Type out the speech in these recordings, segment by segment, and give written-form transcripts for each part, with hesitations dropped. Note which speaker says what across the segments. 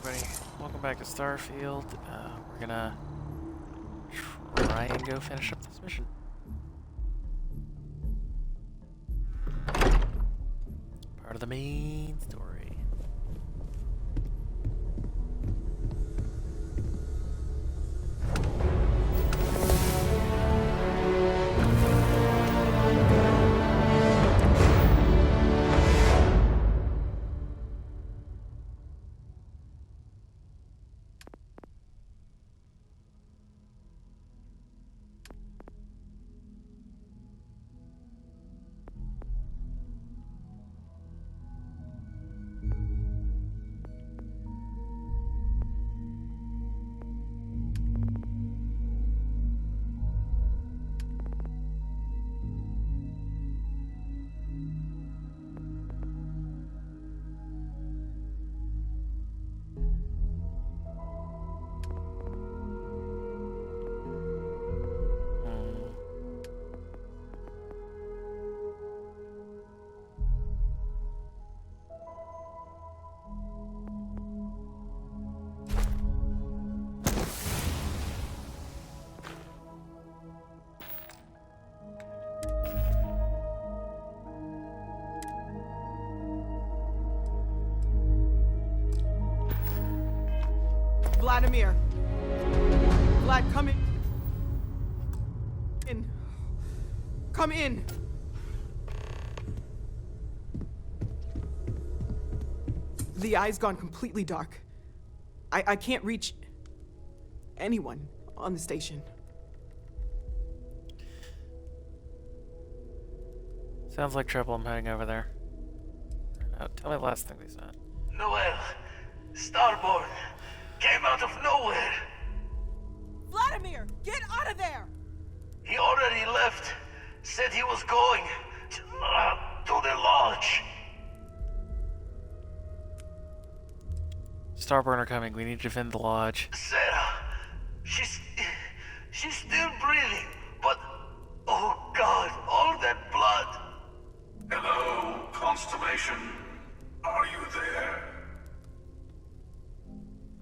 Speaker 1: everybody. Welcome back to Starfield. We're gonna try and go finish up this mission. Part of the main story.
Speaker 2: Vladimir! Vlad, come in. Come in! The eye's gone completely dark. I can't reach anyone on the station.
Speaker 1: Sounds like trouble. I'm heading over there. Now, tell me the last thing they said.
Speaker 3: Noel, Starborn, came out of nowhere.
Speaker 2: Vladimir, get out of there!
Speaker 3: He already left. Said he was going to the lodge.
Speaker 1: Starborn are coming. We need to defend the lodge.
Speaker 3: Sarah, she's still breathing, but oh God, all that blood.
Speaker 4: Hello, Constellation. Are you there?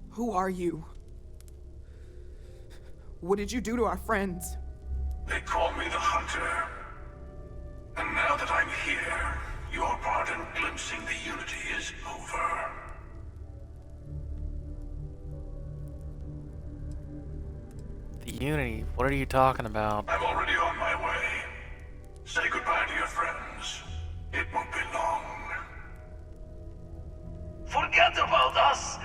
Speaker 2: Who are you? What did you do to our friends?
Speaker 4: They call me the Hunter. And now that I'm here, your part in glimpsing the Unity is over.
Speaker 1: The Unity? What are you talking about?
Speaker 4: I'm already on my way. Say goodbye to your friends. It won't be long.
Speaker 3: Forget about us.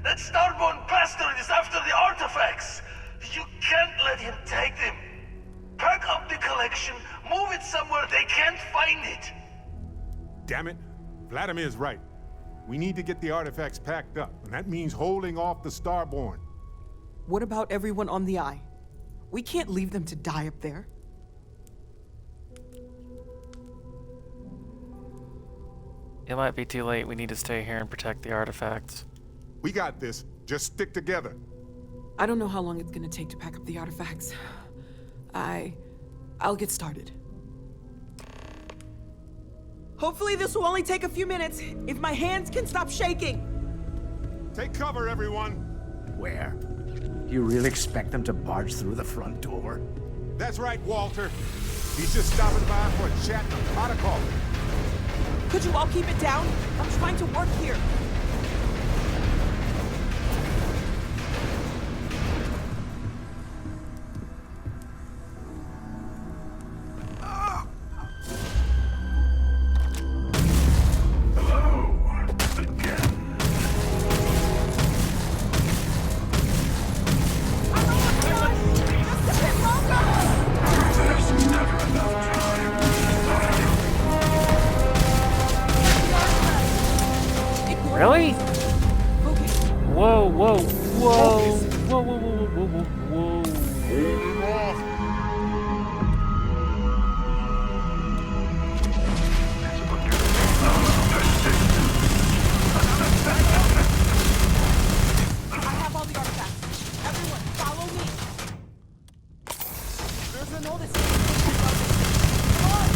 Speaker 3: That Starborn bastard is after the artifacts. You can't let him take them. Pack up the collection, move it somewhere they can't find it.
Speaker 5: Damn it. Vladimir's right. We need to get the artifacts packed up, and that means holding off the Starborn.
Speaker 2: What about everyone on the Eye? We can't leave them to die up there.
Speaker 1: It might be too late. We need to stay here and protect the artifacts.
Speaker 5: We got this. Just stick together.
Speaker 2: I don't know how long it's gonna take to pack up the artifacts. I'll get started. Hopefully this will only take a few minutes, if my hands can stop shaking.
Speaker 5: Take cover, everyone.
Speaker 6: Where? You really expect them to barge through the front door?
Speaker 5: That's right, Walter. He's just stopping by for a chat and a pot of coffee.
Speaker 2: Could you all keep it down? I'm trying to work here.
Speaker 1: Really?
Speaker 2: Focus.
Speaker 1: Whoa, whoa, whoa. Whoa, whoa, whoa, whoa, whoa, whoa.
Speaker 2: I have all the artifacts. Everyone, follow me. There's a notice. Come on.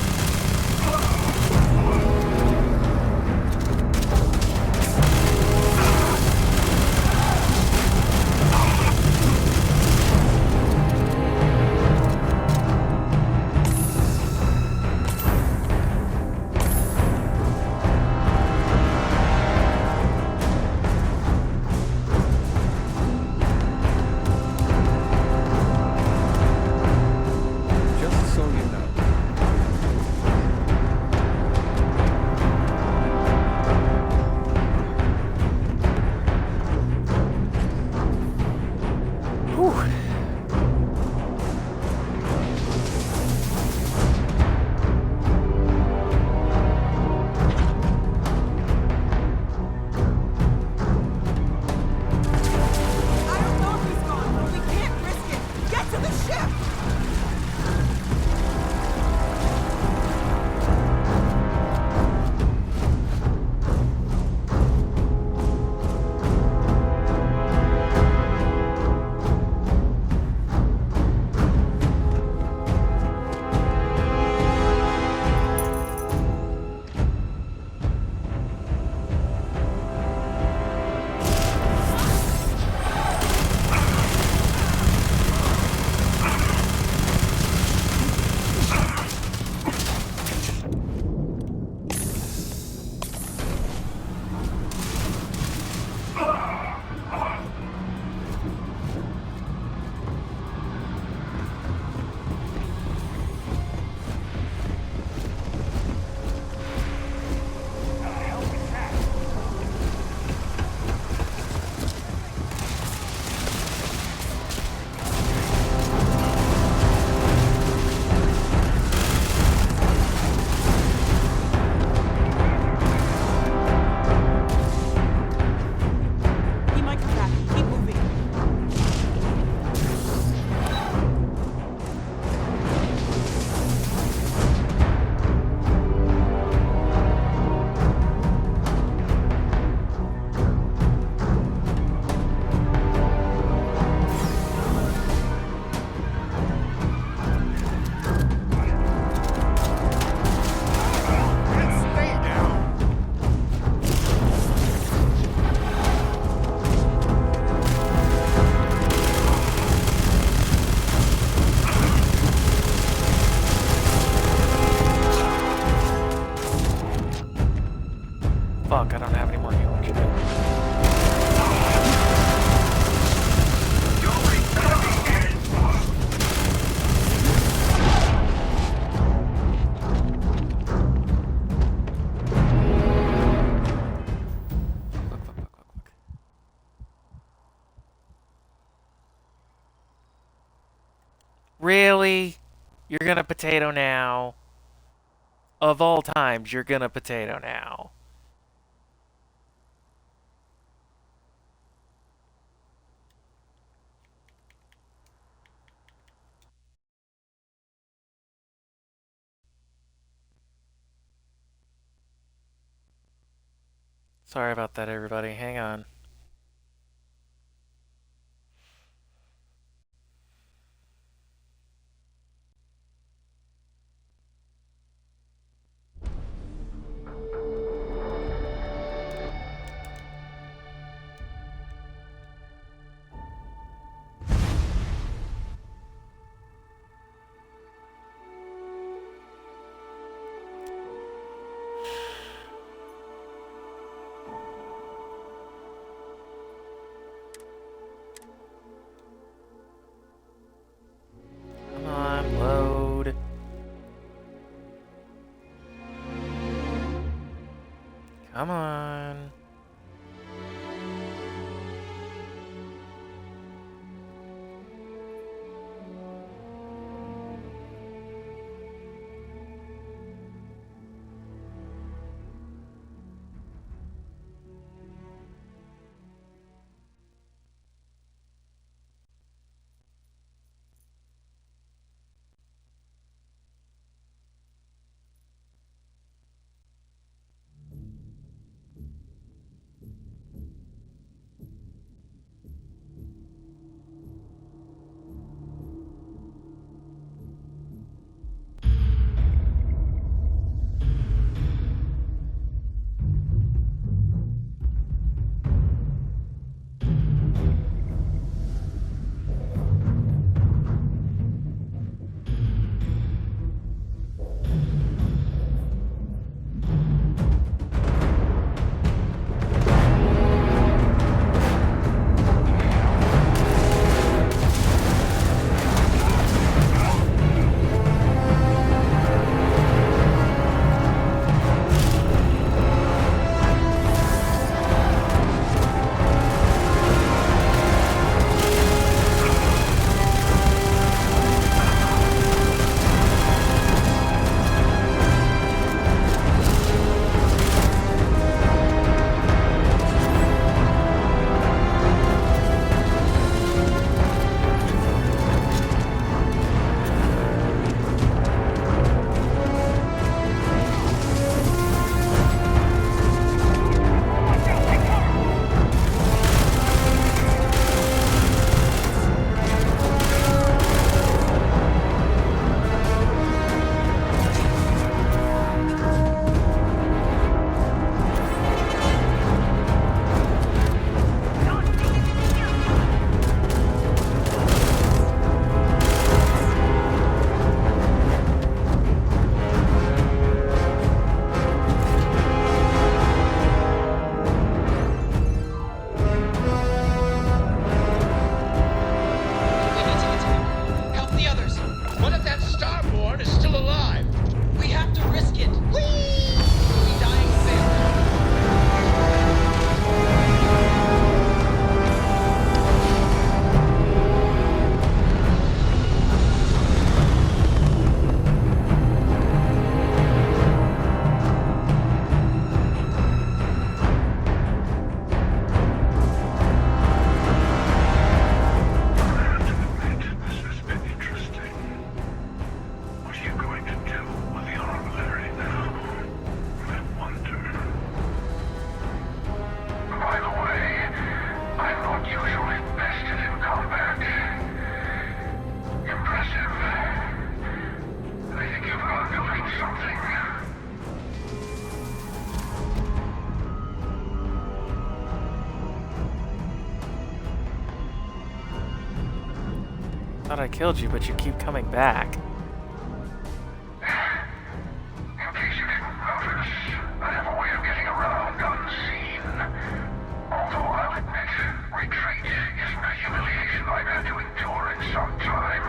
Speaker 1: Really? You're gonna potato now? Of all times, you're gonna potato now. Sorry about that, everybody. Hang on. Come on, load. Come on.
Speaker 7: Help the others! What if that Starborn is still alive? We have to risk it! Whee! We dying sailor.
Speaker 4: This has been interesting. What are you going to do with the armillary now? I wonder. By the way, I'm not usually bested in combat. Impressive. I think you've learned a little something.
Speaker 1: Thought I killed you, but you keep coming back.
Speaker 4: In case you didn't notice, I have a way of getting around unseen. Although I'll admit, retreat isn't a humiliation I've had to endure in some time.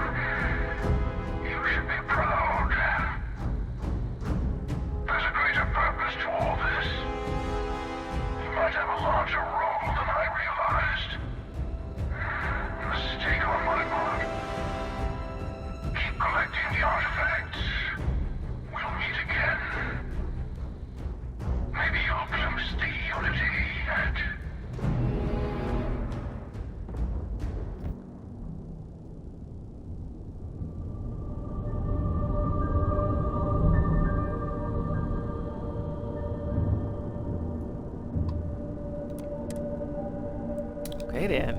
Speaker 4: You should be proud. There's a greater purpose to all this. You might have a larger role than I realized. Mistake on my part.
Speaker 1: Right in.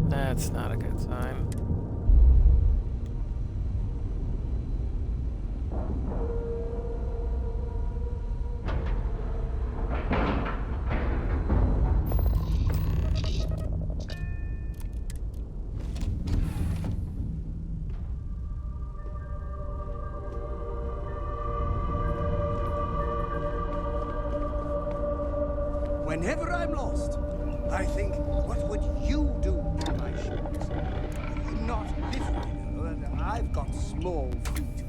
Speaker 1: That's not a good sign.
Speaker 8: Whenever I'm lost, I think, what would you do in my shoes? Not literally, though, and I've got small feet.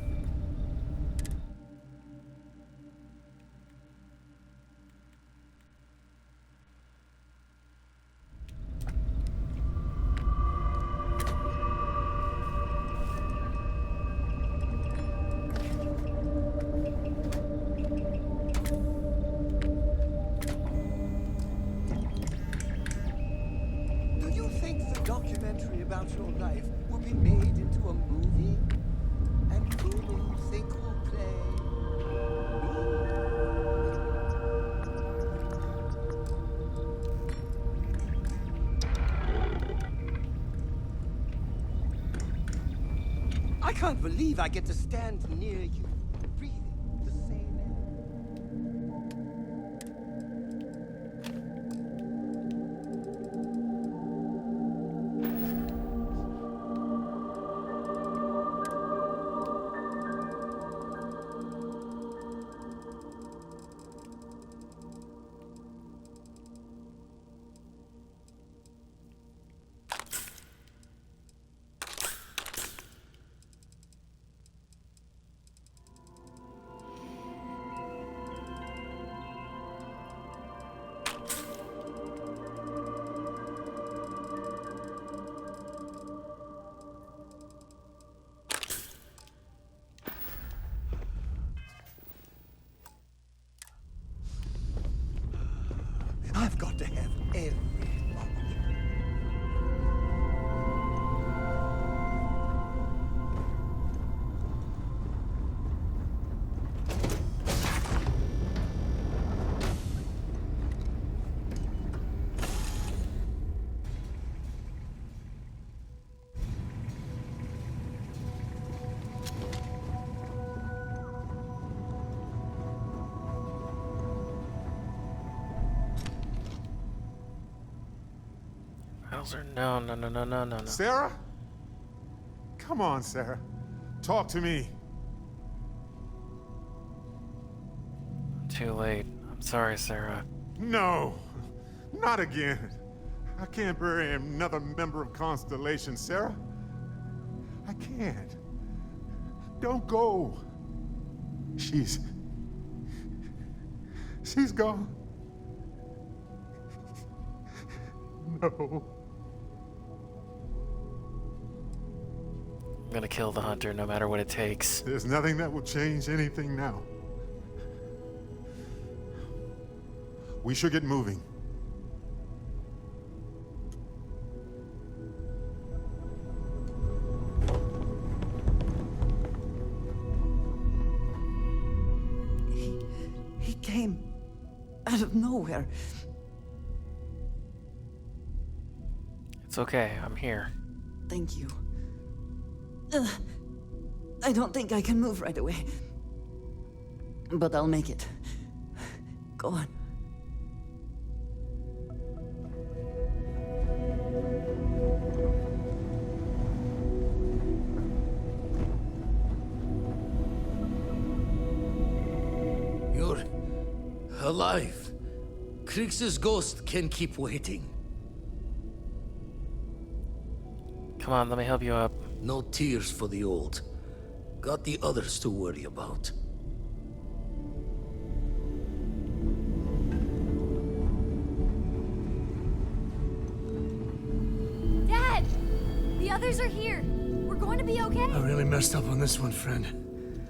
Speaker 8: Do you think the documentary about your life will be made into a movie? And who do you think will play me? I can't believe I get to stand near you, breathing the same air. I've got to have every moment.
Speaker 1: No.
Speaker 5: Sarah? Come on, Sarah. Talk to me.
Speaker 1: Too late. I'm sorry, Sarah.
Speaker 5: No, not again. I can't bury another member of Constellation, Sarah. I can't. Don't go. She's gone. No.
Speaker 1: I'm gonna kill the hunter no matter what it takes.
Speaker 5: There's nothing that will change anything now. We should get moving.
Speaker 8: He came out of nowhere.
Speaker 1: It's okay, I'm here.
Speaker 8: Thank you. I don't think I can move right away. But I'll make it. Go on.
Speaker 3: You're alive. Kriegs's ghost can keep waiting.
Speaker 1: Come on, let me help you up.
Speaker 3: No tears for the old. Got the others to worry about.
Speaker 9: Dad! The others are here. We're going to be okay.
Speaker 10: I really messed up on this one, friend.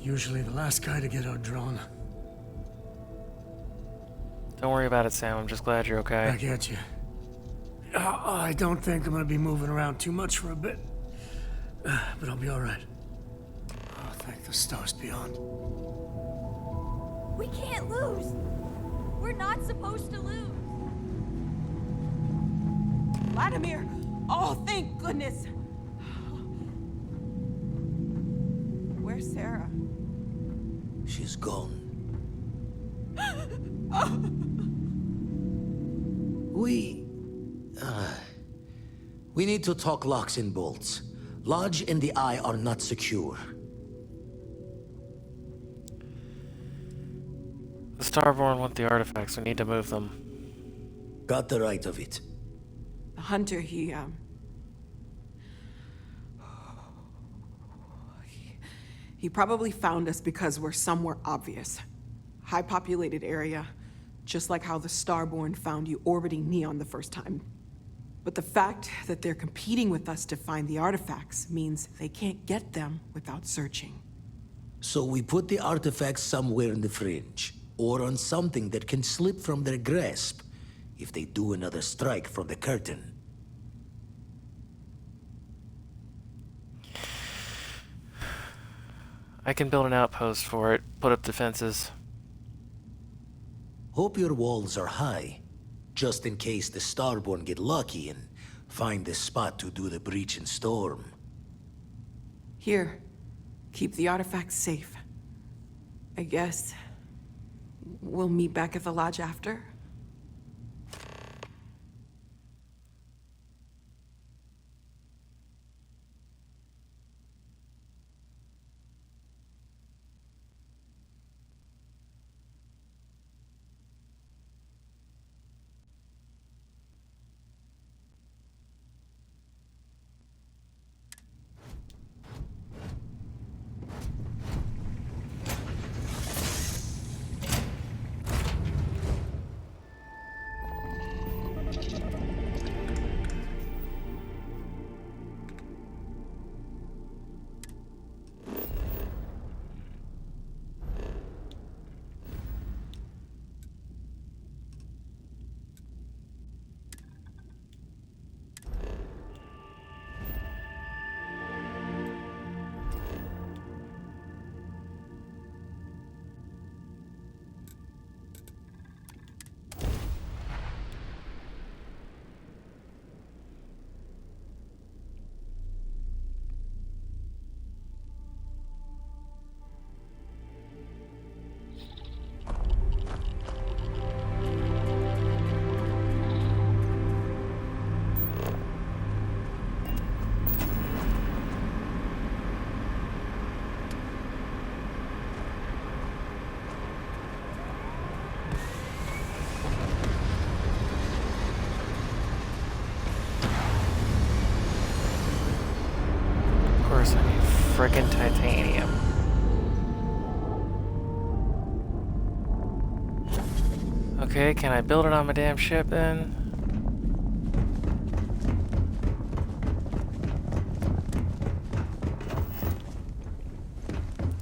Speaker 10: Usually the last guy to get outdrawn.
Speaker 1: Don't worry about it, Sam. I'm just glad you're okay.
Speaker 10: I get you. I don't think I'm gonna be moving around too much for a bit. But I'll be alright. Oh, thank the stars beyond.
Speaker 9: We can't lose. We're not supposed to lose.
Speaker 2: Vladimir! Oh, thank goodness! Where's Sarah?
Speaker 3: She's gone. We need to talk locks and bolts. Lodge and the Eye are not secure.
Speaker 1: The Starborn want the artifacts. We need to move them.
Speaker 3: Got the right of it.
Speaker 2: The hunter, he probably found us because we're somewhere obvious. High-populated area, just like how the Starborn found you orbiting Neon the first time. But the fact that they're competing with us to find the artifacts means they can't get them without searching.
Speaker 3: So we put the artifacts somewhere in the fringe, or on something that can slip from their grasp if they do another strike from the curtain.
Speaker 1: I can build an outpost for it, put up defenses.
Speaker 3: Hope your walls are high, just in case the Starborn get lucky and find the spot to do the breach and storm.
Speaker 2: Here, keep the artifacts safe. I guess we'll meet back at the lodge after?
Speaker 1: Frickin' titanium. Okay, can I build it on my damn ship then?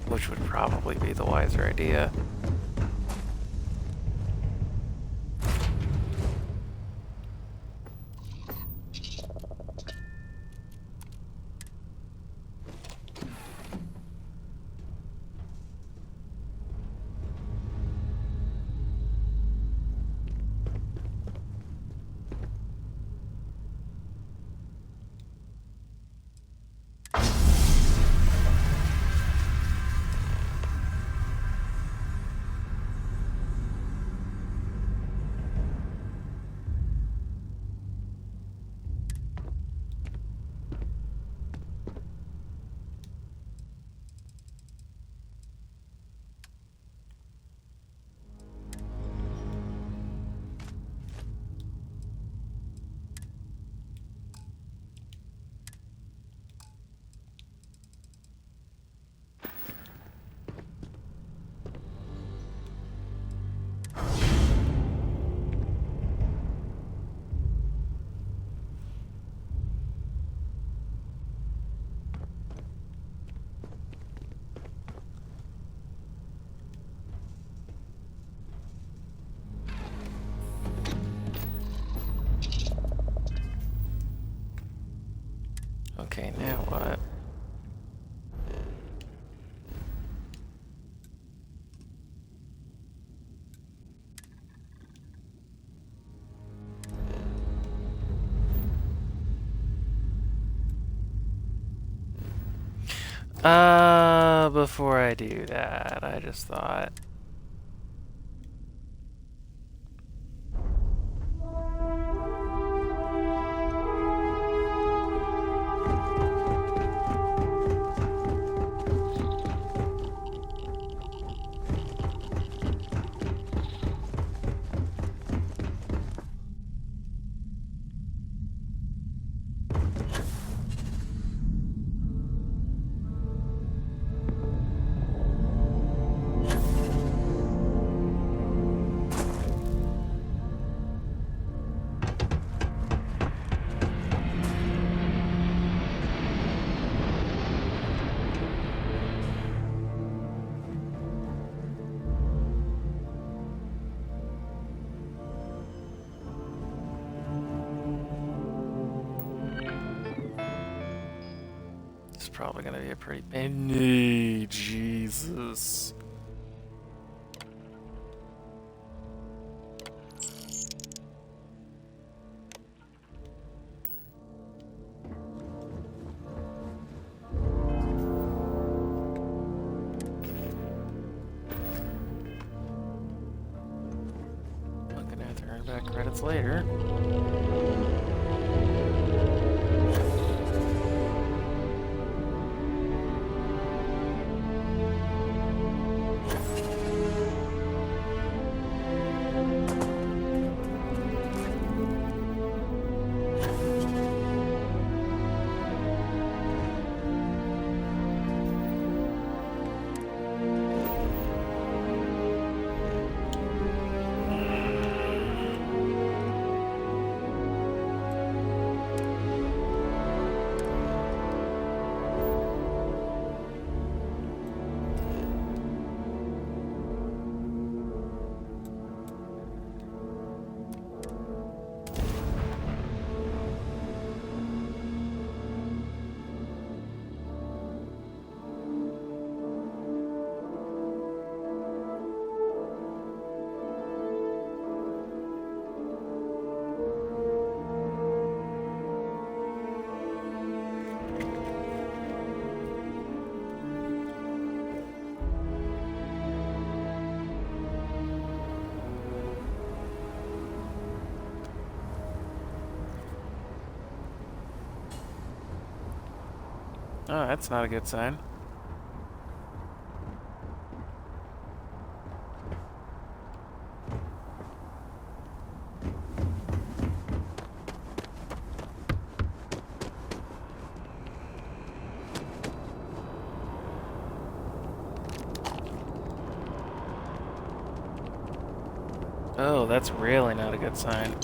Speaker 1: Which would probably be the wiser idea. now what? Before I do that, I just thought. It's probably gonna be a pretty pain. Jesus. I'm gonna have to earn back credits later. Oh, that's not a good sign. Oh, that's really not a good sign.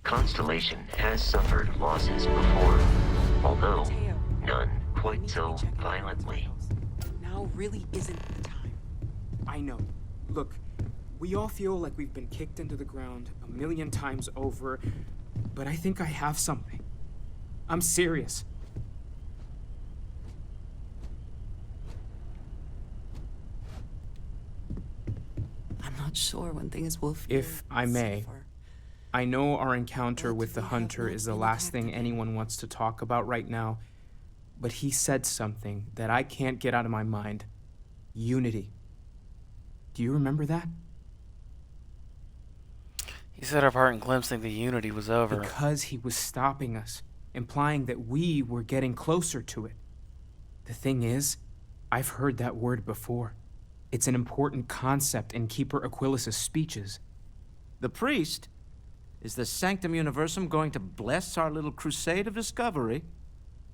Speaker 11: Constellation has suffered losses before, although
Speaker 2: Mateo,
Speaker 11: none
Speaker 2: I
Speaker 11: quite
Speaker 2: need
Speaker 11: so
Speaker 2: to check the
Speaker 11: violently.
Speaker 2: vitals. Now really isn't the time.
Speaker 12: I know. Look, we all feel like we've been kicked into the ground a million times over, but I think I have something. I'm serious.
Speaker 13: I'm not sure when things will feel
Speaker 12: If I may,
Speaker 13: safer.
Speaker 12: I know our encounter
Speaker 13: But
Speaker 12: with the
Speaker 13: we have
Speaker 12: hunter
Speaker 13: not
Speaker 12: is the
Speaker 13: been
Speaker 12: last thing
Speaker 13: attacked.
Speaker 12: anyone wants to talk about right now, but he said something that I can't get out of my mind. Unity. Do you remember that?
Speaker 1: He said our part in glimpsing the Unity was over.
Speaker 12: Because he was stopping us, implying that we were getting closer to it. The thing is, I've heard that word before. It's an important concept in Keeper Aquilas's speeches.
Speaker 6: The priest? Is the Sanctum Universum going to bless our little crusade of discovery?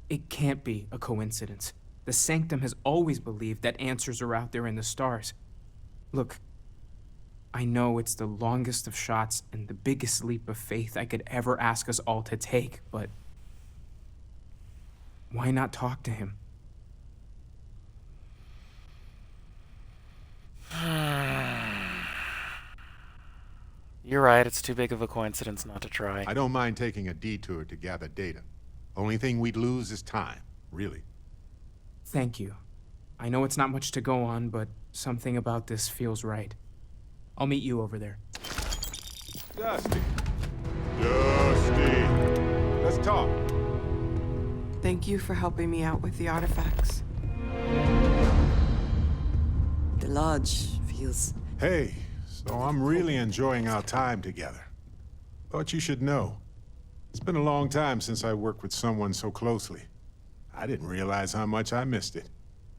Speaker 12: It can't be a coincidence. The Sanctum has always believed that answers are out there in the stars. Look, I know it's the longest of shots and the biggest leap of faith I could ever ask us all to take, but why not talk to him?
Speaker 1: You're right, it's too big of a coincidence not to try.
Speaker 5: I don't mind taking a detour to gather data. Only thing we'd lose is time, really.
Speaker 12: Thank you. I know it's not much to go on, but something about this feels right. I'll meet you over there.
Speaker 5: Dusty. Dusty. Let's talk.
Speaker 2: Thank you for helping me out with the artifacts.
Speaker 13: The lodge feels...
Speaker 5: Hey, so I'm really enjoying our time together. Thought you should know. It's been a long time since I worked with someone so closely. I didn't realize how much I missed it.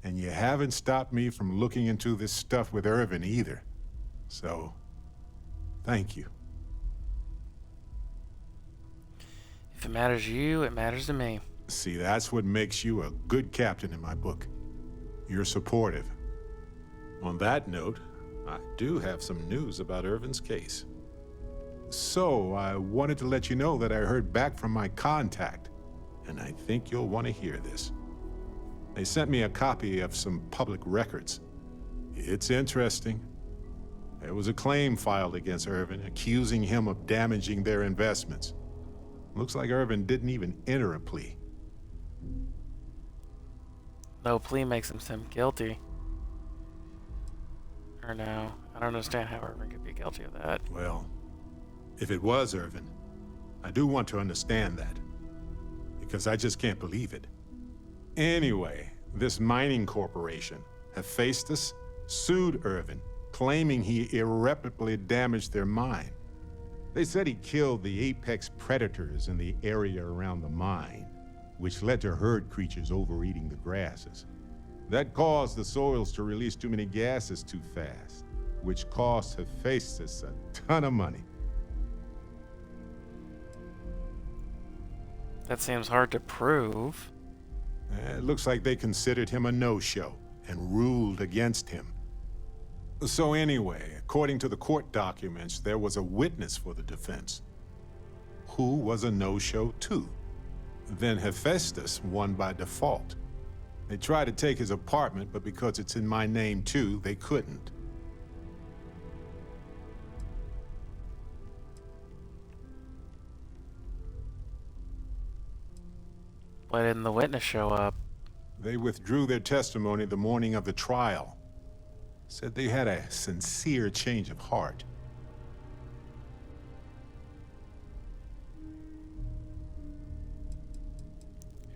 Speaker 5: And you haven't stopped me from looking into this stuff with Irvin either. So, thank you.
Speaker 1: If it matters to you, it matters to me.
Speaker 5: See, that's what makes you a good captain in my book. You're supportive. On that note, I do have some news about Irvin's case. So, I wanted to let you know that I heard back from my contact, and I think you'll want to hear this. They sent me a copy of some public records. It's interesting. There was a claim filed against Irvin, accusing him of damaging their investments. Looks like Irvin didn't even enter a plea.
Speaker 1: No plea makes him seem guilty. Or no, I don't understand how Irvin could be guilty of that.
Speaker 5: Well, if it was Irvin, I do want to understand that. Because I just can't believe it. Anyway, this mining corporation, Hephaestus, sued Irvin, claiming he irreparably damaged their mine. They said he killed the apex predators in the area around the mine, which led to herd creatures overeating the grasses. That caused the soils to release too many gases too fast, which cost Hephaestus a ton of money.
Speaker 1: That seems hard to prove.
Speaker 5: It looks like they considered him a no-show and ruled against him. So anyway, according to the court documents, there was a witness for the defense, who was a no-show too. Then Hephaestus won by default. They tried to take his apartment, but because it's in my name too, they couldn't.
Speaker 1: Why didn't the witness show up?
Speaker 5: They withdrew their testimony the morning of the trial. Said they had a sincere change of heart.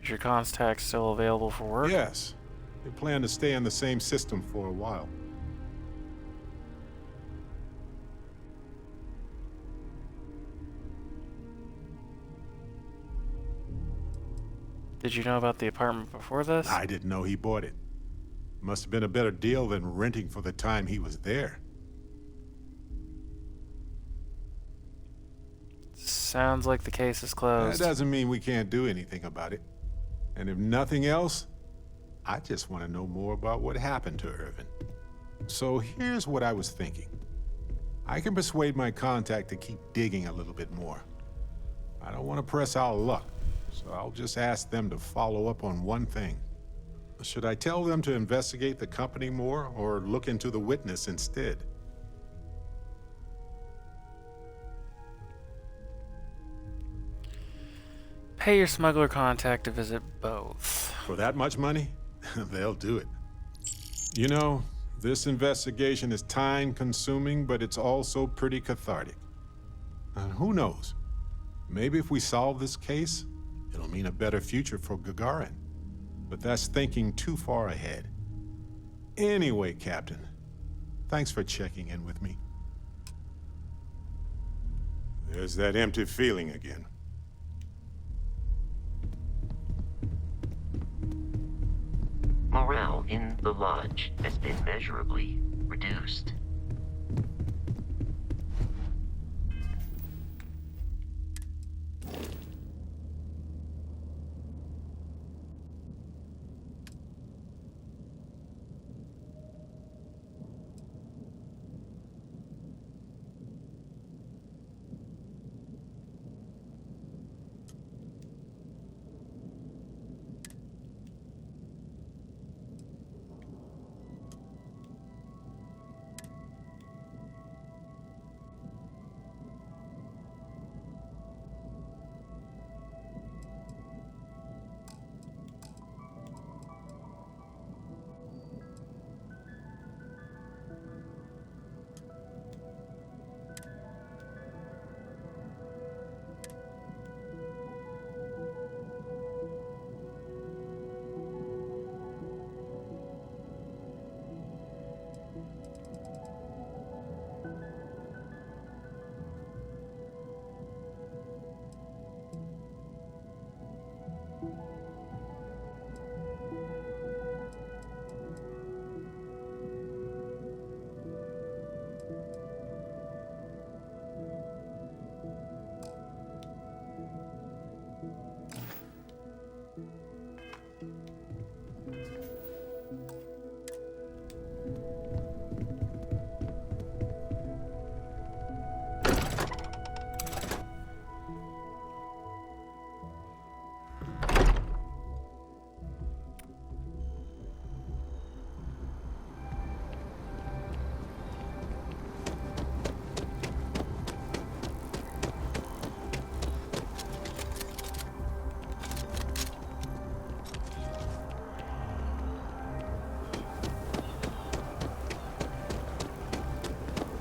Speaker 1: Is your contact still available for work?
Speaker 5: Yes. They plan to stay in the same system for a while.
Speaker 1: Did you know about the apartment before this?
Speaker 5: I didn't know he bought it. Must have been a better deal than renting for the time he was there.
Speaker 1: Sounds like the case is closed.
Speaker 5: That doesn't mean we can't do anything about it. And if nothing else, I just want to know more about what happened to Irvin. So here's what I was thinking. I can persuade my contact to keep digging a little bit more. I don't want to press our luck, so I'll just ask them to follow up on one thing. Should I tell them to investigate the company more, or look into the witness instead?
Speaker 1: Pay your smuggler contact to visit both.
Speaker 5: For that much money? They'll do it. You know, this investigation is time-consuming, but it's also pretty cathartic. And who knows? Maybe if we solve this case, it'll mean a better future for Gagarin. But that's thinking too far ahead. Anyway, Captain, thanks for checking in with me. There's that empty feeling again.
Speaker 11: Morale in the lodge has been measurably reduced.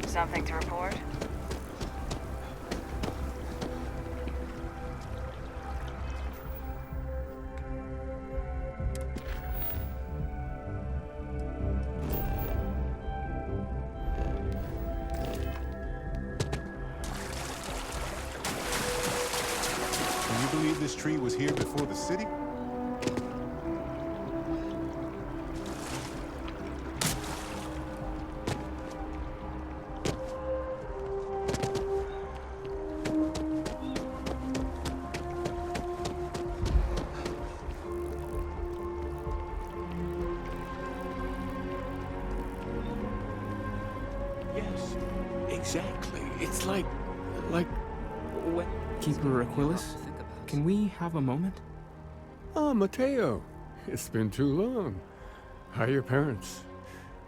Speaker 14: Something to report?
Speaker 5: Can you believe this tree was here before the city?
Speaker 15: Yes, exactly. It's like... What?
Speaker 12: Keeper Aquilus, can we have a moment?
Speaker 15: Oh, Mateo. It's been too long. How are your parents?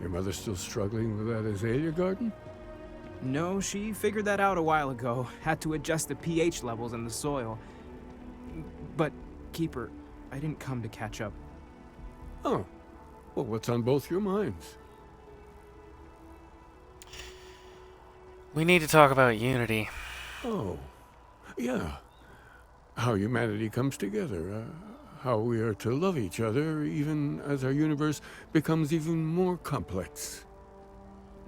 Speaker 15: Your mother still struggling with that azalea garden?
Speaker 12: No, she figured that out a while ago. Had to adjust the pH levels in the soil. But, Keeper, I didn't come to catch up.
Speaker 15: Oh. Well, what's on both your minds?
Speaker 1: We need to talk about unity.
Speaker 15: Oh. Yeah. How humanity comes together. How we are to love each other even as our universe becomes even more complex.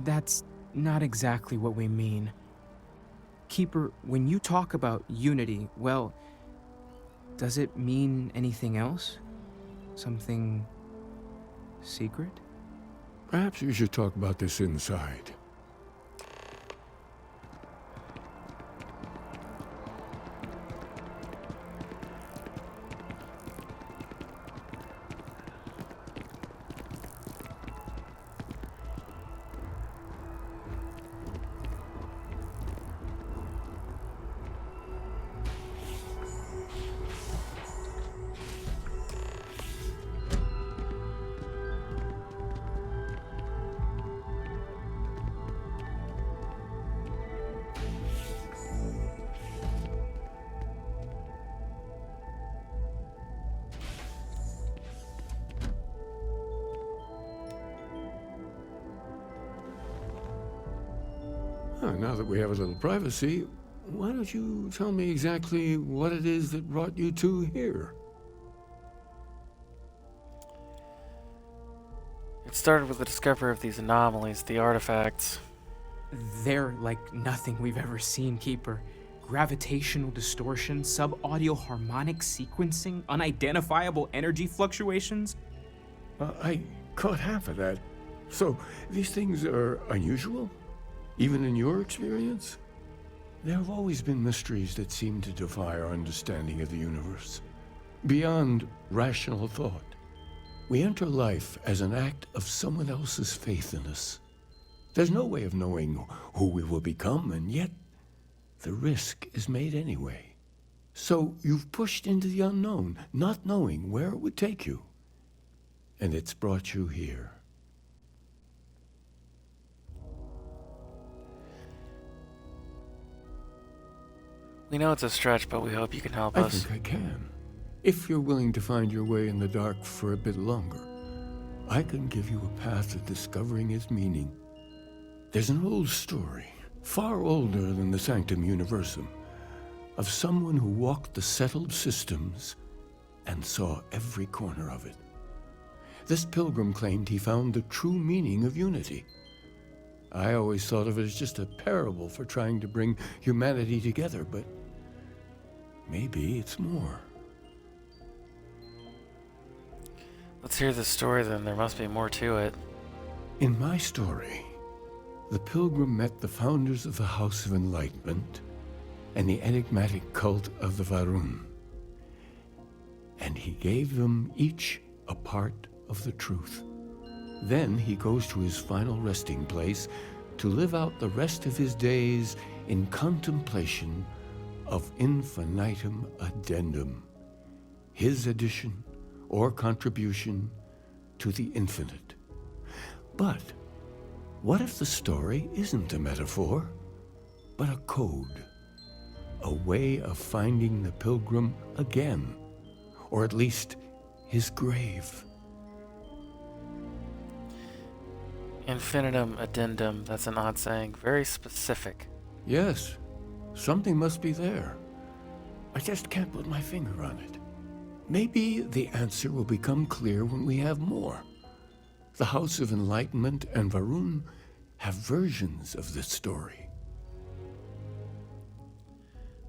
Speaker 12: That's not exactly what we mean. Keeper, when you talk about unity, well, does it mean anything else? Something secret?
Speaker 15: Perhaps you should talk about this inside. Now that we have a little privacy, why don't you tell me exactly what it is that brought you two here?
Speaker 1: It started with the discovery of these anomalies, the artifacts.
Speaker 12: They're like nothing we've ever seen, Keeper. Gravitational distortion, sub-audio harmonic sequencing, unidentifiable energy fluctuations.
Speaker 15: I caught half of that. So, these things are unusual? Even in your experience? There have always been mysteries that seem to defy our understanding of the universe. Beyond rational thought. We enter life as an act of someone else's faith in us. There's no way of knowing who we will become, and yet the risk is made anyway. So you've pushed into the unknown, not knowing where it would take you. And it's brought you here.
Speaker 1: We know it's a stretch, but we hope you can help
Speaker 15: I
Speaker 1: us.
Speaker 15: think I can. If you're willing to find your way in the dark for a bit longer, I can give you a path to discovering its meaning. There's an old story, far older than the Sanctum Universum, of someone who walked the settled systems and saw every corner of it. This pilgrim claimed he found the true meaning of unity. I always thought of it as just a parable for trying to bring humanity together, but maybe it's more.
Speaker 1: Let's hear the story then. There must be more to it.
Speaker 15: In my story, the pilgrim met the founders of the House of Enlightenment and the enigmatic cult of the Varun. And he gave them each a part of the truth. Then he goes to his final resting place to live out the rest of his days in contemplation of infinitum addendum, his addition or contribution to the infinite. But what if the story isn't a metaphor, but a code? A way of finding the pilgrim again, or at least his grave.
Speaker 1: Infinitum addendum, that's an odd saying. Very specific.
Speaker 15: Yes, something must be there. I just can't put my finger on it. Maybe the answer will become clear when we have more. The House of Enlightenment and Varun have versions of this story.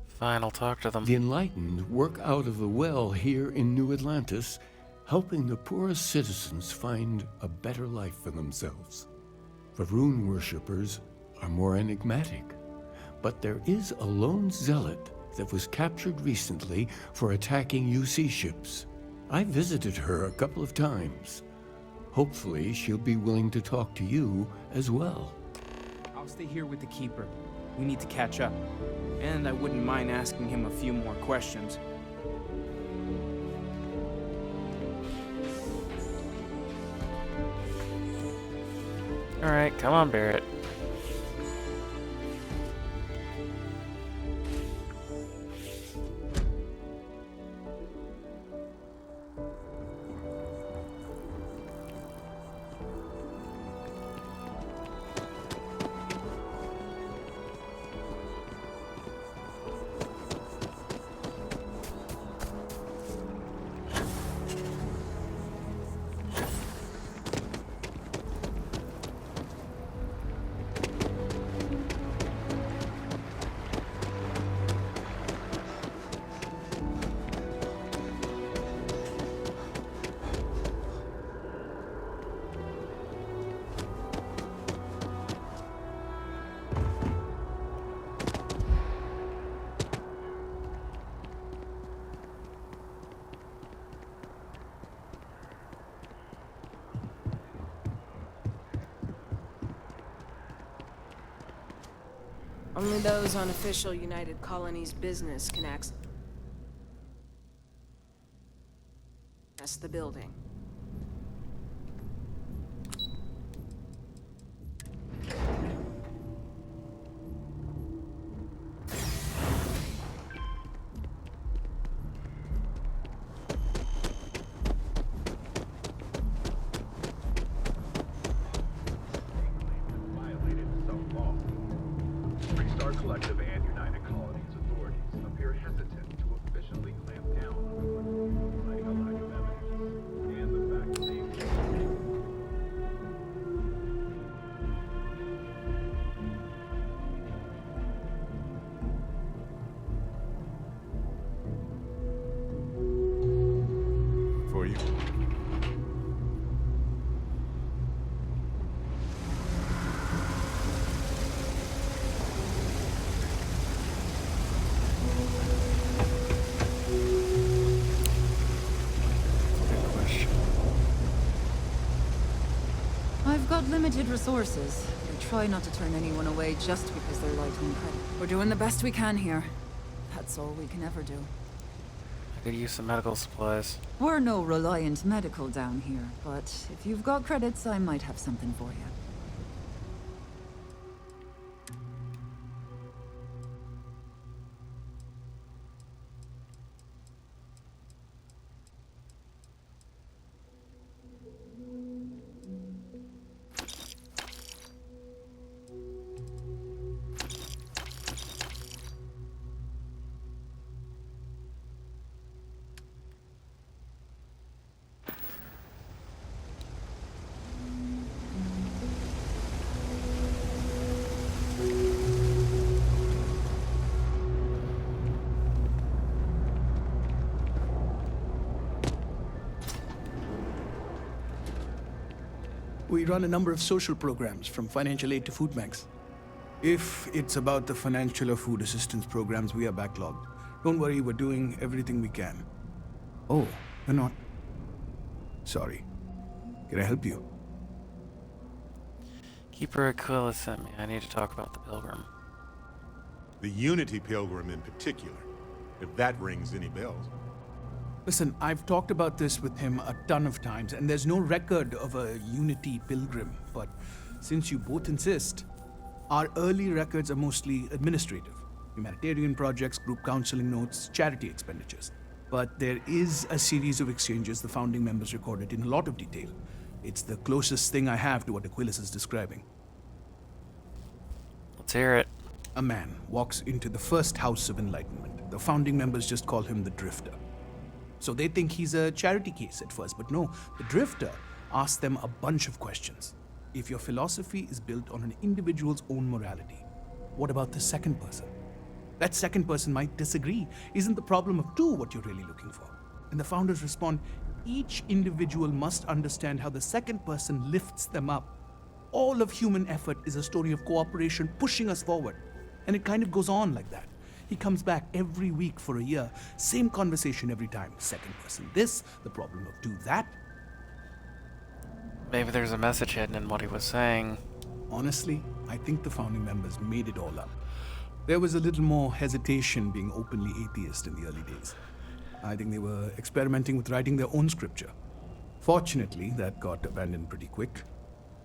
Speaker 1: Fine, I'll talk to them.
Speaker 15: The Enlightened work out of the well here in New Atlantis, helping the poorest citizens find a better life for themselves. Varun worshippers are more enigmatic, but there is a lone zealot that was captured recently for attacking UC ships. I visited her a couple of times. Hopefully, she'll be willing to talk to you as well.
Speaker 12: I'll stay here with the Keeper. We need to catch up. And I wouldn't mind asking him a few more questions.
Speaker 1: Alright, come on, Barrett.
Speaker 16: Only those on official United Colonies business can access the building.
Speaker 17: Collective and United Colonies authorities appear hesitant to officially clamp down on the claim, citing a lack of evidence and the fact that they
Speaker 5: For you.
Speaker 18: I've got limited resources. I try not to turn anyone away just because they're light on credit. We're doing the best we can here. That's all we can ever do.
Speaker 1: I could use some medical supplies.
Speaker 18: We're no Reliant Medical down here, but if you've got credits, I might have something for you.
Speaker 8: We run a number of social programs, from financial aid to food banks. If it's about the financial or food assistance programs, we are backlogged. Don't worry, we're doing everything we can. Oh, we're not. Sorry. Can I help you?
Speaker 1: Keeper Aquila sent me. I need to talk about the Pilgrim.
Speaker 5: The Unity Pilgrim in particular, if that rings any bells.
Speaker 8: Listen, I've talked about this with him a ton of times, and there's no record of a Unity Pilgrim. But since you both insist, our early records are mostly administrative. Humanitarian projects, group counseling notes, charity expenditures. But there is a series of exchanges the founding members recorded in a lot of detail. It's the closest thing I have to what Aquilus is describing.
Speaker 1: Let's hear it.
Speaker 8: A man walks into the first House of Enlightenment. The founding members just call him the Drifter. So they think he's a charity case at first, but no, the Drifter asks them a bunch of questions. If your philosophy is built on an individual's own morality, what about the second person? That second person might disagree. Isn't the problem of two what you're really looking for? And the founders respond, each individual must understand how the second person lifts them up. All of human effort is a story of cooperation pushing us forward. And it kind of goes on like that. He comes back every week for a year. Same conversation every time. Second person this, the problem of two that.
Speaker 1: Maybe there's a message hidden in what he was saying.
Speaker 8: Honestly, I think the founding members made it all up. There was a little more hesitation being openly atheist in the early days. I think they were experimenting with writing their own scripture. Fortunately, that got abandoned pretty quick.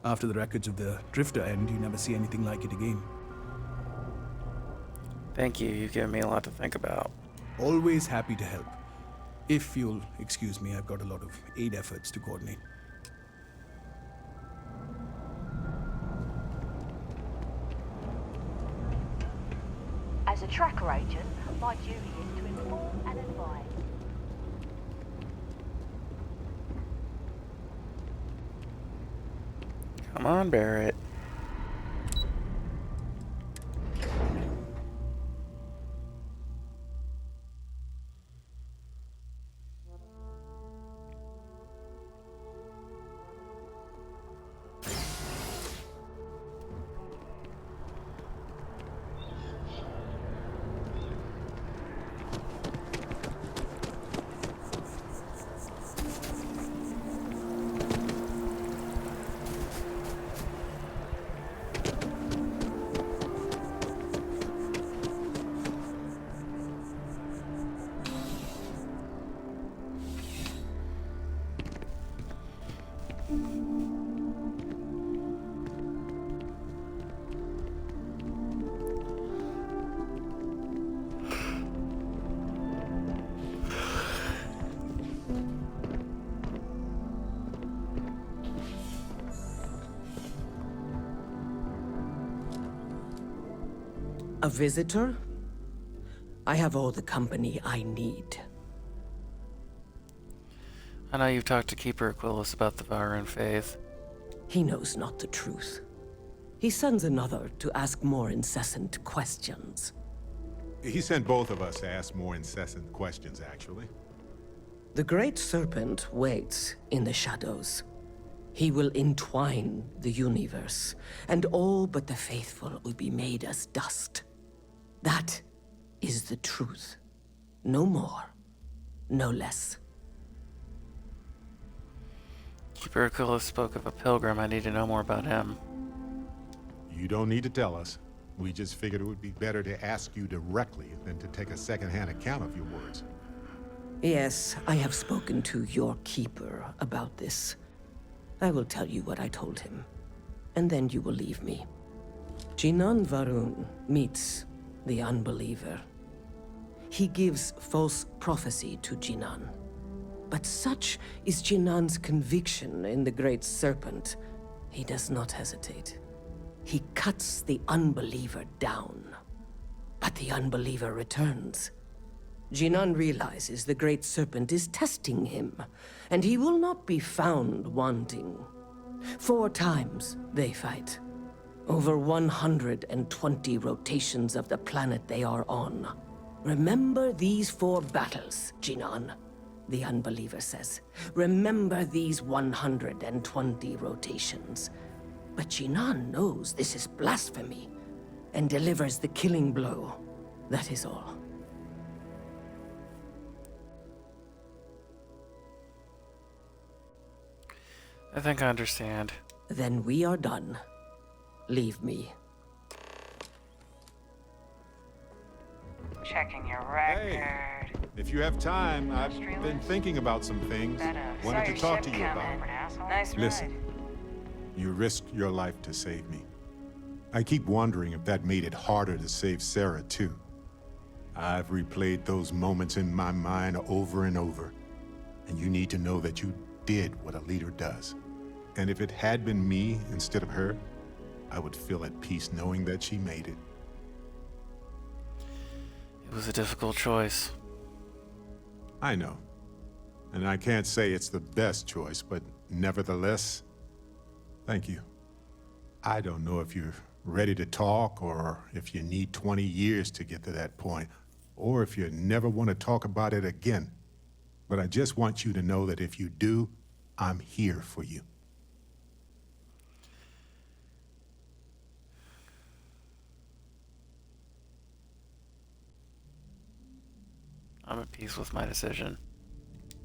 Speaker 8: After the records of the Drifter end, you never see anything like it again.
Speaker 1: Thank you. You've given me a lot to think about.
Speaker 8: Always happy to help. If you'll excuse me, I've got a lot of aid efforts to coordinate.
Speaker 19: As a tracker agent, my duty is to inform and advise.
Speaker 1: Come on, Barrett.
Speaker 20: A visitor? I have all the company I need.
Speaker 1: I know you've talked to Keeper Aquilus about the Varun faith.
Speaker 20: He knows not the truth. He sends another to ask more incessant questions.
Speaker 5: He sent both of us to ask more incessant questions, actually.
Speaker 20: The Great Serpent waits in the shadows. He will entwine the universe, and all but the faithful will be made as dust. That is the truth. No more, no less.
Speaker 1: Keeper Aquilus spoke of a pilgrim. I need to know more about him.
Speaker 5: You don't need to tell us. We just figured it would be better to ask you directly than to take a second-hand account of your words.
Speaker 20: Yes, I have spoken to your keeper about this. I will tell you what I told him, and then you will leave me. Jinan Varun meets the unbeliever. He gives false prophecy to Jinan. But such is Jinan's conviction in the Great Serpent, he does not hesitate. He cuts the unbeliever down. But the unbeliever returns. Jinan realizes the Great Serpent is testing him, and he will not be found wanting. 4 times they fight. Over 120 rotations of the planet they are on. Remember these 4 battles, Jinan, the unbeliever says. Remember these 120 rotations. But Jinan knows this is blasphemy, and delivers the killing blow. That is all.
Speaker 1: I think I understand.
Speaker 20: Then we are done. Leave me.
Speaker 14: Checking your record.
Speaker 5: Hey, if you have time, I've been thinking about some things. Wanted to talk to you about.
Speaker 14: Nice
Speaker 5: Listen, you risked your life to save me. I keep wondering if that made it harder to save Sarah, too. I've replayed those moments in my mind over and over. And you need to know that you did what a leader does. And if it had been me instead of her, I would feel at peace knowing that she made it.
Speaker 1: It was a difficult choice.
Speaker 5: I know. And I can't say it's the best choice, but nevertheless, thank you. I don't know if you're ready to talk, or if you need 20 years to get to that point, or if you never want to talk about it again. But I just want you to know that if you do, I'm here for you.
Speaker 1: I'm at peace with my decision.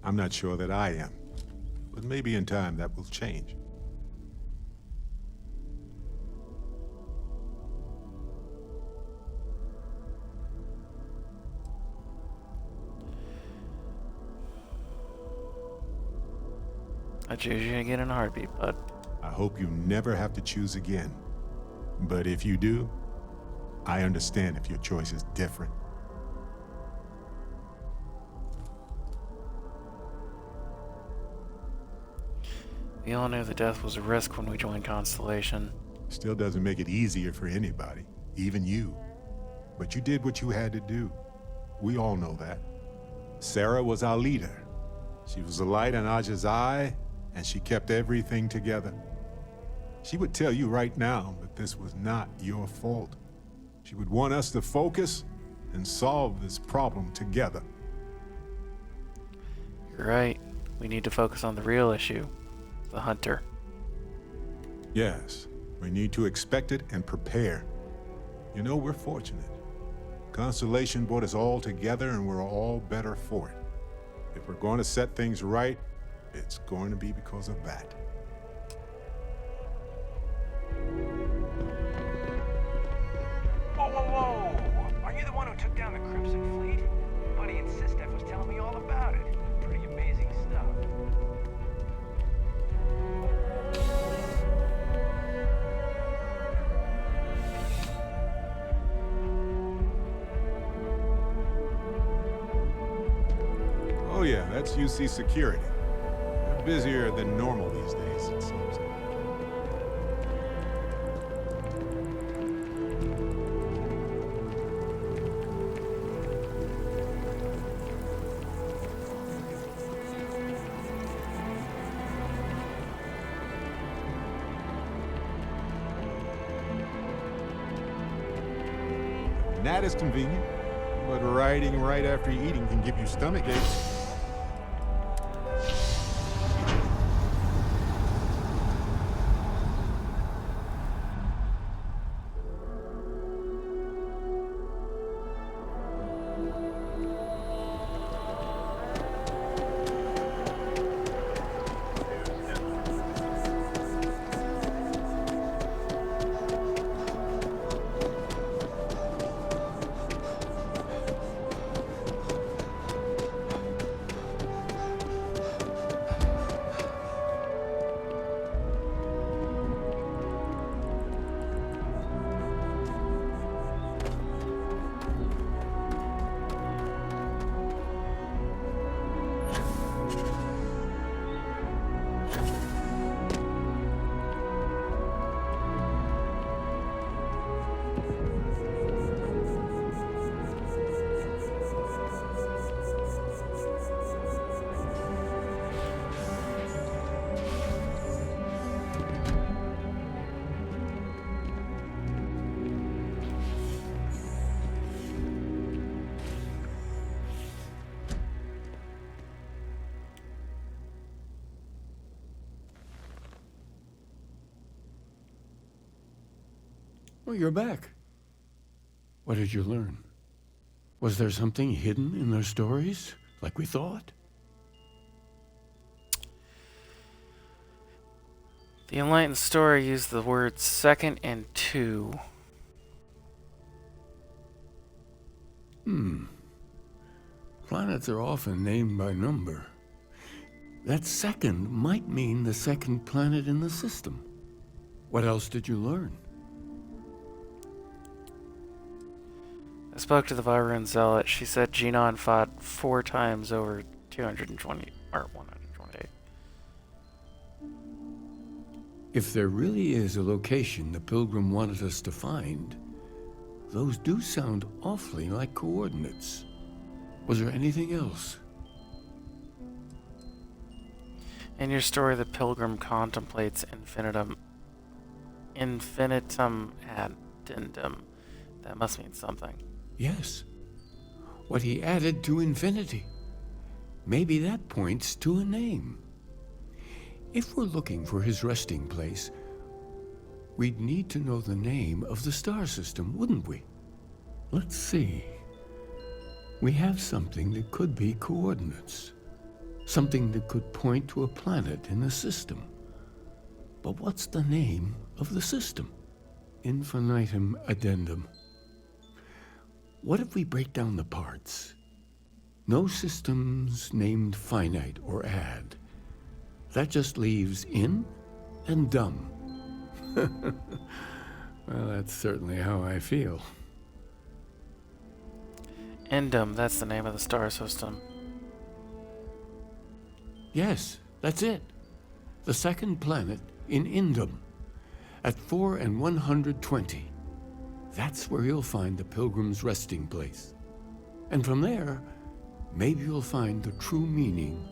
Speaker 5: I'm not sure that I am, but maybe in time that will change.
Speaker 1: I choose you again in a heartbeat, bud.
Speaker 5: I hope you never have to choose again. But if you do, I understand if your choice is different.
Speaker 1: We all knew that death was a risk when we joined Constellation.
Speaker 5: Still doesn't make it easier for anybody, even you. But you did what you had to do. We all know that. Sarah was our leader. She was the light in Aja's eye, and she kept everything together. She would tell you right now that this was not your fault. She would want us to focus and solve this problem together.
Speaker 1: You're right. We need to focus on the real issue. The hunter.
Speaker 5: Yes, we need to expect it and prepare. You know, we're fortunate. Constellation brought us all together and we're all better for it. If we're going to set things right, it's going to be because of that.
Speaker 17: Whoa, whoa, whoa! Are you the one who took down the Crimson Fleet? Buddy and Sistef was telling me all about it. Pretty amazing stuff.
Speaker 5: Oh yeah, that's UC Security. They're busier than normal these days, it seems. And that is convenient, but riding right after eating can give you stomach aches.
Speaker 15: Well, you're back. What did you learn? Was there something hidden in their stories, like we thought?
Speaker 1: The Enlightened story used the words second and two.
Speaker 15: Planets are often named by number. That second might mean the second planet in the system. What else did you learn?
Speaker 1: I spoke to the Vyroon Zealot. She said Genon fought 4 times over 220 or 128.
Speaker 15: If there really is a location the Pilgrim wanted us to find, those do sound awfully like coordinates. Was there anything else?
Speaker 1: In your story, the Pilgrim contemplates infinitum addendum. That must mean something.
Speaker 15: Yes. What he added to infinity. Maybe that points to a name. If we're looking for his resting place, we'd need to know the name of the star system, wouldn't we? Let's see. We have something that could be coordinates. Something that could point to a planet in the system. But what's the name of the system? Infinitum addendum. What if we break down the parts? No systems named finite or add. That just leaves in and dumb. Well, that's certainly how I feel.
Speaker 1: Endum, that's the name of the star system.
Speaker 15: Yes, that's it. The second planet in Indum, at 4 and 120. That's where you'll find the Pilgrim's resting place. And from there, maybe you'll find the true meaning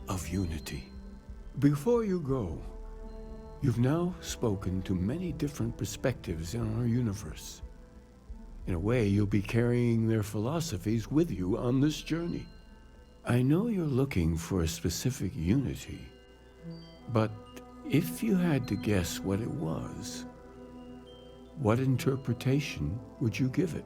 Speaker 15: of unity. Before you go, you've now spoken to many different perspectives in our universe. In a way, you'll be carrying their philosophies with you on this journey. I know you're looking for a specific unity, but if you had to guess what it was, what interpretation would you give it?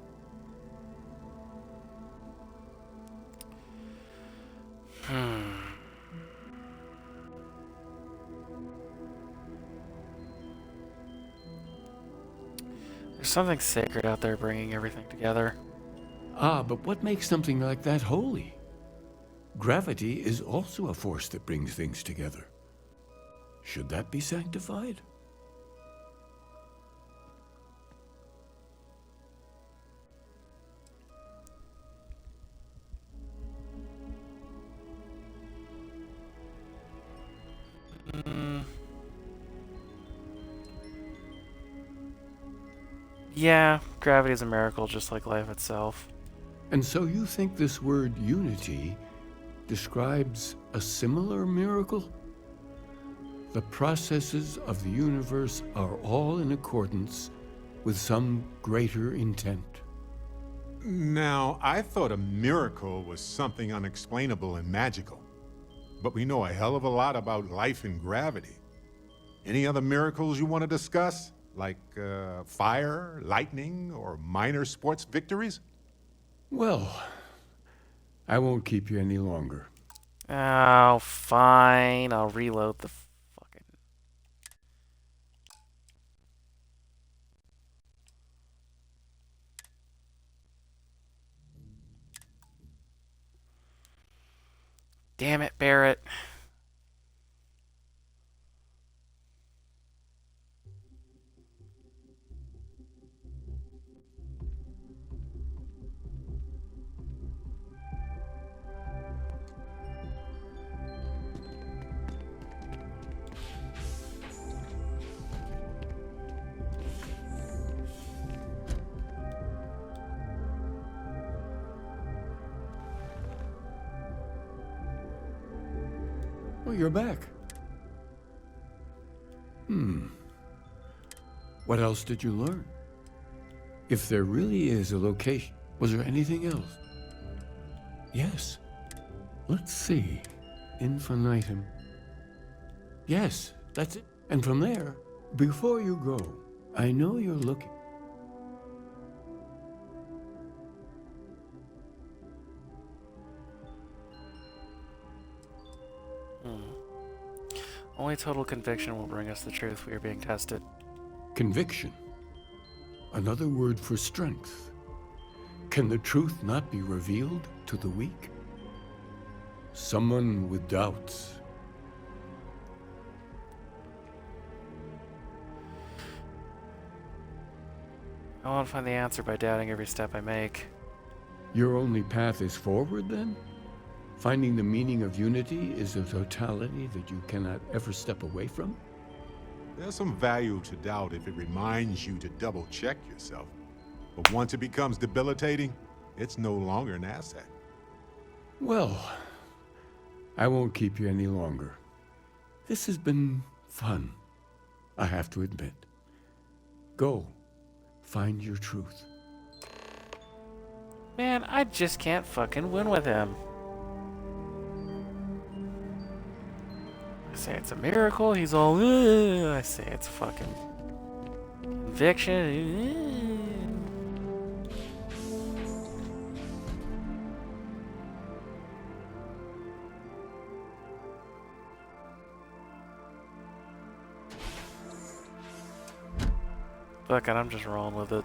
Speaker 1: There's something sacred out there bringing everything together.
Speaker 15: Ah, but what makes something like that holy? Gravity is also a force that brings things together. Should that be sanctified?
Speaker 1: Yeah, gravity is a miracle just like life itself.
Speaker 15: And so you think this word unity describes a similar miracle? The processes of the universe are all in accordance with some greater intent.
Speaker 5: Now, I thought a miracle was something unexplainable and magical. But we know a hell of a lot about life and gravity. Any other miracles you want to discuss? Like fire, lightning, or minor sports victories?
Speaker 15: Well, I won't keep you any longer.
Speaker 1: Oh, fine. I'll reload the fucking... Damn it, Barrett.
Speaker 15: Oh, you're back. What else did you learn? If there really is a location, was there anything else? Yes. Let's see. Infinitum. Yes, that's it. And from there, before you go, I know you're looking.
Speaker 1: Only total conviction will bring us the truth. We are being tested.
Speaker 15: Conviction. Another word for strength. Can the truth not be revealed to the weak? Someone with doubts.
Speaker 1: I won't find the answer by doubting every step I make.
Speaker 15: Your only path is forward, then? Finding the meaning of unity is a totality that you cannot ever step away from?
Speaker 5: There's some value to doubt if it reminds you to double-check yourself. But once it becomes debilitating, it's no longer an asset.
Speaker 15: Well, I won't keep you any longer. This has been fun, I have to admit. Go, find your truth.
Speaker 1: Man, I just can't fucking win with him. I say it's a miracle, he's all, ugh. I say it's fucking conviction. Fuck it, I'm just rolling with it.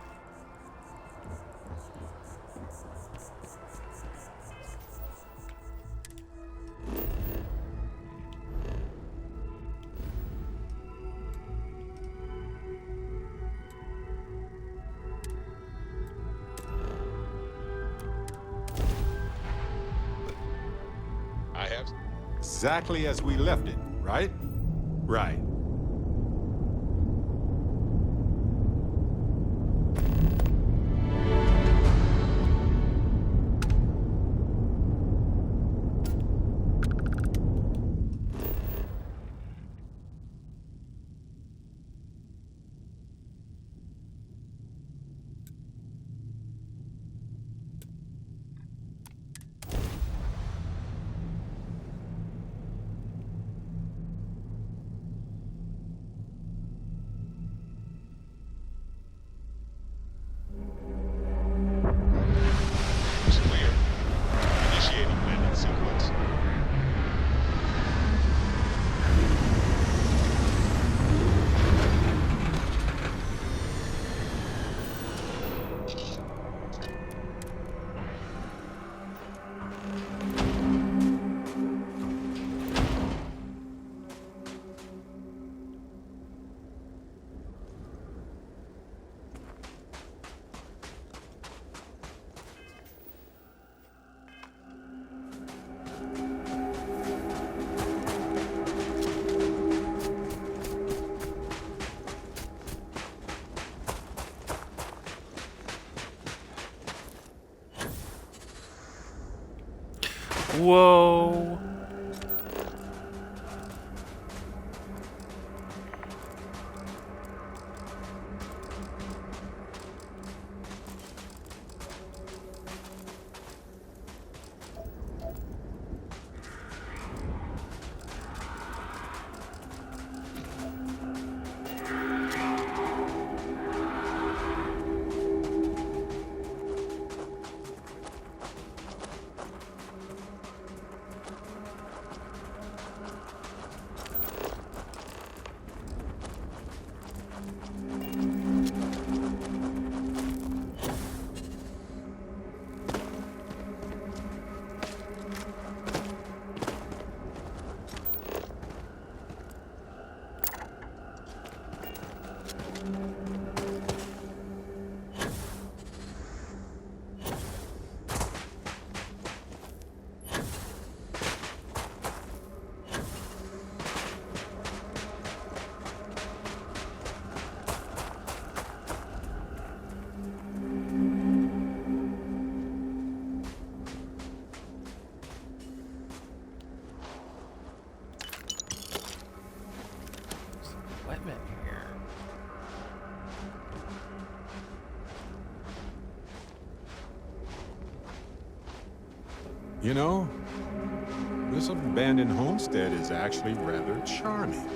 Speaker 5: I have exactly as we left it, right? Right.
Speaker 1: Whoa.
Speaker 5: You know, this abandoned homestead is actually rather charming.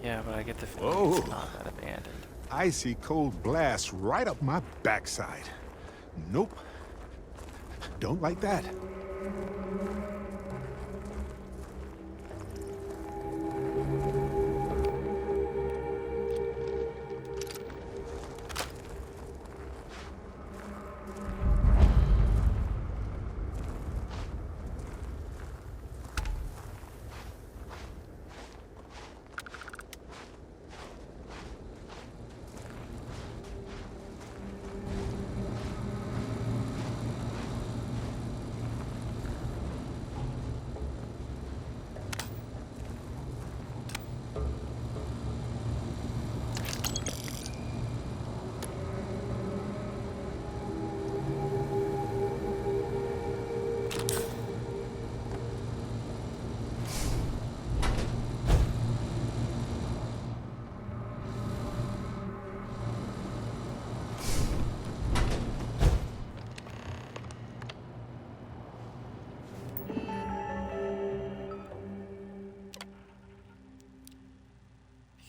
Speaker 1: Yeah, but I get the feeling it's not that abandoned.
Speaker 5: Icy cold blast right up my backside. Nope. Don't like that.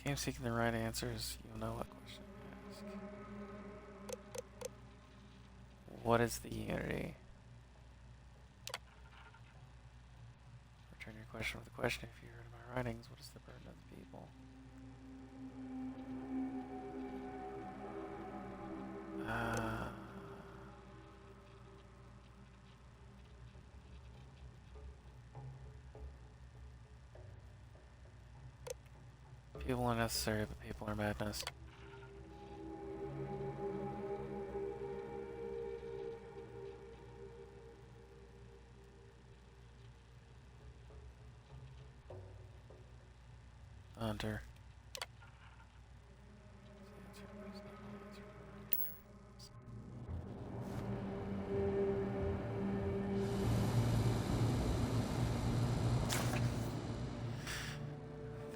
Speaker 1: If you keep seeking the right answers, you'll know what question to ask. What is the unity? Return your question with a question. If you heard my writings, what is the burden of the people? People are necessary, but people are madness. Hunter.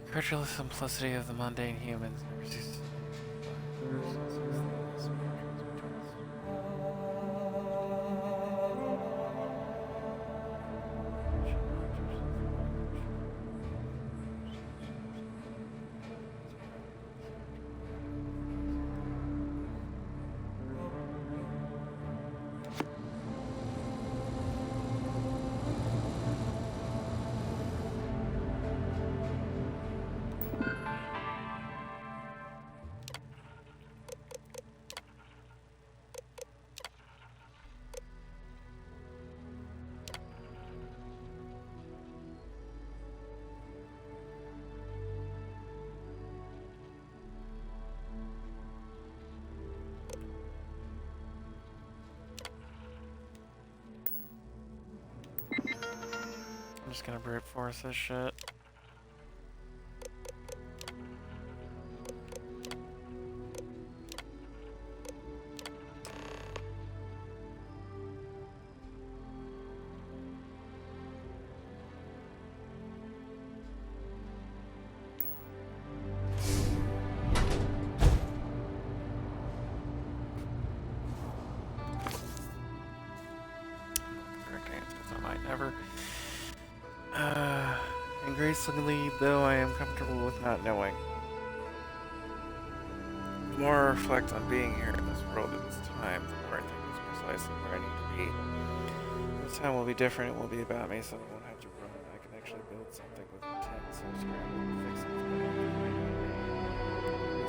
Speaker 1: The credulous simplicity of the mundane humans never ceases. I'm just gonna brute force this shit. I might never. Increasingly, though, I am comfortable with not knowing. The more I reflect on being here in this world at this time, the more I think it's precisely where I need to be. This time will be different. It will be about me, so I won't have to run. I can actually build something with intent, so scrambling and fix it.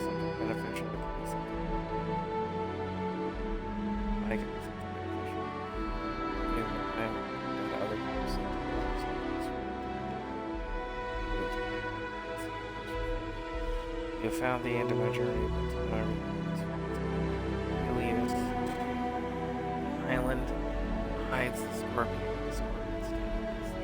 Speaker 1: Something beneficial. It can be something. I can be something beneficial. Even if I'm not other people something. You have found the end of my journey, but to my aliens. Island hides the scorpion. The scorpion's tail is the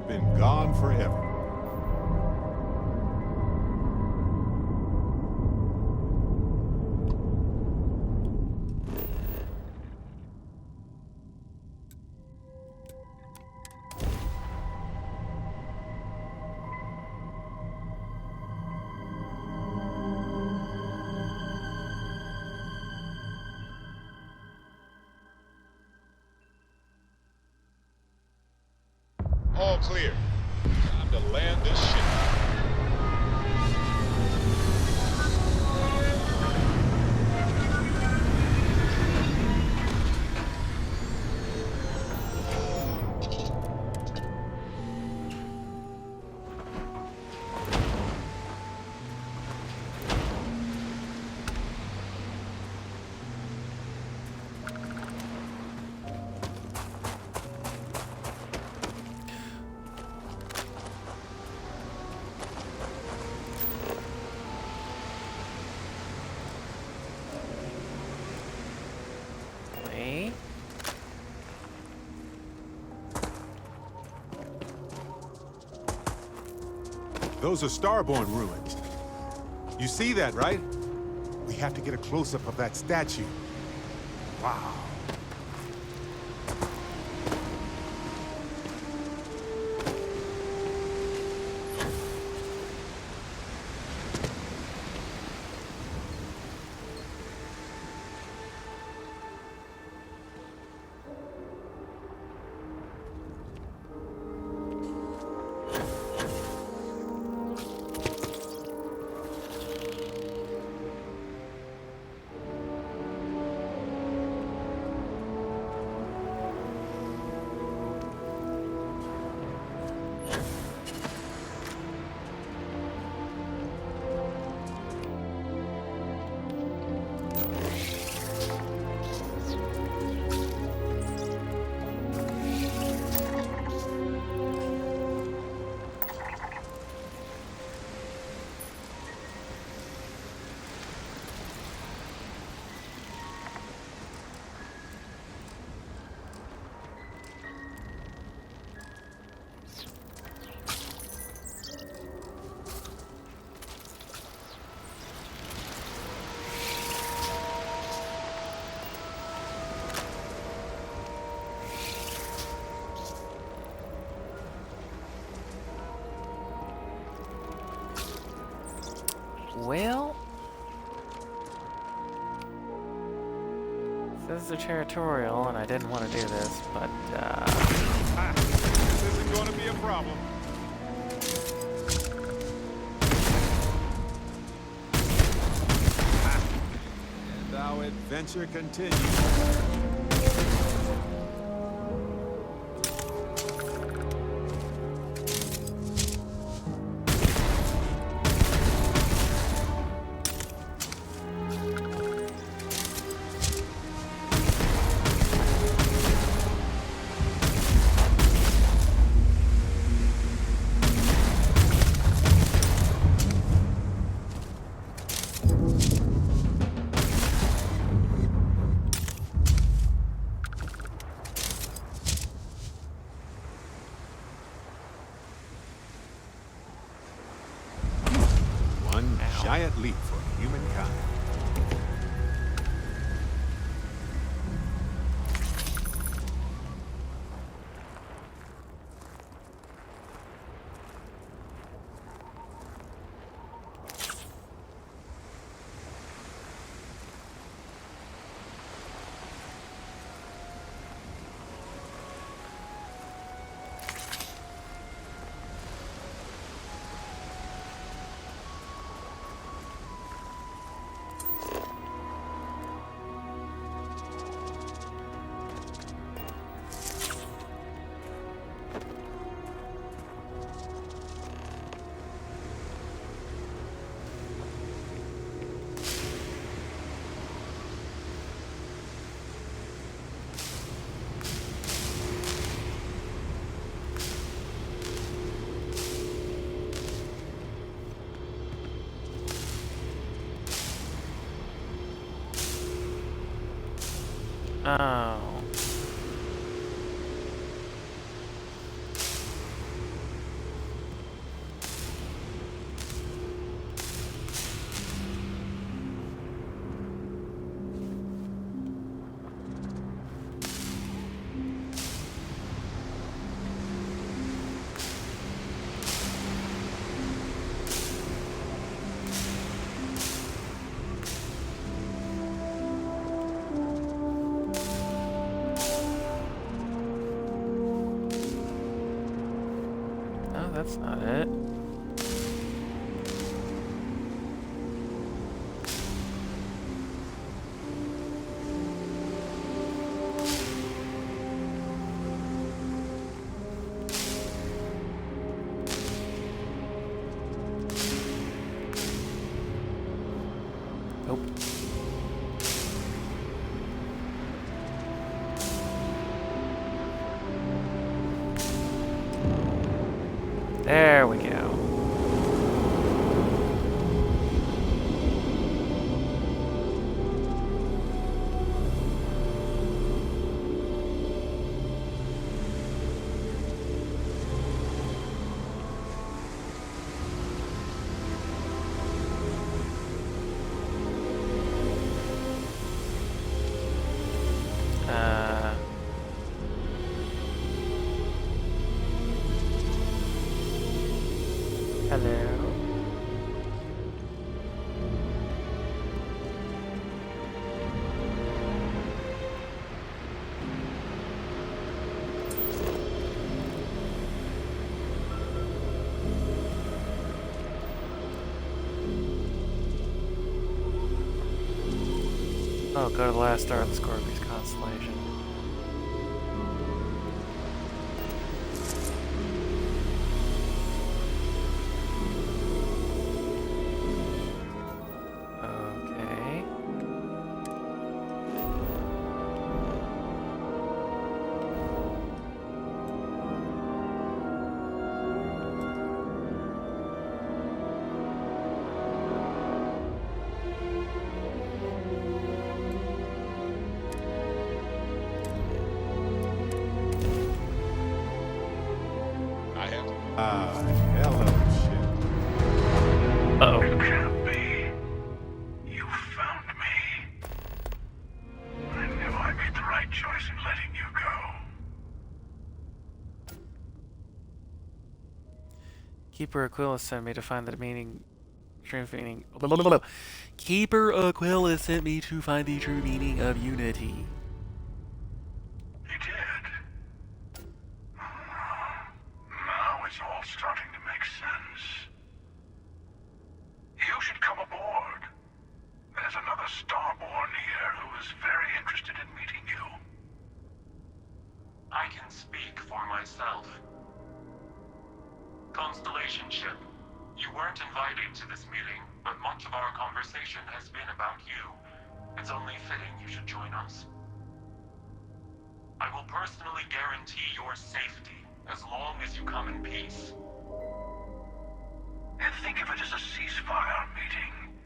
Speaker 5: you've been gone forever.
Speaker 21: All clear. Time to land this ship.
Speaker 5: Those are Starborn ruins. You see that, right? We have to get a close-up of that statue. Wow.
Speaker 1: Well, this is a territorial, and I didn't want to do this, but
Speaker 5: this isn't going to be a problem. And our adventure continues. Giant leap for humankind.
Speaker 1: oh. that's not it. Nope. There we go. Hello. Oh, go to the last star of the Scorpius constellation. Okay.
Speaker 21: I have.
Speaker 5: Hello, shit.
Speaker 1: Uh-oh.
Speaker 4: It can't be. You found me. I knew I made the right choice in letting you go.
Speaker 1: Keeper Aquila sent me to find the true meaning. Keeper Aquila sent me to find the true meaning of unity.
Speaker 4: He did. Now it's all starting to make sense. You should come aboard. There's another Starborn here who is very interested in meeting you.
Speaker 7: I can speak for myself. Constellation ship, you weren't invited to this meeting, but much of our conversation has been about you. It's only fitting you should join us. I will personally guarantee your safety as long as you come in peace.
Speaker 4: And think of it as a ceasefire meeting.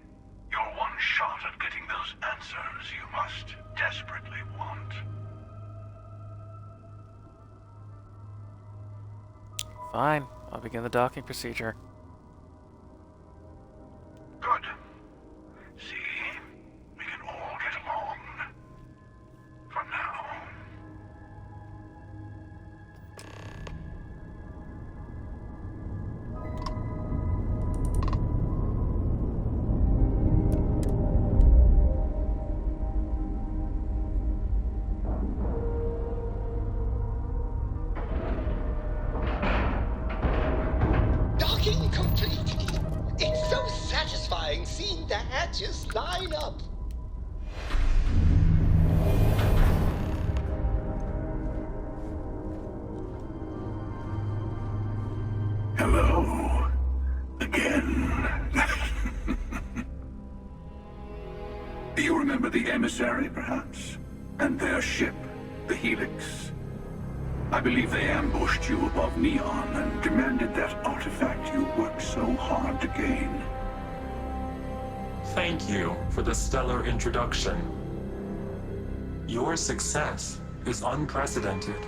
Speaker 4: Your one shot at getting those answers you must desperately want.
Speaker 1: Fine, I'll begin the docking procedure.
Speaker 4: Good. See? We can all get along. For now.
Speaker 22: Docking complete. It's so satisfying seeing the hatches line up.
Speaker 4: Hello. Again. You remember the emissary, perhaps? And their ship, the Helix? I believe they ambushed you above Neon and demanded that artifact you worked so hard to gain.
Speaker 7: Thank you for the stellar introduction. Your success is unprecedented.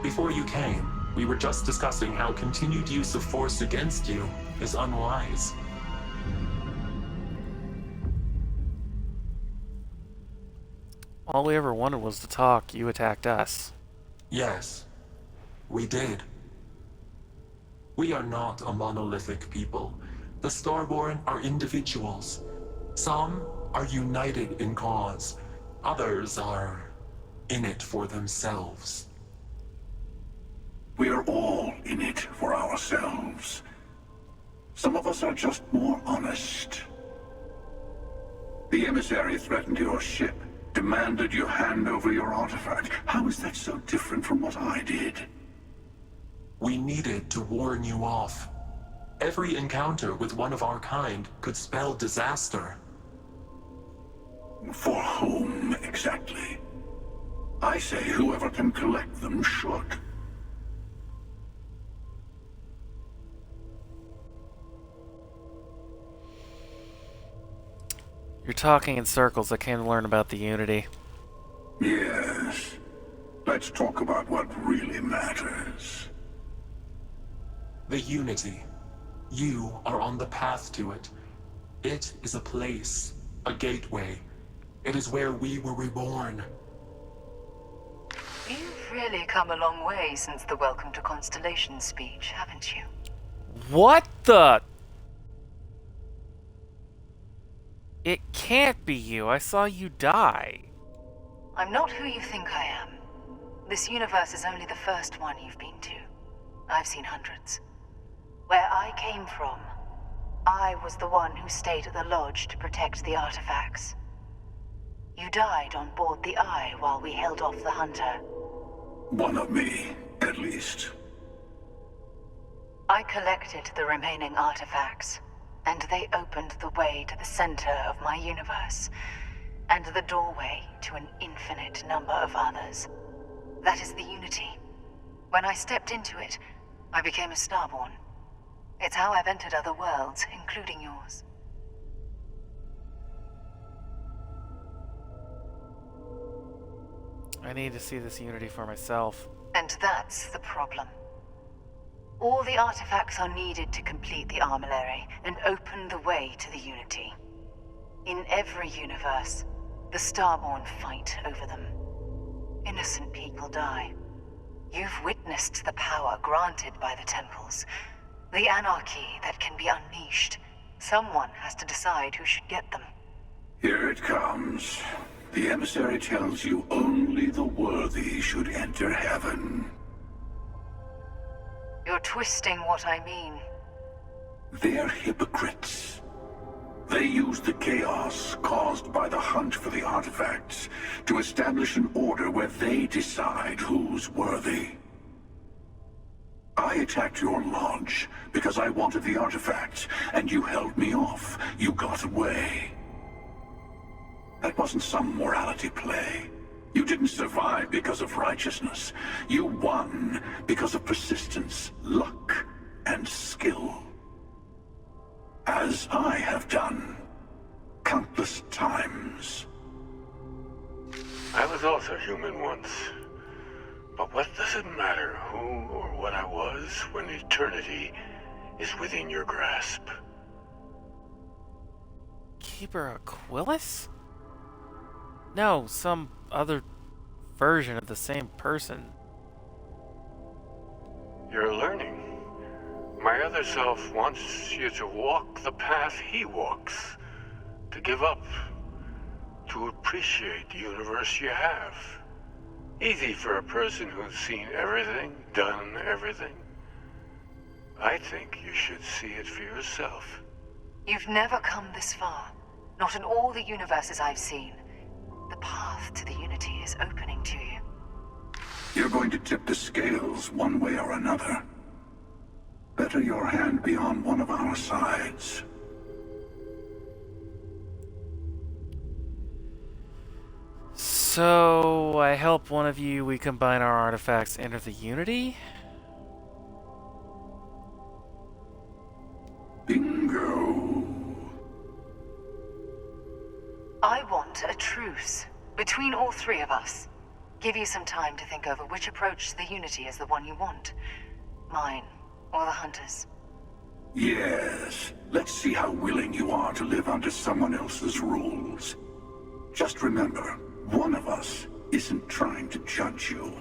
Speaker 7: Before you came, we were just discussing how continued use of force against you is unwise.
Speaker 1: All we ever wanted was to talk. You attacked us.
Speaker 7: Yes, we did. We are not a monolithic people. The Starborn are individuals. Some are united in cause. Others are in it for themselves.
Speaker 9: We're all in it for ourselves. Some of us are just more honest. The emissary threatened your ship, demanded you hand over your artifact. How is that so different from what I did?
Speaker 7: We needed to warn you off. Every encounter with one of our kind could spell disaster.
Speaker 9: For whom, exactly? I say whoever can collect them should.
Speaker 1: You're talking in circles. I came to learn about the Unity.
Speaker 9: Yes. Let's talk about what really matters.
Speaker 7: The Unity. You are on the path to it. It is a place, a gateway. It is where we were reborn.
Speaker 14: You've really come a long way since the Welcome to Constellation speech, haven't you?
Speaker 1: What the? It can't be you. I saw you die.
Speaker 14: I'm not who you think I am. This universe is only the first one you've been to. I've seen hundreds. Where I came from, I was the one who stayed at the lodge to protect the artifacts. You died on board the Eye while we held off the Hunter.
Speaker 9: One of me, at least.
Speaker 14: I collected the remaining artifacts, and they opened the way to the center of my universe, and the doorway to an infinite number of others. That is the Unity. When I stepped into it, I became a Starborn. It's how I've entered other worlds, including yours.
Speaker 1: I need to see this Unity for myself.
Speaker 14: And that's the problem. All the artifacts are needed to complete the armillary and open the way to the Unity. In every universe, the Starborn fight over them. Innocent people die. You've witnessed the power granted by the temples, the anarchy that can be unleashed. Someone has to decide who should get them.
Speaker 9: Here it comes. The emissary tells you only the worthy should enter heaven.
Speaker 14: You're twisting what I mean.
Speaker 9: They're hypocrites. They use the chaos caused by the hunt for the artifacts to establish an order where they decide who's worthy. I attacked your lodge because I wanted the artifact, and you held me off. You got away. That wasn't some morality play. You didn't survive because of righteousness. You won because of persistence, luck, and skill. As I have done countless times.
Speaker 21: I was also human once. But what does it matter who or what I was when eternity is within your grasp?
Speaker 1: Keeper Aquilus? No, some other version of the same person.
Speaker 21: You're learning. My other self wants you to walk the path he walks. To give up. To appreciate the universe you have. Easy for a person who's seen everything, done everything. I think you should see it for yourself.
Speaker 14: You've never come this far. Not in all the universes I've seen. The path to the Unity is opening to you.
Speaker 9: You're going to tip the scales one way or another. Better your hand be on one of our sides.
Speaker 1: So, I help one of you, we combine our artifacts, enter the Unity?
Speaker 9: Bingo.
Speaker 14: I want a truce between all three of us. Give you some time to think over which approach to the Unity is the one you want. Mine, or the Hunter's.
Speaker 9: Yes. Let's see how willing you are to live under someone else's rules. Just remember, one of us isn't trying to judge you.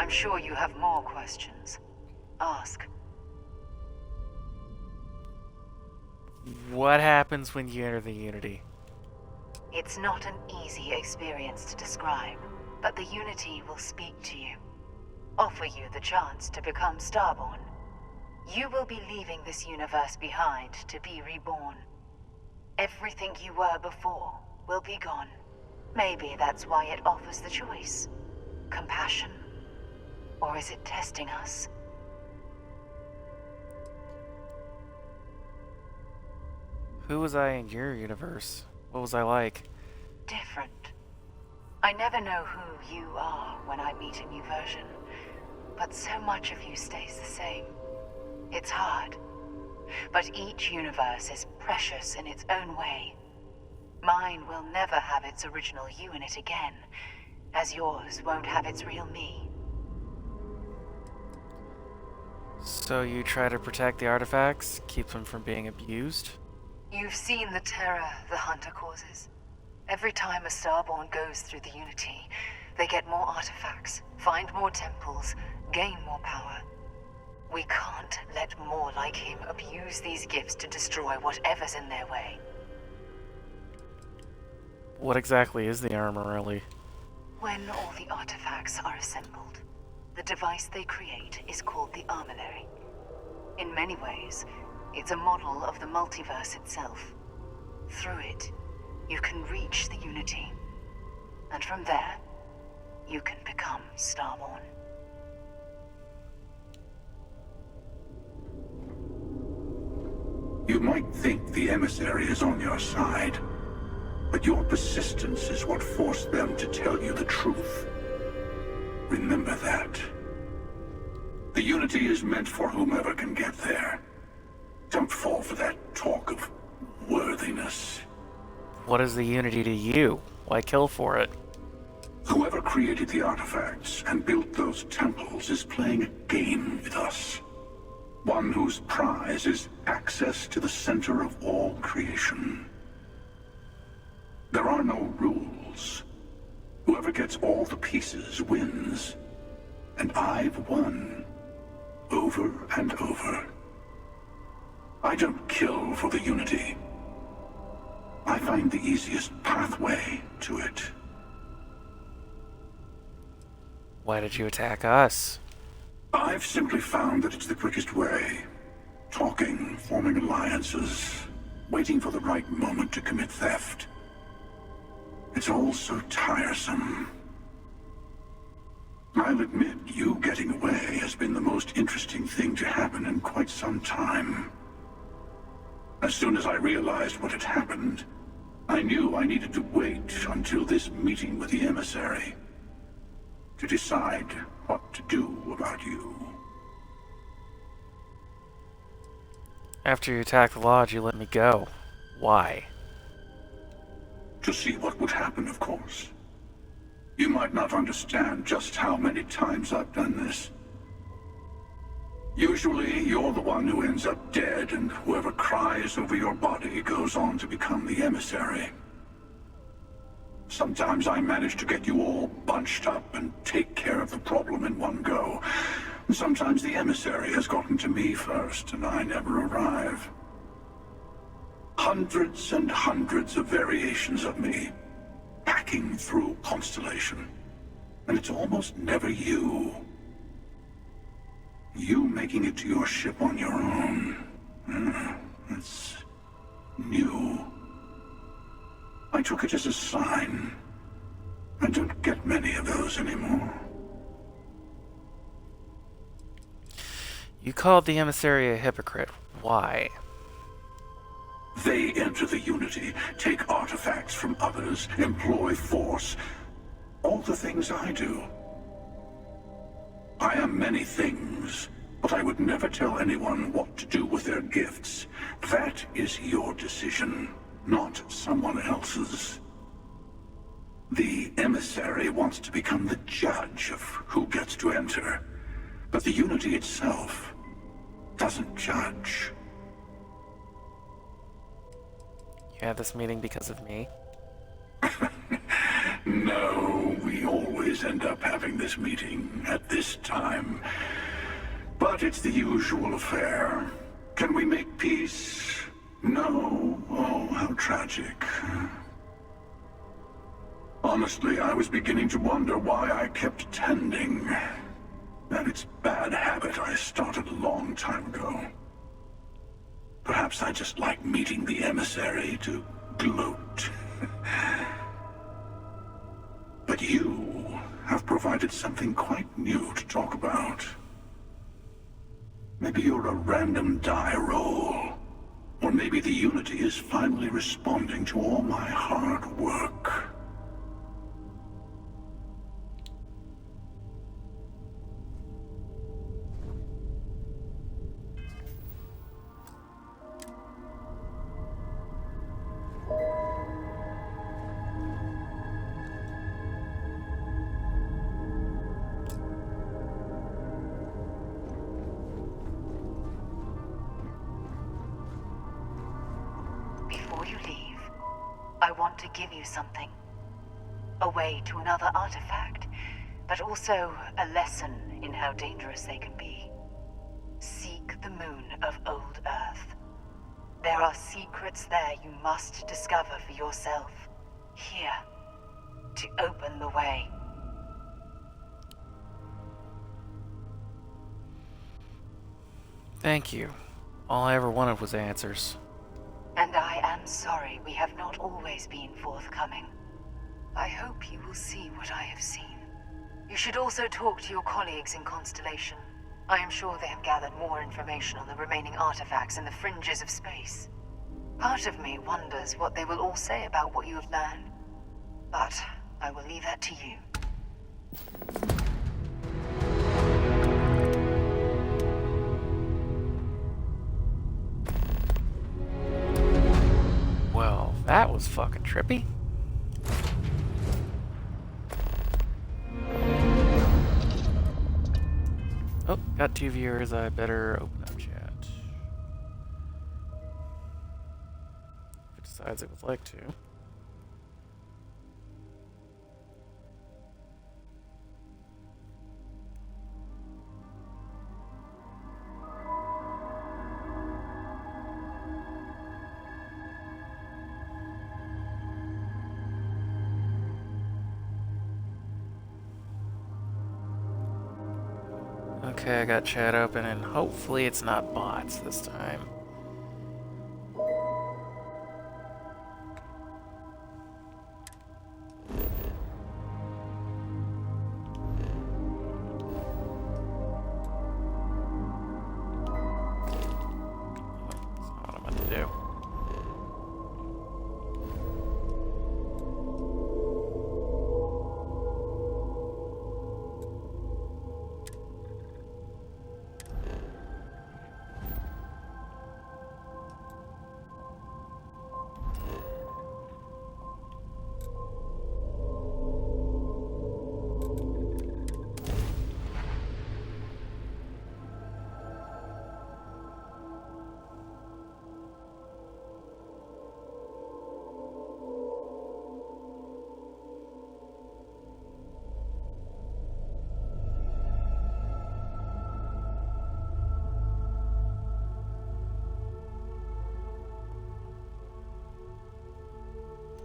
Speaker 14: I'm sure you have more questions. Ask.
Speaker 1: What happens when you enter the Unity?
Speaker 14: It's not an easy experience to describe, but the Unity will speak to you. Offer you the chance to become Starborn. You will be leaving this universe behind to be reborn. Everything you were before will be gone. Maybe that's why it offers the choice. Compassion? Or is it testing us?
Speaker 1: Who was I in your universe? What was I like?
Speaker 14: Different. I never know who you are when I meet a new version, but so much of you stays the same. It's hard. But each universe is precious in its own way. Mine will never have its original you in it again, as yours won't have its real me.
Speaker 1: So you try to protect the artifacts, keep them from being abused?
Speaker 14: You've seen the terror the Hunter causes. Every time a Starborn goes through the Unity, they get more artifacts, find more temples, gain more power. We can't let more like him abuse these gifts to destroy whatever's in their way.
Speaker 1: What exactly is the armor, really?
Speaker 14: When all the artifacts are assembled, the device they create is called the Armillary. In many ways, it's a model of the multiverse itself. Through it, you can reach the Unity. And from there, you can become Starborn.
Speaker 9: You might think the emissary is on your side, but your persistence is what forced them to tell you the truth. Remember that. The Unity is meant for whomever can get there. Don't fall for that talk of worthiness.
Speaker 1: What is the Unity to you? Why kill for it?
Speaker 9: Whoever created the artifacts and built those temples is playing a game with us. One whose prize is access to the center of all creation. There are no rules. Whoever gets all the pieces wins. And I've won. Over and over. I don't kill for the Unity. I find the easiest pathway to it.
Speaker 1: Why did you attack us?
Speaker 9: I've simply found that it's the quickest way. Talking, forming alliances, waiting for the right moment to commit theft. It's all so tiresome. I'll admit, you getting away has been the most interesting thing to happen in quite some time. As soon as I realized what had happened, I knew I needed to wait until this meeting with the emissary to decide what to do about you.
Speaker 1: After you attacked the lodge, you let me go. Why?
Speaker 9: To see what would happen, of course. You might not understand just how many times I've done this. Usually, you're the one who ends up dead, and whoever cries over your body goes on to become the emissary. Sometimes I manage to get you all bunched up and take care of the problem in one go. And sometimes the emissary has gotten to me first, and I never arrive. Hundreds and hundreds of variations of me, hacking through Constellation. And it's almost never you. You making it to your ship on your own. It's new. I took it as a sign. I don't get many of those anymore.
Speaker 1: You called the emissary a hypocrite. Why?
Speaker 9: They enter the Unity, take artifacts from others, employ force. All the things I do. I am many things, but I would never tell anyone what to do with their gifts. That is your decision, not someone else's. The emissary wants to become the judge of who gets to enter, but the Unity itself doesn't judge.
Speaker 1: You had this meeting because of me?
Speaker 9: No, we always always end up having this meeting at this time. But it's the usual affair. Can we make peace? No. Oh, how tragic. Honestly, I was beginning to wonder why I kept tending. And it's bad habit I started a long time ago. Perhaps I just like meeting the emissary to gloat. But you have provided something quite new to talk about. Maybe you're a random die roll. Or maybe the Unity is finally responding to all my hard work.
Speaker 14: Before you leave, I want to give you something. A way to another artifact, but also a lesson in how dangerous they can be. Seek the moon of Old Earth. There are secrets there you must discover for yourself. Here, to open the way.
Speaker 1: Thank you. All I ever wanted was answers.
Speaker 14: And I am sorry we have not always been forthcoming. I hope you will see what I have seen. You should also talk to your colleagues in Constellation. I am sure they have gathered more information on the remaining artifacts in the fringes of space. Part of me wonders what they will all say about what you have learned. But I will leave that to you.
Speaker 1: Well, that was fucking trippy. Oh, got 2 viewers. I better open up chat. If it decides it would like to. Okay, I got chat open, and hopefully it's not bots this time. That's not what I meant to do.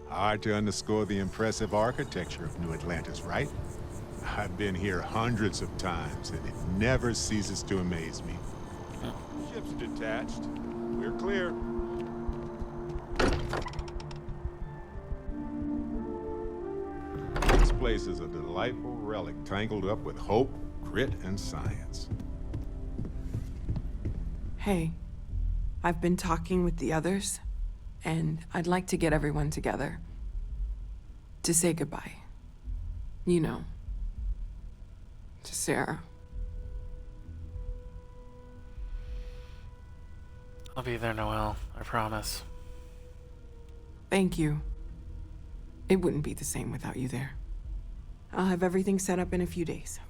Speaker 5: Hard to underscore the impressive architecture of New Atlantis, right? I've been here hundreds of times, and it never ceases to amaze me. Ship's detached. We're clear. This place is a delightful relic tangled up with hope, grit, and science.
Speaker 2: Hey, I've been talking with the others, and I'd like to get everyone together. To say goodbye. You know. To Sarah.
Speaker 1: I'll be there, Noelle. I promise.
Speaker 2: Thank you. It wouldn't be the same without you there. I'll have everything set up in a few days.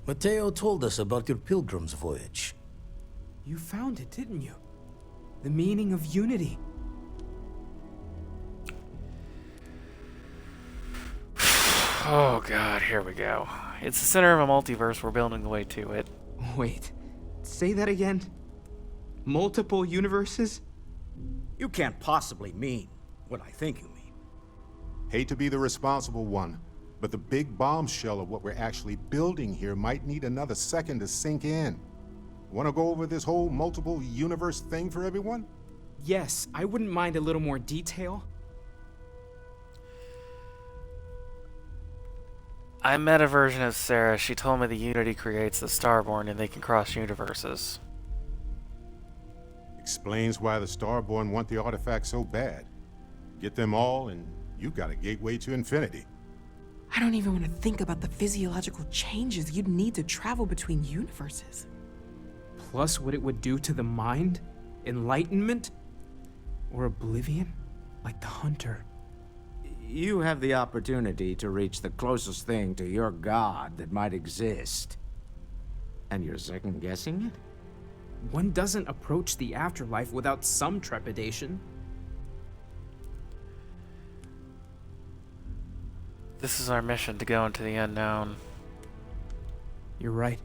Speaker 3: Mateo told us about your pilgrim's voyage.
Speaker 12: You found it, didn't you? The meaning of unity.
Speaker 1: Oh god, here we go. It's the center of a multiverse. We're building the way to it.
Speaker 12: Wait, say that again? Multiple universes?
Speaker 10: You can't possibly mean what I think you mean.
Speaker 5: Hate to be the responsible one, but the big bombshell of what we're actually building here might need another second to sink in. Want to go over this whole multiple universe thing for everyone?
Speaker 12: Yes, I wouldn't mind a little more detail.
Speaker 1: I met a version of Sarah. She told me the Unity creates the Starborn and they can cross universes.
Speaker 5: Explains why the Starborn want the artifact so bad. Get them all and you got a gateway to infinity.
Speaker 2: I don't even want to think about the physiological changes you'd need to travel between universes.
Speaker 12: Plus what it would do to the mind? Enlightenment? Or oblivion? Like the Hunter.
Speaker 6: You have the opportunity to reach the closest thing to your god that might exist. And you're second-guessing it?
Speaker 12: One doesn't approach the afterlife without some trepidation.
Speaker 1: This is our mission, to go into the unknown.
Speaker 12: You're right.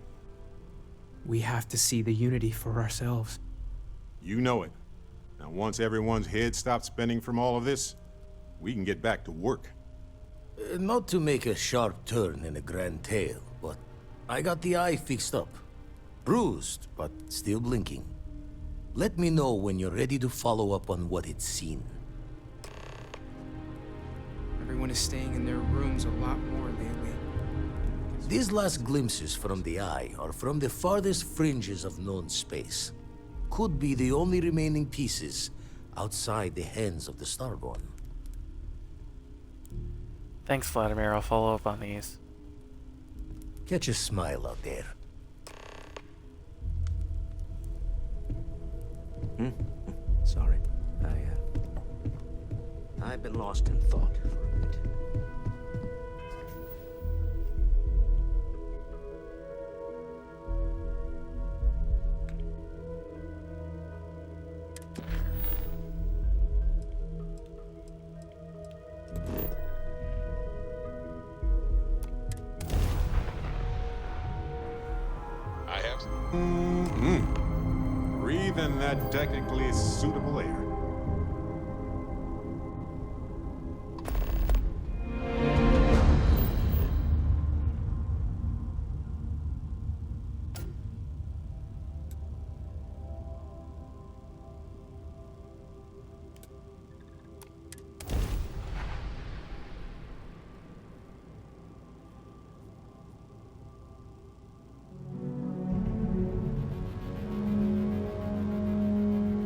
Speaker 12: We have to see the Unity for ourselves.
Speaker 5: You know it. Now once everyone's head stops spinning from all of this, we can get back to work.
Speaker 3: Not to make a sharp turn in a grand tale, but I got the eye fixed up. Bruised, but still blinking. Let me know when you're ready to follow up on what it's seen.
Speaker 12: Everyone is staying in their rooms a lot more lately.
Speaker 3: These last glimpses from the eye are from the farthest fringes of known space. Could be the only remaining pieces outside the hands of the Starborn.
Speaker 1: Thanks, Vladimir. I'll follow up on these.
Speaker 3: Catch a smile out there.
Speaker 6: Sorry. I've been lost in thought for a bit.
Speaker 5: I have... Breathe in that technically suitable air.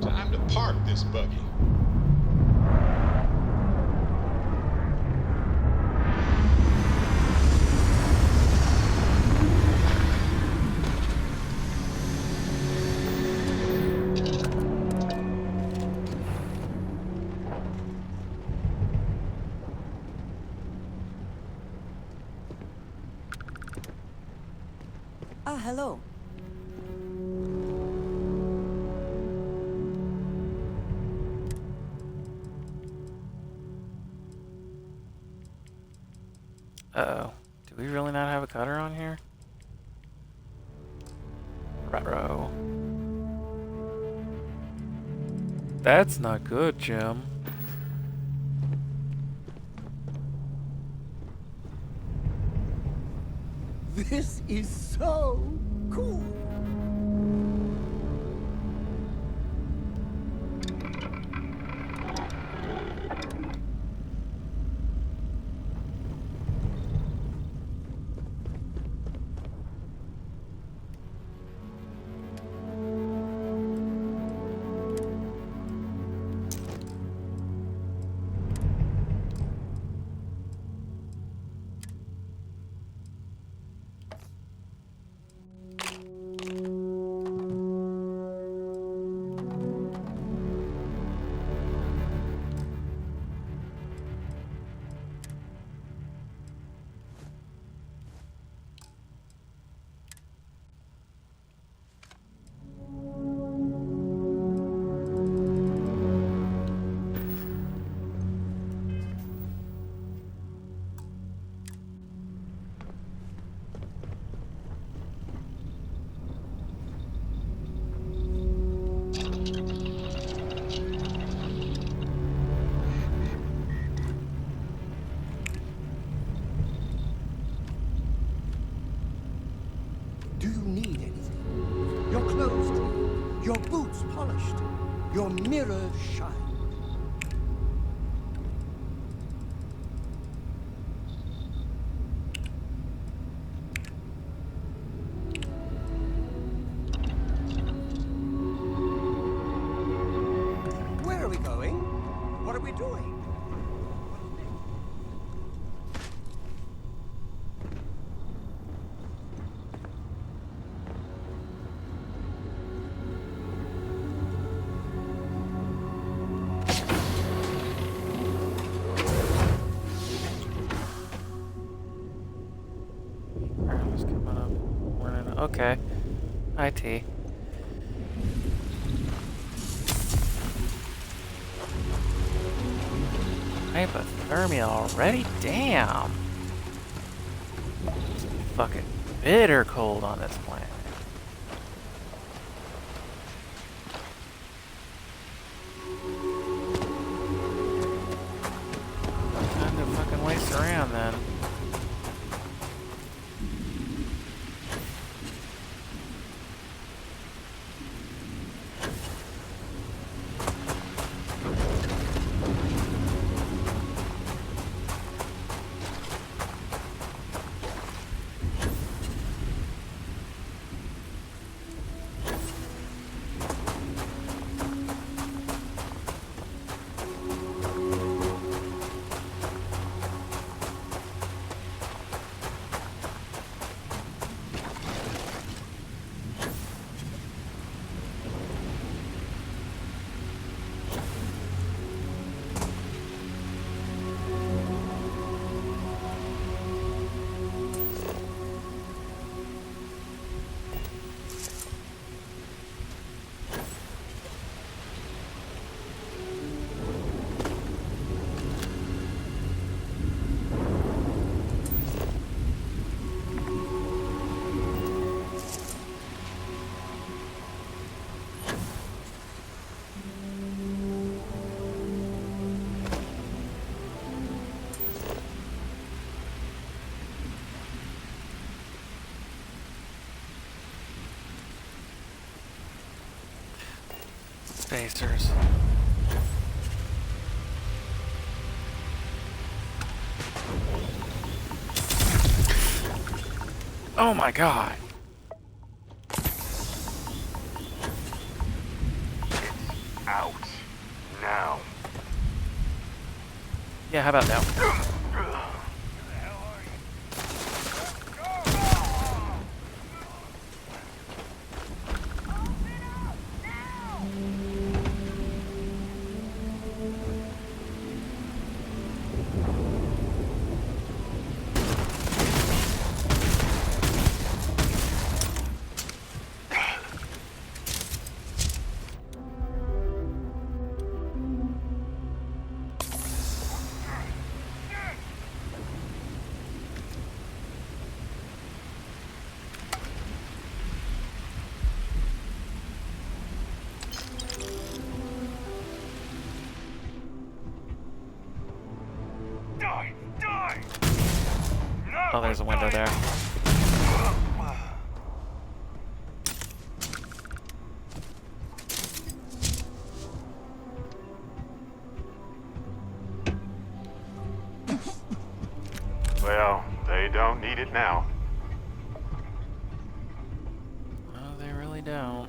Speaker 5: Time to park this buggy.
Speaker 18: Ah, hello.
Speaker 1: Uh-oh. Do we really not have a cutter on here? Ruh-roh. That's not good, Jim.
Speaker 22: This is so cool.
Speaker 11: Do you need anything? Your clothes clean, your boots polished, your mirror shine. Where are we going? What are we doing?
Speaker 1: Who's coming up? Morning. Okay. IT. Hypothermia already? Damn. It's fucking bitter cold on this planet. Time to fucking waste around then. Spacers. Oh my god.
Speaker 21: Out. Now.
Speaker 1: Yeah, how about now? Oh, there's a window there.
Speaker 21: Well, they don't need it now.
Speaker 1: No, they really don't.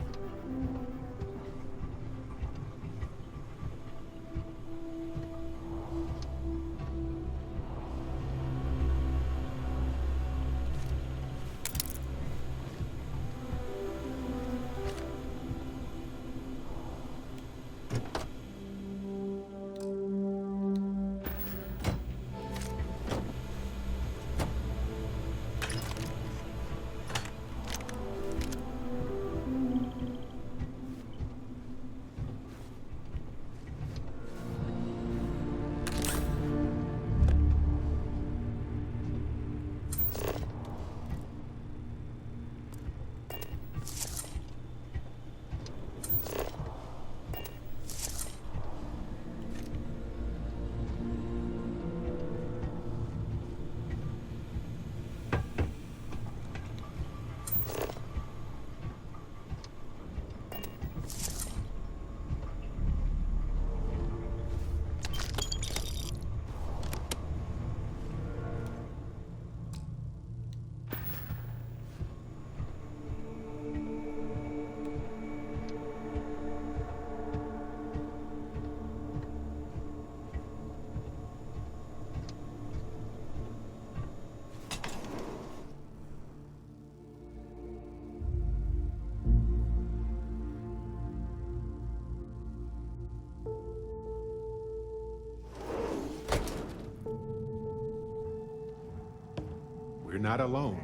Speaker 5: not alone.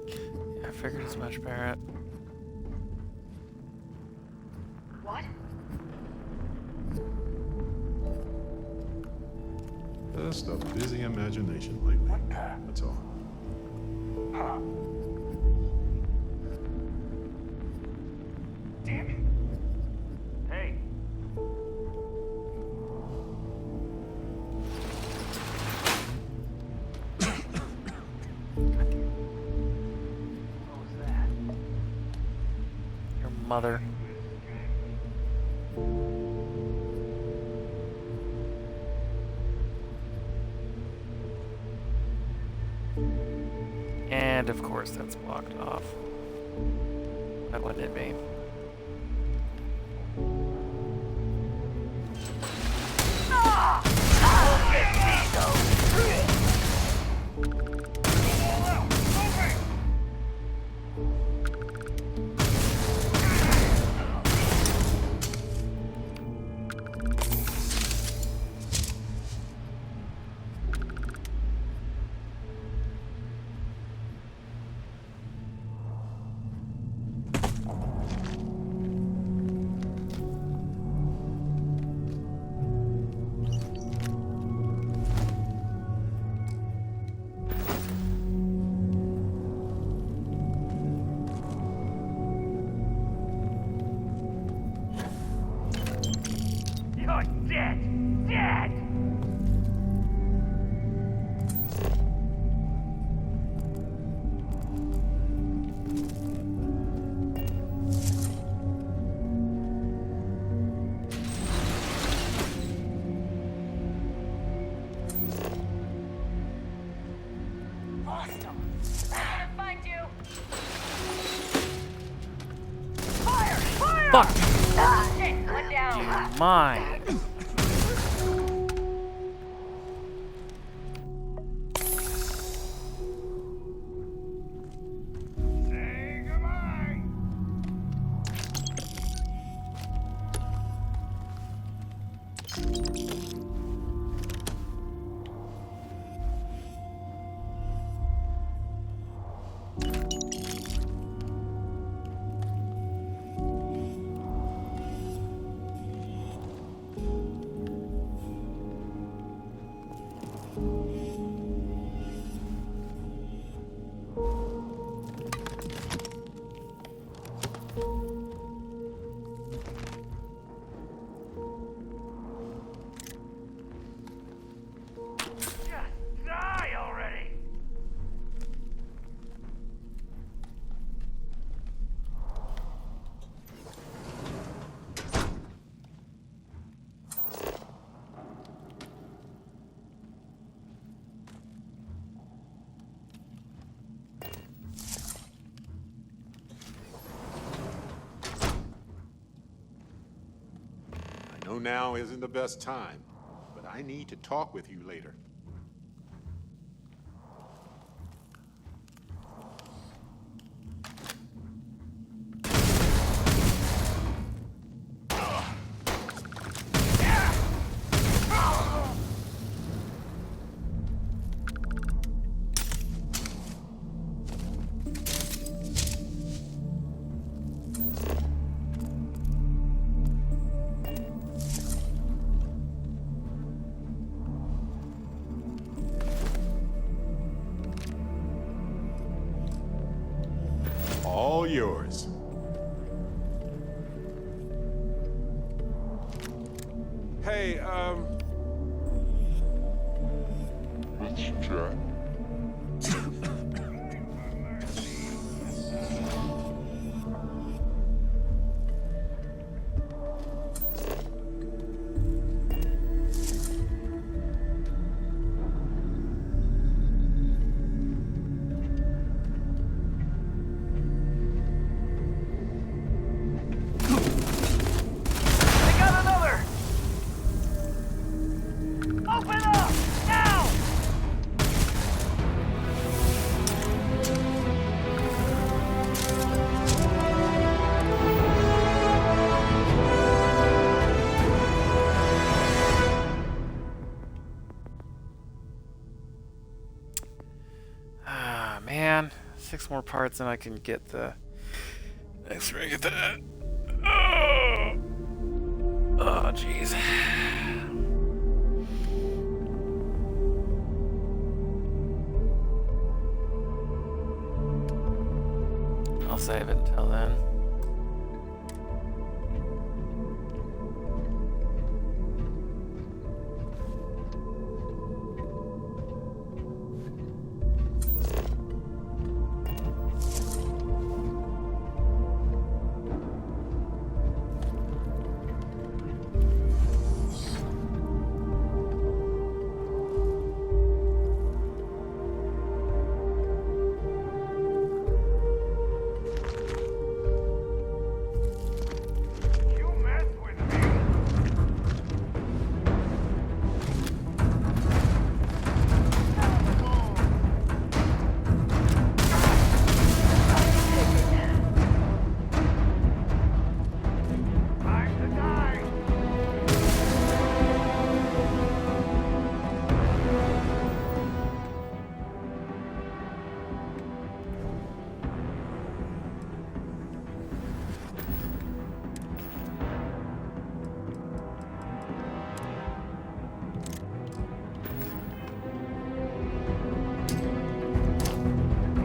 Speaker 1: Yeah, I figured as much, Barrett.
Speaker 19: What?
Speaker 5: Just a busy imagination lately. That's all.
Speaker 19: Huh. Damn it. Hey. What was that?
Speaker 1: Your mother. And of course that's blocked off. Why wouldn't it be?
Speaker 19: You're dead! Dead! Awesome! I'm gonna find you! Fire! Fire!
Speaker 1: Fuck!
Speaker 19: Ah, shit! One down!
Speaker 1: Mine.
Speaker 19: Say goodbye! Just die already!
Speaker 5: I know now isn't the best time, but I need to talk with you later. All yours. Hey, let's chat.
Speaker 1: man. 6 more parts and I can get the next ring of that. Oh, jeez. I'll save it until then.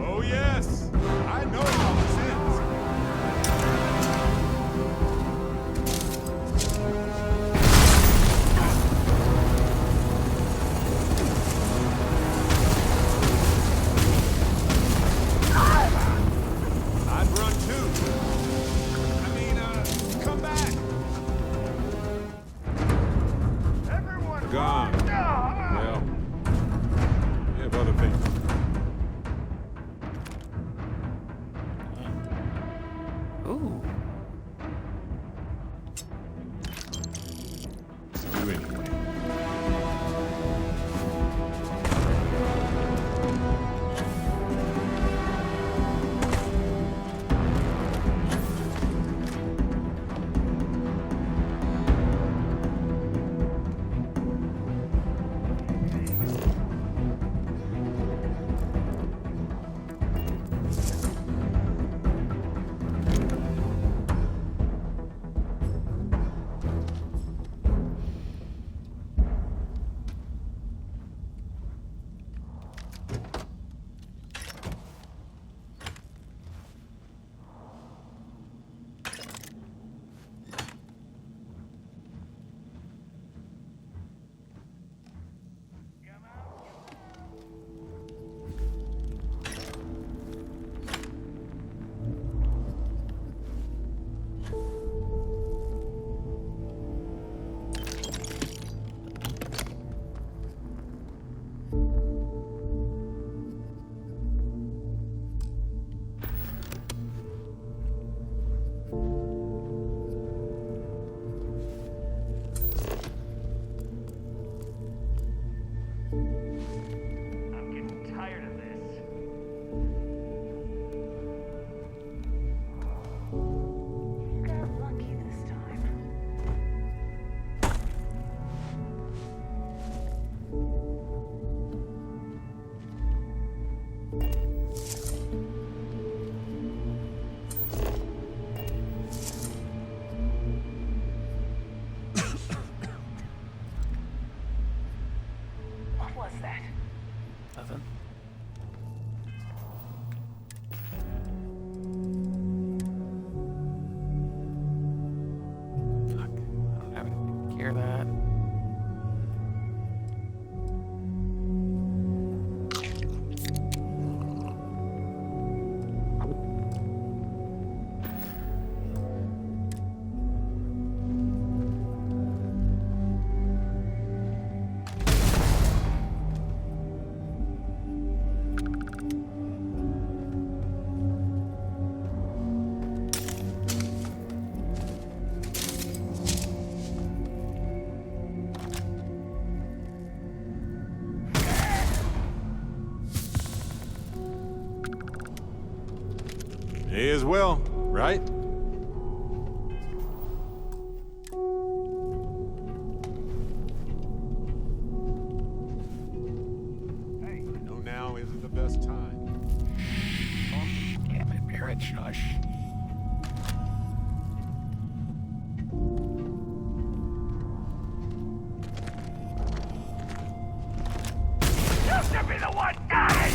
Speaker 5: Oh yes, I know how this ends. I'd run too. I mean, come back. Everyone gone. Well, we have other things.
Speaker 1: Ooh.
Speaker 5: You anyway.
Speaker 1: Nothing. Fuck. I don't have anything to cure that.
Speaker 5: May as well, right? Hey, I know now isn't the best time.
Speaker 1: it, shush.
Speaker 22: You should be the one dying!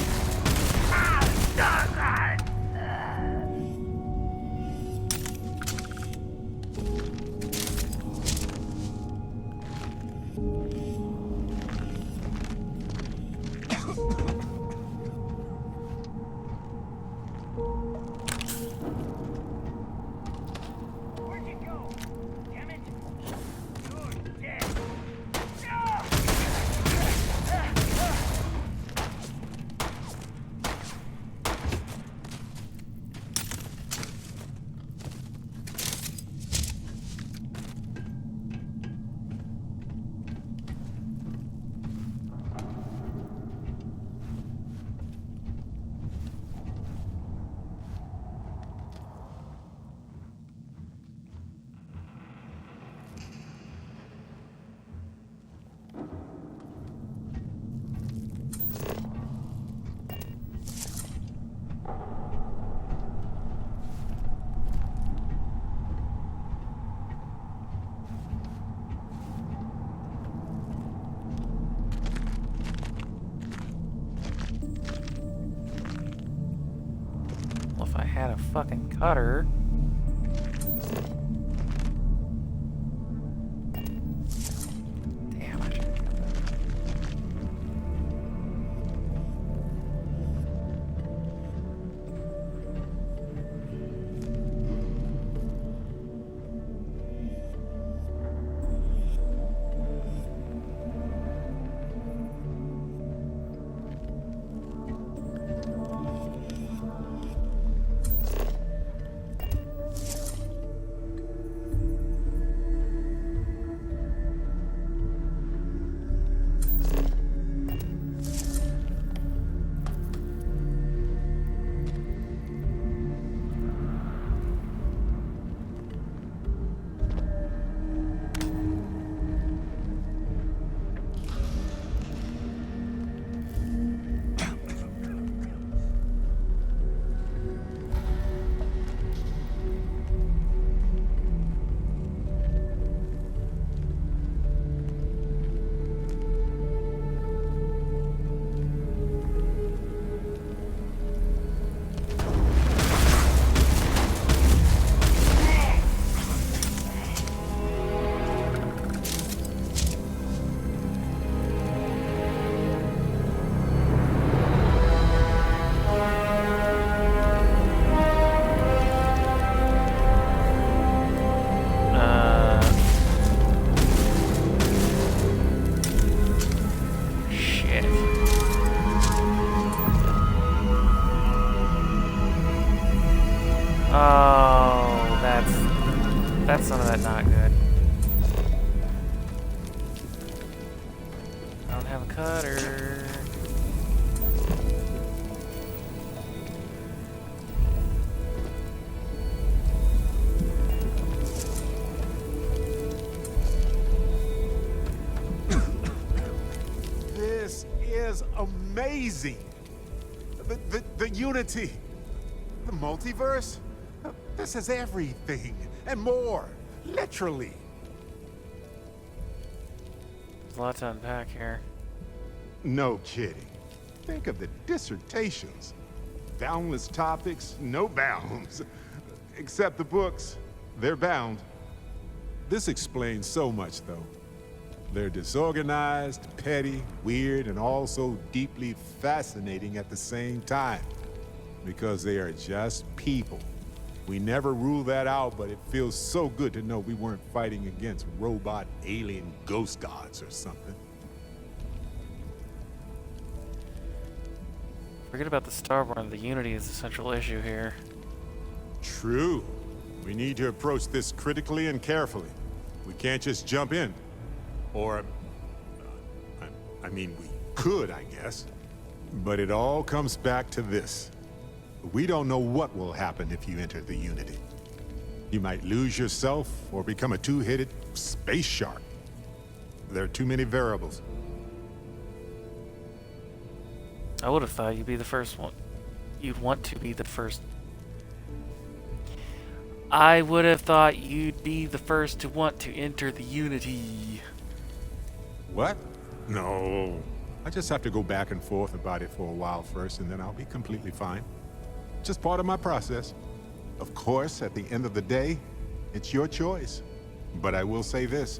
Speaker 1: Well, if I had a fucking cutter. Damn, I should have got that. Shit. Oh, that's some of that not good. I don't have a cutter.
Speaker 5: This is amazing. The unity, the multiverse. This is everything and more, literally.
Speaker 1: There's a lot to unpack here.
Speaker 5: No kidding. Think of the dissertations. Boundless topics, no bounds. Except the books, they're bound. This explains so much, though. They're disorganized, petty, weird, and also deeply fascinating at the same time. Because they are just people. We never rule that out, but it feels so good to know we weren't fighting against robot alien ghost gods or something.
Speaker 1: Forget about the Starborn. The Unity is the central issue here.
Speaker 5: True. We need to approach this critically and carefully. We can't just jump in. Or, I mean, we could, I guess. But it all comes back to this. We don't know what will happen if you enter the Unity. You might lose yourself or become a two-headed space shark. There are too many variables.
Speaker 1: I would have thought you'd be the first one. You'd want to be the first I would have thought you'd be the first to want to enter the Unity.
Speaker 5: What? No. I just have to go back and forth about it for a while first, and then I'll be completely fine. Just part of my process. Of course, at the end of the day, it's your choice. But I will say this.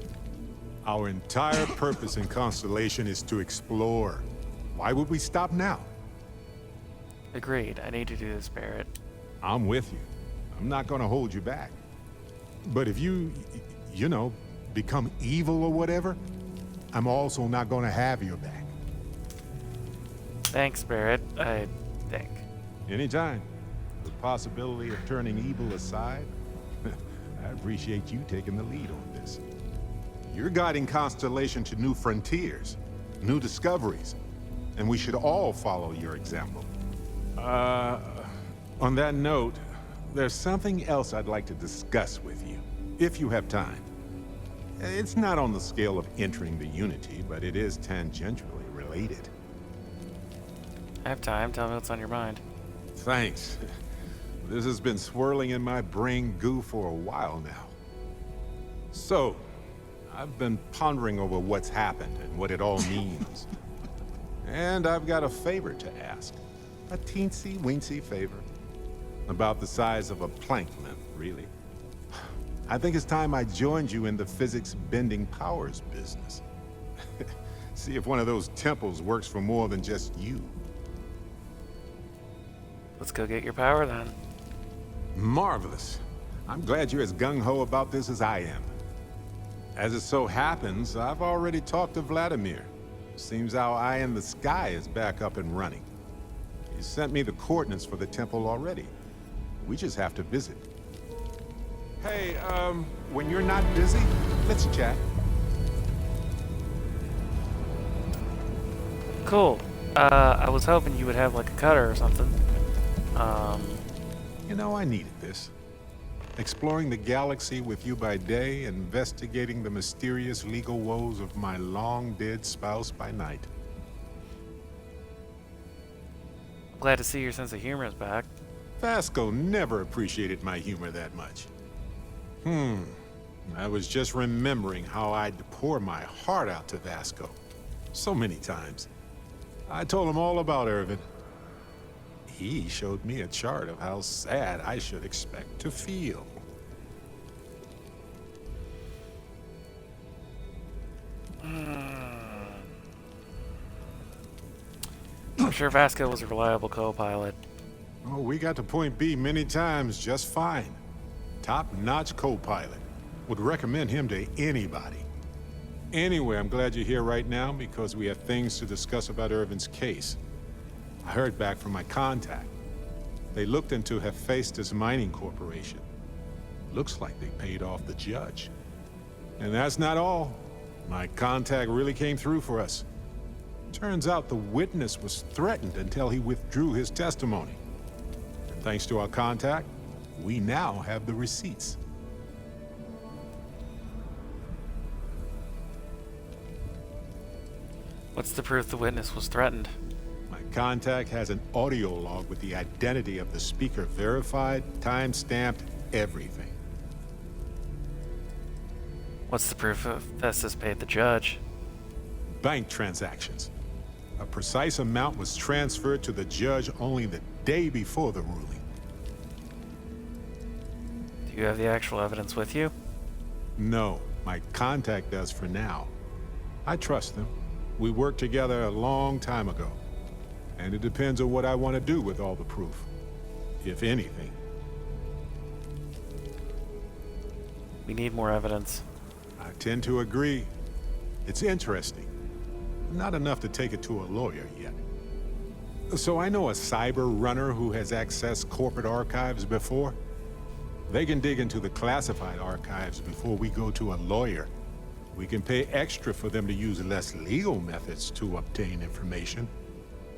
Speaker 5: Our entire purpose in Constellation is to explore. Why would we stop now?
Speaker 1: Agreed. I need to do this, Barrett.
Speaker 5: I'm with you. I'm not gonna hold you back. But if you know, become evil or whatever, I'm also not gonna have your back.
Speaker 1: Thanks, Barrett. I think.
Speaker 5: Anytime. The possibility of turning evil aside, I appreciate you taking the lead on this. You're guiding Constellation to new frontiers, new discoveries, and we should all follow your example. On that note, there's something else I'd like to discuss with you, if you have time. It's not on the scale of entering the Unity, but it is tangentially related.
Speaker 1: I have time. Tell me what's on your mind.
Speaker 5: Thanks. This has been swirling in my brain goo for a while now. So, I've been pondering over what's happened and what it all means. And I've got a favor to ask. A teensy-weensy favor. About the size of a plank length, really. I think it's time I joined you in the physics-bending powers business. See if one of those temples works for more than just you.
Speaker 1: Let's go get your power, then.
Speaker 5: Marvelous. I'm glad you're as gung-ho about this as I am. As it so happens, I've already talked to Vladimir. Seems our eye in the sky is back up and running. He sent me the coordinates for the temple already. We just have to visit. Hey, when you're not busy, let's chat.
Speaker 1: Cool. I was hoping you would have like a cutter or something.
Speaker 5: You know, I needed this. Exploring the galaxy with you by day, investigating the mysterious legal woes of my long-dead spouse by night.
Speaker 1: Glad to see your sense of humor is back.
Speaker 5: Vasco never appreciated my humor that much. I was just remembering how I'd pour my heart out to Vasco. So many times. I told him all about Irvin. He showed me a chart of how sad I should expect to feel.
Speaker 1: I'm sure Vasco was a reliable co-pilot.
Speaker 5: Oh, we got to point B many times just fine. Top-notch co-pilot. Would recommend him to anybody. Anyway, I'm glad you're here right now because we have things to discuss about Irvin's case. I heard back from my contact. They looked into Hephaestus Mining Corporation. Looks like they paid off the judge. And that's not all. My contact really came through for us. Turns out the witness was threatened until he withdrew his testimony. And thanks to our contact, we now have the receipts.
Speaker 1: What's the proof the witness was threatened?
Speaker 5: My contact has an audio log with the identity of the speaker verified, time-stamped, everything.
Speaker 1: What's the proof of Festus paid the judge?
Speaker 5: Bank transactions. A precise amount was transferred to the judge only the day before the ruling.
Speaker 1: Do you have the actual evidence with you?
Speaker 5: No, my contact does for now. I trust them. We worked together a long time ago. And it depends on what I want to do with all the proof. If anything.
Speaker 1: We need more evidence.
Speaker 5: I tend to agree. It's interesting. Not enough to take it to a lawyer yet. So I know a cyber runner who has accessed corporate archives before. They can dig into the classified archives before we go to a lawyer. We can pay extra for them to use less legal methods to obtain information.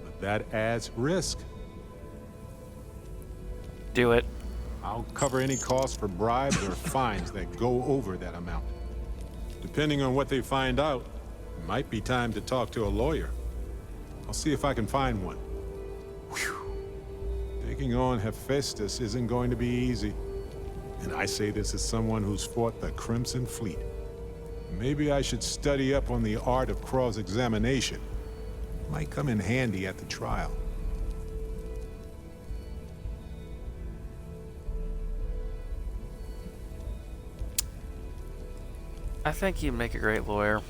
Speaker 5: But that adds risk.
Speaker 1: Do it.
Speaker 5: I'll cover any costs for bribes or fines that go over that amount. Depending on what they find out, it might be time to talk to a lawyer. I'll see if I can find one. Whew. Taking on Hephaestus isn't going to be easy. And I say this as someone who's fought the Crimson Fleet. Maybe I should study up on the art of cross-examination. Might come in handy at the trial.
Speaker 1: I think you'd make a great lawyer.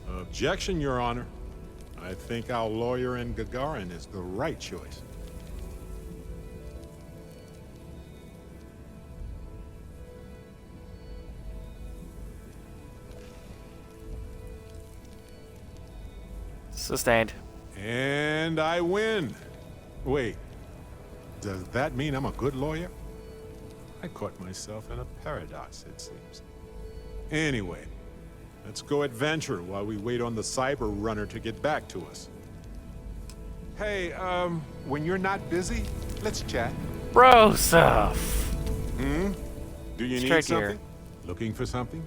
Speaker 5: Objection, Your Honor. I think our lawyer in Gagarin is the right choice.
Speaker 1: Sustained.
Speaker 5: And I win. Wait, does that mean I'm a good lawyer? I caught myself in a paradox, it seems. Anyway, let's go adventure while we wait on the cyber runner to get back to us. Hey, when you're not busy, let's chat.
Speaker 1: Bro stuff.
Speaker 5: Do you need something? Looking for something?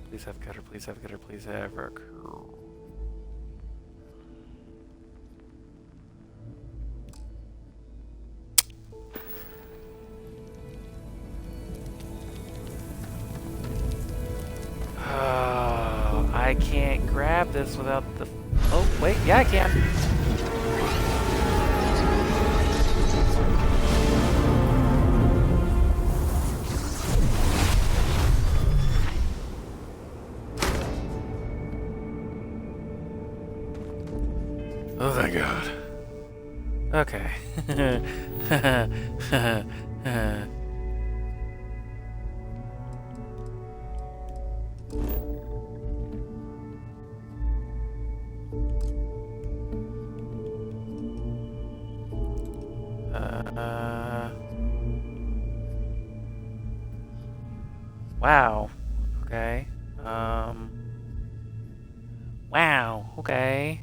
Speaker 1: Please have gutter, please have gutter, please have rock. Oh, I can't grab this without the... Oh, wait, yeah, I can. Oh, thank God. Okay. Wow. Okay. Wow. Okay.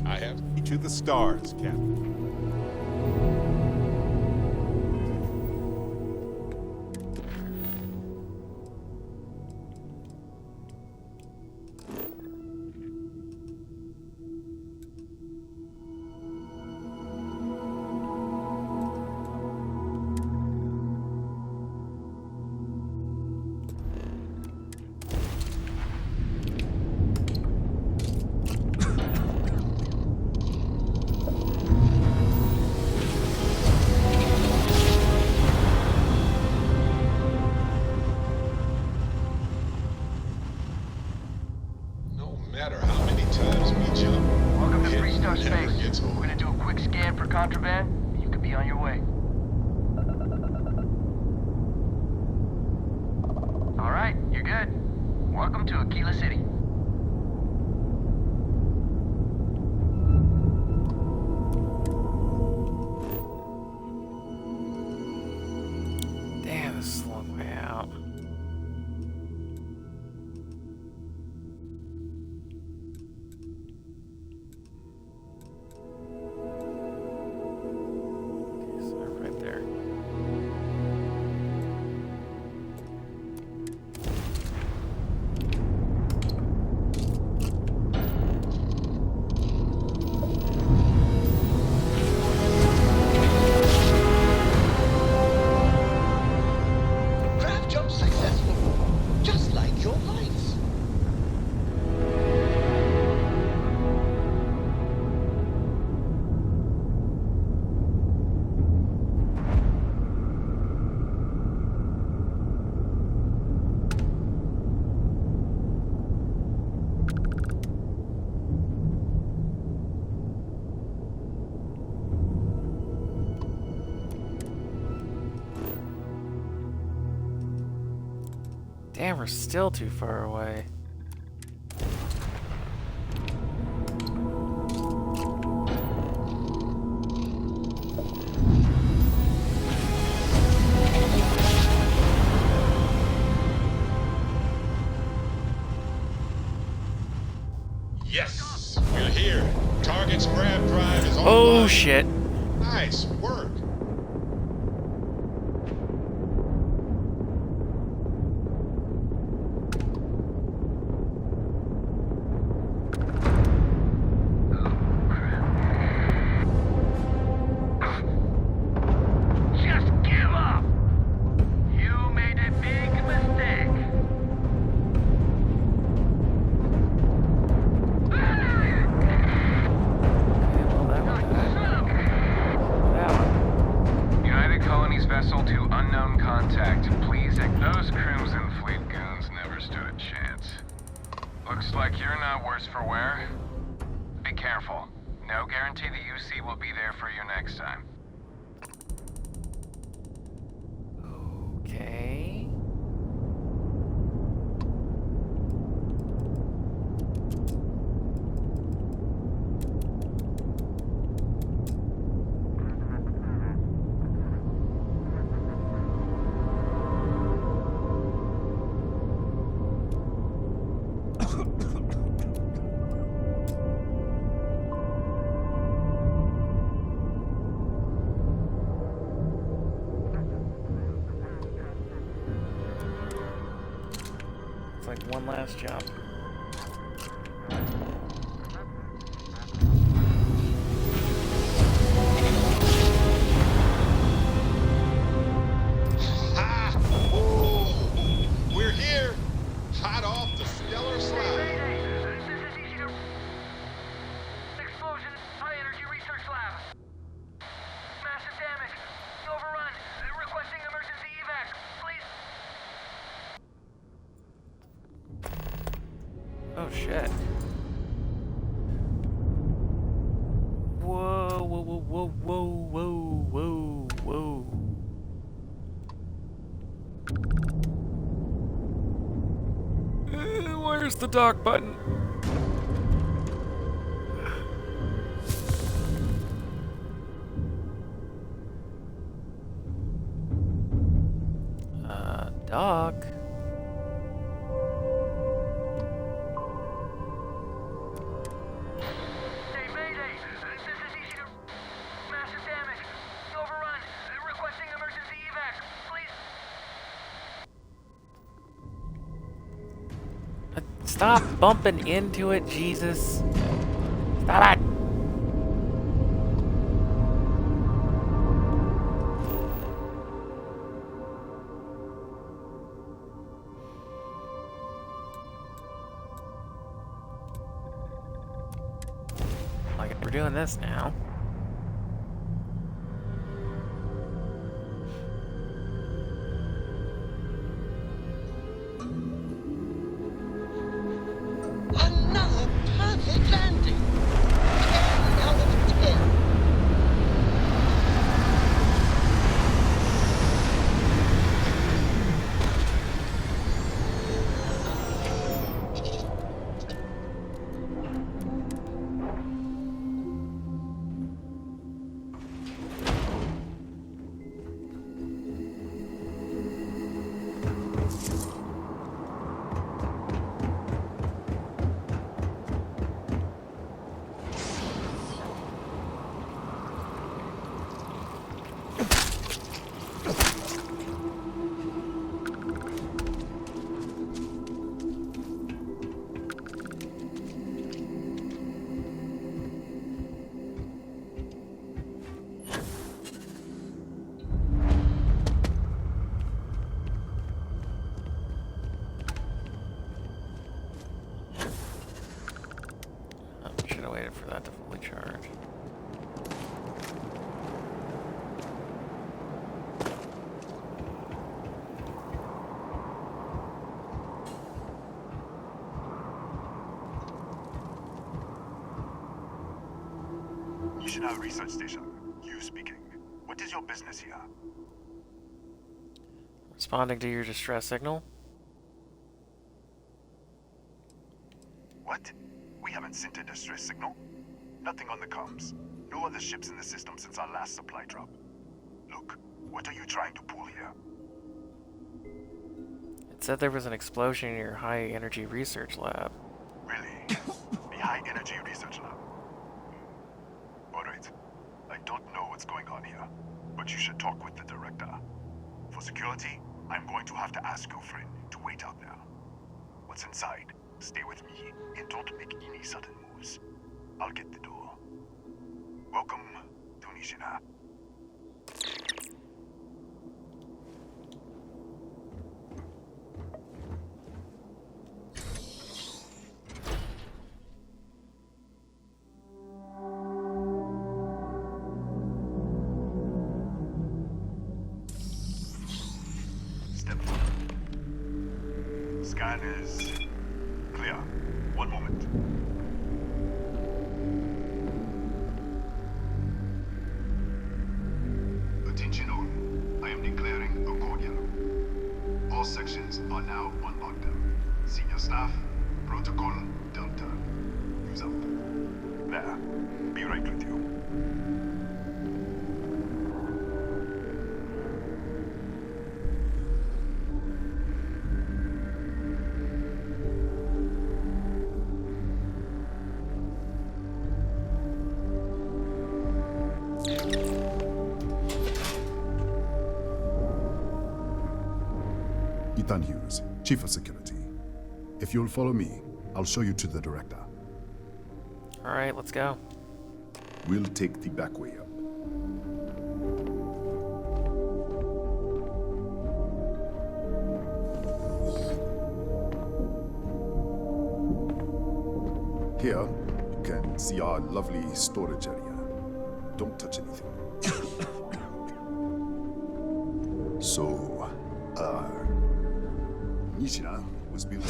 Speaker 5: I have key to the stars, Captain.
Speaker 13: Contraband, you could be on your way. All right, you're good. Welcome to Aquila City.
Speaker 1: Damn, this is a long way out. Damn, we're still too far away.
Speaker 5: Yes, we're here. Target's grab drive is online.
Speaker 1: Oh shit.
Speaker 5: Nice work.
Speaker 13: Those Crimson Fleet goons never stood a chance. Looks like you're not worse for wear. Be careful. No guarantee the UC will be there for you next time.
Speaker 1: Okay. It's like one last jump.
Speaker 8: We're here, hot off the stellar slab.
Speaker 13: Explosion, high energy research lab. Massive damage. Overrun. Requesting emergency evac. Please.
Speaker 1: Oh shit. Whoa, whoa, whoa, whoa, whoa, whoa, whoa, whoa. Where's the dock button? Dock.
Speaker 13: Massive damage. Overrun. Requesting emergency evac. Please.
Speaker 1: Stop bumping into it, Jesus. Stop it. Like, we're doing this now.
Speaker 22: Another perfect landing. 10 out of 10.
Speaker 1: Should have waited for that to fully charge.
Speaker 16: Nishina Research Station. You speaking. What is your business here?
Speaker 1: Responding to your distress signal.
Speaker 16: What? We haven't sent a distress signal. Nothing on the comms. No other ships in the system since our last supply drop. Look, what are you trying to pull here?
Speaker 1: It said there was an explosion in your high energy research lab.
Speaker 16: Really? The high energy research lab? Alright. I don't know what's going on here, but you should talk with the director. For security, I'm going to have to ask your friend to wait out there. What's inside? Stay with me and don't make any sudden moves. I'll get the door. Welcome to Nishina. Step 1. scan is clear. One moment. Attention all. I am declaring a code yellow. All sections are now on lockdown. Senior staff, protocol, Delta. Use up. There. Be right with you.
Speaker 17: Ethan Hughes, Chief of Security. If you'll follow me, I'll show you to the director.
Speaker 1: Alright, let's go.
Speaker 17: We'll take the back way up. Here, you can see our lovely storage area. Don't touch anything. So, Nishina was built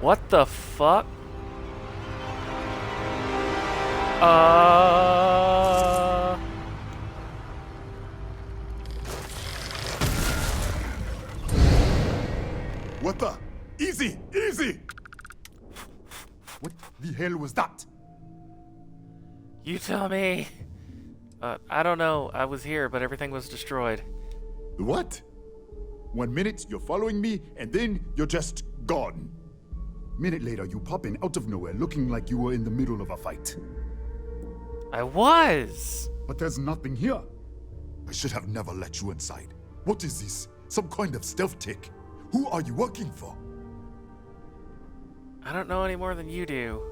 Speaker 1: What the fuck?
Speaker 17: What the? Easy! Easy! What the hell was that?
Speaker 1: You tell me. I don't know. I was here, but everything was destroyed.
Speaker 17: What? 1 minute you're following me, and then you're just gone. Minute later, you pop in out of nowhere looking like you were in the middle of a fight.
Speaker 1: I was!
Speaker 17: But there's nothing here. I should have never let you inside. What is this? Some kind of stealth tick? Who are you working for?
Speaker 1: I don't know any more than you do.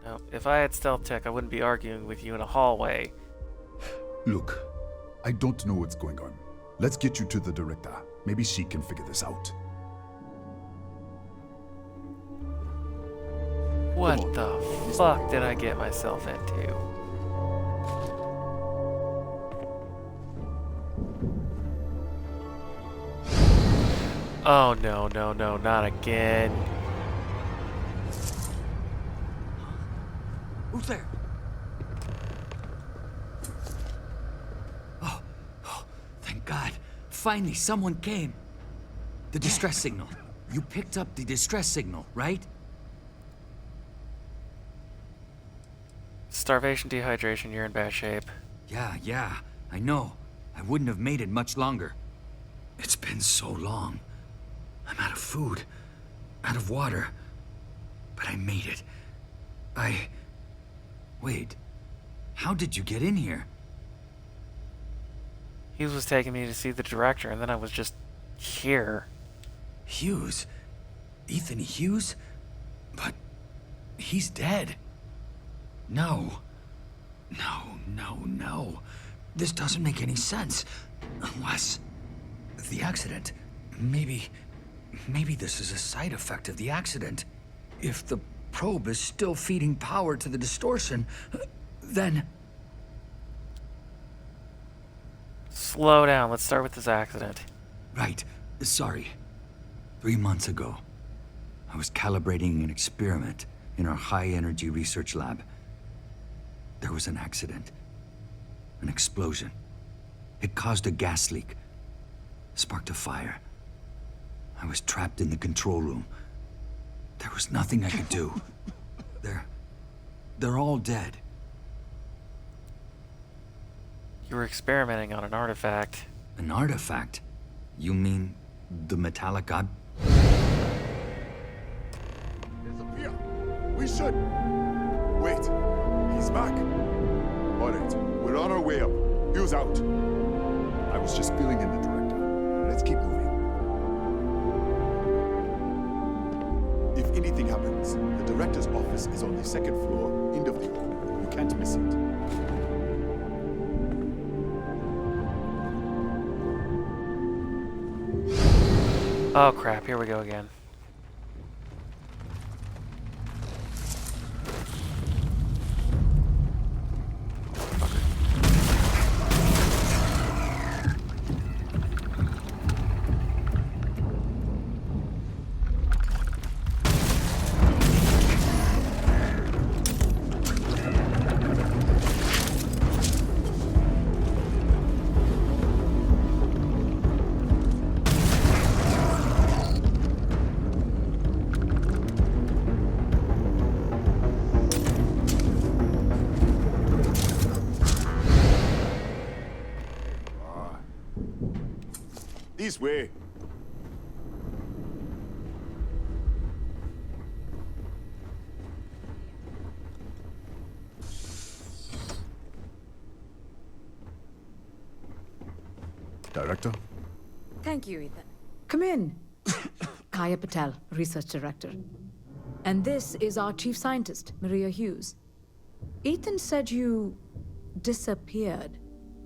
Speaker 1: No, if I had stealth tech, I wouldn't be arguing with you in a hallway.
Speaker 17: Look, I don't know what's going on. Let's get you to the director. Maybe she can figure this out.
Speaker 1: What the fuck did I get myself into? Oh no, no, no, not again.
Speaker 10: Who's there? Oh, thank God. Finally, someone came. The distress signal. You picked up the distress signal, right?
Speaker 1: Starvation, dehydration, you're in bad shape.
Speaker 10: Yeah, I know. I wouldn't have made it much longer. It's been so long. I'm out of food, out of water. But I made it. Wait. How did you get in here?
Speaker 1: Hughes was taking me to see the director, and then I was just here.
Speaker 10: Hughes? Ethan Hughes? But he's dead. No. This doesn't make any sense. Unless the accident. Maybe this is a side effect of the accident. If the probe is still feeding power to the distortion, then...
Speaker 1: Slow down. Let's start with this accident.
Speaker 10: Right. Sorry. 3 months ago, I was calibrating an experiment in our high-energy research lab. There was an accident. An explosion. It caused a gas leak. Sparked a fire. I was trapped in the control room. There was nothing I could do. They're all dead.
Speaker 1: You were experimenting on an artifact.
Speaker 10: An artifact? You mean the metallic god?
Speaker 17: Disappear. We should. Wait. He's back. All right. We're on our way up. Hughes out. I was just filling in the director. Let's keep moving. If anything happens, the director's office is on the second floor, end of the hall. You can't miss it.
Speaker 1: Oh crap, here we go again.
Speaker 17: This way. Director?
Speaker 15: Thank you, Ethan. Come in. Kaya Patel, Research Director. And this is our Chief Scientist, Maria Hughes. Ethan said you disappeared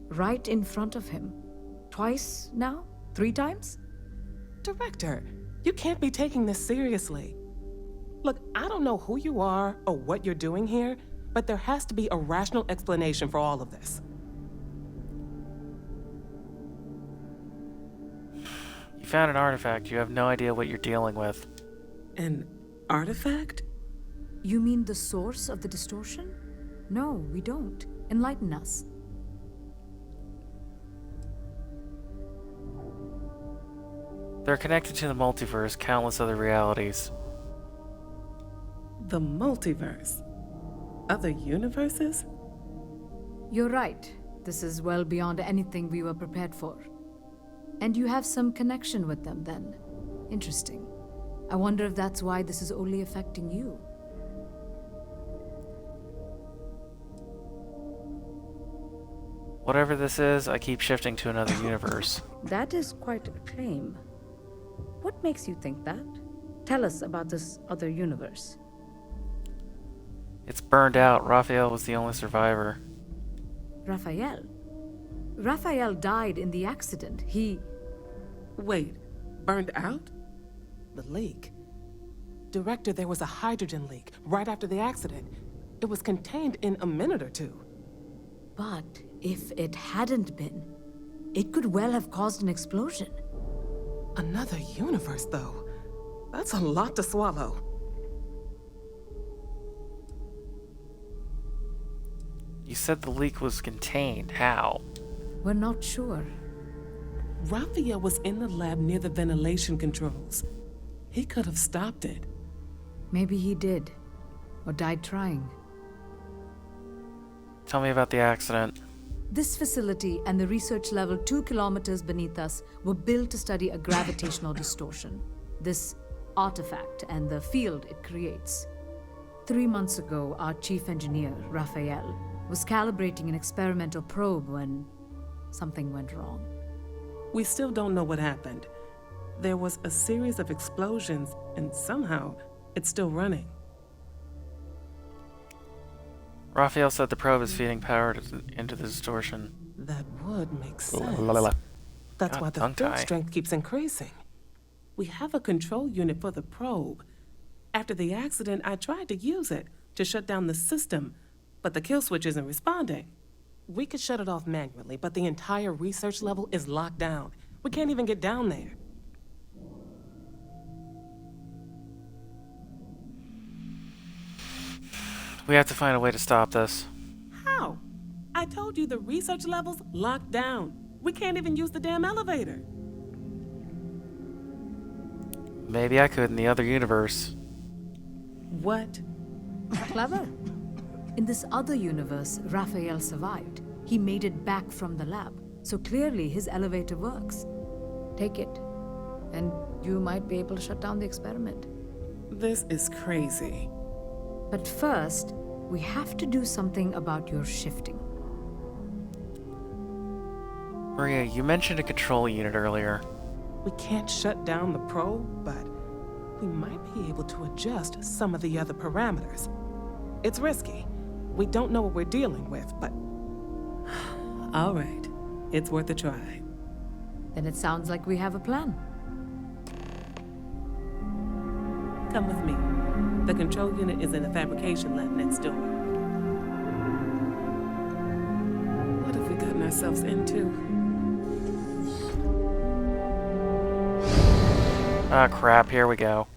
Speaker 15: right in front of him. Twice now? 3 times?
Speaker 20: Director, you can't be taking this seriously. Look, I don't know who you are or what you're doing here, but there has to be a rational explanation for all of this.
Speaker 1: You found an artifact. You have no idea what you're dealing with.
Speaker 20: An artifact?
Speaker 15: You mean the source of the distortion? No, we don't. Enlighten us.
Speaker 1: They're connected to the multiverse, countless other realities.
Speaker 20: The multiverse? Other universes?
Speaker 15: You're right. This is well beyond anything we were prepared for. And you have some connection with them, then. Interesting. I wonder if that's why this is only affecting you.
Speaker 1: Whatever this is, I keep shifting to another universe.
Speaker 15: That is quite a claim. What makes you think that? Tell us about this other universe.
Speaker 1: It's burned out. Raphael was the only survivor.
Speaker 15: Raphael? Raphael died in the accident. He...
Speaker 20: Wait, burned out? The leak. Director, there was a hydrogen leak right after the accident. It was contained in a minute or two.
Speaker 15: But if it hadn't been, it could well have caused an explosion.
Speaker 20: Another universe, though. That's a lot to swallow.
Speaker 1: You said the leak was contained. How?
Speaker 15: We're not sure.
Speaker 20: Raphael was in the lab near the ventilation controls. He could have stopped it.
Speaker 15: Maybe he did. Or died trying.
Speaker 1: Tell me about the accident.
Speaker 15: This facility and the research level 2 kilometers beneath us were built to study a gravitational distortion. This artifact and the field it creates. 3 months ago, our chief engineer, Raphael, was calibrating an experimental probe when something went wrong.
Speaker 20: We still don't know what happened. There was a series of explosions, and somehow it's still running.
Speaker 1: Raphael said the probe is feeding power into the distortion.
Speaker 20: That would make sense. That's
Speaker 1: God,
Speaker 20: why the
Speaker 1: tongue
Speaker 20: field
Speaker 1: tie.
Speaker 20: strength keeps increasing. We have a control unit for the probe. After the accident, I tried to use it to shut down the system, but the kill switch isn't responding. We could shut it off manually, but the entire research level is locked down. We can't even get down there.
Speaker 1: We have to find a way to stop this.
Speaker 20: How? I told you the research level's locked down. We can't even use the damn elevator.
Speaker 1: Maybe I could in the other universe.
Speaker 20: What?
Speaker 15: Clever. In this other universe, Raphael survived. He made it back from the lab, so clearly his elevator works. Take it, and you might be able to shut down the experiment.
Speaker 20: This is crazy.
Speaker 15: But first, we have to do something about your shifting.
Speaker 1: Maria, you mentioned a control unit earlier.
Speaker 20: We can't shut down the probe, but we might be able to adjust some of the other parameters. It's risky. We don't know what we're dealing with, but... All right. It's worth a try.
Speaker 15: Then it sounds like we have a plan.
Speaker 20: Come with me. The control unit is in the fabrication lab next door. What have we gotten ourselves into?
Speaker 1: Ah, crap, here we go.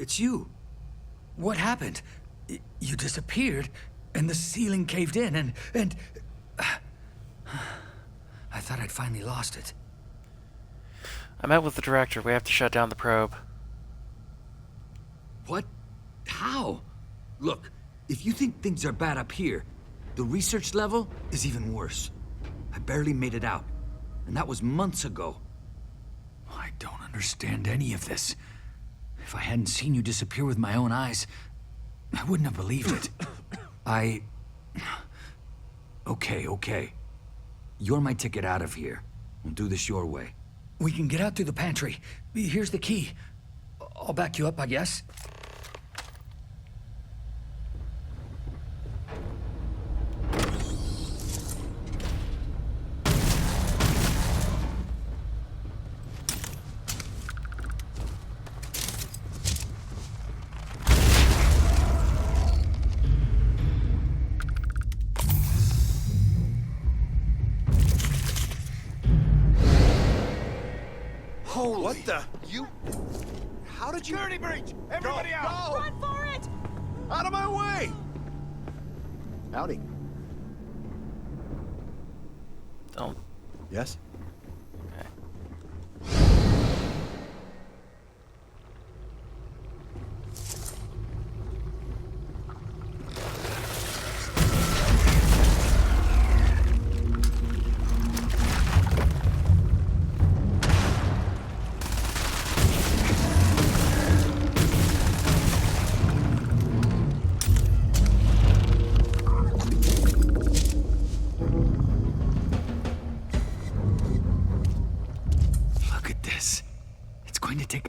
Speaker 10: it's you. What happened? You disappeared, and the ceiling caved in, and... I thought I'd finally lost it.
Speaker 1: I met with the director. We have to shut down the probe.
Speaker 10: What? How? Look, if you think things are bad up here, the research level is even worse. I barely made it out, and that was months ago. I don't understand any of this. If I hadn't seen you disappear with my own eyes, I wouldn't have believed it. Okay. You're my ticket out of here. We'll do this your way. We can get out through the pantry. Here's the key. I'll back you up, I guess.
Speaker 17: What the? You? How did you?
Speaker 8: Security breach! Everybody out!
Speaker 17: Go!
Speaker 19: Run for it!
Speaker 17: Out of my way! Howdy.
Speaker 1: Don't.
Speaker 17: Yes?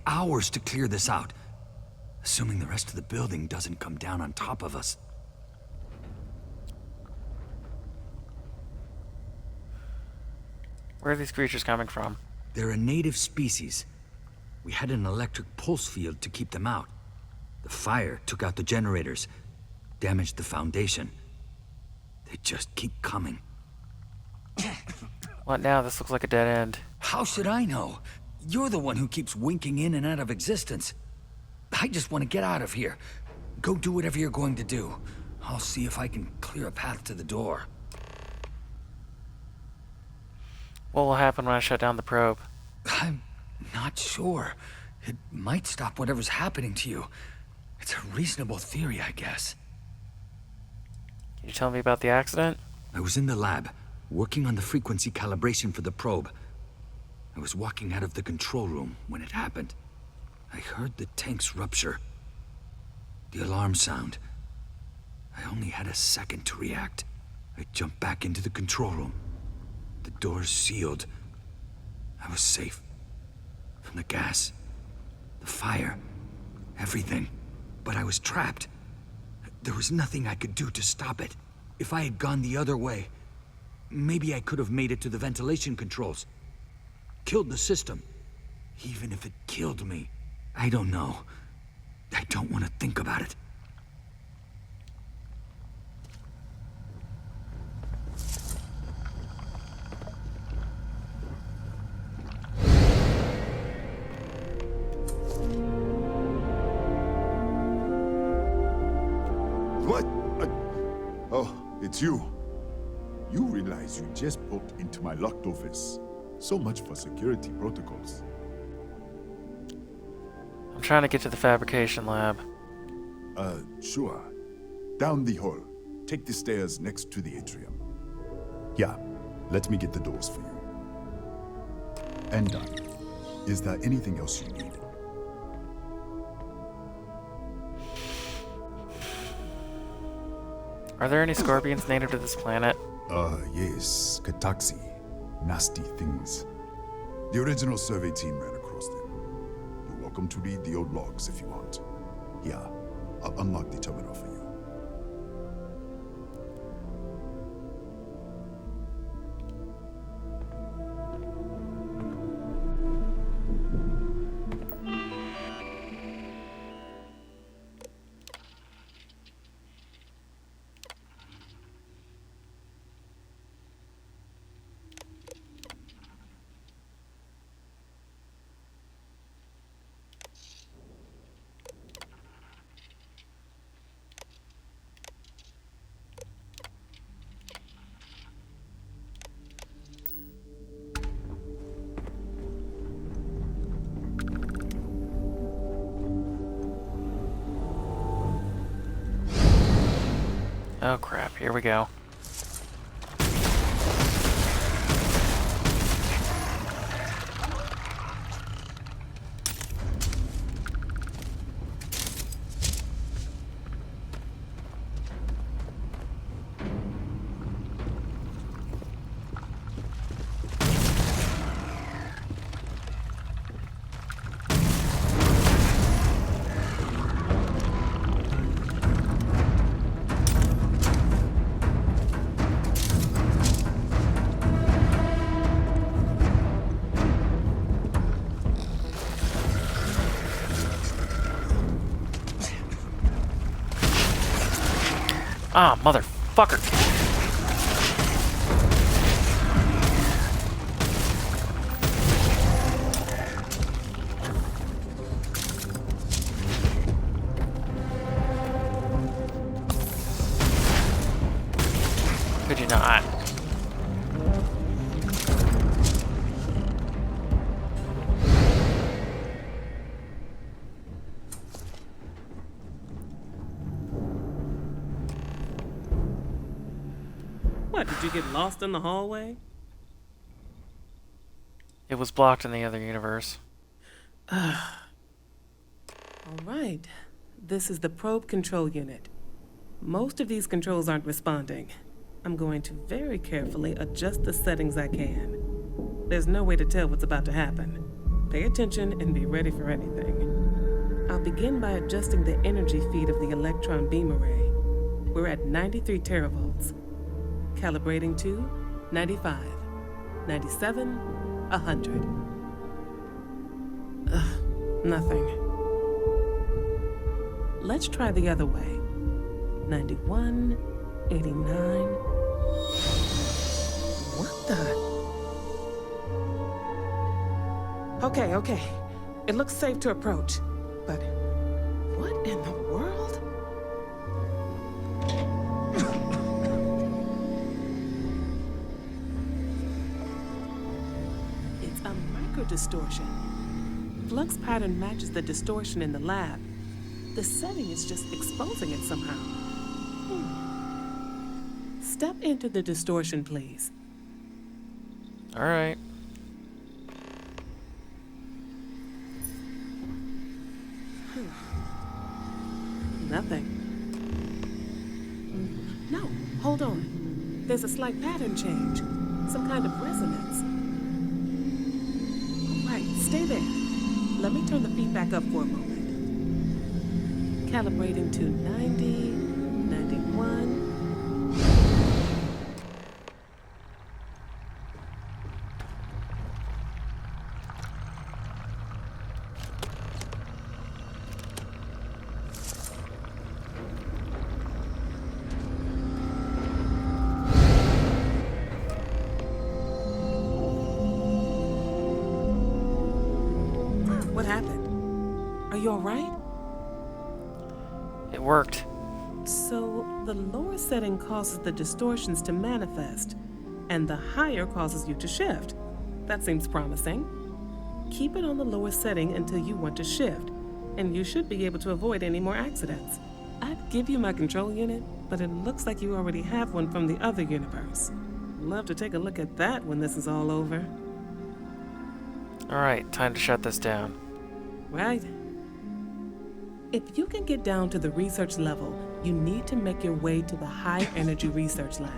Speaker 10: Hours to clear this out. Assuming the rest of the building doesn't come down on top of us.
Speaker 1: Where are these creatures coming from?
Speaker 10: They're a native species. We had an electric pulse field to keep them out. The fire took out the generators, damaged the foundation. They just keep coming.
Speaker 1: What now? This looks like a dead end.
Speaker 10: How should I know? You're the one who keeps winking in and out of existence. I just want to get out of here. Go do whatever you're going to do. I'll see if I can clear a path to the door.
Speaker 1: What will happen when I shut down the probe?
Speaker 10: I'm not sure. It might stop whatever's happening to you. It's a reasonable theory, I guess.
Speaker 1: Can you tell me about the accident?
Speaker 10: I was in the lab, working on the frequency calibration for the probe. I was walking out of the control room when it happened. I heard the tanks rupture. The alarm sound. I only had a second to react. I jumped back into the control room. The doors sealed. I was safe. From the gas, the fire, everything. But I was trapped. There was nothing I could do to stop it. If I had gone the other way, maybe I could have made it to the ventilation controls. Killed the system. Even if it killed me, I don't know. I don't want to think about it.
Speaker 17: What? Oh, it's you. You realize you just poked into my locked office. So much for security protocols.
Speaker 1: I'm trying to get to the fabrication lab.
Speaker 17: Sure. Down the hall. Take the stairs next to the atrium. Yeah, let me get the doors for you. And done. Is there anything else you need?
Speaker 1: Are there any scorpions native to this planet?
Speaker 17: Yes. Kataxi. Nasty things. The original survey team ran across them. You're welcome to read the old logs if you want. Yeah, I'll unlock the terminal for you.
Speaker 1: Oh crap, here we go. Ah, motherfucker. Could you not?
Speaker 20: What, did you get lost in the hallway?
Speaker 1: It was blocked in the other universe.
Speaker 20: All right. This is the probe control unit. Most of these controls aren't responding. I'm going to very carefully adjust the settings I can. There's no way to tell what's about to happen. Pay attention and be ready for anything. I'll begin by adjusting the energy feed of the electron beam array. We're at 93 teravolts. Calibrating to 95, 97, 100. Nothing. Let's try the other way. 91, 89. What the? Okay. It looks safe to approach. But what in the world? It's a microdistortion. Flux pattern matches the distortion in the lab. The setting is just exposing it somehow. Step into the distortion, please.
Speaker 1: All right.
Speaker 20: Nothing. No, hold on. There's a slight pattern change. Some kind of resonance. Right, stay there. Let me turn the feedback up for a moment. Calibrating to 90, 91. What happened? Are you all right?
Speaker 1: It worked.
Speaker 20: So, the lower setting causes the distortions to manifest, and the higher causes you to shift. That seems promising. Keep it on the lower setting until you want to shift, and you should be able to avoid any more accidents. I'd give you my control unit, but it looks like you already have one from the other universe. Love to take a look at that when this is all over.
Speaker 1: All right, time to shut this down.
Speaker 20: Right? If you can get down to the research level, you need to make your way to the high energy research lab.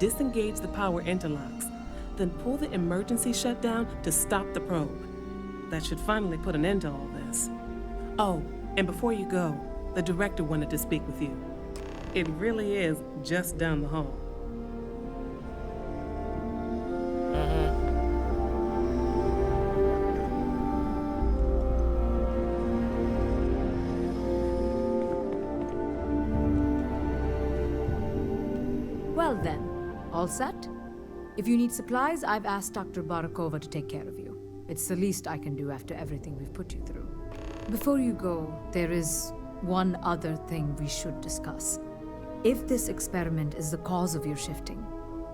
Speaker 20: Disengage the power interlocks, then pull the emergency shutdown to stop the probe. That should finally put an end to all this. Oh, and before you go, the director wanted to speak with you. It really is just down the hall.
Speaker 15: Well then, all set? If you need supplies, I've asked Dr. Barakova to take care of you. It's the least I can do after everything we've put you through. Before you go, there is one other thing we should discuss. If this experiment is the cause of your shifting,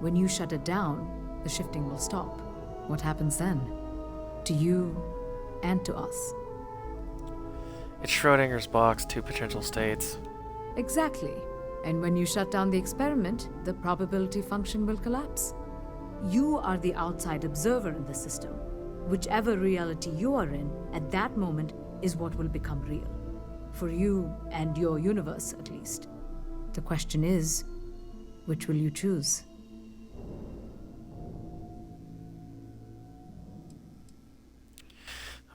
Speaker 15: when you shut it down, the shifting will stop. What happens then? To you and to us.
Speaker 1: It's Schrodinger's box, two potential states.
Speaker 15: Exactly. And when you shut down the experiment, the probability function will collapse. You are the outside observer in the system. Whichever reality you are in at that moment is what will become real. For you and your universe, at least. The question is, which will you choose?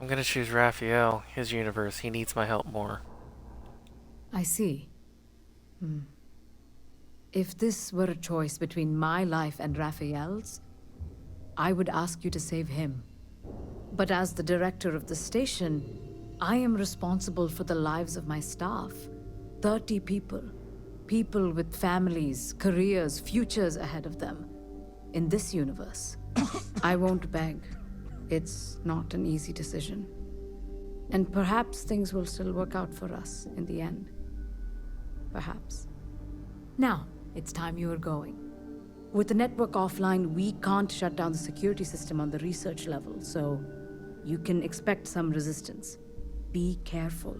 Speaker 1: I'm gonna choose Raphael, his universe. He needs my help more.
Speaker 15: I see. If this were a choice between my life and Raphael's, I would ask you to save him. But as the director of the station, I am responsible for the lives of my staff. 30 people. People with families, careers, futures ahead of them. In this universe. I won't beg. It's not an easy decision. And perhaps things will still work out for us in the end. Perhaps. Now, it's time you are going. With the network offline, we can't shut down the security system on the research level, so you can expect some resistance. Be careful.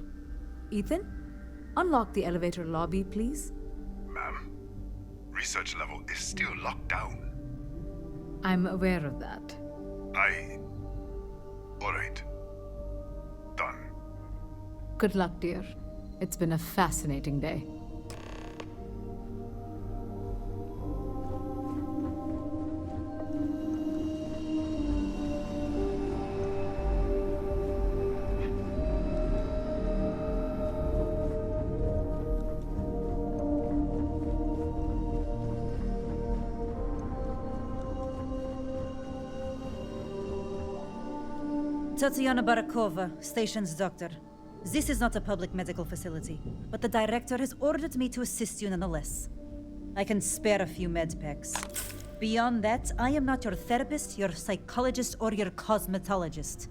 Speaker 15: Ethan, unlock the elevator lobby, please.
Speaker 16: Ma'am, research level is still locked down.
Speaker 15: I'm aware of that.
Speaker 16: All right. Done.
Speaker 15: Good luck, dear. It's been a fascinating day.
Speaker 4: Tatiana Barakova, station's doctor. This is not a public medical facility, but the director has ordered me to assist you nonetheless. I can spare a few med packs. Beyond that, I am not your therapist, your psychologist, or your cosmetologist.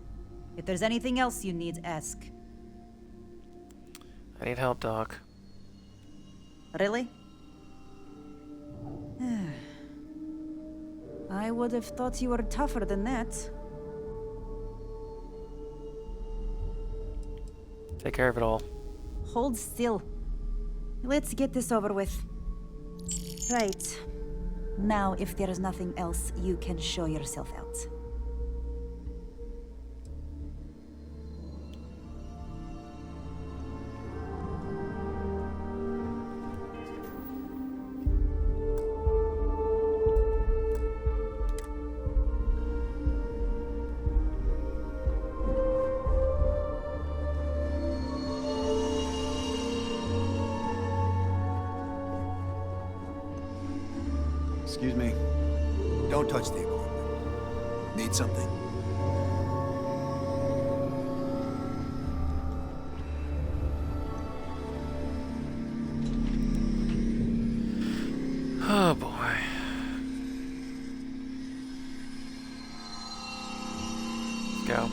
Speaker 4: If there's anything else you need, ask.
Speaker 1: I need help, Doc.
Speaker 4: Really? I would have thought you were tougher than that.
Speaker 1: Take care of it all.
Speaker 4: Hold still. Let's get this over with. Right. Now, if there is nothing else, you can show yourself out.
Speaker 7: Excuse me. Don't touch the equipment. Need something?
Speaker 1: Oh boy. Let's go.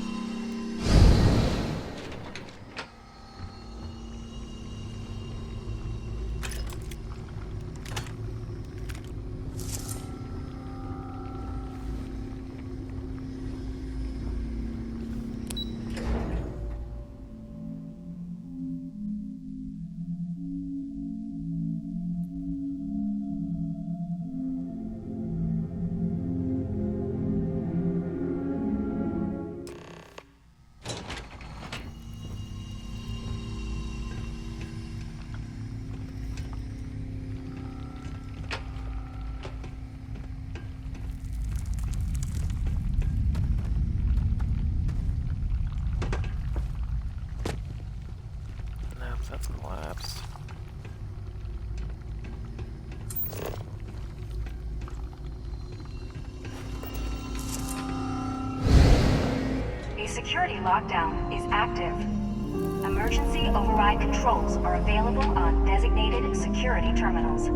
Speaker 1: That's collapsed.
Speaker 23: A security lockdown is active. Emergency override controls are available on designated security terminals.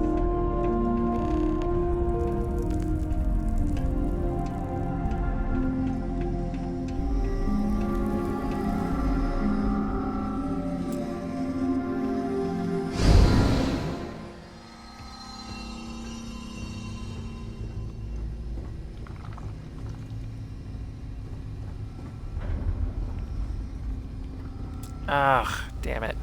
Speaker 1: Ah, damn it.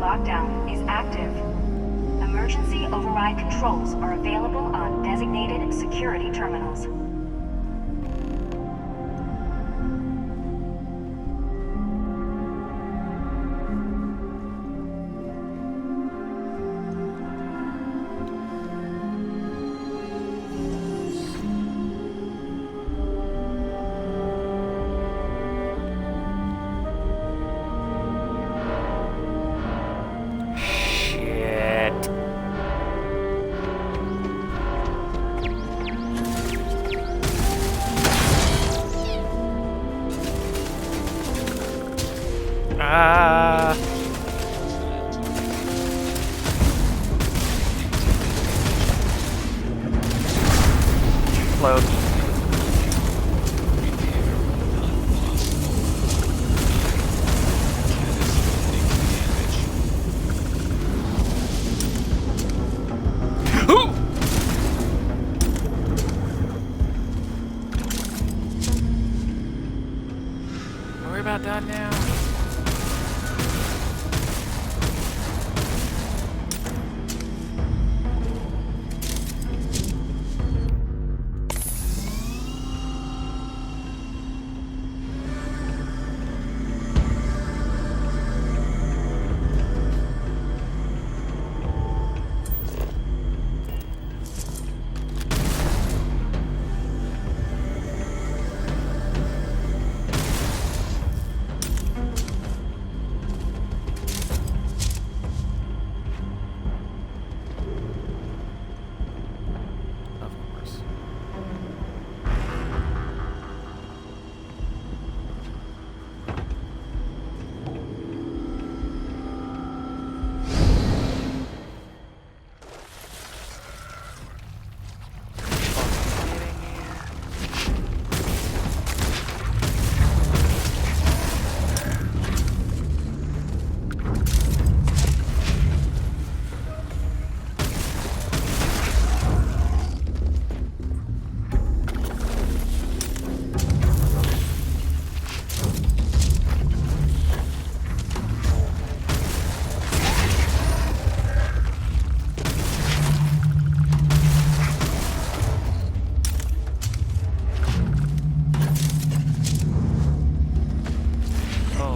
Speaker 23: lockdown is active. Emergency override controls are available on designated security terminals.
Speaker 1: Float. Are we about done now?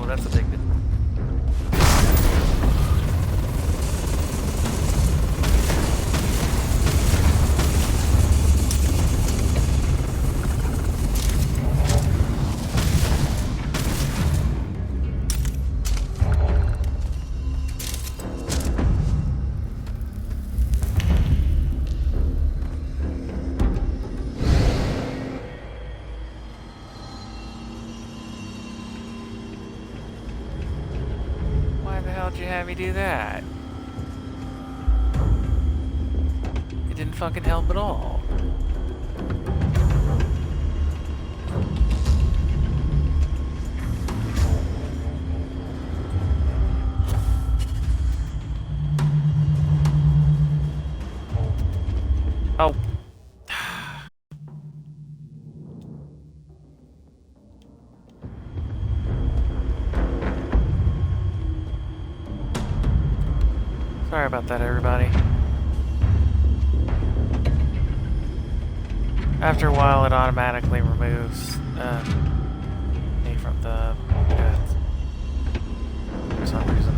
Speaker 1: That's a big bit. How'd you have me do that? It didn't fucking help at all. Oh. Sorry about that, everybody. After a while, it automatically removes me from the path for some reason.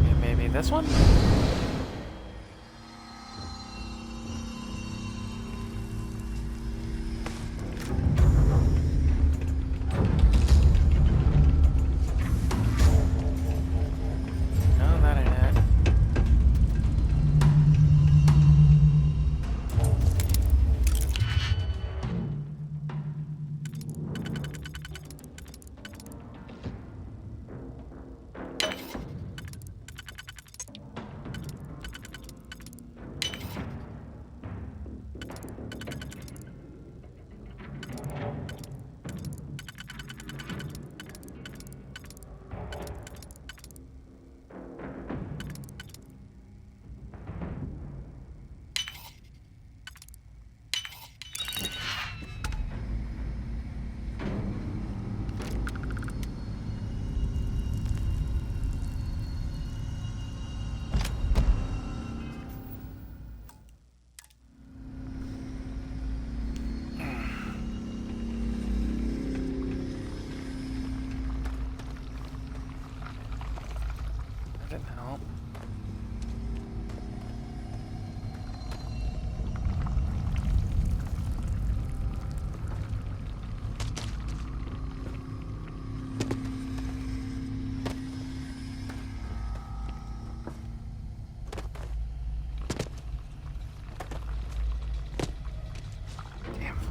Speaker 1: Yeah, maybe this one?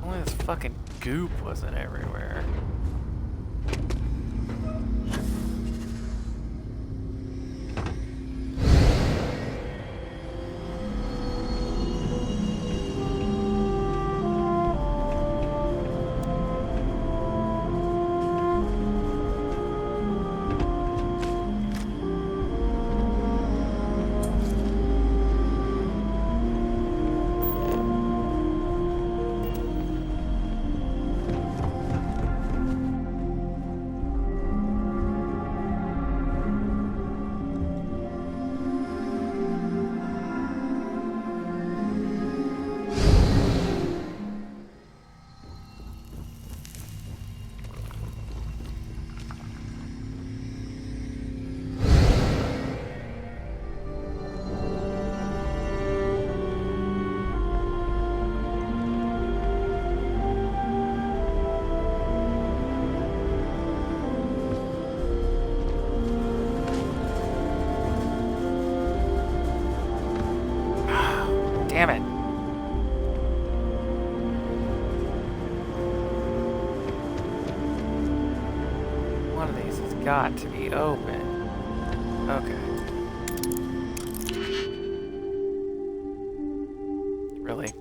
Speaker 1: Only this fucking goop wasn't everywhere. Damn it. One of these has got to be open. Okay. Really?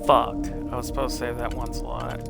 Speaker 1: Fuck. I was supposed to save that one slot.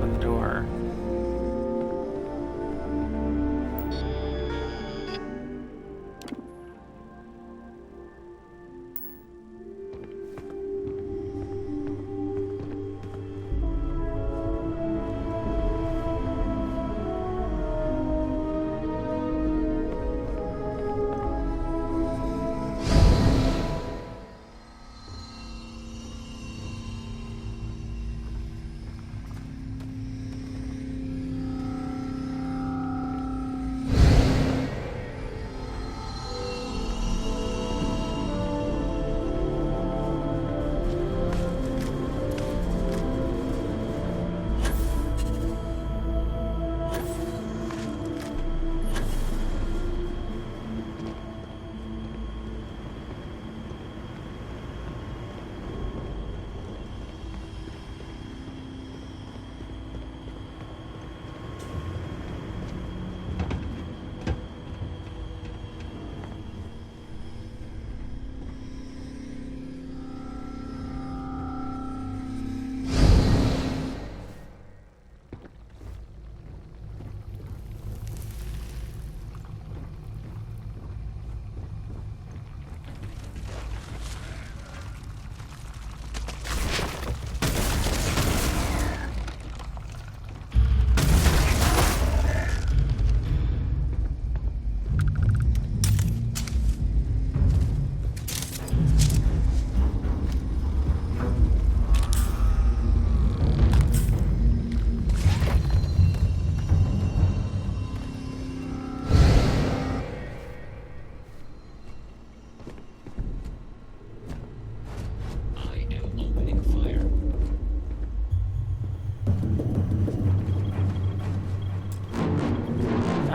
Speaker 1: open the door.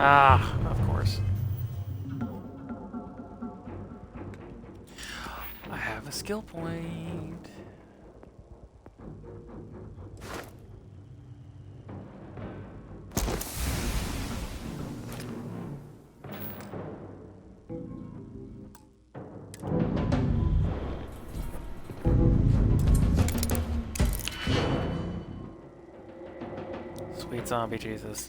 Speaker 1: Ah, of course. I have a skill point. Sweet zombie Jesus.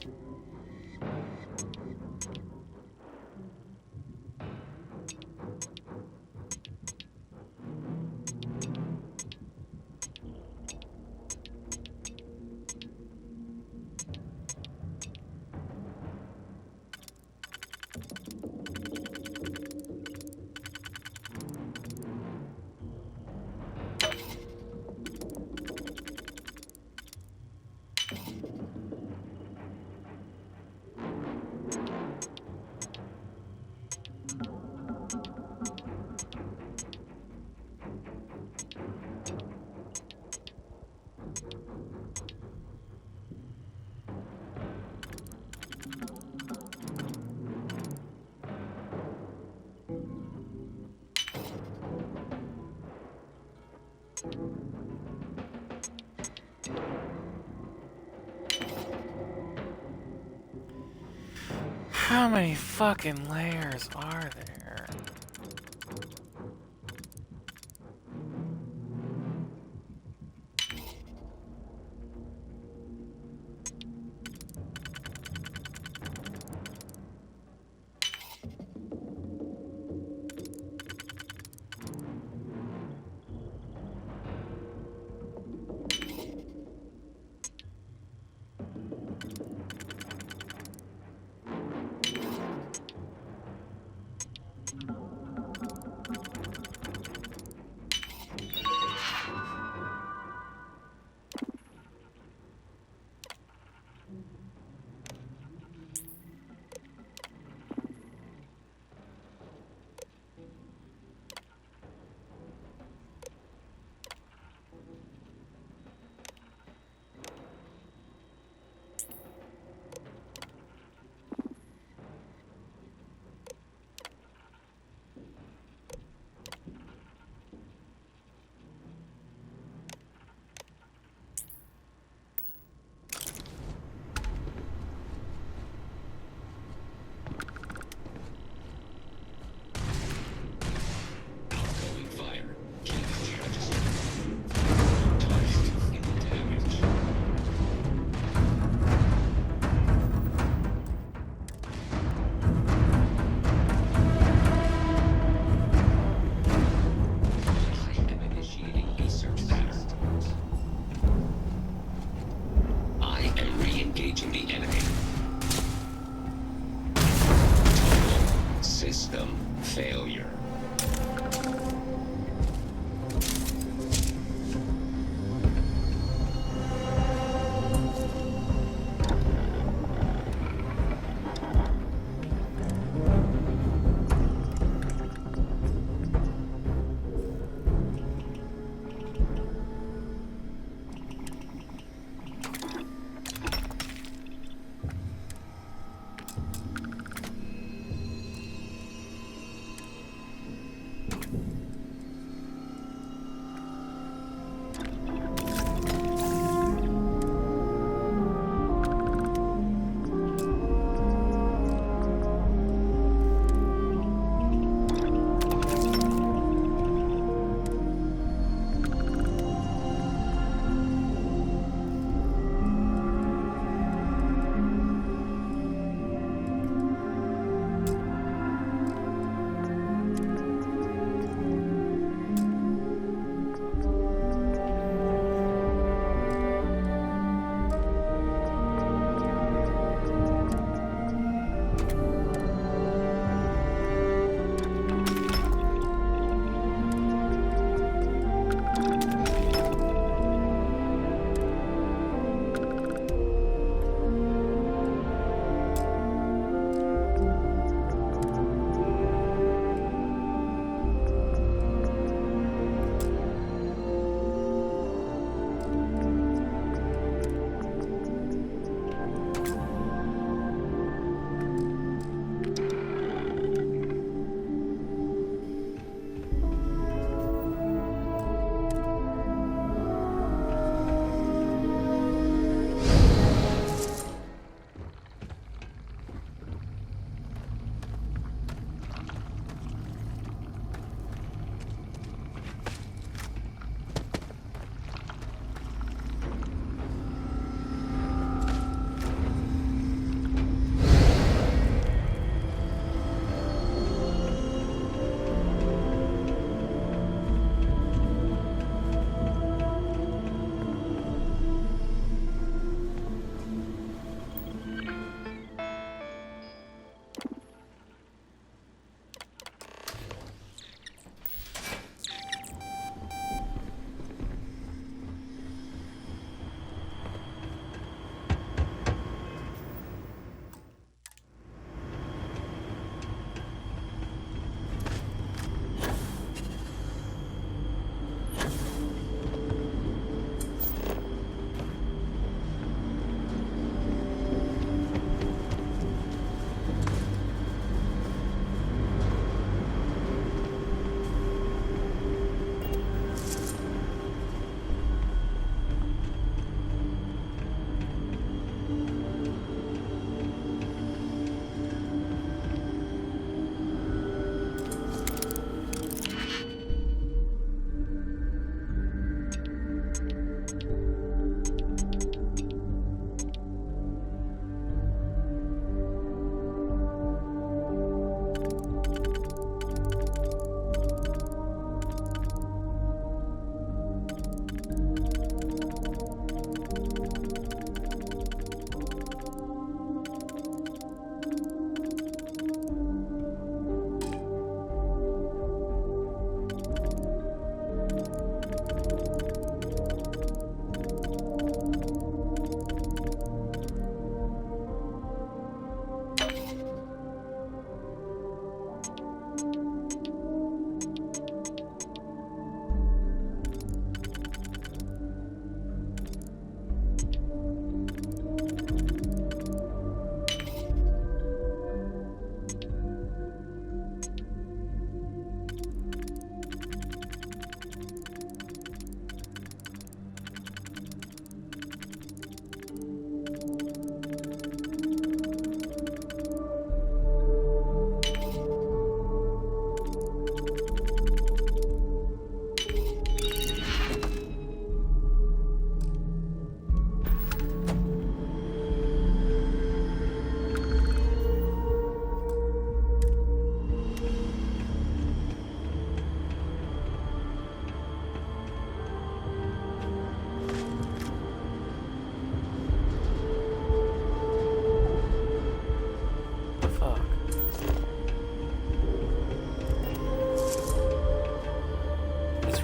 Speaker 1: How many fucking layers are there?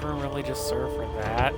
Speaker 1: room really just serve for that?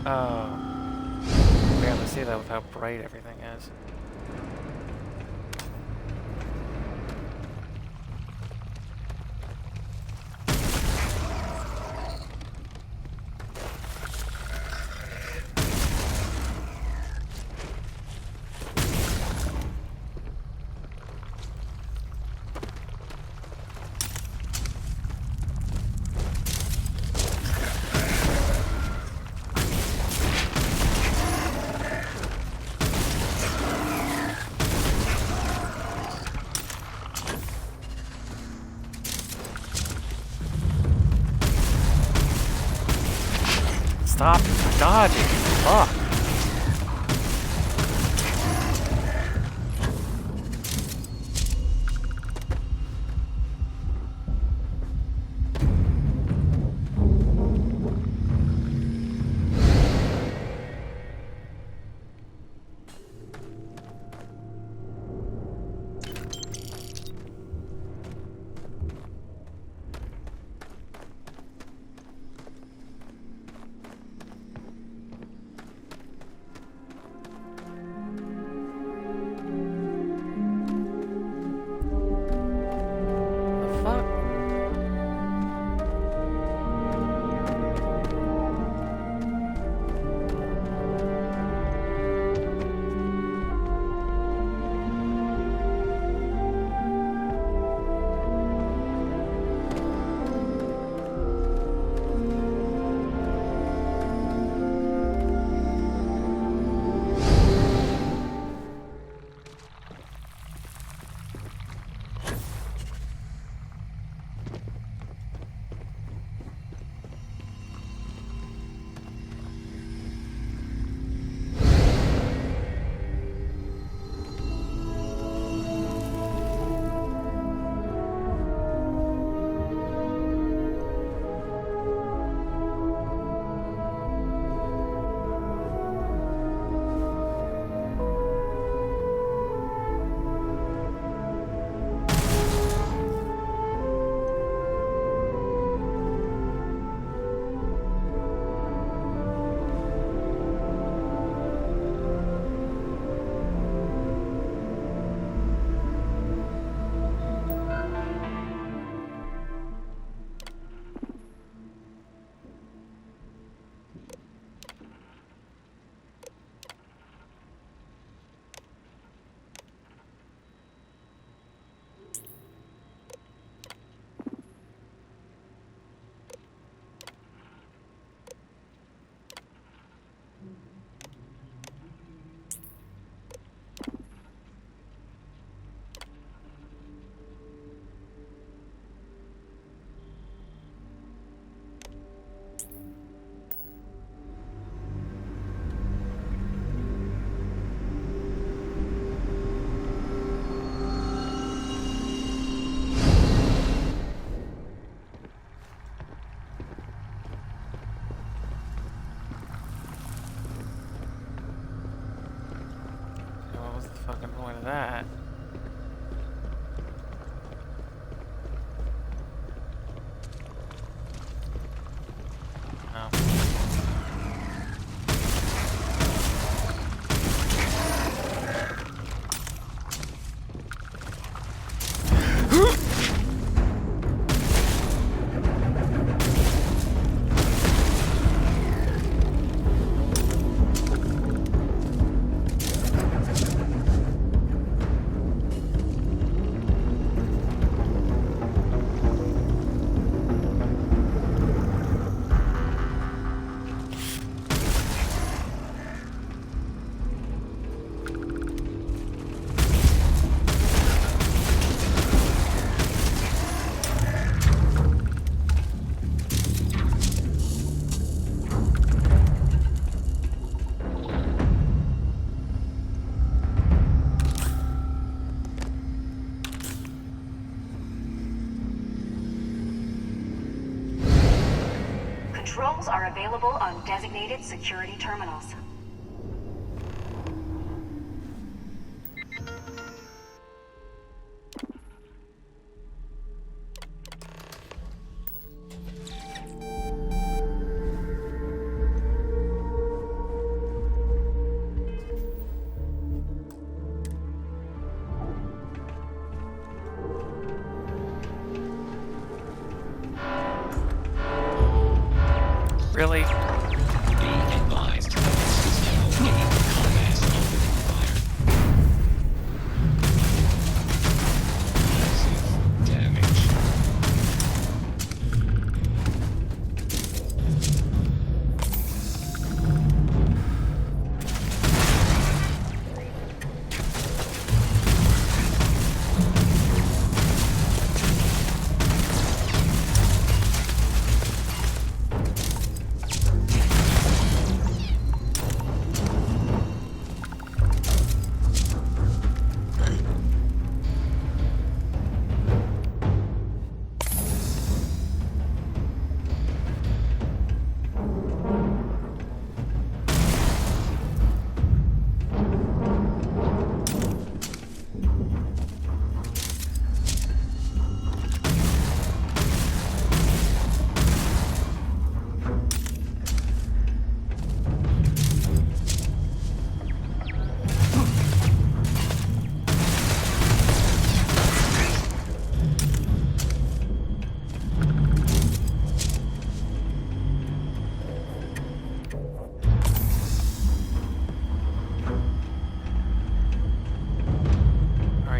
Speaker 1: Oh, barely see that with how bright everything is. Stop dodging! Fuck! Fucking point of that.
Speaker 23: Controls are available on designated security terminals.
Speaker 1: Really?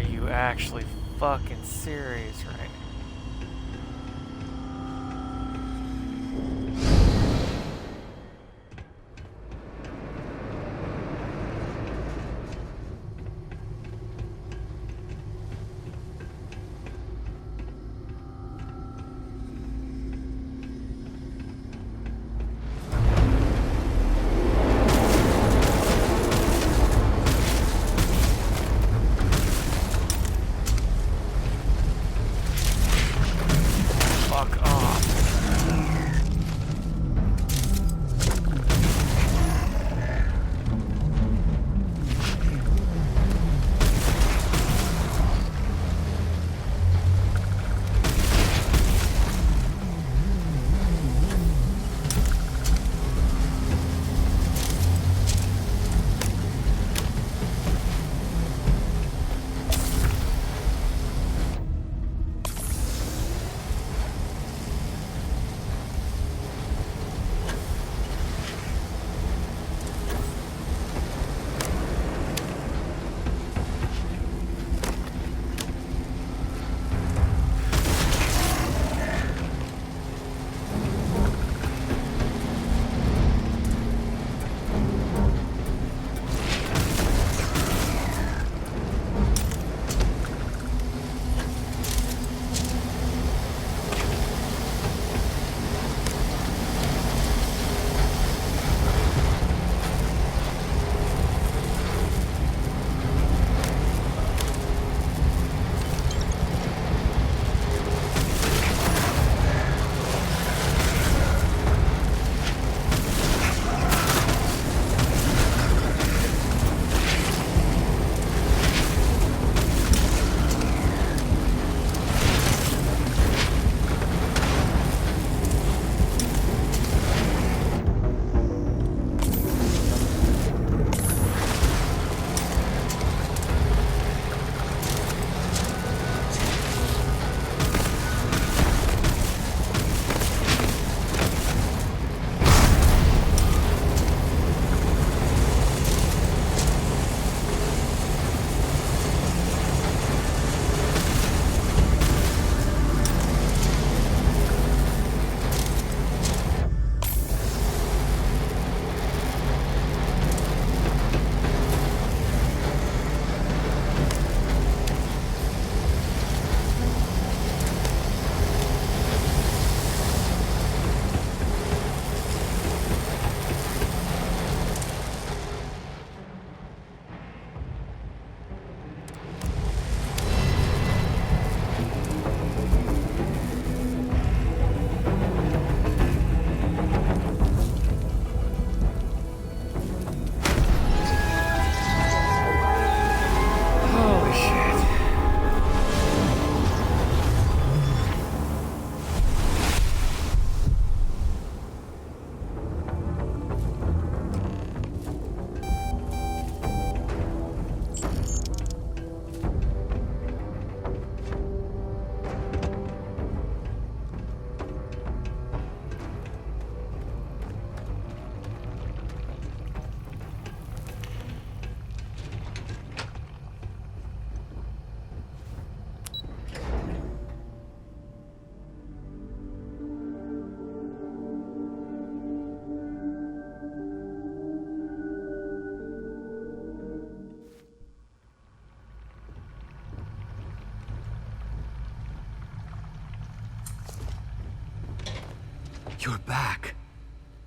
Speaker 1: Are you actually fucking serious right now?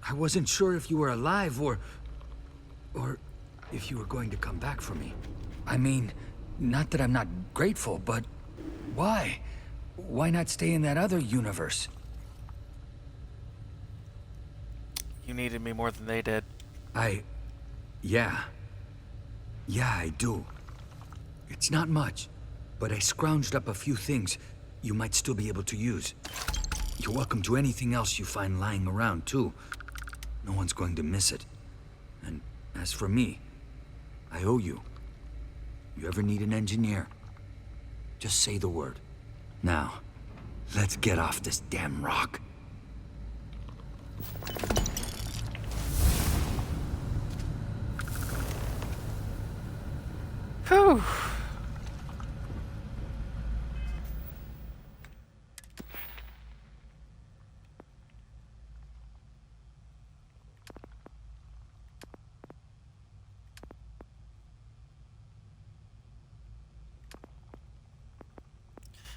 Speaker 10: I wasn't sure if you were alive or if you were going to come back for me. I mean, not that I'm not grateful, but why? Why not stay in that other universe?
Speaker 1: You needed me more than they did.
Speaker 10: Yeah, I do. It's not much, but I scrounged up a few things you might still be able to use. You're welcome to anything else you find lying around, too. No one's going to miss it. And as for me, I owe you. You ever need an engineer, just say the word. Now, let's get off this damn rock.
Speaker 1: Whew.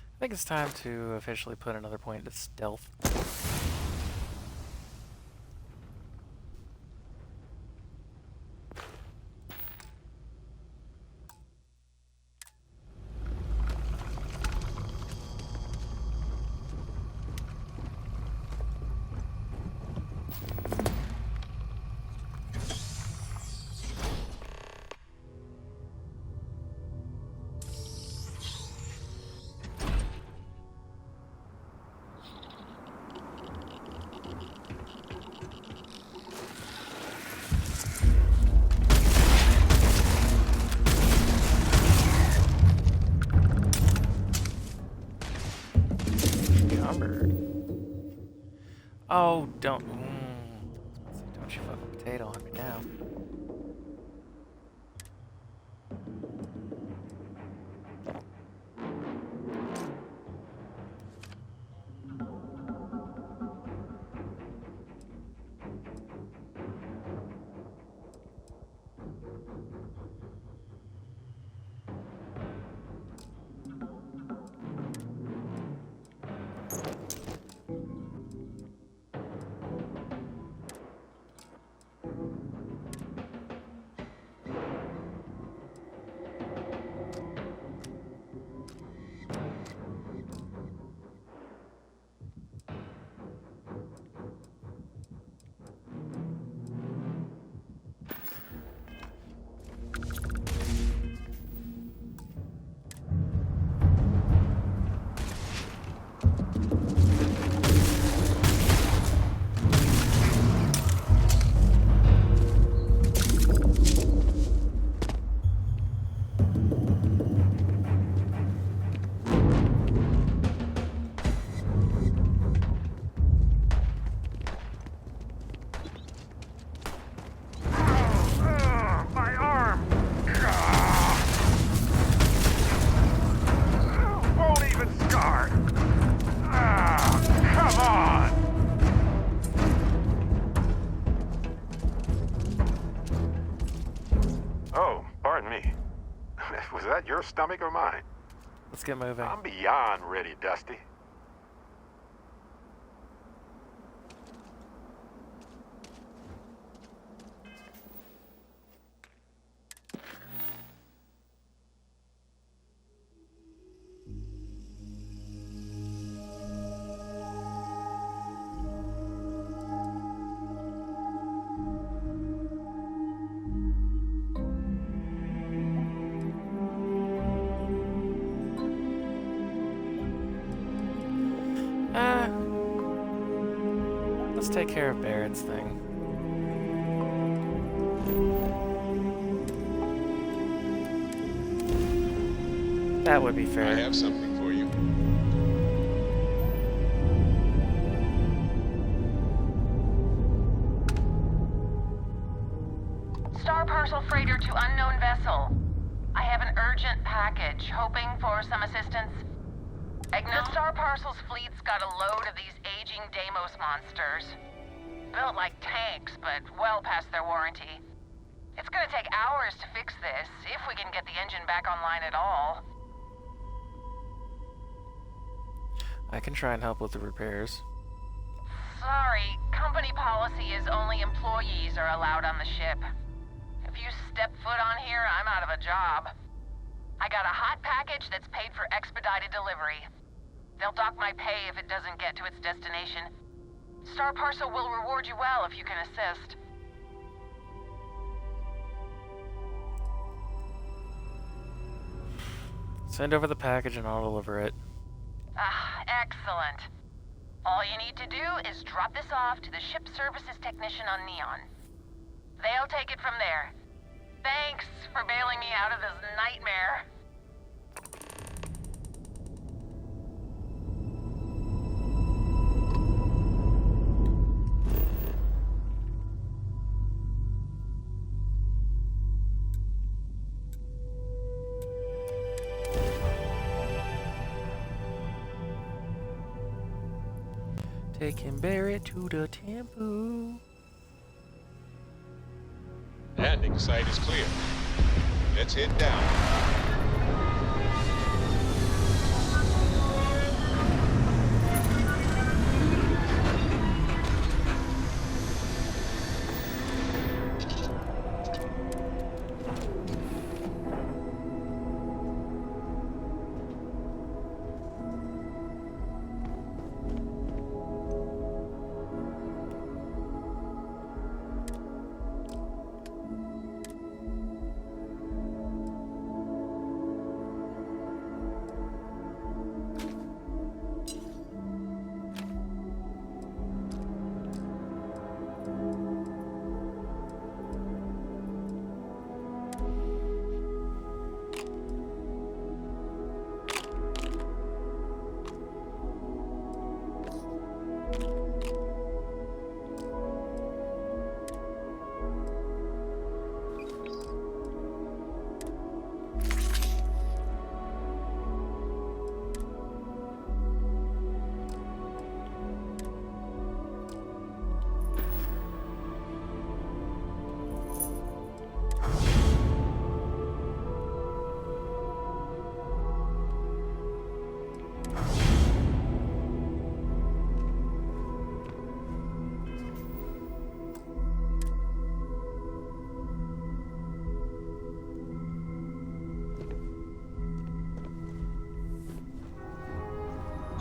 Speaker 1: I think it's time to officially put another point to stealth. Oh, don't you fucking potato on me now.
Speaker 5: Your stomach or mine?
Speaker 1: Let's get moving.
Speaker 5: I'm beyond ready, Dusty.
Speaker 1: Let's take care of Barrett's thing. That would be fair.
Speaker 8: I have something for you.
Speaker 2: Star parcel freighter to unknown vessel. I have an urgent package, hoping for some assistance. The Star Parcel's fleet's got a load of these aging Deimos monsters. Built like tanks, but well past their warranty. It's gonna take hours to fix this, if we can get the engine back online at all.
Speaker 1: I can try and help with the repairs.
Speaker 2: Sorry, company policy is only employees are allowed on the ship. If you step foot on here, I'm out of a job. I got a hot package that's paid for expedited delivery. They'll dock my pay if it doesn't get to its destination. Star Parcel will reward you well if you can assist.
Speaker 1: Send over the package and I'll deliver it.
Speaker 2: Ah, excellent. All you need to do is drop this off to the ship services technician on Neon. They'll take it from there. Thanks for bailing me out of this nightmare.
Speaker 1: Taking Barrett to the temple.
Speaker 8: Landing site is clear. Let's head down.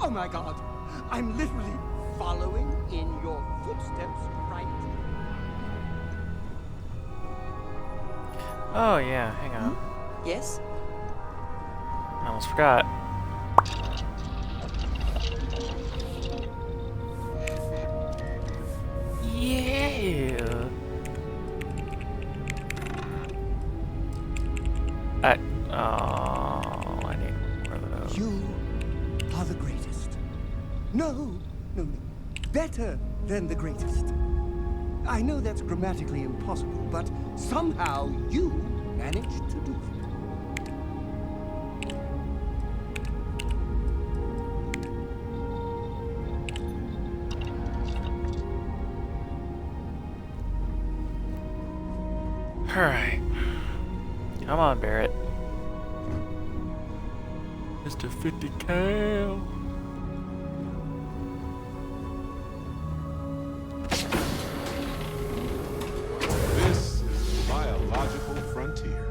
Speaker 11: Oh my god, I'm literally following in your footsteps, right?
Speaker 1: Oh yeah, hang on.
Speaker 18: Yes?
Speaker 1: I almost forgot. Yeah. I need more of those.
Speaker 11: You are the greatest. No, better than the greatest. I know that's grammatically impossible, but somehow you managed to do it.
Speaker 1: Alright. Come on, Barrett. Mr. 50 cal.
Speaker 5: This is the biological frontier.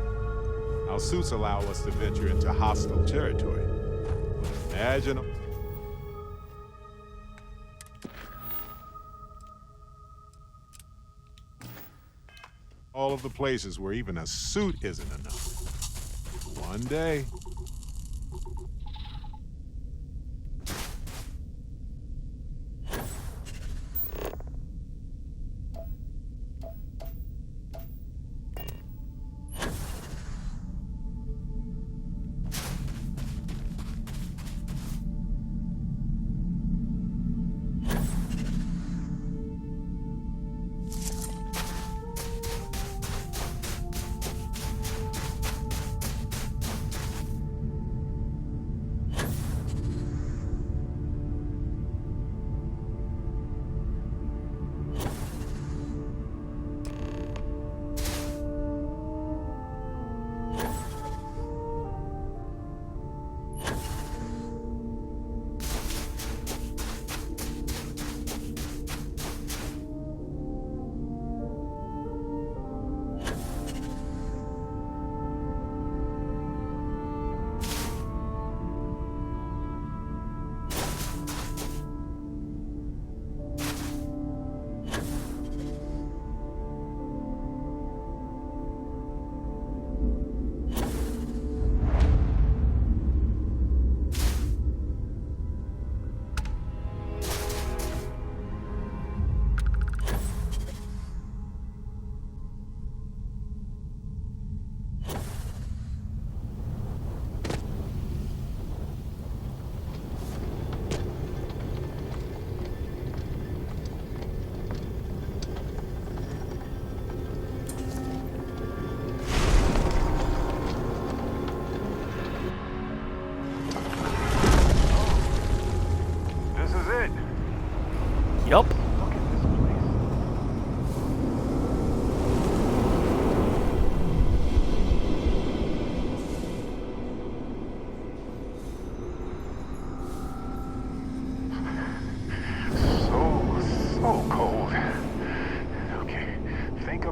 Speaker 5: Our suits allow us to venture into hostile territory. But imagine all of the places where even a suit isn't enough. One day.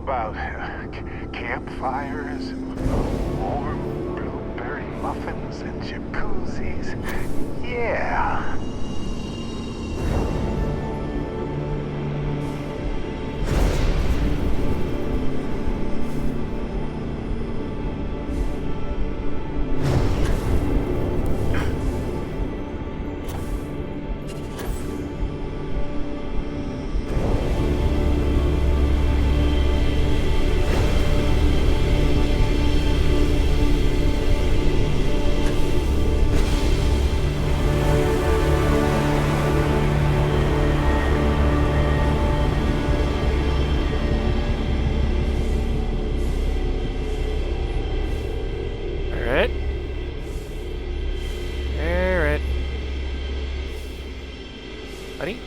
Speaker 16: about campfires, warm blueberry muffins, and jacuzzis. Yeah.
Speaker 1: Buddy?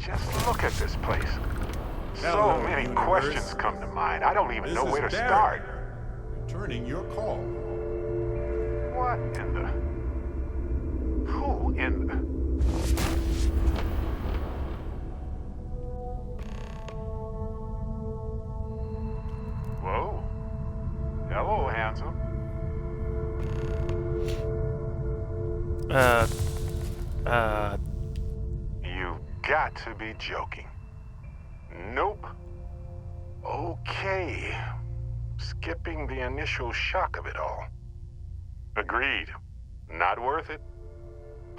Speaker 16: Just look at this place. So many questions come to mind. I don't even know where to start.
Speaker 5: Returning your call.
Speaker 16: What in the... Who in the... Whoa. Hello, handsome. You got to be joking. Nope. Okay. Skipping the initial shock of it all. Agreed. Not worth it.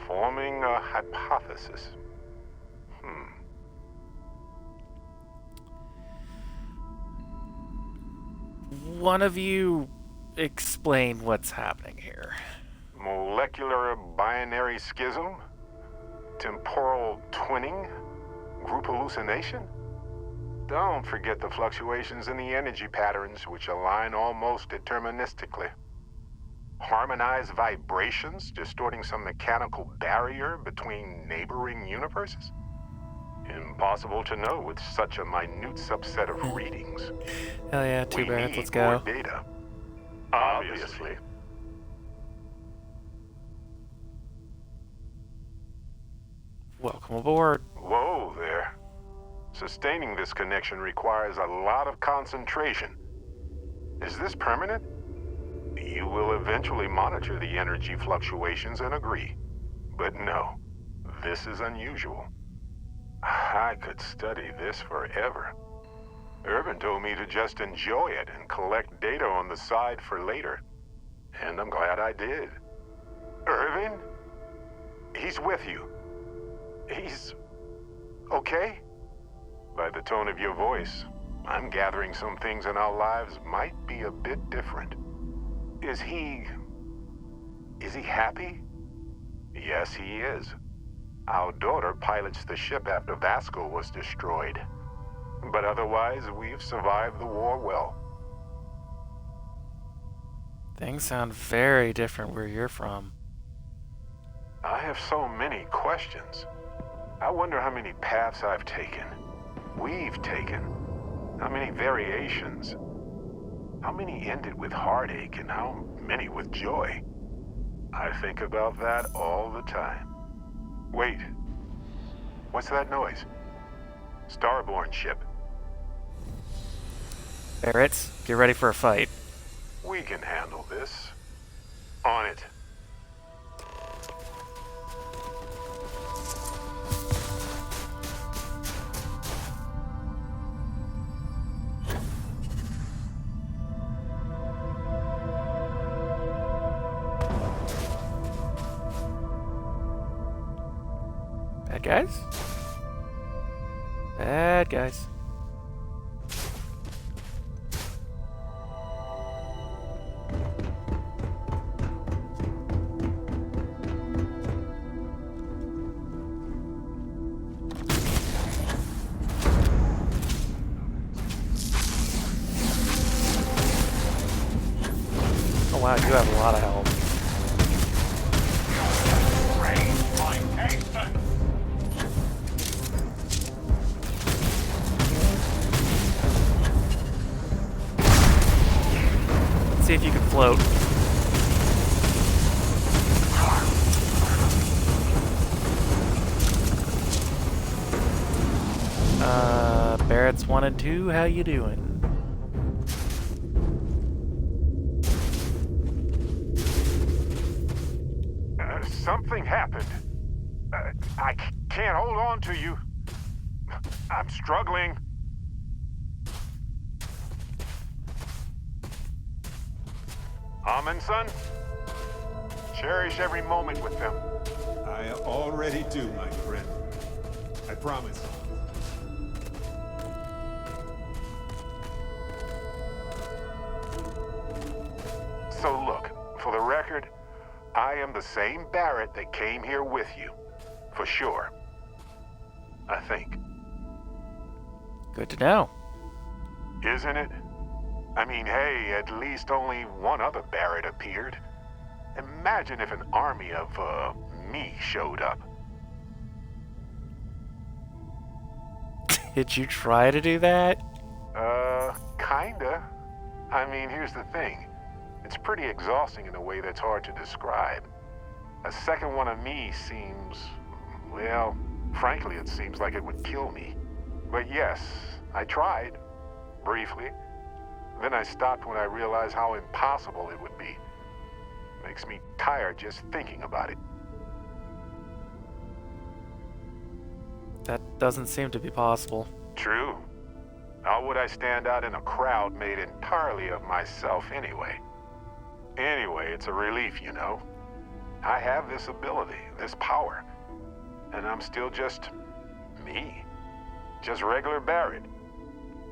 Speaker 16: Forming a hypothesis.
Speaker 1: One of you explain what's happening here.
Speaker 16: Molecular binary schism? Temporal twinning? Group hallucination? Don't forget the fluctuations in the energy patterns, which align almost deterministically. Harmonized vibrations, distorting some mechanical barrier between neighboring universes? Impossible to know with such a minute subset of readings.
Speaker 1: Hell yeah, two barrels, let's go.
Speaker 16: More data. Obviously.
Speaker 1: Welcome aboard.
Speaker 16: Whoa there. Sustaining this connection requires a lot of concentration. Is this permanent? You will eventually monitor the energy fluctuations and agree. But no, this is unusual. I could study this forever. Irvin told me to just enjoy it and collect data on the side for later. And I'm glad I did. Irvin? He's with you. He's... okay? By the tone of your voice, I'm gathering some things in our lives might be a bit different. Is he happy? Yes, he is. Our daughter pilots the ship after Vasco was destroyed. But otherwise, we've survived the war well.
Speaker 1: Things sound very different where you're from.
Speaker 16: I have so many questions. I wonder how many paths I've taken. We've taken. How many variations? How many ended with heartache and how many with joy? I think about that all the time. Wait. What's that noise? Starborn ship.
Speaker 1: Barrett, get ready for a fight.
Speaker 16: We can handle this. On it.
Speaker 1: Bad guys? Bad guys. Oh wow, you have a lot of health. Let's see if you can float. Barrett's 1 and 2, how you doing?
Speaker 17: Something happened. I can't hold on to you. I'm struggling. Amundsen, cherish every moment with them.
Speaker 5: I already do, my friend. I promise.
Speaker 17: So look, for the record, I am the same Barrett that came here with you. For sure. I think.
Speaker 1: Good to know.
Speaker 17: Isn't it? I mean, hey, at least only one other Barrett appeared. Imagine if an army of, me showed up.
Speaker 1: Did you try to do that?
Speaker 17: Kinda. I mean, here's the thing. It's pretty exhausting in a way that's hard to describe. A second one of me seems, well, frankly, it seems like it would kill me. But yes, I tried. Briefly. Then I stopped when I realized how impossible it would be. Makes me tired just thinking about it.
Speaker 1: That doesn't seem to be possible.
Speaker 17: True. How would I stand out in a crowd made entirely of myself anyway? Anyway, it's a relief, you know. I have this ability, this power. And I'm still just me. Just regular Barrett.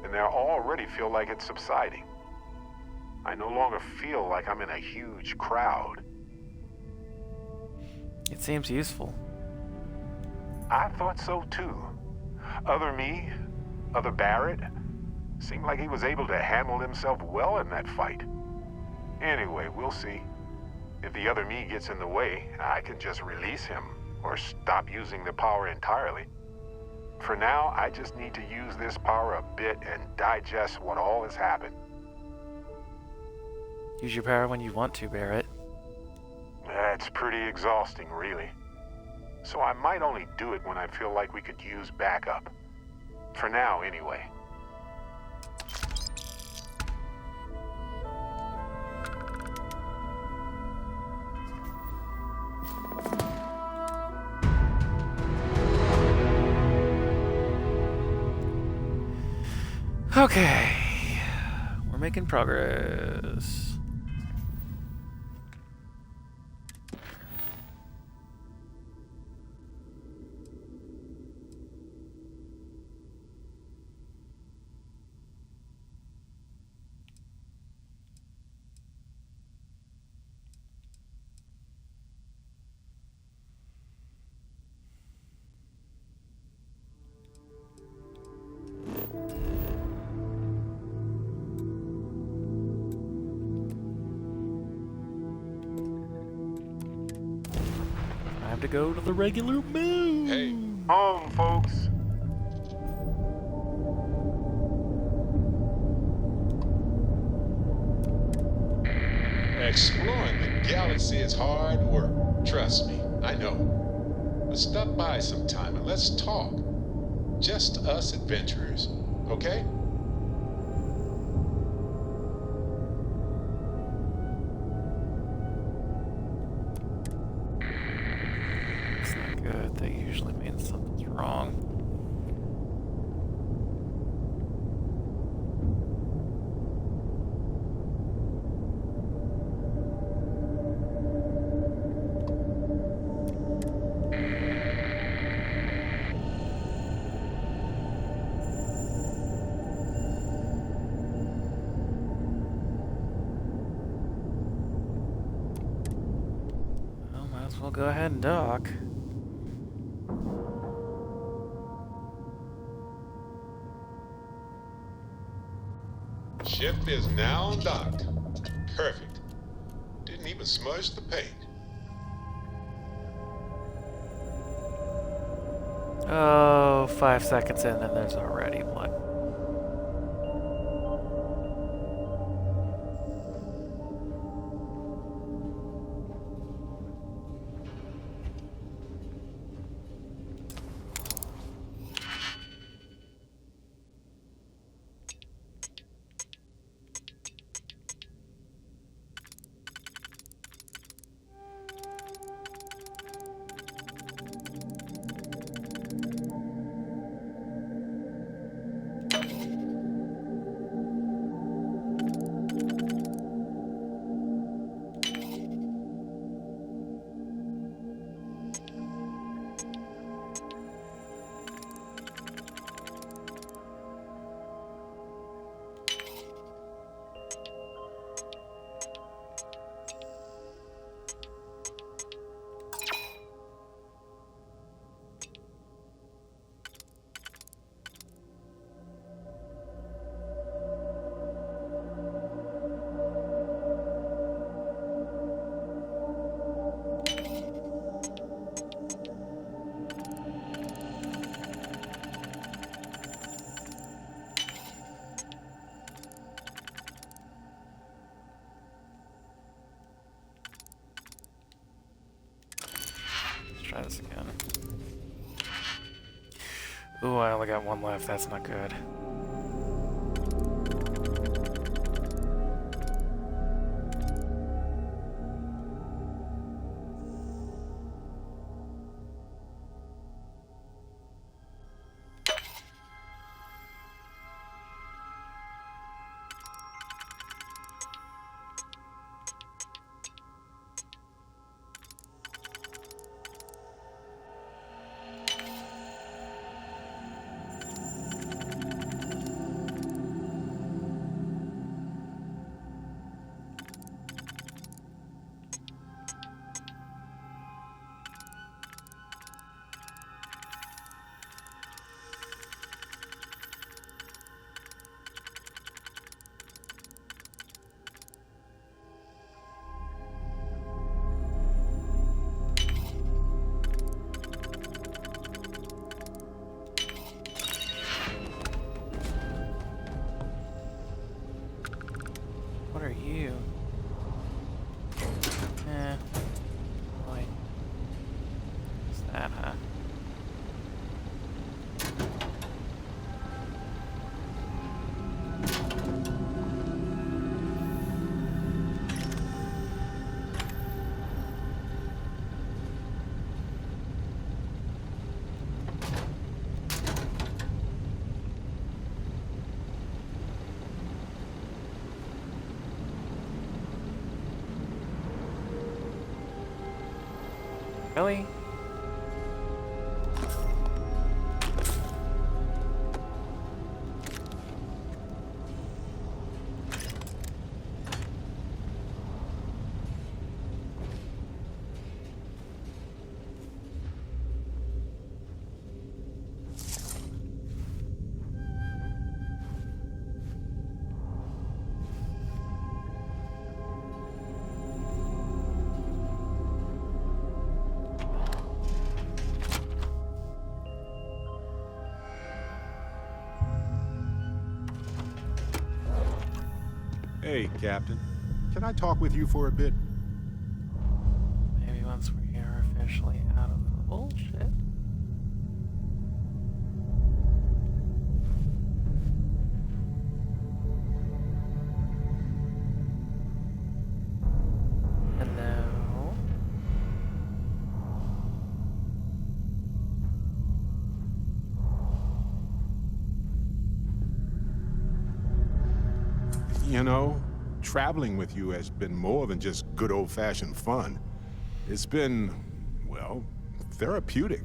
Speaker 17: And I already feel like it's subsiding. I no longer feel like I'm in a huge crowd.
Speaker 1: It seems useful.
Speaker 17: I thought so too. Other me, other Barrett, seemed like he was able to handle himself well in that fight. Anyway, we'll see. If the other me gets in the way, I can just release him or stop using the power entirely. For now, I just need to use this power a bit and digest what all has happened.
Speaker 1: Use your power when you want to, Barrett.
Speaker 17: That's pretty exhausting, really. So I might only do it when I feel like we could use backup. For now, anyway.
Speaker 1: Okay. We're making progress. Time to go to the regular moon.
Speaker 8: Hey.
Speaker 17: Home, folks.
Speaker 8: Exploring the galaxy is hard work. Trust me, I know. But stop by sometime and let's talk. Just us adventurers, okay?
Speaker 1: It's not good. That usually means something's wrong. Well, might as well go ahead and dock.
Speaker 8: Ship is now docked. Perfect. Didn't even smudge the paint.
Speaker 1: Oh, 5 seconds in, and there's already one. Try this again. Ooh, I only got one left. That's not good. What are you? Boy. What's that, huh? Really?
Speaker 5: Hey, Captain. Can I talk with you for a bit?
Speaker 1: Maybe once we are officially out of the bullshit. Hello?
Speaker 5: You know, traveling with you has been more than just good old-fashioned fun. It's been, well, therapeutic.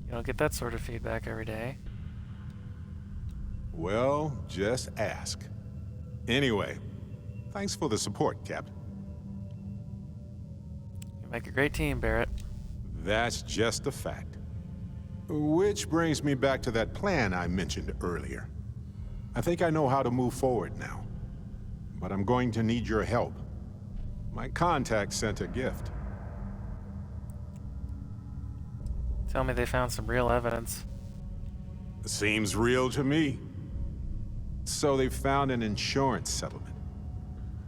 Speaker 1: You don't get that sort of feedback every day.
Speaker 5: Well, just ask. Anyway, thanks for the support, Captain.
Speaker 1: You make a great team, Barrett.
Speaker 5: That's just a fact. Which brings me back to that plan I mentioned earlier. I think I know how to move forward now. but I'm going to need your help. My contact sent a gift.
Speaker 1: Tell me they found some real evidence.
Speaker 5: Seems real to me. So they found an insurance settlement.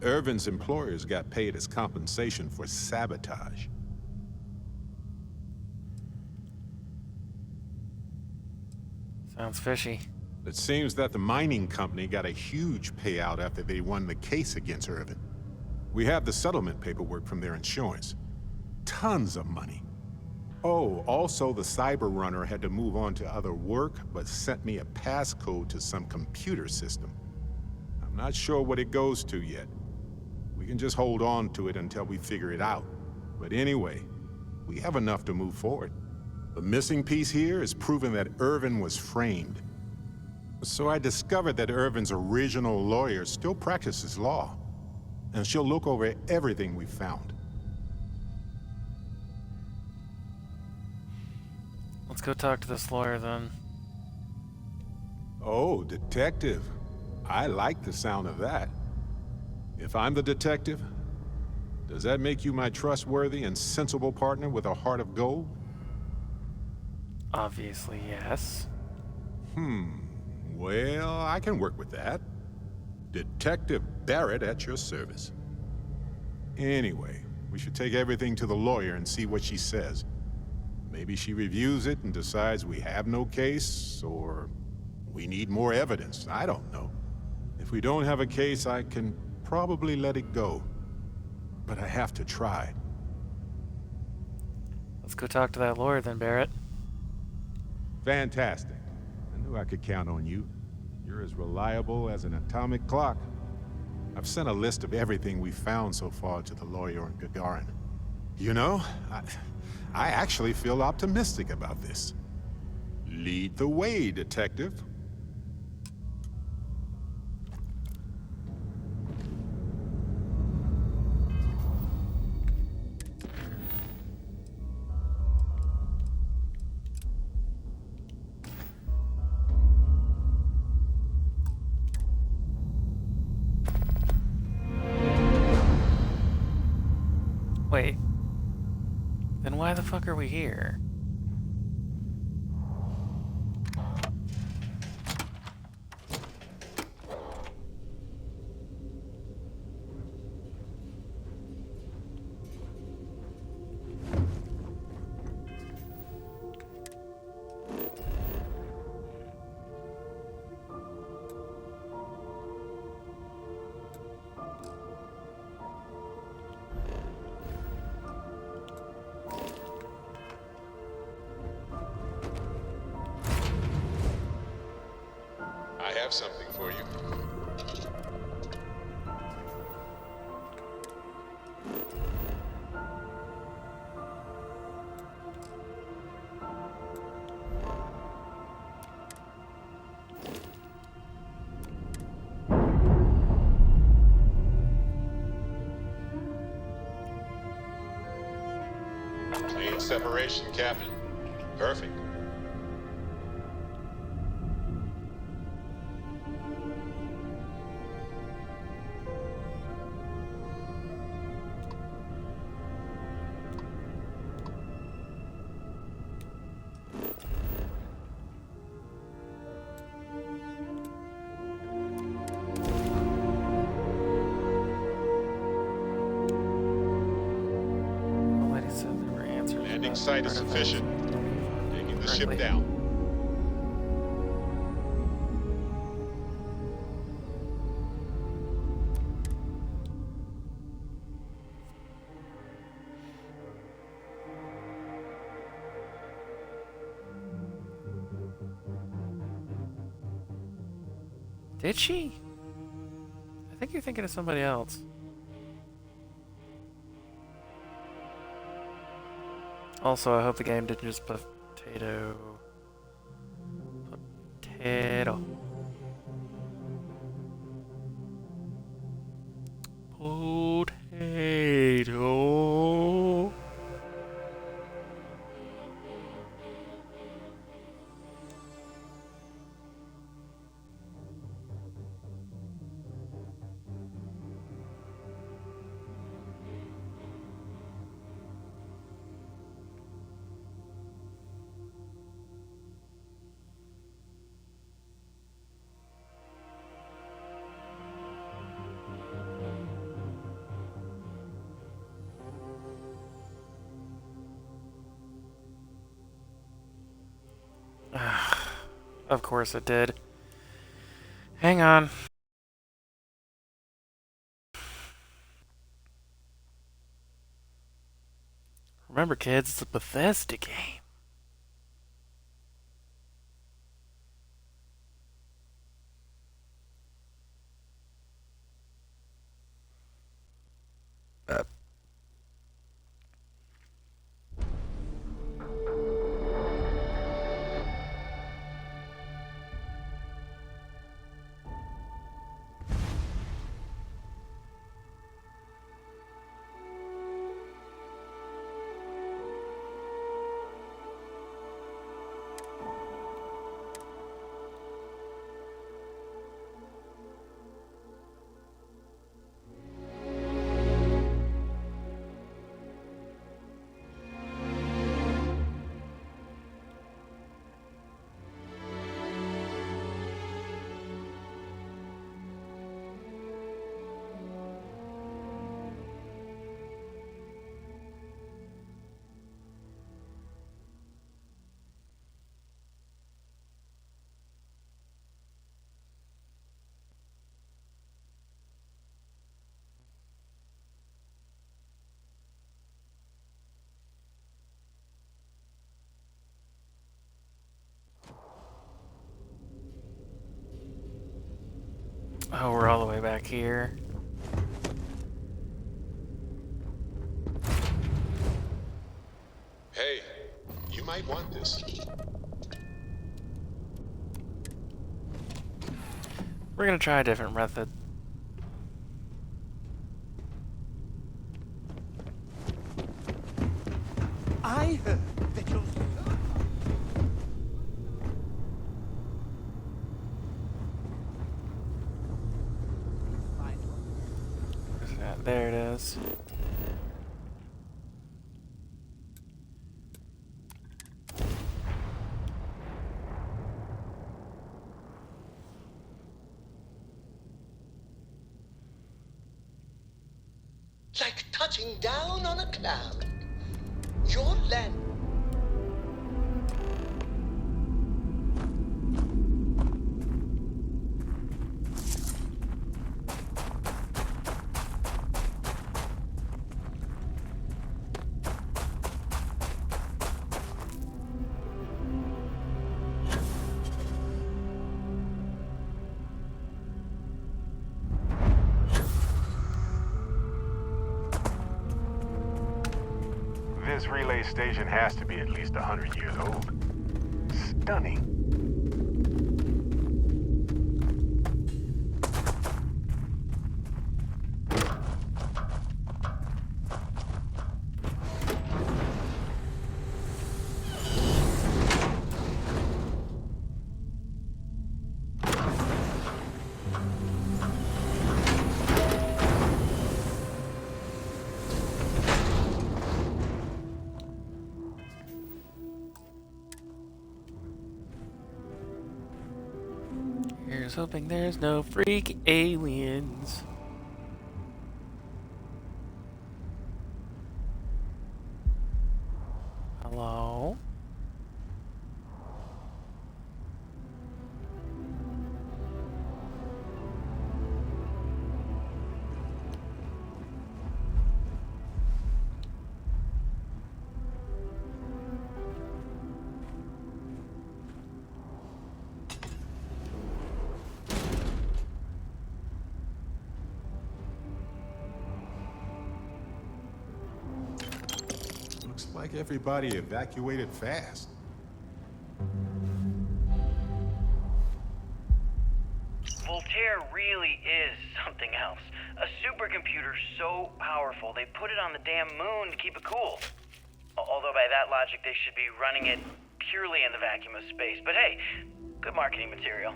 Speaker 5: Irvin's employers got paid as compensation for sabotage.
Speaker 1: Sounds fishy.
Speaker 5: It seems that the mining company got a huge payout after they won the case against Irvin. We have the settlement paperwork from their insurance. Tons of money. Oh, also the cyber runner had to move on to other work, but sent me a passcode to some computer system. I'm not sure what it goes to yet. We can just hold on to it until we figure it out. But anyway, we have enough to move forward. The missing piece here is proving that Irvin was framed. So I discovered that Irvin's original lawyer still practices law, and she'll look over everything we found.
Speaker 1: Let's go talk to this lawyer then.
Speaker 5: Oh, detective. I like the sound of that. If I'm the detective, does that make you my trustworthy and sensible partner with a heart of gold?
Speaker 1: Obviously, yes.
Speaker 5: Well, I can work with that. Detective Barrett at your service. Anyway, we should take everything to the lawyer and see what she says. Maybe she reviews it and decides we have no case, or we need more evidence. I don't know. If we don't have a case, I can probably let it go. But I have to try.
Speaker 1: Let's go talk to that lawyer then, Barrett.
Speaker 5: Fantastic. I knew I could count on you. You're as reliable as an atomic clock. I've sent a list of everything we found so far to the lawyer in Gagarin. You know, I actually feel optimistic about this. Lead the way, detective.
Speaker 1: Wait. Then why the fuck are we here?
Speaker 8: I have something for you. Clean separation, Captain. Perfect.
Speaker 1: Nobody said there were answers.
Speaker 8: Landing site is sufficient. Taking the ship down.
Speaker 1: Did she? I think you're thinking of somebody else. Also, I hope the game didn't just potato. Potato. Of course it did. Hang on. Remember, kids, it's a Bethesda game. Oh, we're all the way back here.
Speaker 8: Hey, you might want this.
Speaker 1: We're gonna try a different method.
Speaker 11: I heard that you're...
Speaker 1: There it is.
Speaker 22: Like touching down on a cloud. Your land.
Speaker 16: This relay station has to be at least 100 years old. Stunning.
Speaker 1: Here's hoping there's no freak aliens. Hello?
Speaker 5: Looks like everybody evacuated fast.
Speaker 9: Voltaire really is something else. A supercomputer so powerful, they put it on the damn moon to keep it cool. Although by that logic, they should be running it purely in the vacuum of space. But hey, good marketing material.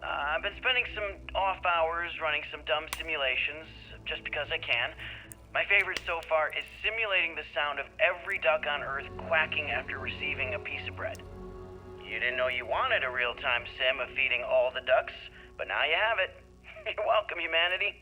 Speaker 9: I've been spending some off hours running some dumb simulations, just because I can. My favorite so far is simulating the sound of every duck on Earth quacking after receiving a piece of bread. You didn't know you wanted a real-time sim of feeding all the ducks, but now you have it. You're welcome, humanity.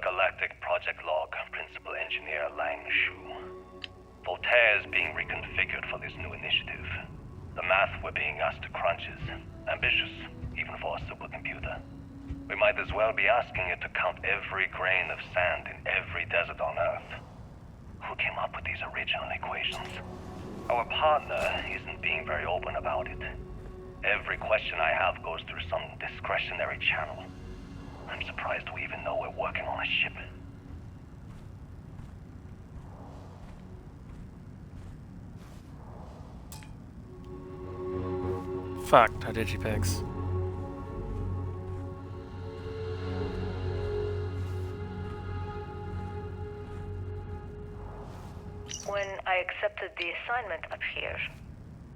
Speaker 3: Galactic Project Log, Principal Engineer Lang Shu. Voltaire is being reconfigured for this new initiative. The math we're being asked to crunch is ambitious, even for a supercomputer. We might as well be asking it to count every grain of sand in every desert on Earth. Who came up with these original equations? Our partner isn't being very open about it. Every question I have goes through some discretionary channel. I'm surprised we even know we're working on a ship.
Speaker 1: Fuck, no digipigs.
Speaker 19: When I accepted the assignment up here,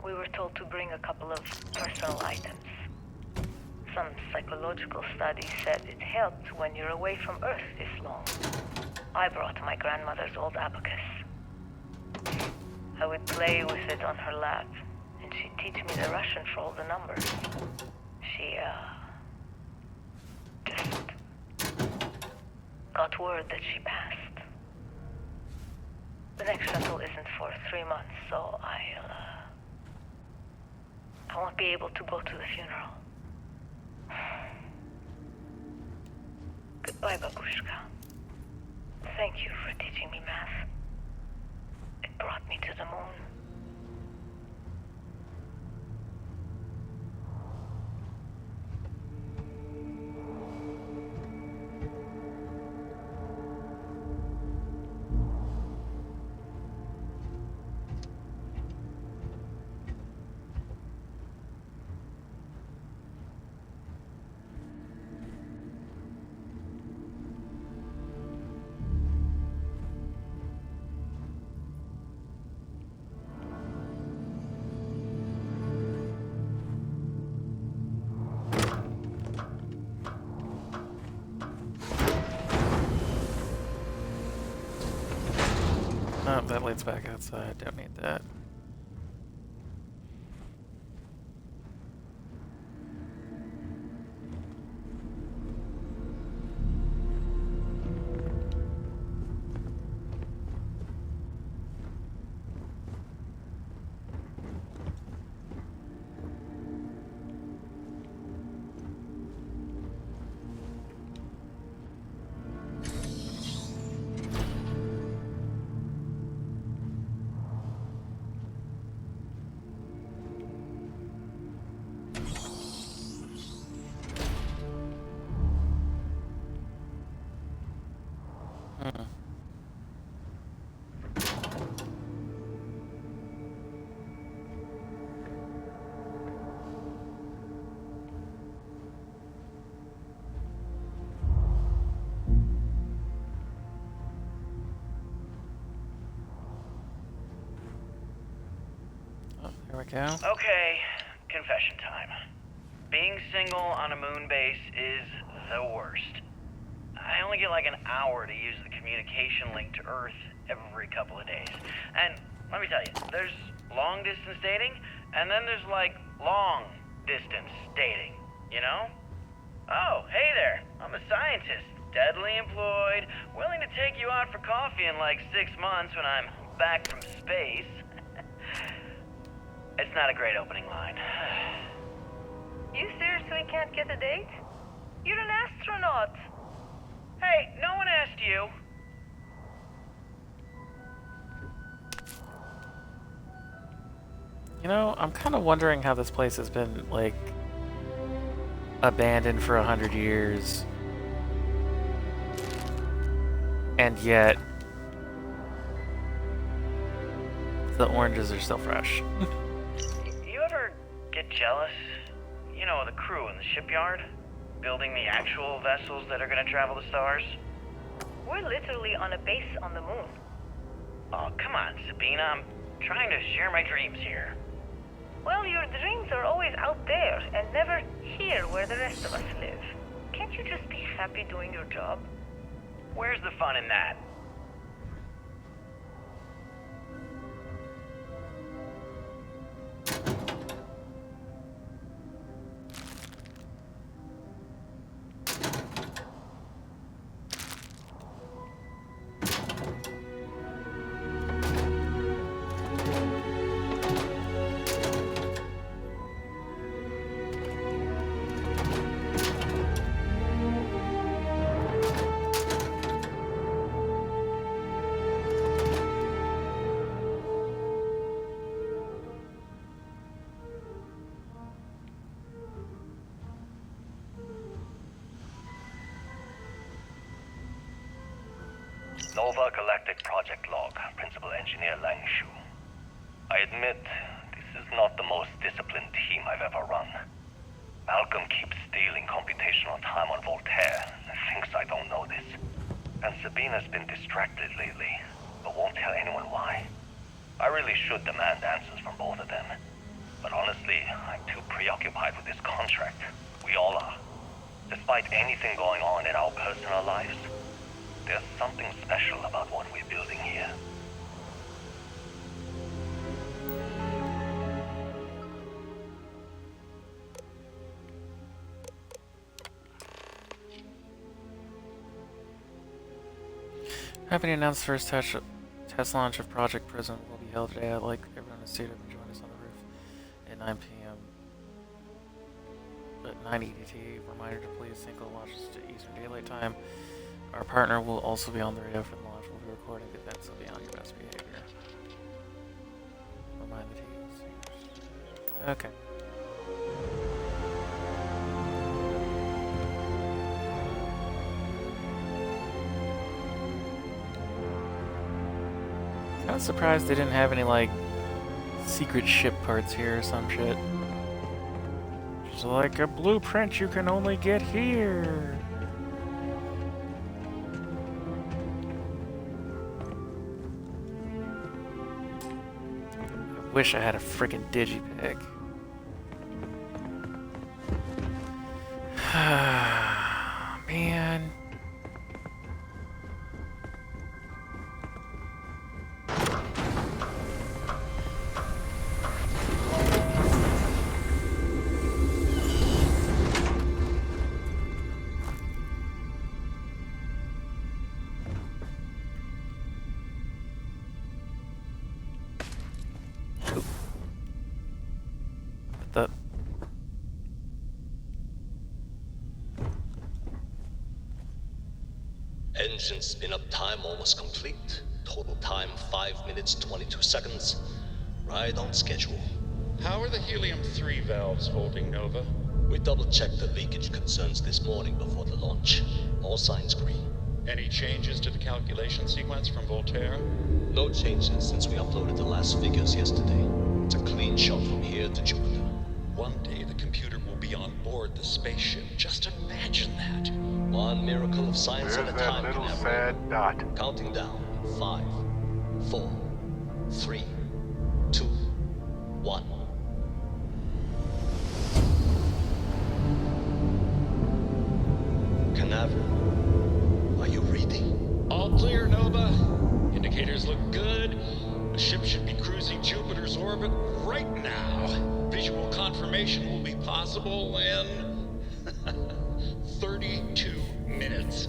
Speaker 19: we were told to bring a couple of personal items. Some psychological studies said it helped when you're away from Earth this long. I brought my grandmother's old abacus. I would play with it on her lap, and she'd teach me the Russian for all the numbers. She, just got word that she passed. The next shuttle isn't for 3 months, so I won't be able to go to the funeral. Goodbye, Babushka. Thank you for teaching me math. It brought me to the moon.
Speaker 1: Oh, that leads back outside. Don't need that. There we go.
Speaker 9: Okay, confession time. Being single on a moon base is the worst. I only get like an hour to use the communication link to Earth every couple of days. And let me tell you, there's long distance dating, and then there's like long distance dating, you know? Oh, hey there, I'm a scientist, deadly employed, willing to take you out for coffee in like 6 months when I'm back from space. It's not a great opening line.
Speaker 19: You seriously can't get a date? You're an astronaut.
Speaker 9: Hey, no one asked you.
Speaker 1: You know, I'm kind of wondering how this place has been, like, abandoned for 100 years. And yet, the oranges are still fresh.
Speaker 9: You ever get jealous? You know, the crew in the shipyard? Building the actual vessels that are gonna travel the stars?
Speaker 19: We're literally on a base on the moon.
Speaker 9: Oh, come on, Sabina. I'm trying to share my dreams here.
Speaker 19: Well, your dreams are always out there and never here where the rest of us live. Can't you just be happy doing your job?
Speaker 9: Where's the fun in that?
Speaker 3: Nova Galactic Project Log, Principal Engineer Lang Shu. I admit, this is not the most disciplined team I've ever run. Malcolm keeps stealing computational time on Voltaire and thinks I don't know this. And Sabina's been distracted lately, but won't tell anyone why. I really should demand answers from both of them. But honestly, I'm too preoccupied with this contract. We all are. Despite anything going on in our personal lives, there's something special about what we're building here.
Speaker 1: Happy to announce the first test launch of Project Prism will be held today. I'd like everyone to stay up and join us on the roof at 9 p.m. at 9 EDT. Reminder to please sync all launches to Eastern Daylight Time. Our partner will also be on the radio for the launch. We'll be recording the event, so be on your best behavior. Remind the teams. Okay. Kind of surprised they didn't have any, like, secret ship parts here or some shit. Just like a blueprint you can only get here. I wish I had a freaking digipick. Man.
Speaker 6: Engine spin-up time almost complete. Total time 5 minutes 22 seconds. Right on schedule.
Speaker 12: How are the helium-3 valves holding, Nova?
Speaker 6: We double-checked the leakage concerns this morning before the launch. All signs green.
Speaker 12: Any changes to the calculation sequence from Voltaire?
Speaker 6: No changes since we uploaded the last figures yesterday. It's a clean shot from here to Jupiter.
Speaker 12: One day the computer will be on board the spaceship. Just imagine that.
Speaker 6: One miracle of science at a time.
Speaker 17: There's that little sad dot.
Speaker 6: Counting down. 5, 4, 3, 2, 1. Canaveral, are you reading?
Speaker 12: All clear, Nova. Indicators look good. The ship should be cruising Jupiter's orbit right now. Visual confirmation will be possible in 32 minutes.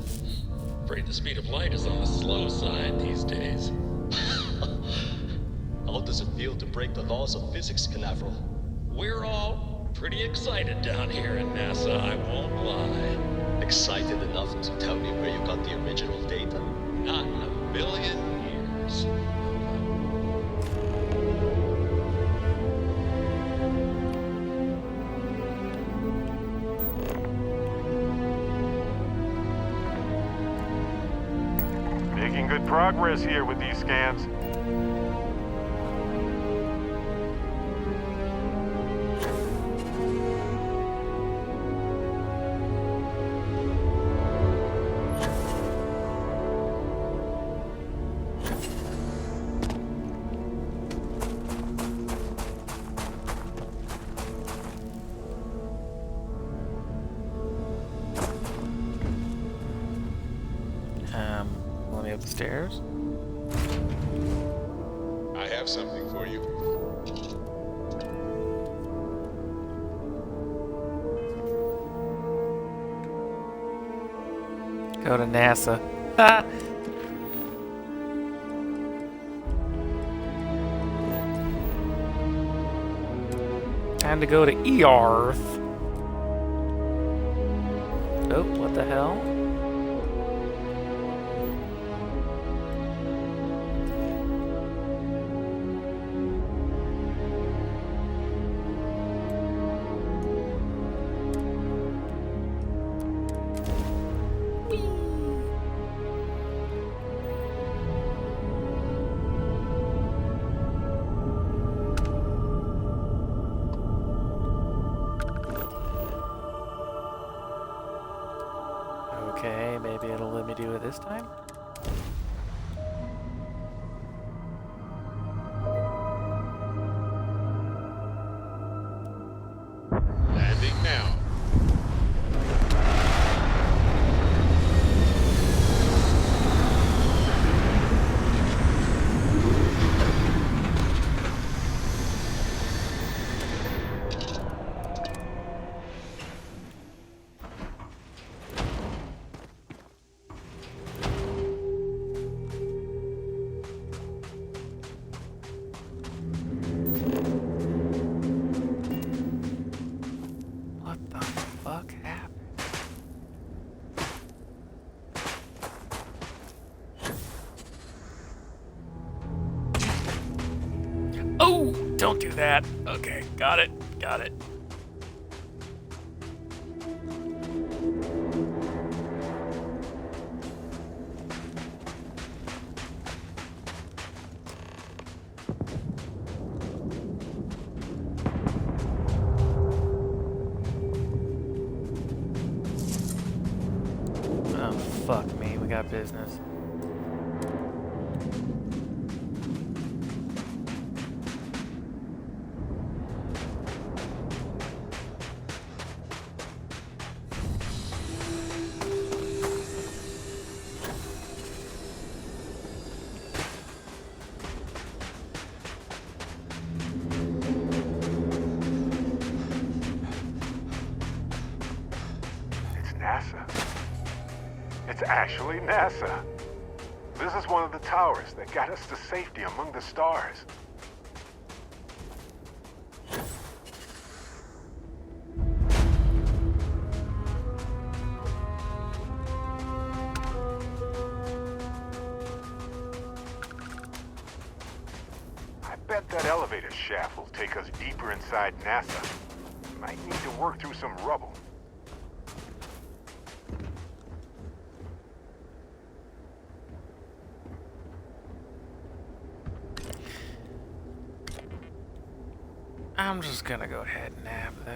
Speaker 12: Afraid the speed of light is on the slow side these days.
Speaker 6: How does it feel to break the laws of physics, Canaveral?
Speaker 12: We're all pretty excited down here in NASA, I won't lie.
Speaker 6: Excited enough to tell me where you got the original data?
Speaker 12: Not in a billion years.
Speaker 17: Making good progress here with these scans.
Speaker 1: Let me up the stairs.
Speaker 8: I have something for you.
Speaker 1: Go to NASA. Time to go to Earth. Oh, what the hell? Okay, maybe it'll let me do it this time?
Speaker 8: Landing now.
Speaker 1: What the fuck happened? Oh, don't do that. Okay, got it. Got it. Oh, fuck me. We got business.
Speaker 17: It's NASA. It's actually NASA. This is one of the towers that got us to safety among the stars. I bet that elevator shaft will take us deeper inside NASA. Might need to work through some rubble.
Speaker 1: I'm just gonna go ahead and nab those.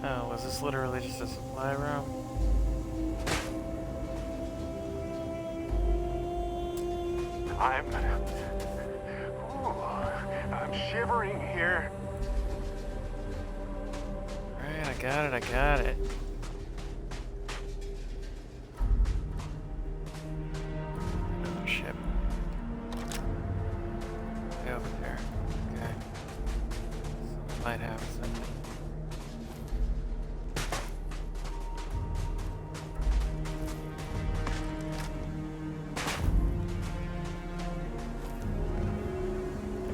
Speaker 1: Oh, was this literally just a supply room?
Speaker 17: I'm shivering here.
Speaker 1: Alright, I got it, I got it. Oh, shit. Way over there. Okay. Something might happen.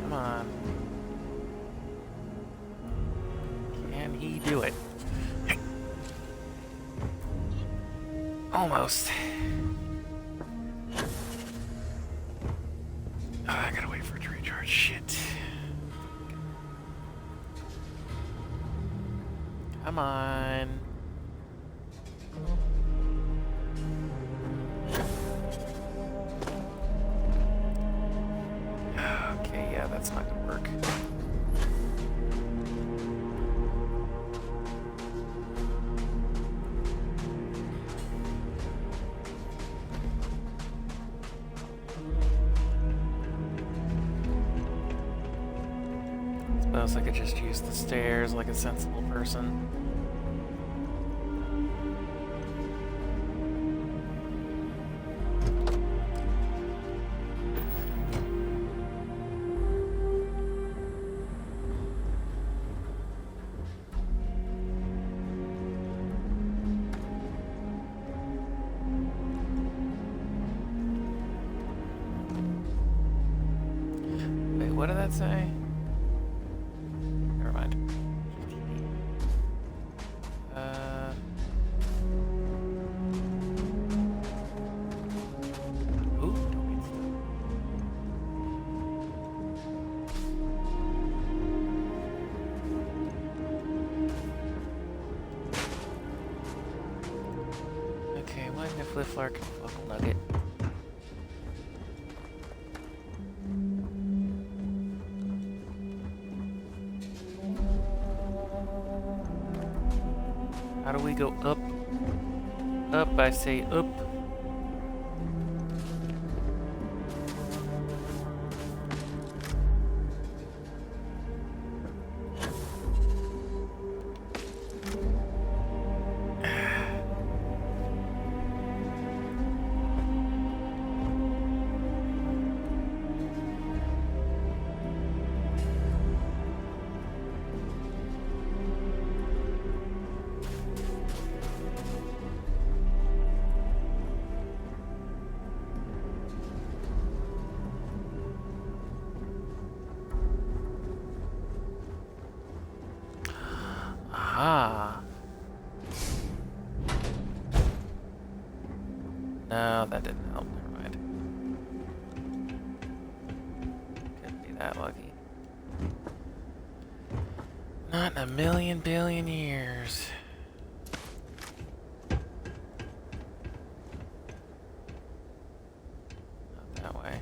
Speaker 1: Come on. Can he do it? Almost. Oh, I gotta wait for it to recharge. Shit. Come on. Okay, yeah, that's not gonna work. Suppose I could just use the stairs like a sensible person. that say? Never mind. Ooh, don't need stuff. Okay, one Nifliflark and Buckle Nugget. How do we go up? Up, I say up. Aha. No, that didn't help. Never mind. Couldn't be that lucky. Not in a million billion years. Not that way.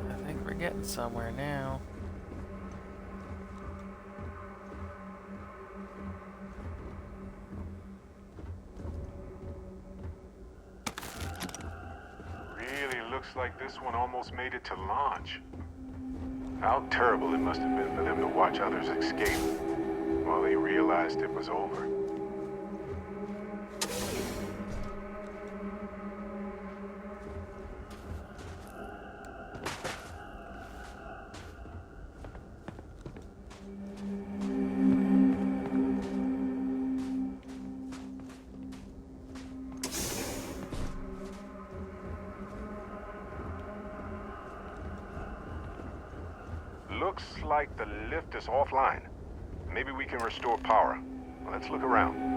Speaker 1: I think we're getting somewhere now.
Speaker 5: Really looks like this one almost made it to launch. How terrible it must have been for them to watch others escape while they realized it was over. Looks like the lift is offline. Maybe we can restore power. Let's look around.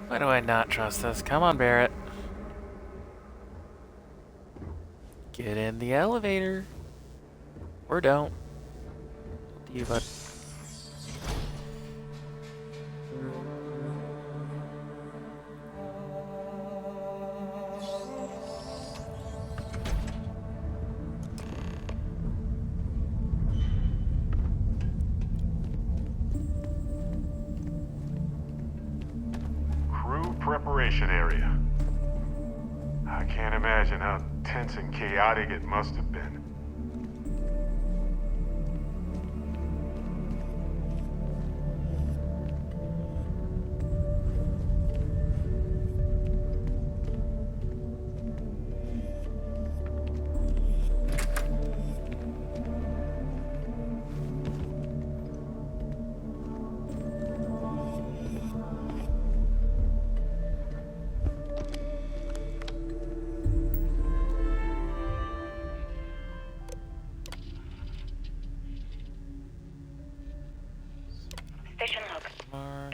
Speaker 1: Why do I not trust this? Come on, Barrett. Get in the elevator. Or don't. Up to you, bud.
Speaker 5: Preparation area. I can't imagine how tense and chaotic it must have been.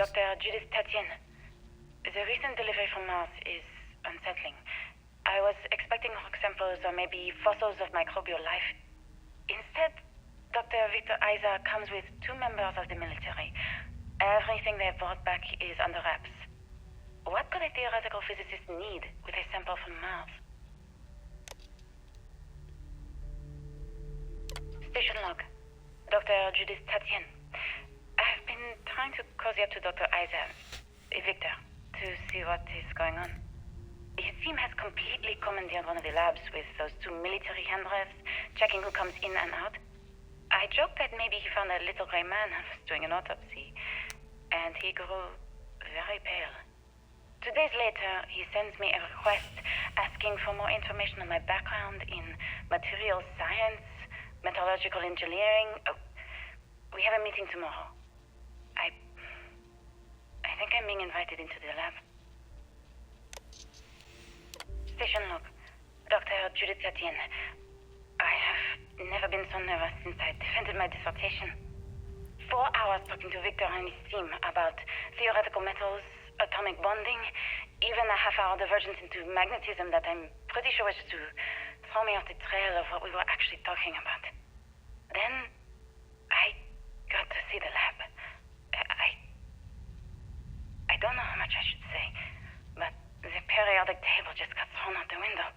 Speaker 2: Dr. Judith Tatien. The recent delivery from Mars is unsettling. I was expecting rock samples or maybe fossils of microbial life. Instead, Dr. Victor Isa comes with 2 members of the military. Everything they've brought back is under wraps. What could a theoretical physicist need with a sample from Mars? Station log. Dr. Judith Tatien. I've been trying to cozy up to Dr. Isa, Victor, to see what is going on. His team has completely commandeered one of the labs with those 2 military handrails, checking who comes in and out. I joked that maybe he found a little gray man and was doing an autopsy, and he grew very pale. 2 days later, he sends me a request asking for more information on my background in materials science, metallurgical engineering. Oh, we have a meeting tomorrow. I think I'm being invited into the lab. Station log. Dr. Judith Tatien. I have never been so nervous since I defended my dissertation. 4 hours talking to Victor and his team about theoretical metals, atomic bonding, even a half-hour divergence into magnetism that I'm pretty sure was to throw me off the trail of what we were actually talking about. Then, I got to see the lab. I don't know how much I should say, but the periodic table just got thrown out the window.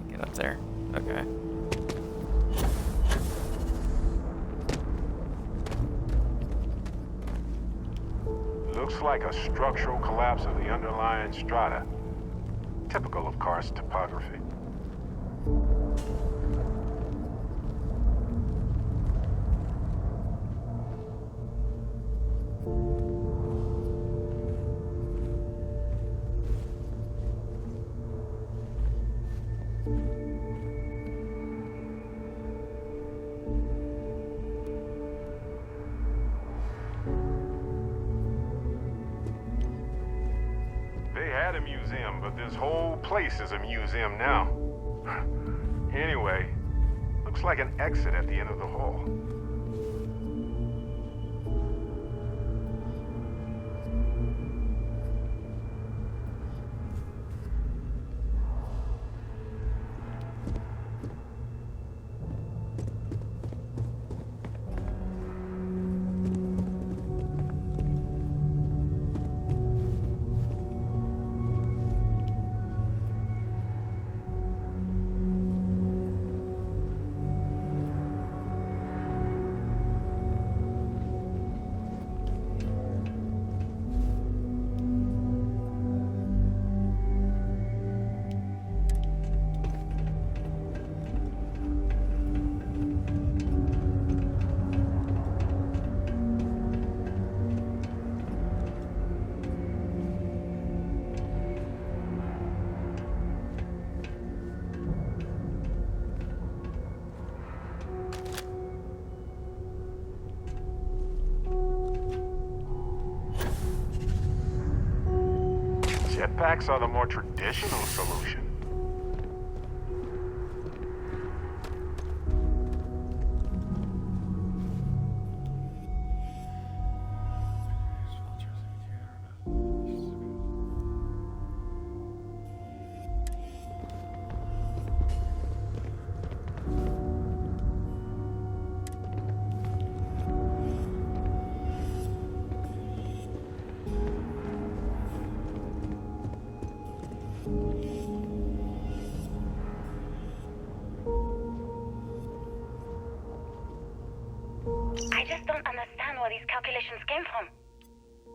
Speaker 1: Get up there. Okay.
Speaker 5: Looks like a structural collapse of the underlying strata. Typical of karst topography. A museum, but this whole place is a museum now. Anyway, looks like an exit at the end of the hall. Jetpacks are the more traditional solution.
Speaker 2: I just don't understand where these calculations came from.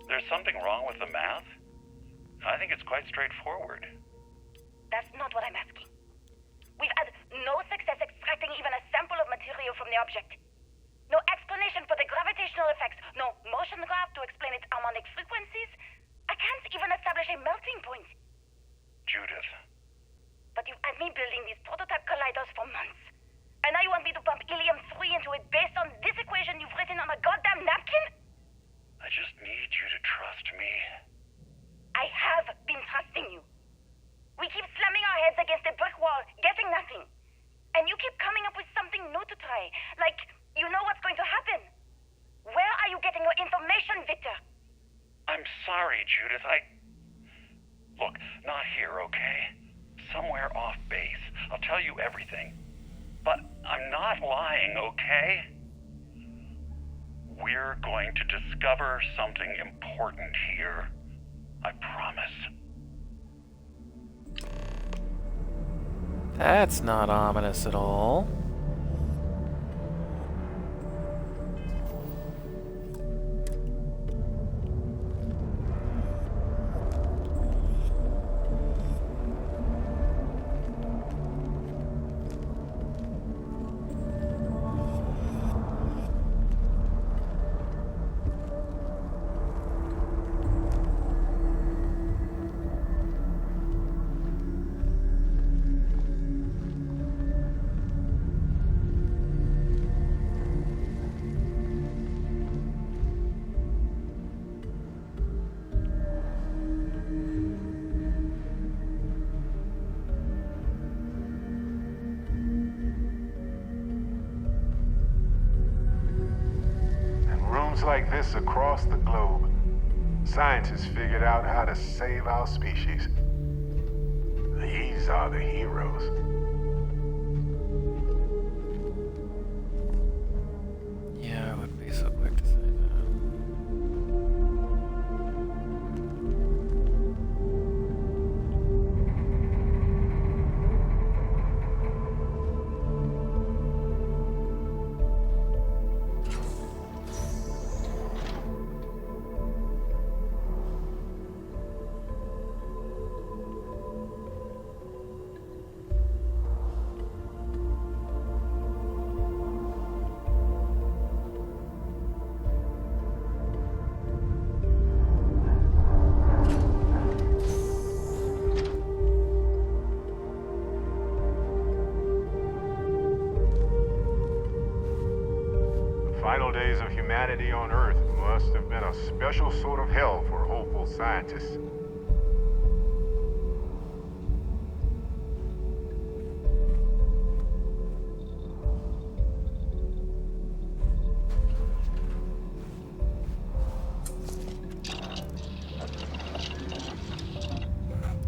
Speaker 3: There's something wrong with the math? I think it's quite straightforward.
Speaker 23: That's not what I'm asking. We've had no success extracting even a sample of material from the object. No explanation for the gravitational effects, no motion graph to explain its harmonic frequencies. I can't even establish a melting point.
Speaker 3: Judith.
Speaker 23: But you've had me building these prototype colliders for months. And now you want me to pump helium-3 into it based on this equation you've written on a goddamn napkin?
Speaker 3: I just need you to trust me.
Speaker 23: I have been trusting you. We keep slamming our heads against a brick wall, getting nothing. And you keep coming up with something new to try. Like, you know what's going to happen. Where are you getting your information, Victor?
Speaker 3: I'm sorry, Judith. Look, not here, okay? Somewhere off base. I'll tell you everything. But I'm not lying, okay? We're going to discover something important here. I promise.
Speaker 1: That's not ominous at all.
Speaker 17: Like this across the globe, scientists figured out how to save our species. These are the heroes.
Speaker 1: Yeah, I wouldn't be so quick to say that.
Speaker 17: Final days of humanity on Earth must have been a special sort of hell for hopeful scientists.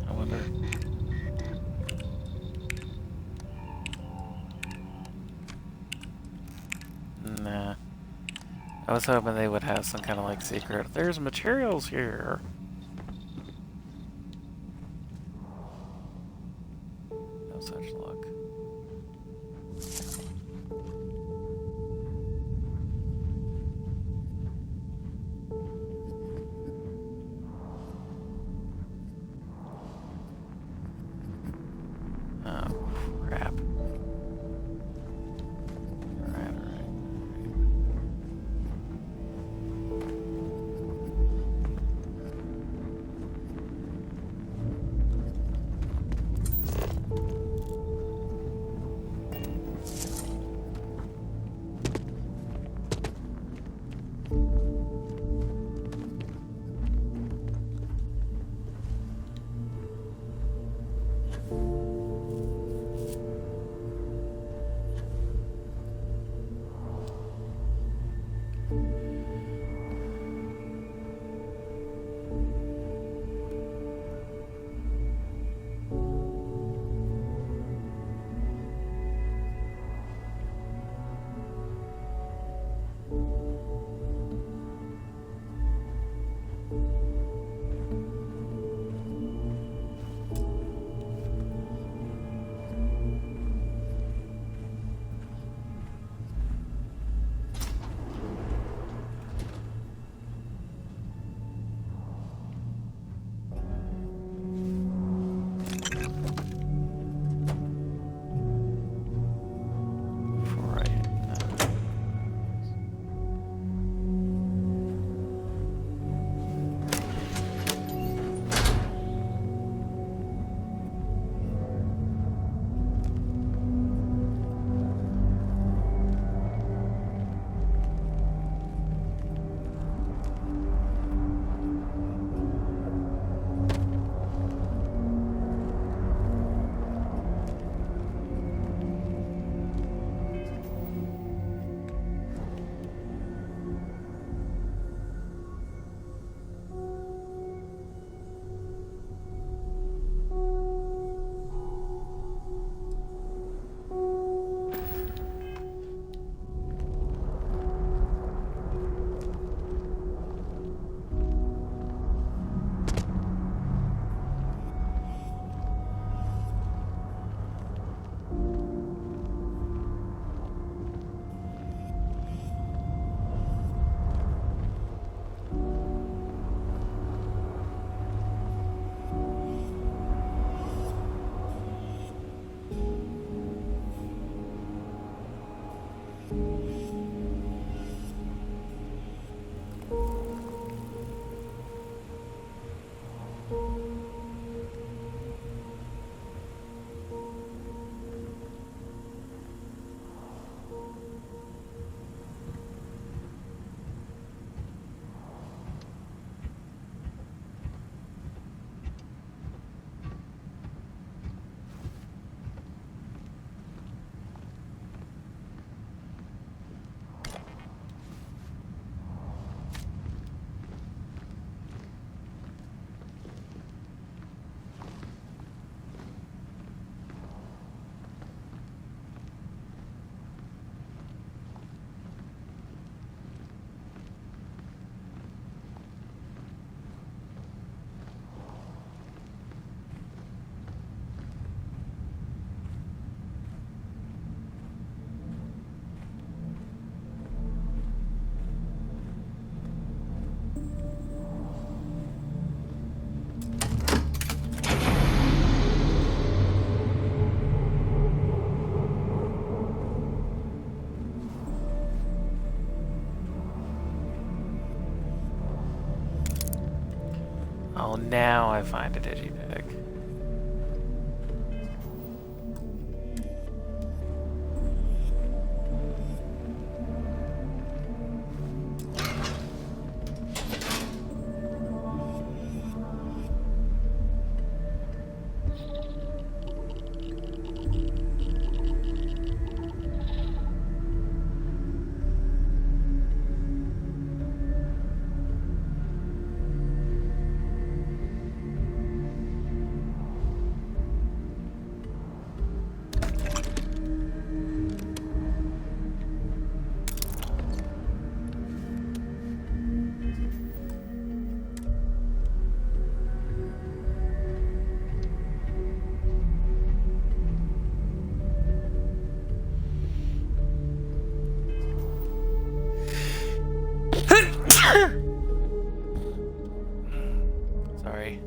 Speaker 1: I wonder. Nah. I was hoping they would have some kind of like secret. There's materials here. No such luck. Oh, crap. Alright. Oh, now I find a digipick. Sorry.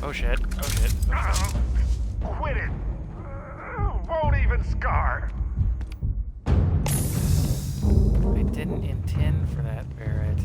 Speaker 1: Oh shit, oh shit, oh shit.
Speaker 16: Quit it! Won't even scar!
Speaker 1: I didn't intend for that, Barrett.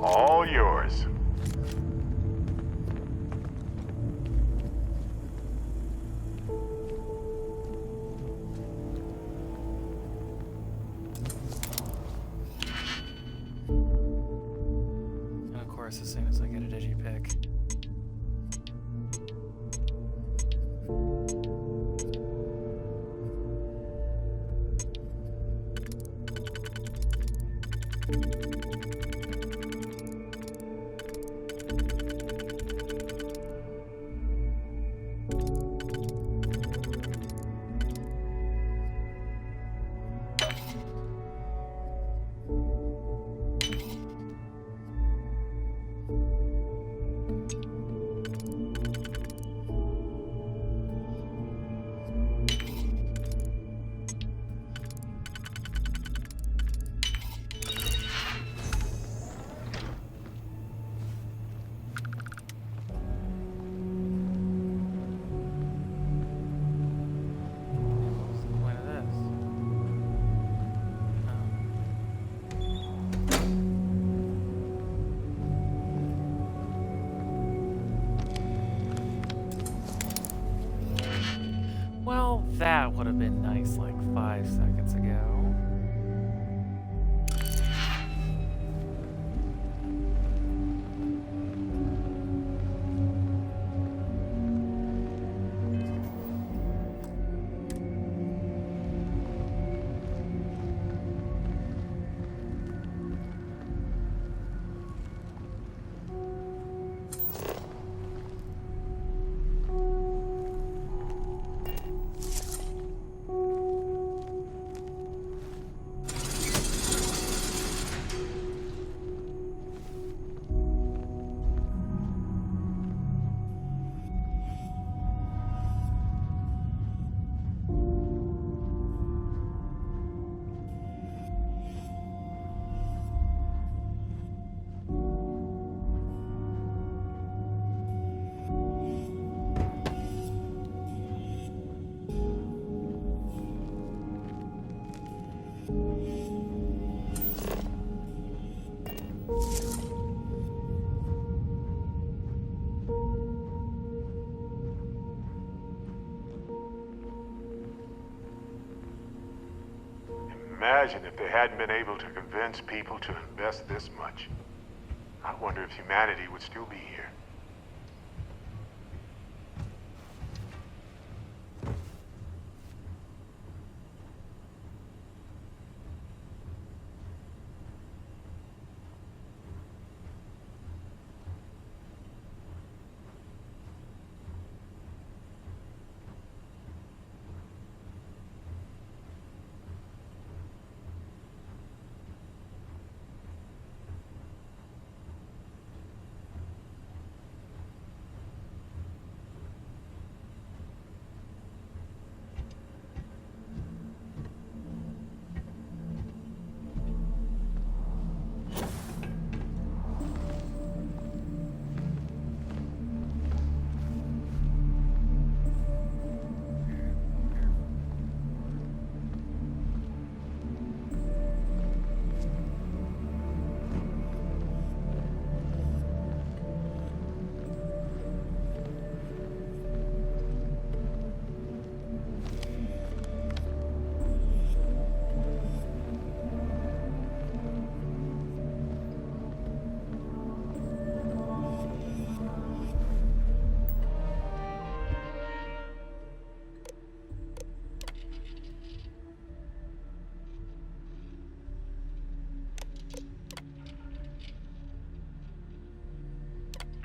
Speaker 16: All yours.
Speaker 1: And of course, as soon as I get a digipick. Well, that would have been nice like 5 seconds ago.
Speaker 5: imagine if they hadn't been able to convince people to invest this much. I wonder if humanity would still be here.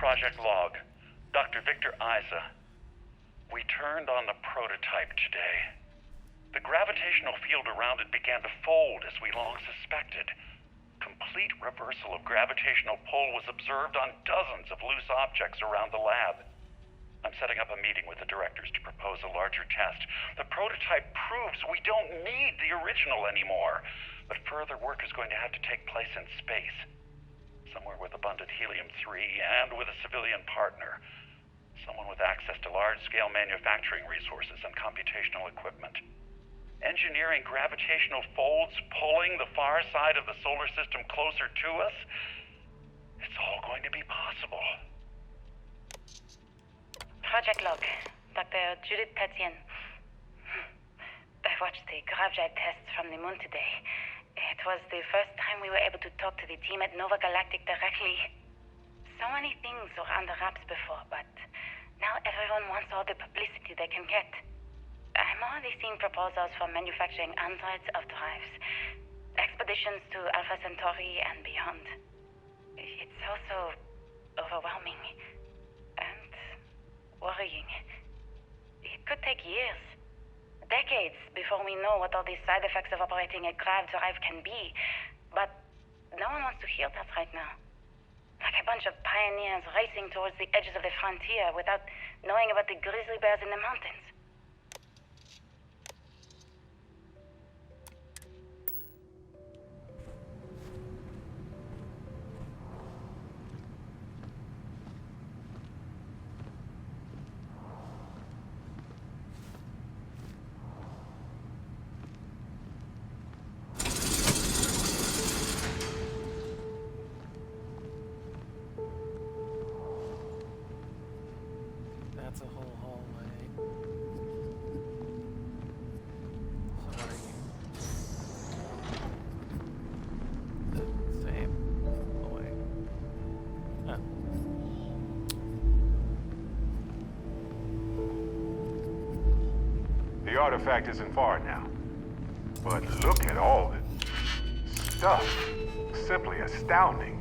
Speaker 3: Project Log, Dr. Victor Isa. We turned on the prototype today. The gravitational field around it began to fold as we long suspected. Complete reversal of gravitational pull was observed on dozens of loose objects around the lab. I'm setting up a meeting with the directors to propose a larger test. The prototype proves we don't need the original anymore, but further work is going to have to take place in space. Somewhere with abundant helium-3 and with a civilian partner. Someone with access to large-scale manufacturing resources and computational equipment. Engineering gravitational folds pulling the far side of the solar system closer to us? It's all going to be possible.
Speaker 23: Project Log, Dr. Judith Tatian. I watched the gravjite tests from the moon today. It was the first time we were able to talk to the team at Nova Galactic directly. So many things were under wraps before, but now everyone wants all the publicity they can get. I'm already seeing proposals for manufacturing androids of drives, expeditions to Alpha Centauri and beyond. It's also overwhelming and worrying. It could take years. Decades before we know what all these side effects of operating a grav drive can be. But no one wants to hear that right now. Like a bunch of pioneers racing towards the edges of the frontier without knowing about the grizzly bears in the mountains.
Speaker 1: That's a whole hallway. Sorry. The same hallway. Huh.
Speaker 5: The artifact isn't far now. But look at all the stuff. Simply astounding.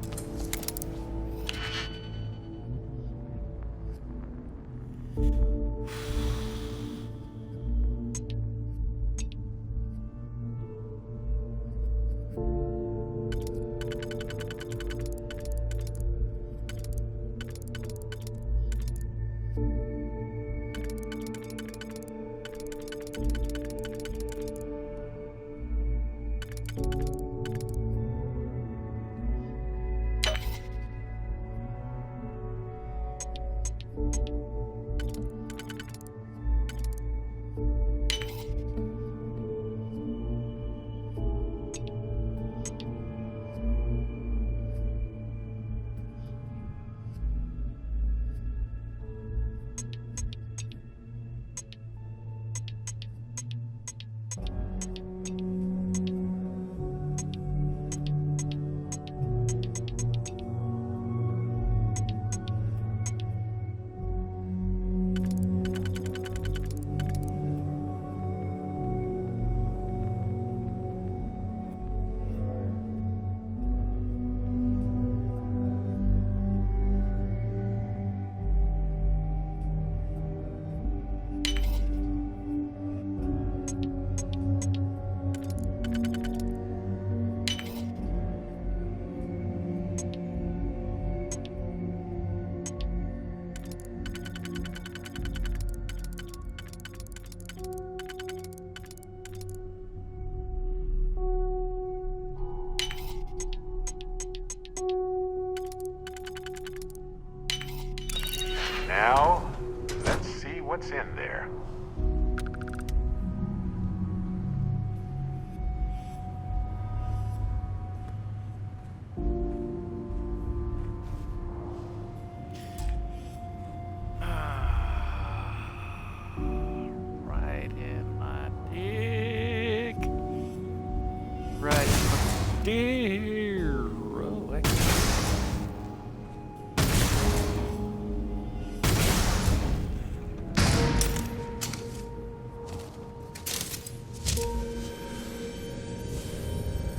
Speaker 1: dear. Oh,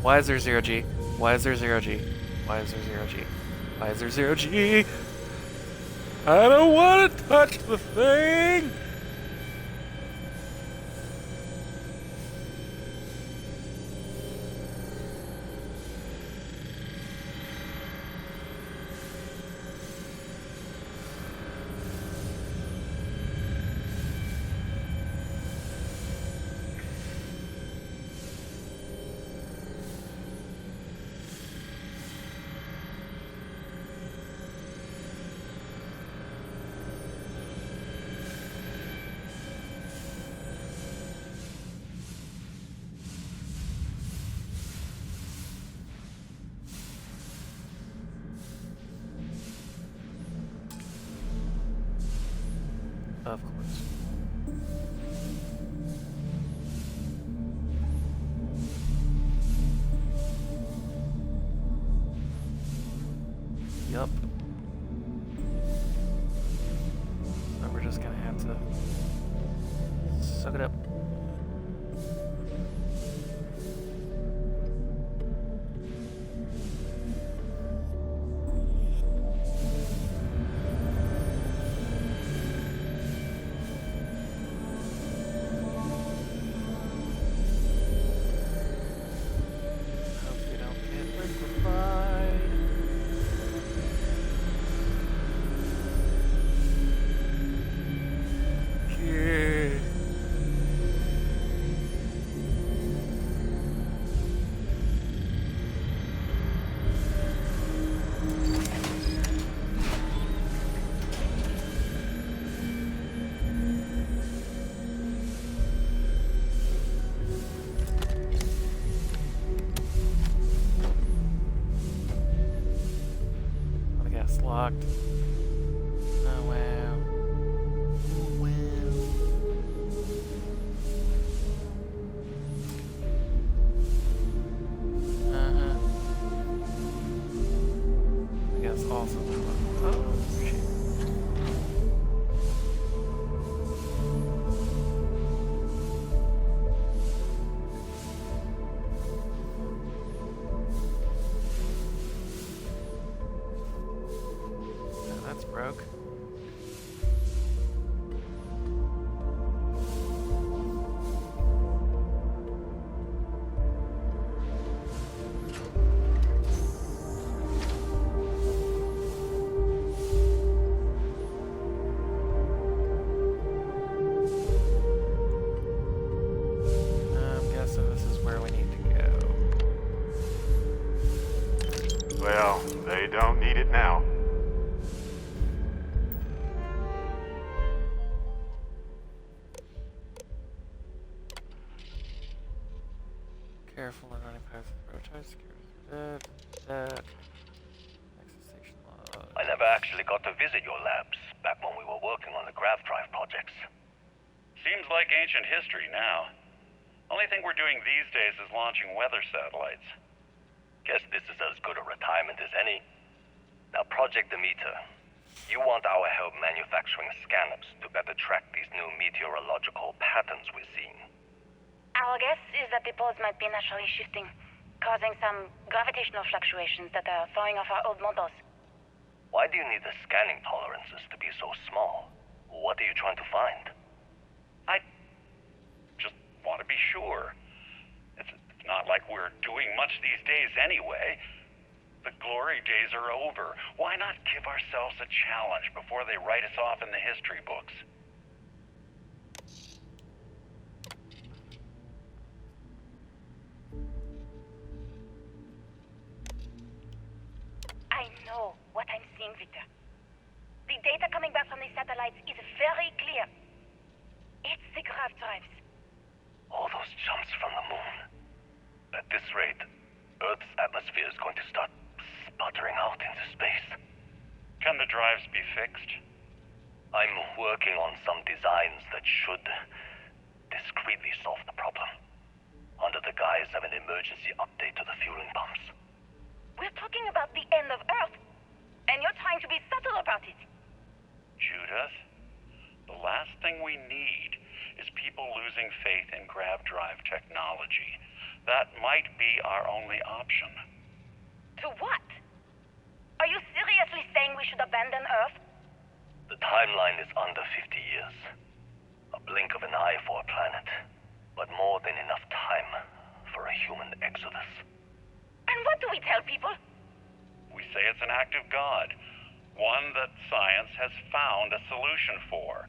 Speaker 1: why is there 0G? Why is there 0G? Why is there 0G? Why is there 0G? I don't want to touch the thing! Of course. Yup. So we're just gonna have to suck it up. Locked. Oh wow. Oh wow. I guess also. Oh shit. That's broke. I'm guessing this is where we need to go.
Speaker 5: Well, they don't need it now.
Speaker 1: Careful when running past the prototype. Security. Access station log.
Speaker 3: I never actually got to visit your labs back when we were working on the grav drive projects.
Speaker 13: Seems like ancient history now. Only thing we're doing these days is launching weather satellites.
Speaker 3: Guess this is as good a retirement as any. Now, Project Demeter. You want our help manufacturing scanners to better track these new meteorological patterns we're seeing.
Speaker 23: Our guess is that the poles might be naturally shifting, causing some gravitational fluctuations that are throwing off our old models.
Speaker 3: Why do you need the scanning tolerances to be so small? What are you trying to find?
Speaker 13: I just want to be sure. It's not like we're doing much these days anyway. The glory days are over. Why not give ourselves a challenge before they write us off in the history books?
Speaker 23: I know what I'm seeing, Victor. The data coming back from the satellites is very clear. It's the grav drives.
Speaker 3: All those jumps from the moon. At this rate, Earth's atmosphere is going to start sputtering out into space.
Speaker 13: Can the drives be fixed?
Speaker 3: I'm working on some designs that should discreetly solve the problem, under the guise of an emergency update to the fueling pumps.
Speaker 23: talking about the end of Earth, and you're trying to be subtle about it.
Speaker 13: Judith, the last thing we need is people losing faith in grav drive technology. That might be our only option.
Speaker 23: To what? Are you seriously saying we should abandon Earth?
Speaker 6: The timeline is under 50 years. A blink of an eye for a planet, but more than enough time for a human exodus.
Speaker 23: And what do we tell people?
Speaker 13: We say it's an act of God, one that science has found a solution for.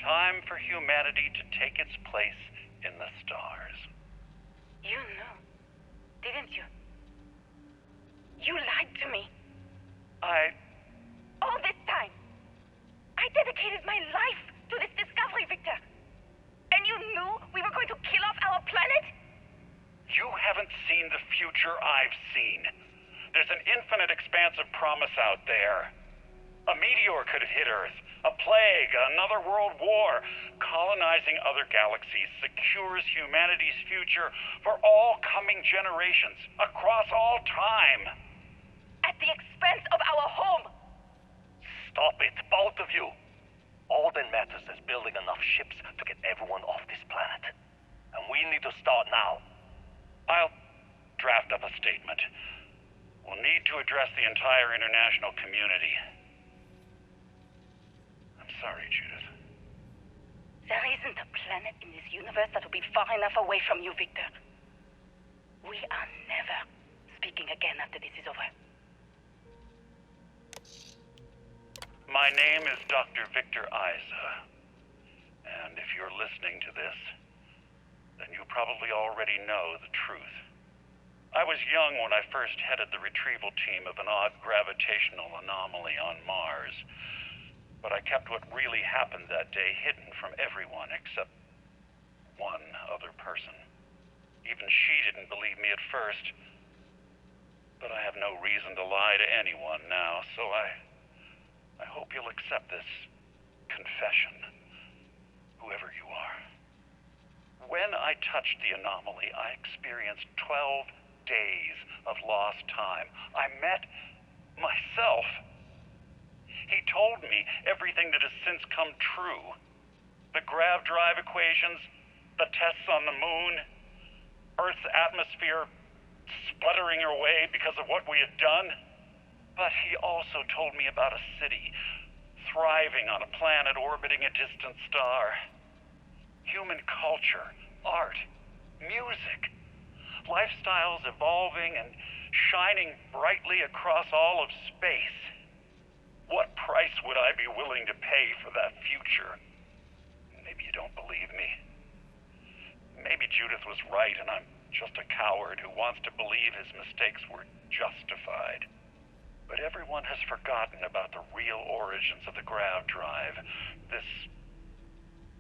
Speaker 13: Time for humanity to take its place in the stars.
Speaker 23: You knew, didn't you? You lied to me. All this time, I dedicated my life to this discovery, Victor. And you knew we were going to kill off our planet?
Speaker 13: You haven't seen the future I've seen. There's an infinite expanse of promise out there. A meteor could have hit Earth. A plague, another world war. Colonizing other galaxies secures humanity's future for all coming generations, across all time.
Speaker 23: At the expense of our home.
Speaker 6: Stop it, both of you. All that matters is building enough ships to get everyone off this planet. And we need to start now.
Speaker 13: I'll draft up a statement. We'll need to address the entire international community. I'm sorry, Judith.
Speaker 23: There isn't a planet in this universe that will be far enough away from you, Victor. We are never speaking again after this is over.
Speaker 13: My name is Dr. Victor Isa. And if you're listening to this, then you probably already know the truth. I was young when I first headed the retrieval team of an odd gravitational anomaly on Mars. But I kept what really happened that day hidden from everyone except one other person. Even she didn't believe me at first. But I have no reason to lie to anyone now, so I hope you'll accept this confession, whoever you are. When I touched the anomaly, I experienced 12 days of lost time. I met myself. He told me everything that has since come true. The grav drive equations, the tests on the moon, Earth's atmosphere sputtering away because of what we had done. But he also told me about a city thriving on a planet orbiting a distant star. Human culture, art, music, lifestyles evolving and shining brightly across all of space. What price would I be willing to pay for that future? Maybe you don't believe me. Maybe Judith was right and I'm just a coward who wants to believe his mistakes were justified. But everyone has forgotten about the real origins of the grav drive, this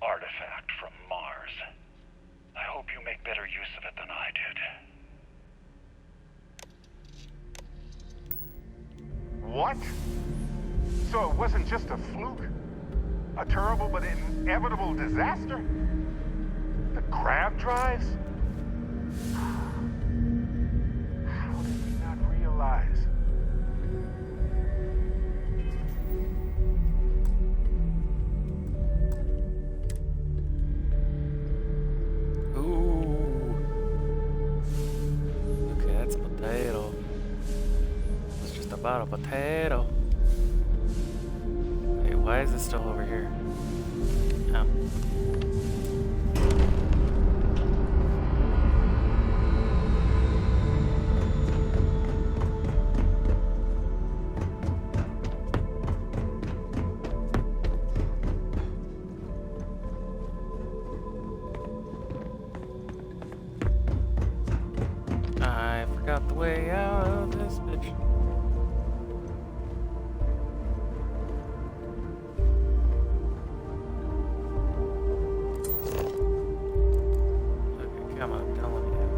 Speaker 13: artifact from Mars. I hope you make better use of it than I did.
Speaker 17: What? So it wasn't just a fluke? A terrible but inevitable disaster? The grav drives? How did we not realize?
Speaker 1: Okay, that's a potato. It's just about a potato. Hey, why is it still over here? Oh. I forgot the way out of this bitch. Okay, come on, don't let me down.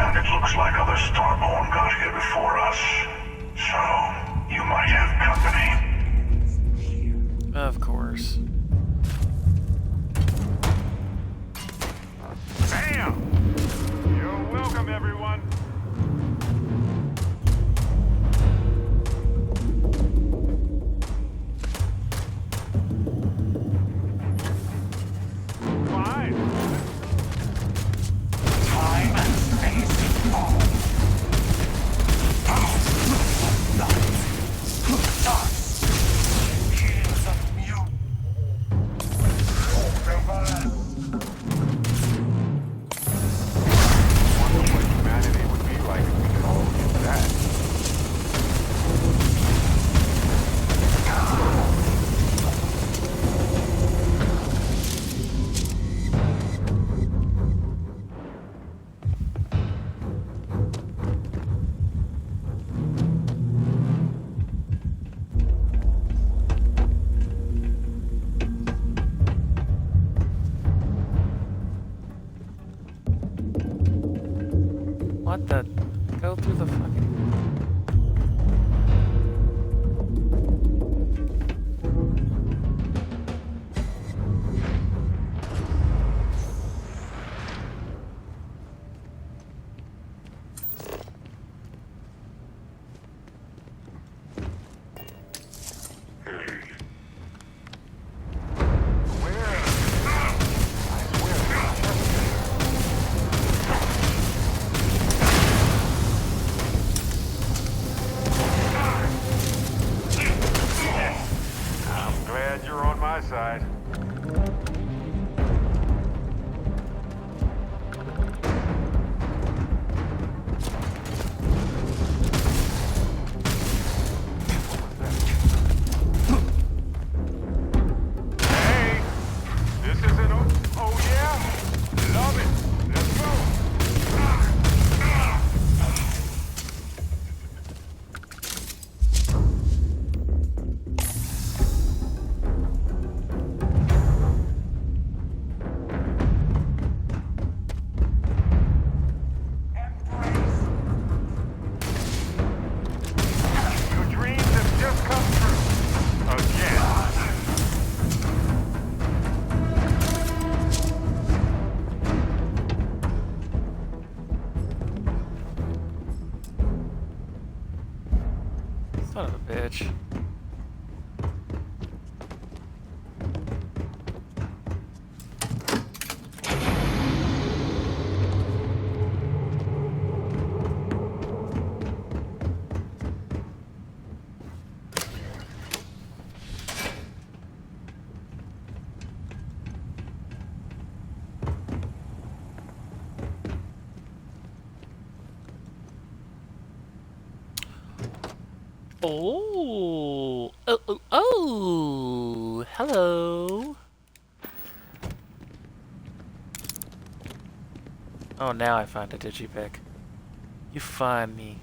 Speaker 16: And it looks like other Starborn got here before us. So, you might have company.
Speaker 1: Of course.
Speaker 17: Bam! You're welcome, everyone. Fine.
Speaker 16: Time and space fall. Thus, here's a new universe.
Speaker 17: Wonder what humanity would be like if we could all do that.
Speaker 1: What the? Go through the fucking...
Speaker 17: I'm glad you're on my side. Hey, this is an oh yeah? Love it. Let's go. Your dreams have just come true. Again.
Speaker 1: Son of a bitch. Oh, hello. Oh, now I find a digipick. You find me.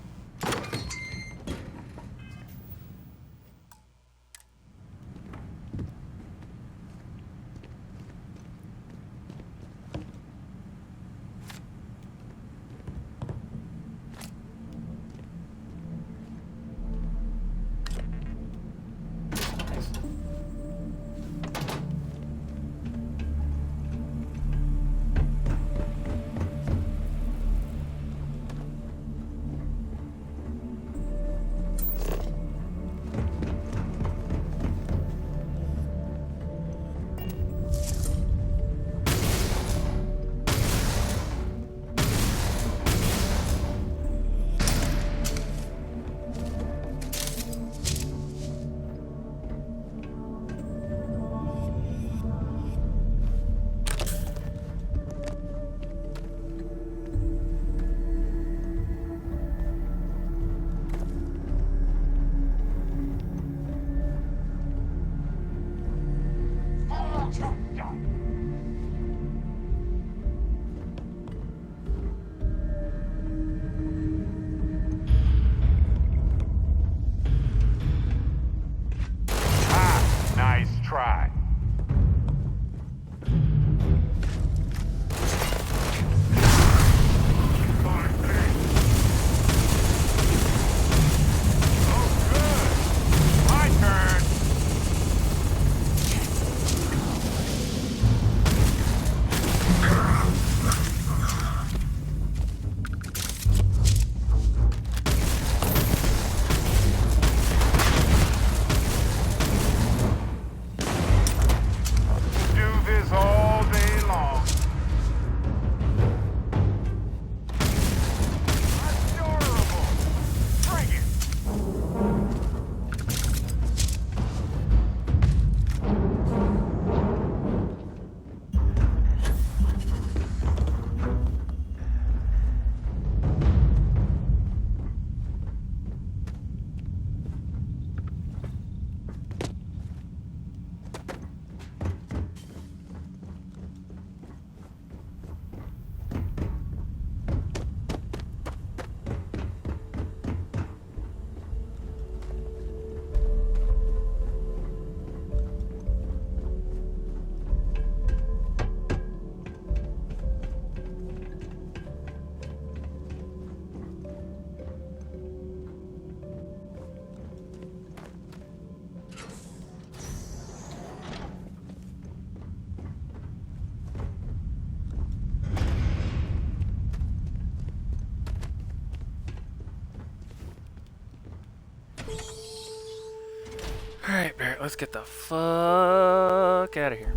Speaker 1: Alright, let's get the fuck out of here.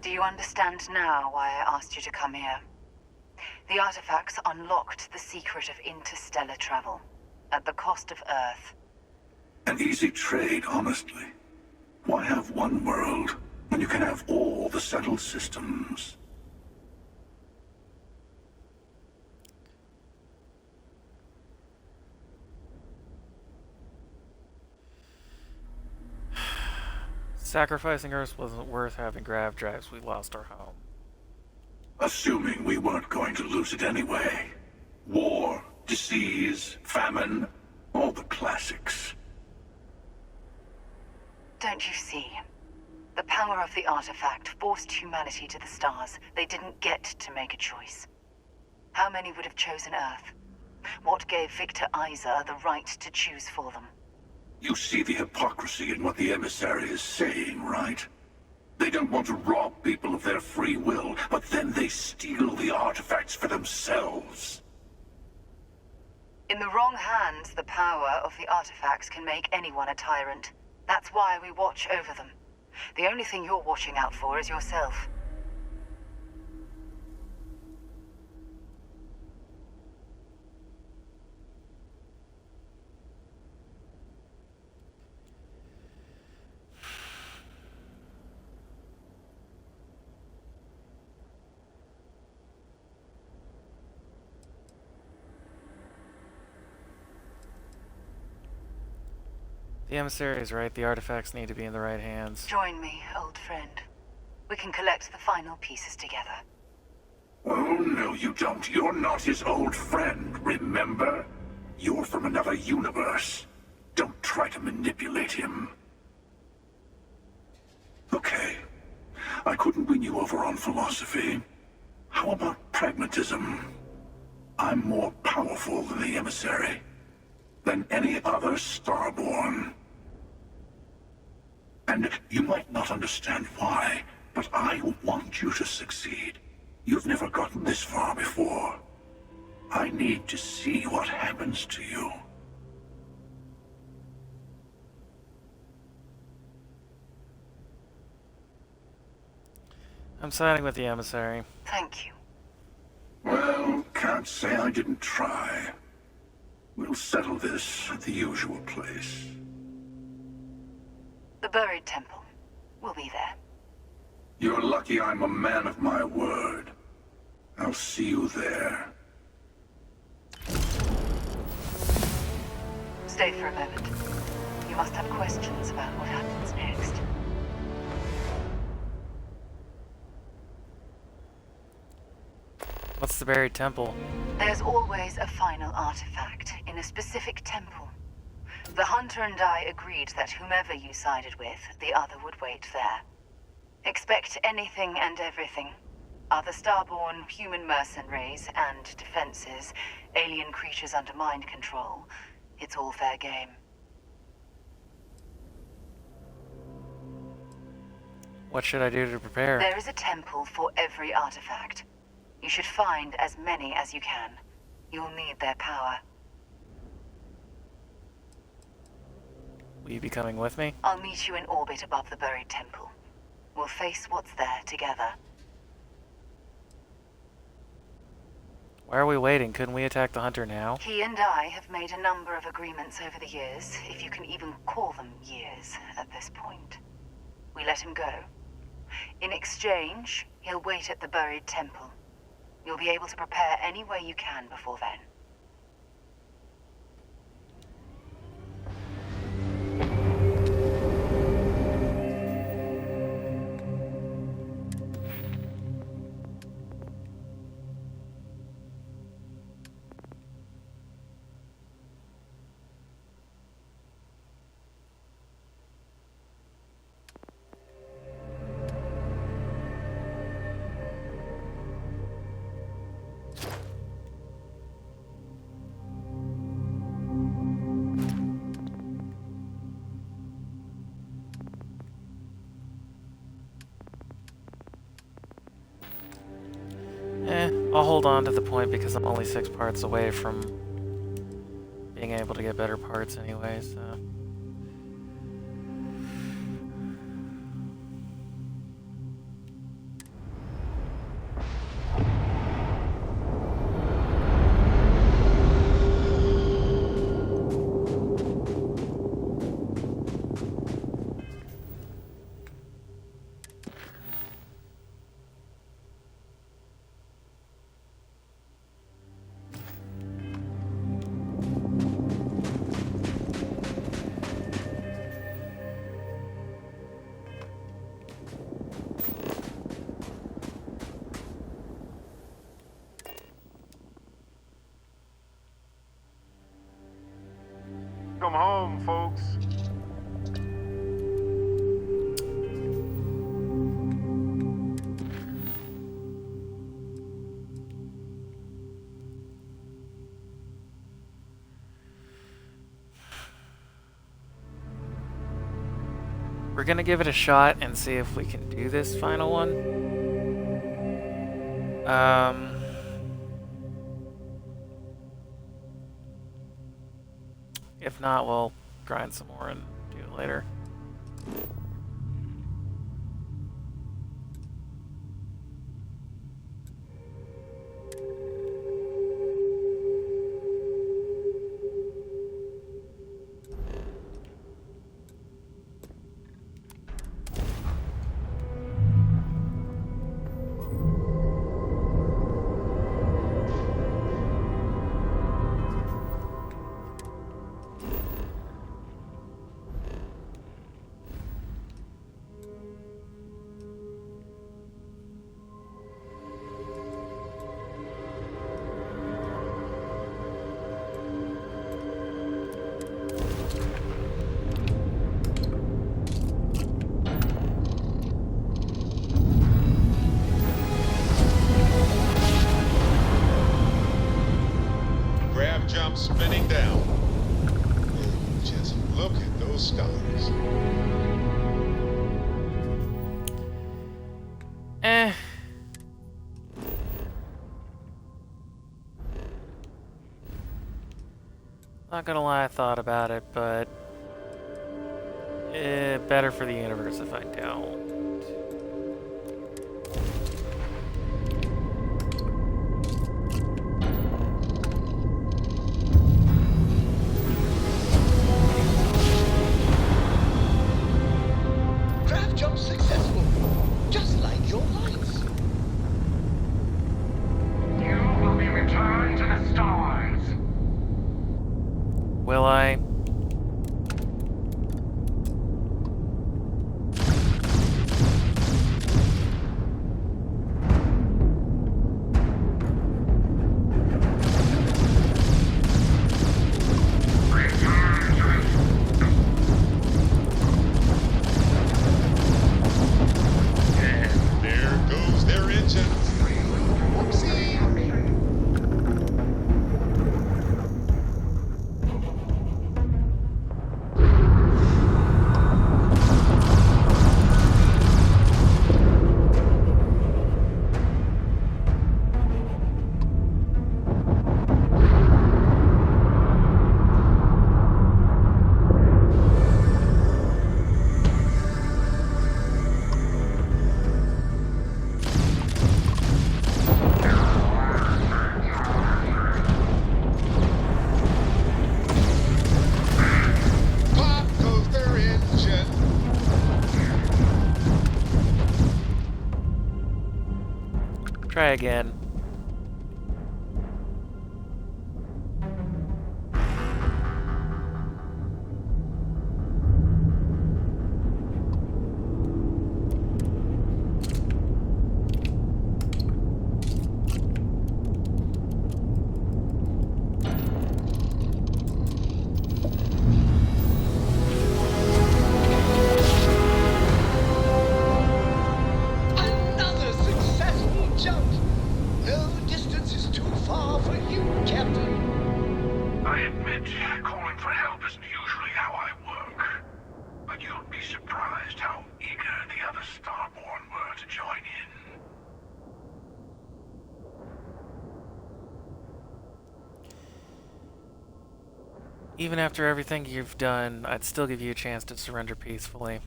Speaker 14: Do you understand now why I asked you to come here? The artifacts unlocked the secret of interstellar travel, at the cost of Earth.
Speaker 20: An easy trade, honestly. Why have one world when you can have all the settled systems?
Speaker 1: Sacrificing Earth wasn't worth having grav drives. We lost our home.
Speaker 20: Assuming we weren't going to lose it anyway. War, disease, famine, all the classics.
Speaker 14: Don't you see? The power of the artifact forced humanity to the stars. They didn't get to make a choice. How many would have chosen Earth? What gave Victor Isa the right to choose for them?
Speaker 20: You see the hypocrisy in what the emissary is saying, right? They don't want to rob people of their free will, but then they steal the artifacts for themselves.
Speaker 14: In the wrong hands, the power of the artifacts can make anyone a tyrant. That's why we watch over them. The only thing you're watching out for is yourself.
Speaker 1: The emissary is right. The artifacts need to be in the right hands.
Speaker 14: Join me, old friend. We can collect the final pieces together.
Speaker 20: Oh, no, you don't. You're not his old friend, remember? You're from another universe. Don't try to manipulate him. Okay. I couldn't win you over on philosophy. How about pragmatism? I'm more powerful than the emissary. Than any other Starborn. And you might not understand why, but I want you to succeed. You've never gotten this far before. I need to see what happens to you.
Speaker 1: I'm siding with the emissary.
Speaker 14: Thank you.
Speaker 20: Well, can't say I didn't try. We'll settle this at the usual place.
Speaker 14: The buried temple. We'll be there.
Speaker 20: You're lucky I'm a man of my word. I'll see you there.
Speaker 14: Stay for a moment. You must have questions about what happens next.
Speaker 1: What's the buried temple?
Speaker 14: There's always a final artifact in a specific temple. The hunter and I agreed that whomever you sided with, the other would wait there. Expect anything and everything. Other Starborn, human mercenaries, and defenses, alien creatures under mind control. It's all fair game.
Speaker 1: What should I do to prepare?
Speaker 14: There is a temple for every artifact. You should find as many as you can. You'll need their power.
Speaker 1: Will you be coming with me?
Speaker 14: I'll meet you in orbit above the buried temple. We'll face what's there together.
Speaker 1: Why are we waiting? Couldn't we attack the hunter now?
Speaker 14: He and I have made a number of agreements over the years, if you can even call them years at this point. We let him go. In exchange, he'll wait at the buried temple. You'll be able to prepare any way you can before then.
Speaker 1: I'll hold on to the point because I'm only 6 parts away from being able to get better parts anyway, so...
Speaker 5: Come home, folks.
Speaker 1: We're gonna give it a shot and see if we can do this final one. If not, we'll grind some more and do it later.
Speaker 8: Jump spinning down. Just look at those stars.
Speaker 1: Not gonna lie, I thought about it, but better for the universe if I don't.
Speaker 22: Successful, just like your lights.
Speaker 4: You will be returned to the stars.
Speaker 1: Will I? Try again.
Speaker 22: Another successful jump. No distance is too far for you, Captain.
Speaker 20: I admit, calling for help isn't usually how I work. But you'll be surprised how eager the other Starborn were to join in.
Speaker 1: Even after everything you've done, I'd still give you a chance to surrender peacefully.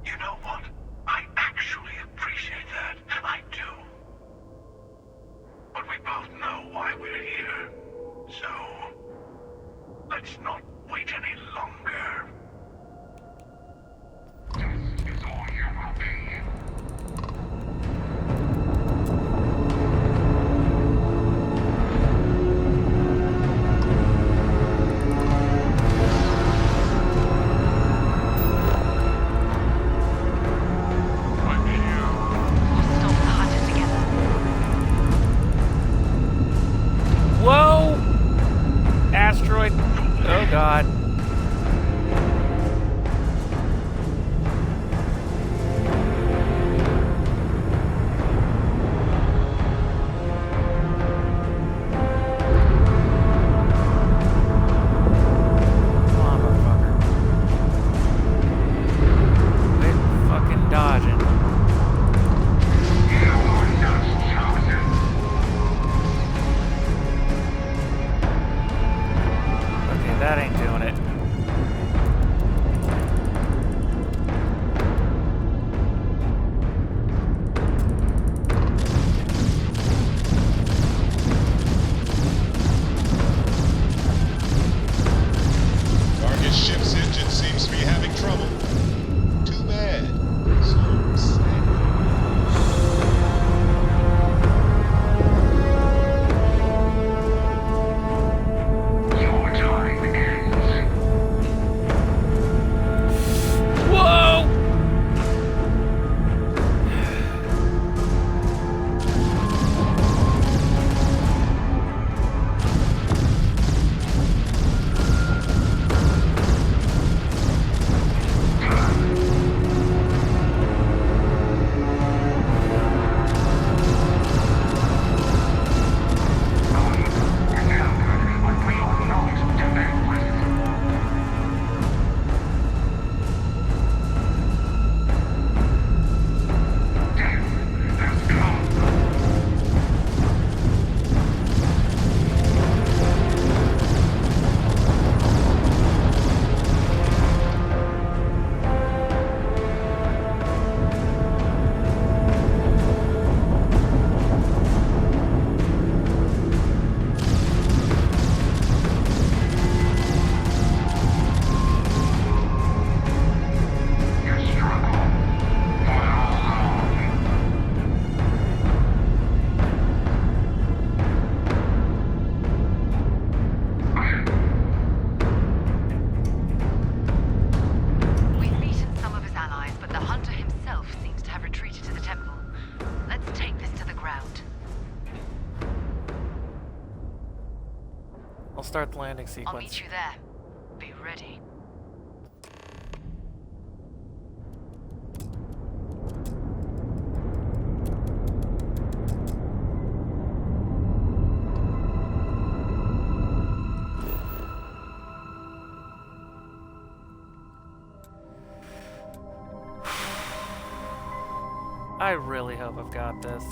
Speaker 20: You know what? I actually appreciate that. I do. But we both know why we're here. So, let's not wait any longer.
Speaker 4: This is all you will be.
Speaker 1: Whoa! Asteroid. Oh god. Come on, motherfucker. Quit fucking dodging. Okay, that ain't doing it.
Speaker 8: Target ship's engine seems to be having trouble. Too bad. So sad.
Speaker 4: Your time ends.
Speaker 1: Whoa!
Speaker 4: What we are not to live with. Death has come. You struggle for how long?
Speaker 14: We've beaten some of his allies, but the Hunter himself seems to have retreated to the temple. Let's take this to the ground.
Speaker 1: I'll start the landing sequence.
Speaker 14: I'll meet you there. Be ready.
Speaker 1: I really hope I've got this.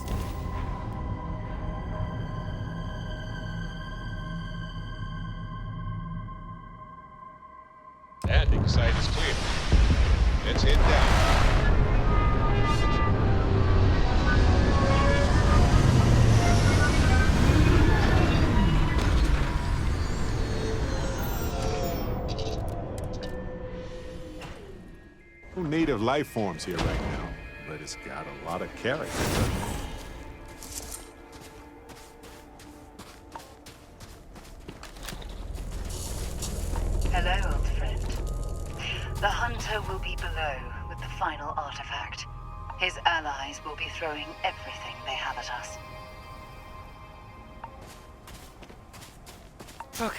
Speaker 8: Landing site is clear. Let's head down.
Speaker 5: No native life forms here right now, but it's got a lot of character.
Speaker 14: Hello, old friend. The Hunter will be below with the final artifact. His allies will be throwing everything they have at us.
Speaker 1: Okay.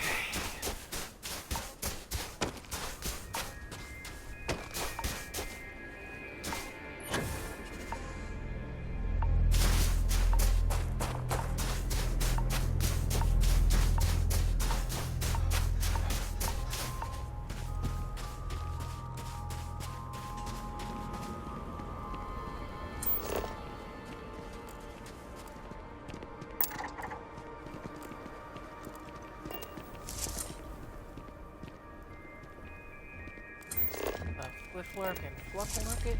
Speaker 1: working. Fluff working.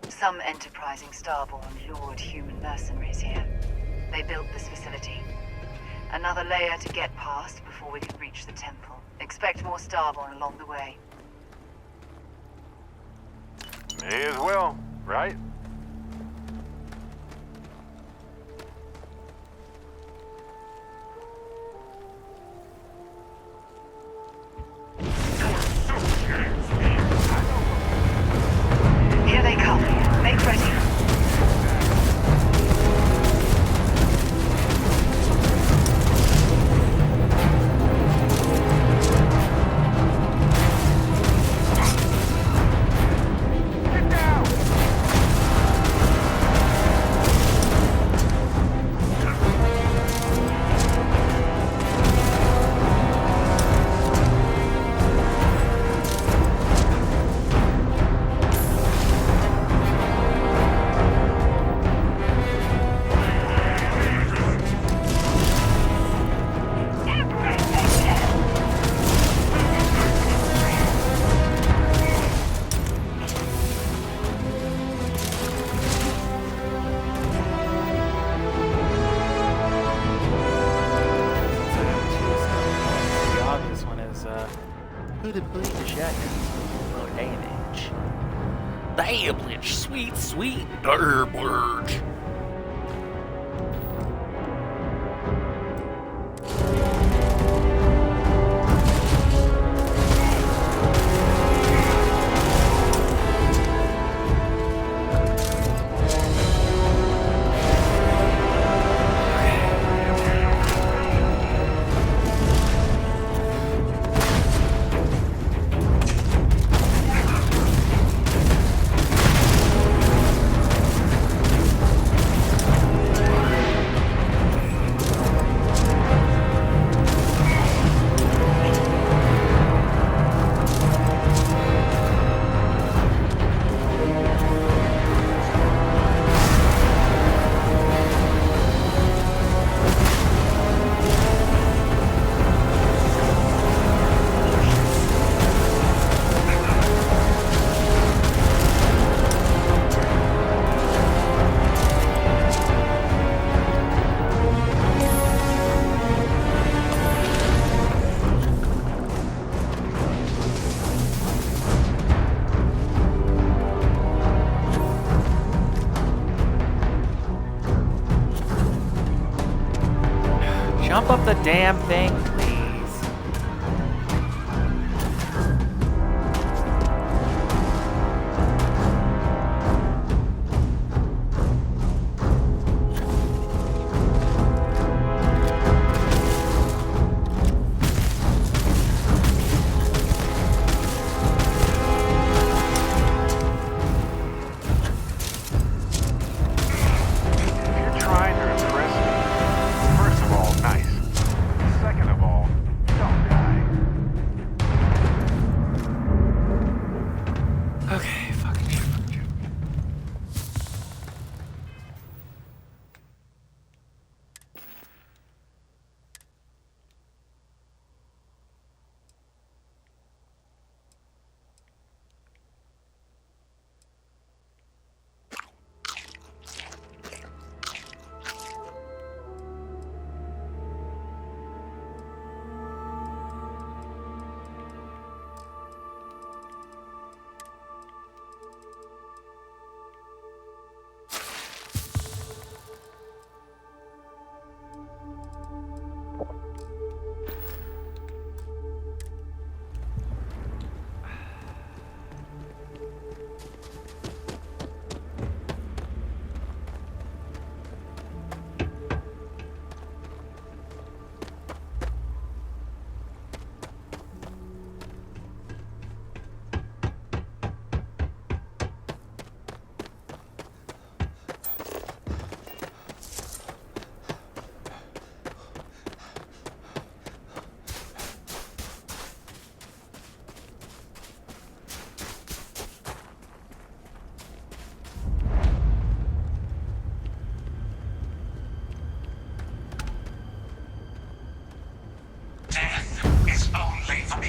Speaker 14: Some enterprising Starborn lured human mercenaries here. They built this facility. Another layer to get past before we can reach the temple. Expect more Starborn along the way.
Speaker 5: May as well, right?
Speaker 14: Here they come. Make ready.
Speaker 7: Damage, sweet, sweet garbage.
Speaker 1: Jump up the damn thing, please.
Speaker 5: If you're trying to impress me, first of all, nice. Second of all,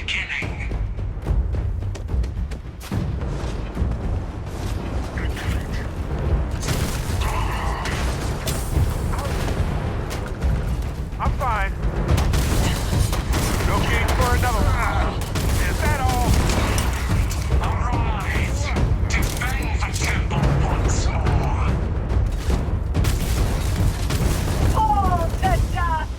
Speaker 4: beginning.
Speaker 10: I'm fine. No need for another one. Is that all?
Speaker 4: Arise! Defend the temple once more!
Speaker 23: Fall to dust!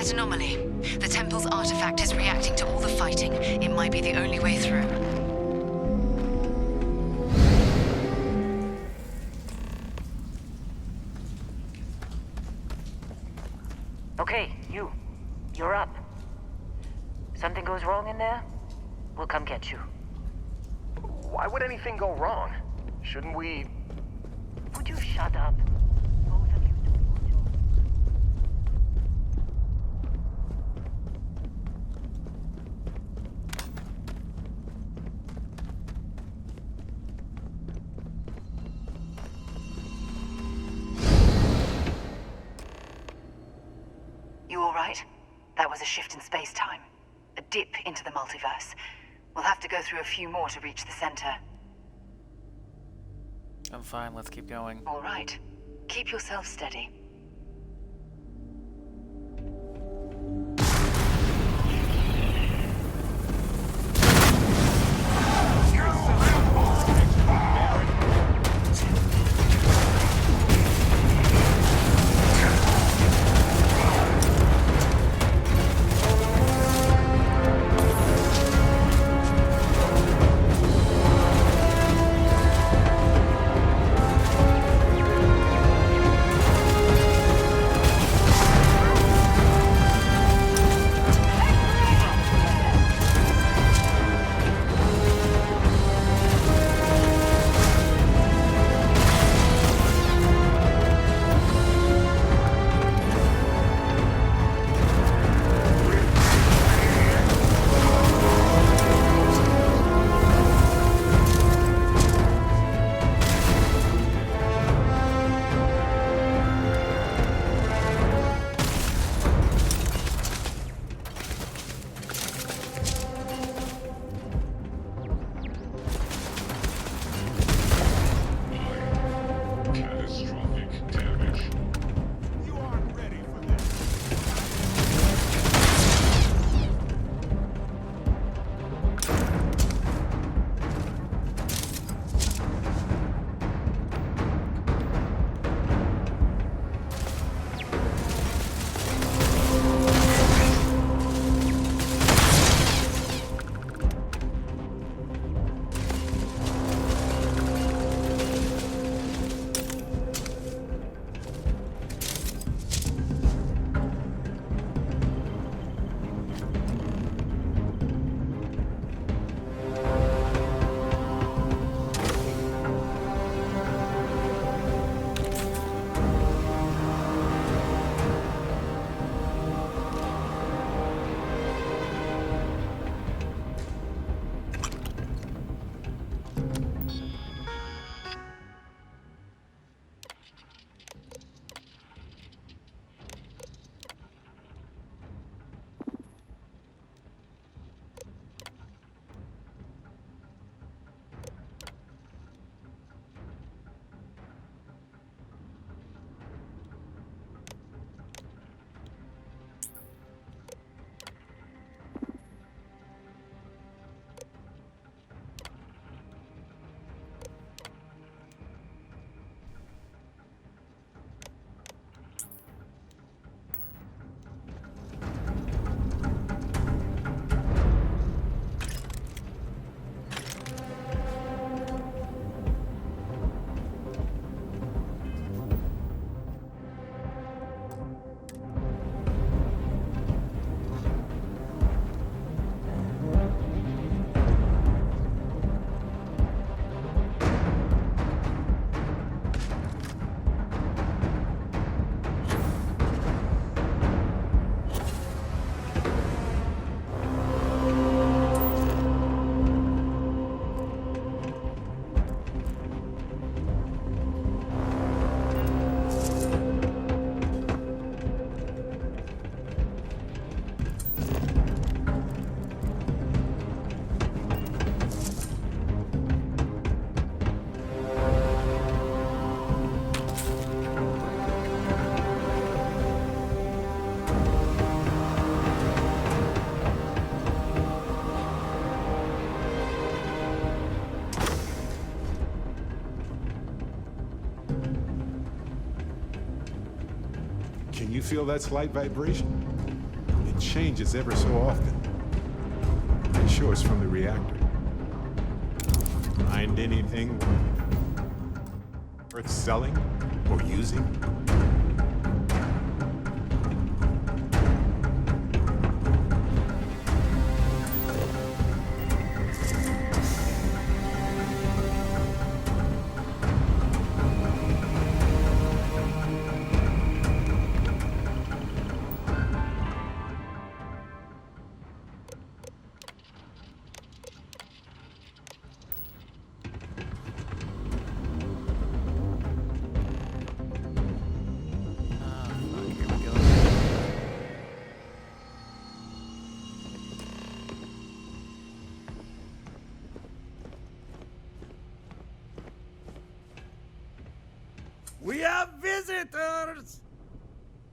Speaker 14: that anomaly. The temple's artifact is reacting to all the fighting. It might be the only way through.
Speaker 15: Okay, you're up. Something goes wrong in there, we'll come get you.
Speaker 18: Why would anything go wrong? Shouldn't we...
Speaker 15: Would you shut up?
Speaker 14: You all right? That was a shift in space-time. A dip into the multiverse. We'll have to go through a few more to reach the center.
Speaker 1: I'm fine, let's keep going.
Speaker 14: All right. Keep yourself steady.
Speaker 5: Can you feel that slight vibration? changes ever so often. Pretty sure it's from the reactor. Find anything worth selling or using?
Speaker 11: We have visitors!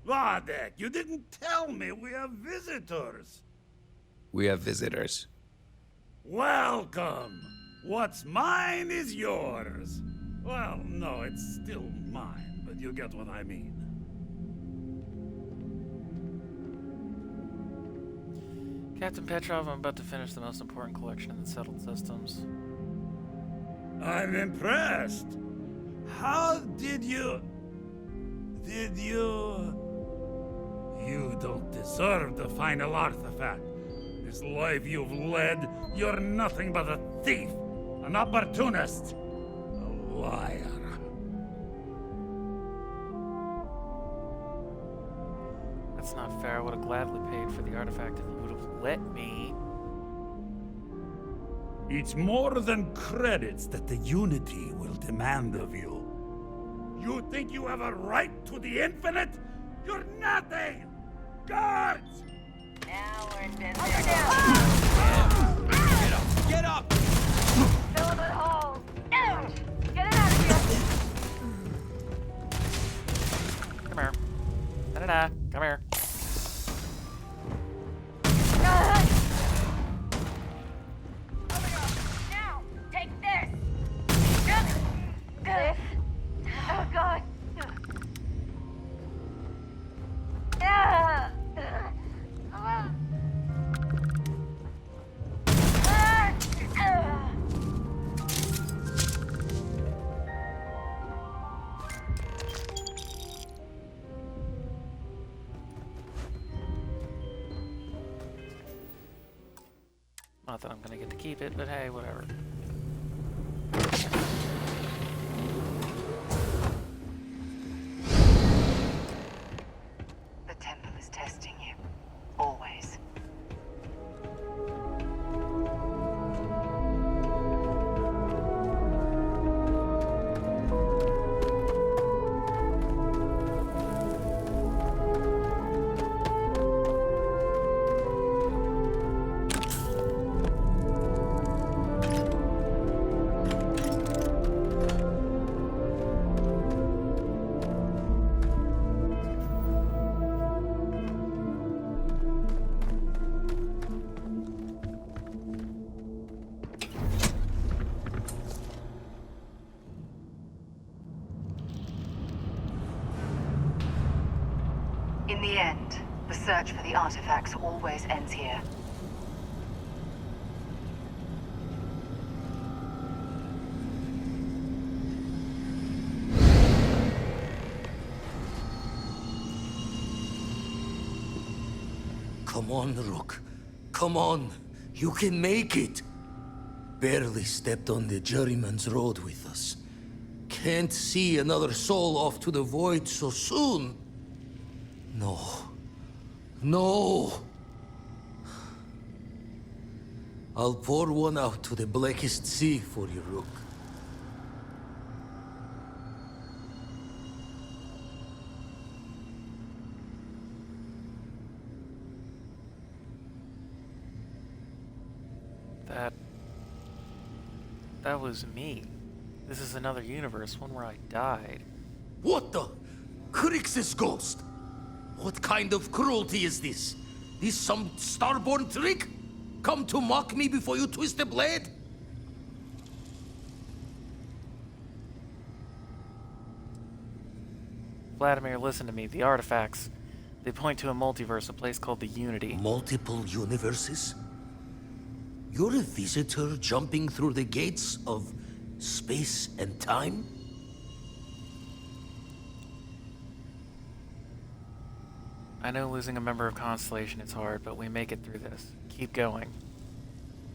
Speaker 11: Vardek, you didn't tell me we have visitors.
Speaker 19: We have visitors.
Speaker 11: Welcome! What's mine is yours. Well, no, it's still mine, but you get what I mean.
Speaker 1: Captain Petrov, I'm about to finish the most important collection in the settled systems.
Speaker 11: I'm impressed. How did you... You don't deserve the final artifact. This life you've led, you're nothing but a thief, an opportunist, a liar.
Speaker 1: That's not fair. I would have gladly paid for the artifact if you would have let me.
Speaker 11: It's more than credits that the Unity will demand of you. You think you have a right to the infinite? You're nothing! Guards!
Speaker 23: Now we're in business.
Speaker 19: Get up! Get up!
Speaker 23: Fill the hole. Get it out of here.
Speaker 1: Come here. Da-da-da. Come here.
Speaker 23: Now, take this. This. Oh, God.
Speaker 1: Not that I'm gonna get to keep it, but hey, whatever.
Speaker 14: The temple is testing you. Always. In the end, the search for the artifacts always ends here.
Speaker 7: Come on, Rook. Come on. You can make it. Barely stepped on the juryman's road with us. Can't see another soul off to the void so soon. No. No! I'll pour one out to the blackest sea for you, Rook.
Speaker 1: That was me. This is another universe, one where I died.
Speaker 7: What the? Crix's ghost? What kind of cruelty is this? This some starborn trick? Come to mock me before you twist the blade?
Speaker 1: Vladimir, listen to me. The artifacts. They point to a multiverse, a place called the Unity.
Speaker 7: Multiple universes? You're a visitor jumping through the gates of space and time?
Speaker 1: I know losing a member of Constellation is hard, but we make it through this. Keep going.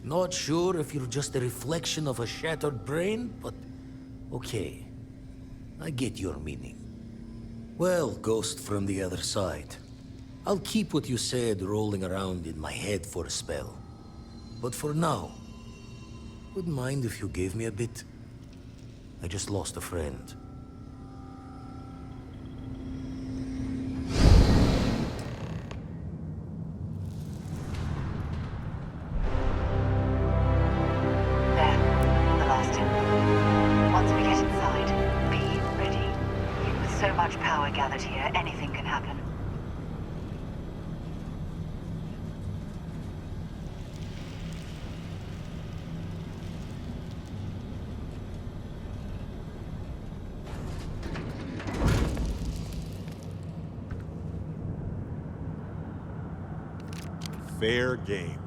Speaker 7: Not sure if you're just a reflection of a shattered brain, but okay. I get your meaning. Well, ghost from the other side. I'll keep what you said rolling around in my head for a spell. But for now, wouldn't mind if you gave me a bit. I just lost a friend.
Speaker 14: There, the last in. Once we get inside, be ready. With so much power gathered here, anything can happen.
Speaker 5: Fair game.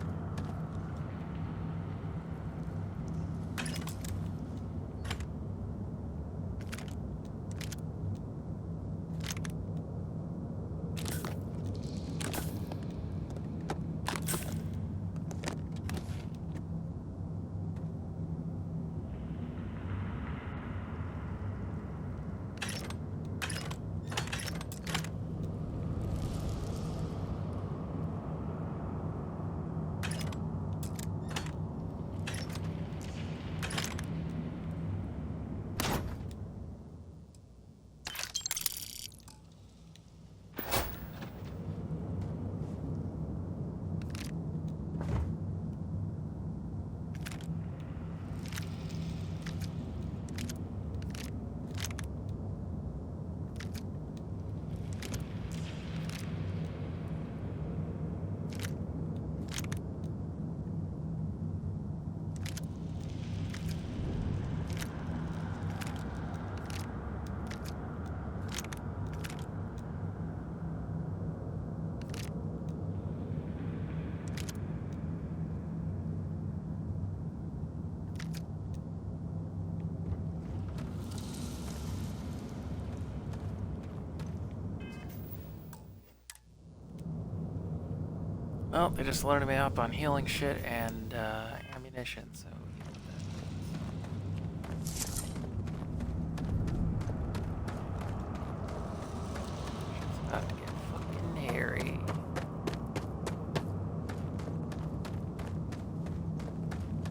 Speaker 1: Well, they just loaded me up on healing shit and ammunition, so... It's about to get fucking hairy.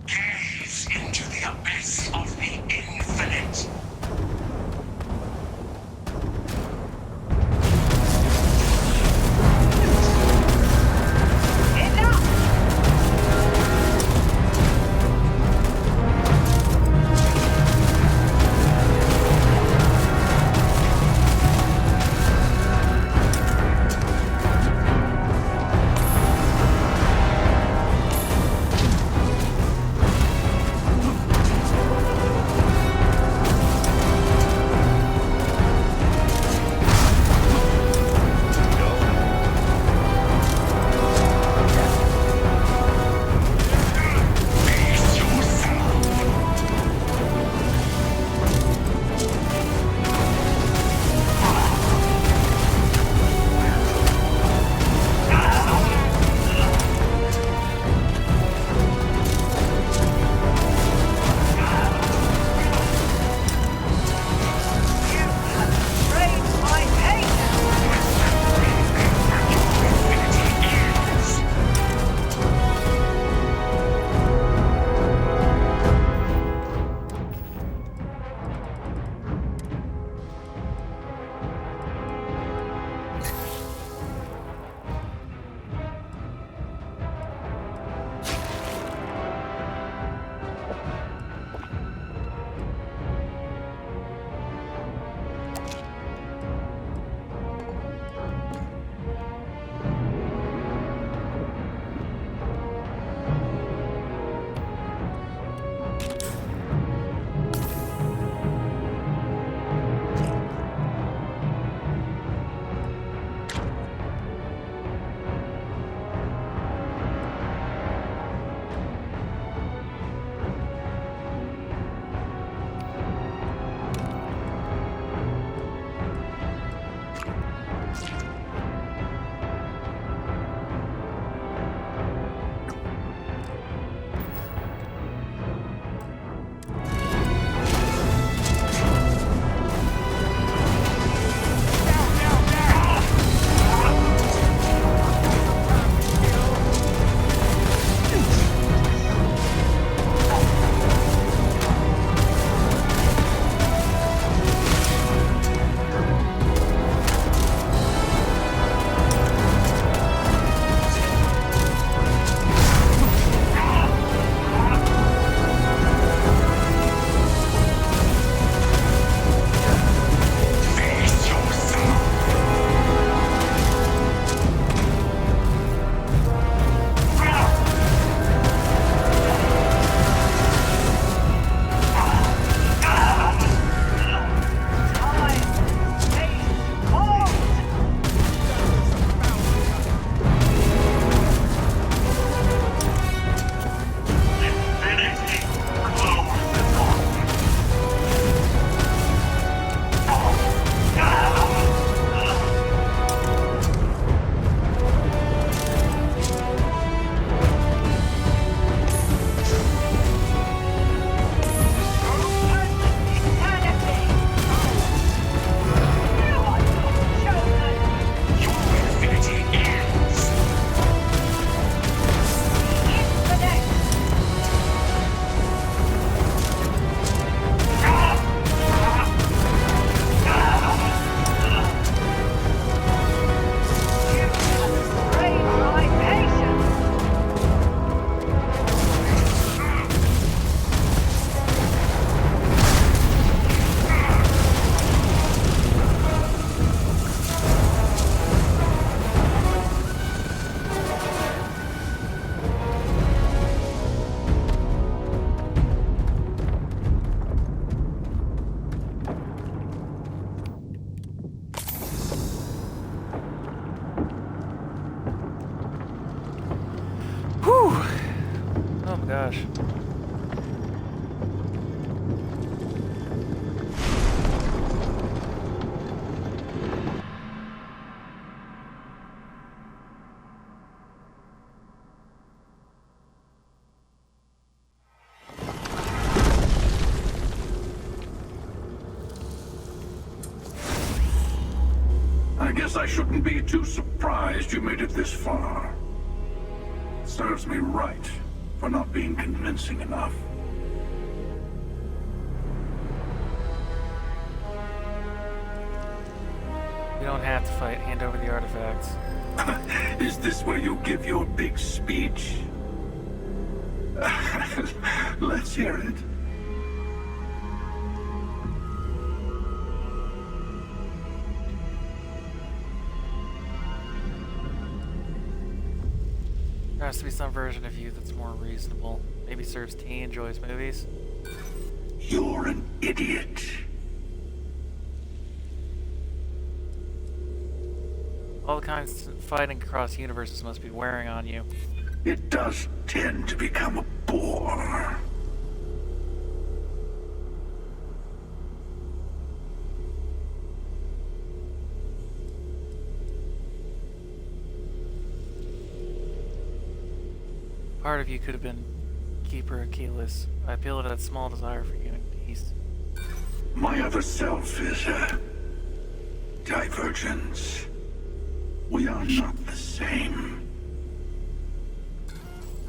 Speaker 4: Gaze into the abyss of the infinite.
Speaker 20: I shouldn't be too surprised you made it this far. Serves me right for not being convincing enough.
Speaker 1: We don't have to fight. Hand over the artifacts.
Speaker 20: Is this where you give your big speech? Let's hear it.
Speaker 1: There has to be some version of you that's more reasonable. Maybe serves tea, enjoys movies.
Speaker 20: You're an idiot.
Speaker 1: All the constant fighting across universes must be wearing on you.
Speaker 20: It does tend to become a bore.
Speaker 1: Part of you could have been Keeper Achilles. I appeal to that small desire for human peace.
Speaker 20: My other self is a divergence. We are not the same.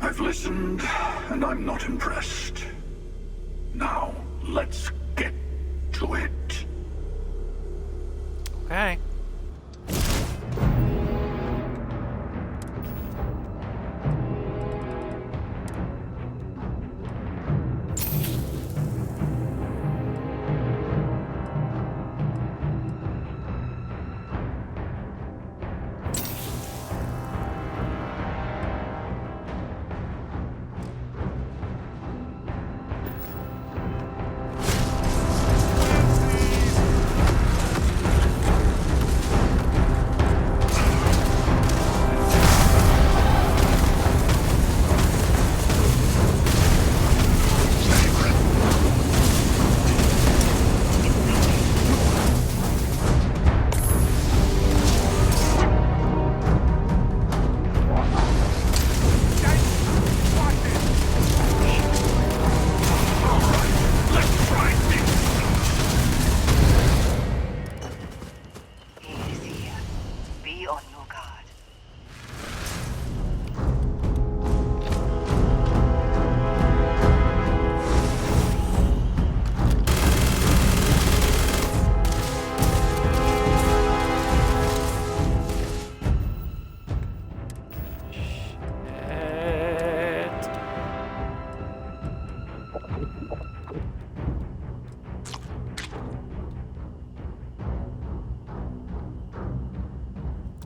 Speaker 20: I've listened, and I'm not impressed. Now, let's get to it.
Speaker 1: Okay.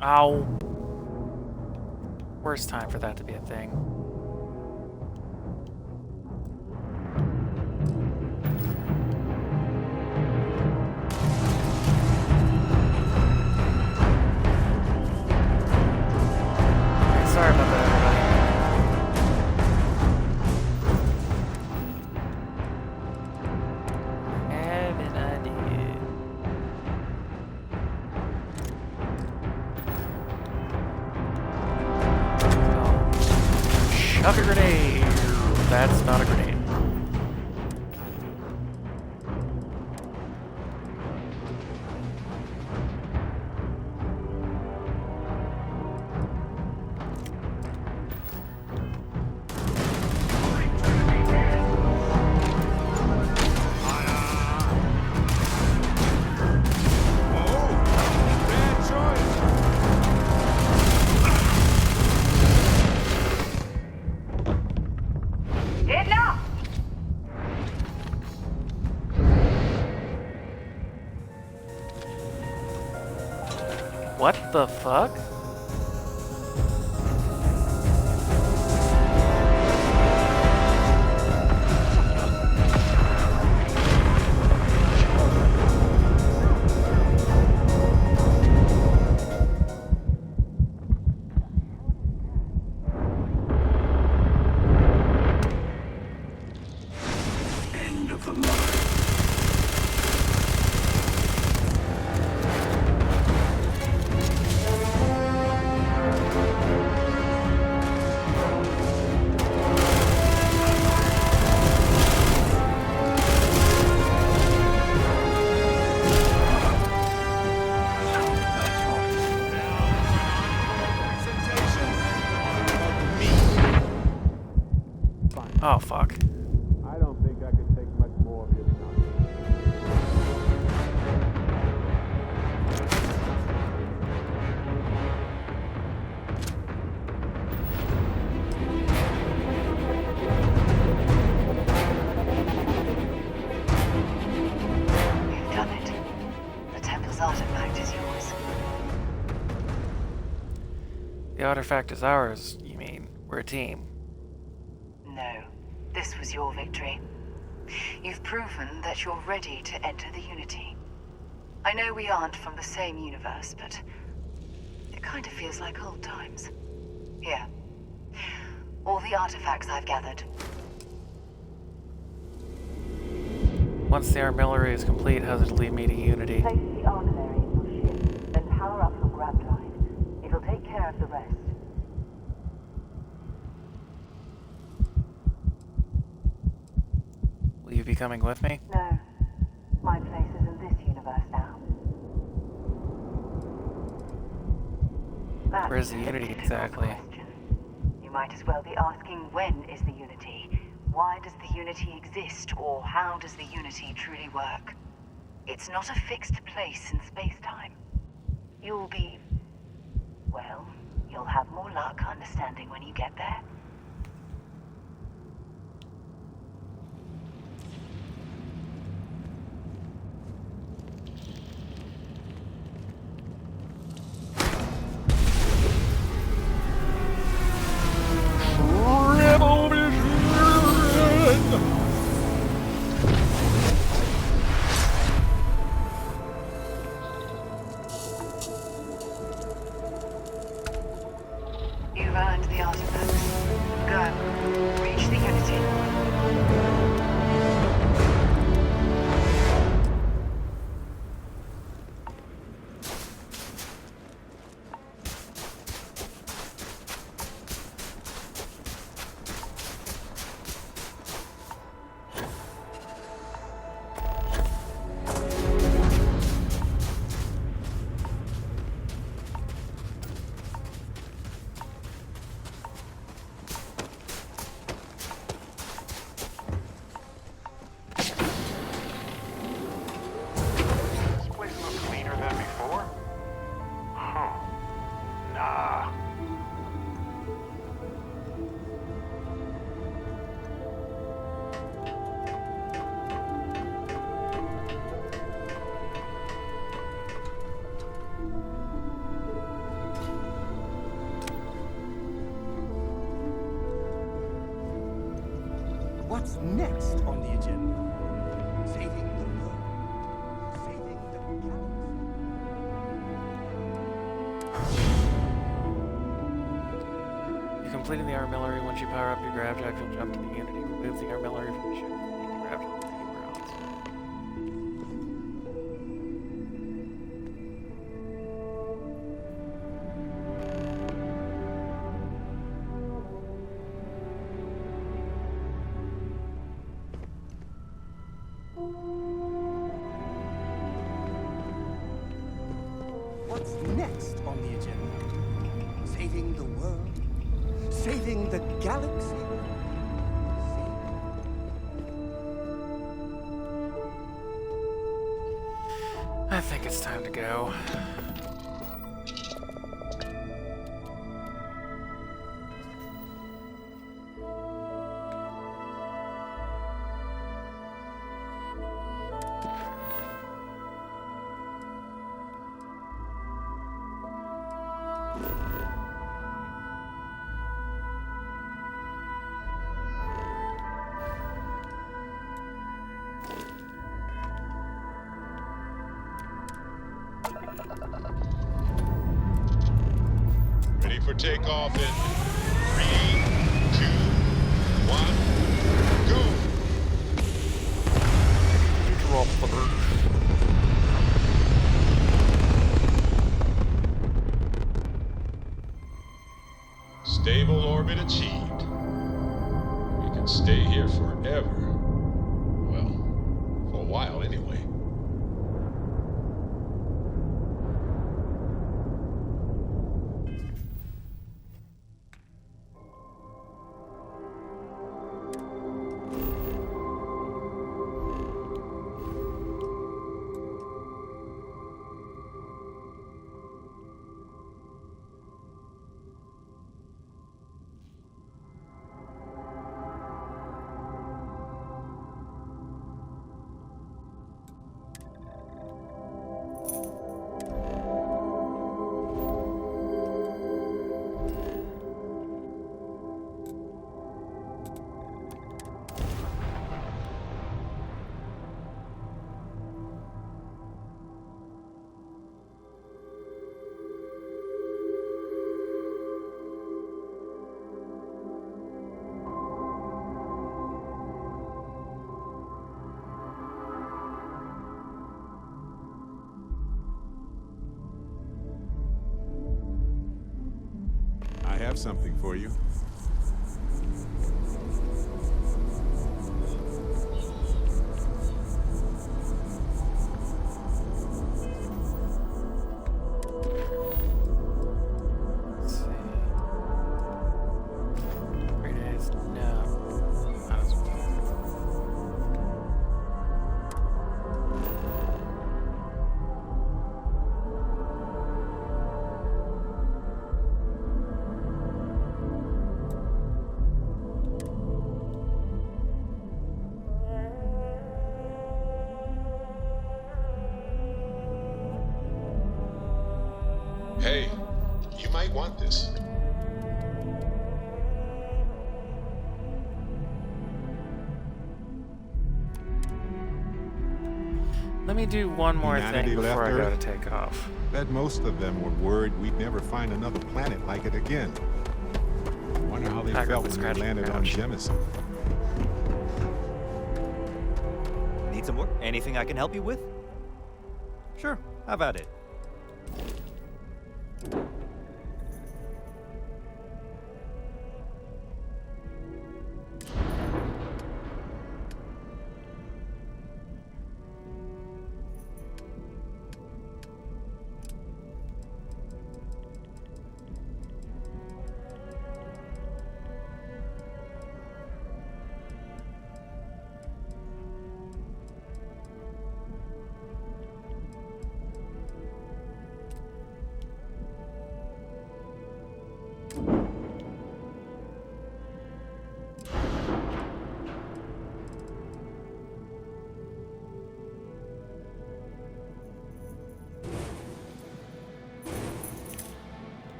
Speaker 1: Ow. Worst time for that to be a thing. Sorry about that, everybody. I have an idea. Chuck a grenade. That's not a grenade. What the fuck?
Speaker 20: End of the line.
Speaker 1: artifact is ours, you mean? We're a team.
Speaker 14: No, this was your victory. You've proven that you're ready to enter the Unity. I know we aren't from the same universe, but it kind of feels like old times. Here. All the artifacts I've gathered.
Speaker 1: Once the artillery is complete, how does it lead me to Unity?
Speaker 14: Place the artillery in your ship, then power up your grab drive. It'll take care of the rest.
Speaker 1: Will you be coming with me?
Speaker 14: No. My place is in this universe now.
Speaker 1: Where's the Unity exactly?
Speaker 14: You might as well be asking, when is the Unity? Why does the Unity exist, or how does the Unity truly work? It's not a fixed place in space-time. You'll be... well, you'll have more luck understanding when you get there. You've earned the artifacts. Go. Reach the Unity.
Speaker 10: This place looks cleaner than before? Huh. Nah.
Speaker 9: What's next on the agenda? Saving the world. Saving the galaxy.
Speaker 1: You completed the artillery. Once you power up your grab drive, you'll jump to the Unity. Remove the artillery from the ship and take the grab drive anywhere else.
Speaker 9: What's next on the agenda? Saving the world? Saving the galaxy?
Speaker 1: I think it's time to go.
Speaker 8: Ready for takeoff in 3, 2, 1, go! Stable orbit achieved. We can stay here forever. Well, for a while anyway.
Speaker 5: have something for you.
Speaker 1: Let's see. 3 days? No. Not as well.
Speaker 8: Hey, you might want this.
Speaker 1: Let me do one more
Speaker 5: Humanity
Speaker 1: thing before I
Speaker 5: left
Speaker 1: gotta
Speaker 5: Earth?
Speaker 1: take off.
Speaker 5: Bet most of them were worried we'd never find another planet like it again. Wonder how they
Speaker 1: Tiger
Speaker 5: felt
Speaker 1: was
Speaker 5: when they
Speaker 1: scratching
Speaker 5: landed
Speaker 1: the
Speaker 5: on
Speaker 1: couch.
Speaker 5: Jemison.
Speaker 2: Need some work? Anything I can help you with? Sure, how about it?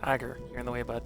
Speaker 1: Tiger, you're in the way, bud.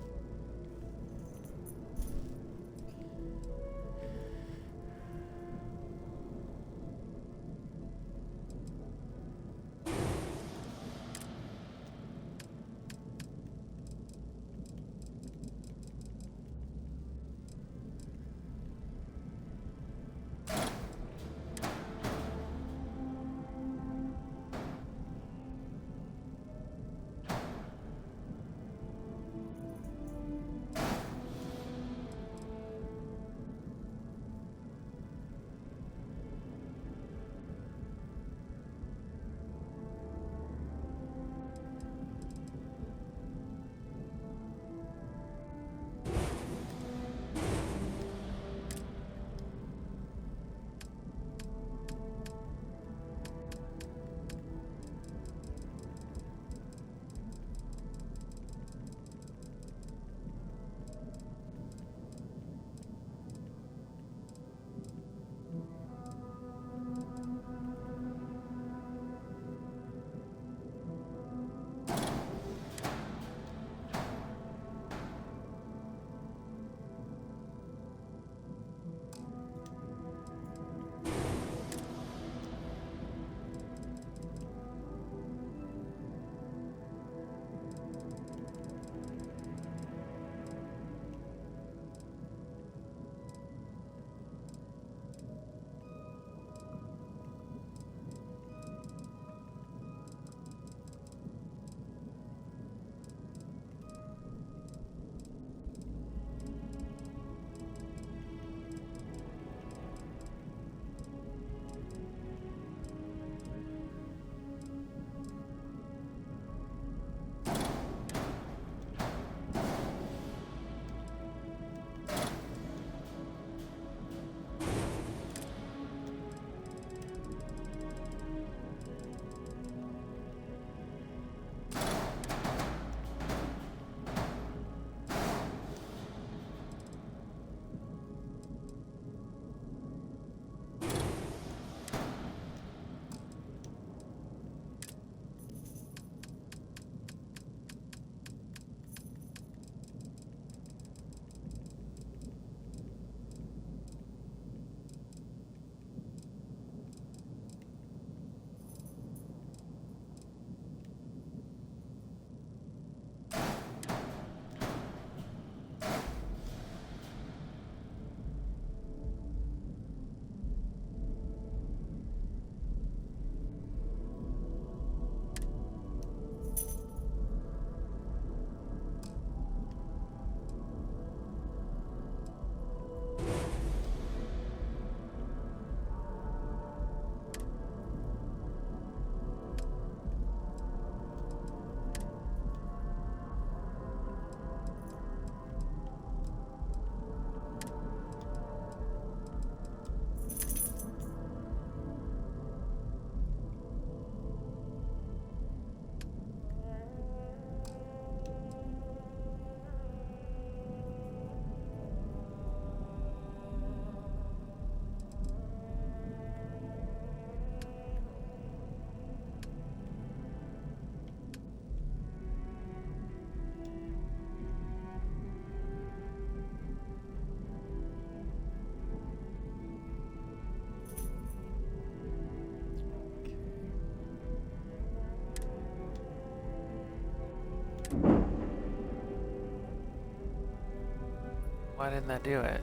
Speaker 1: Why didn't that do it?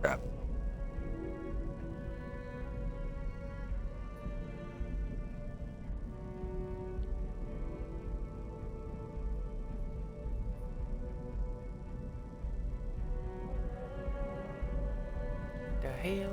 Speaker 2: Crap.
Speaker 1: The hell?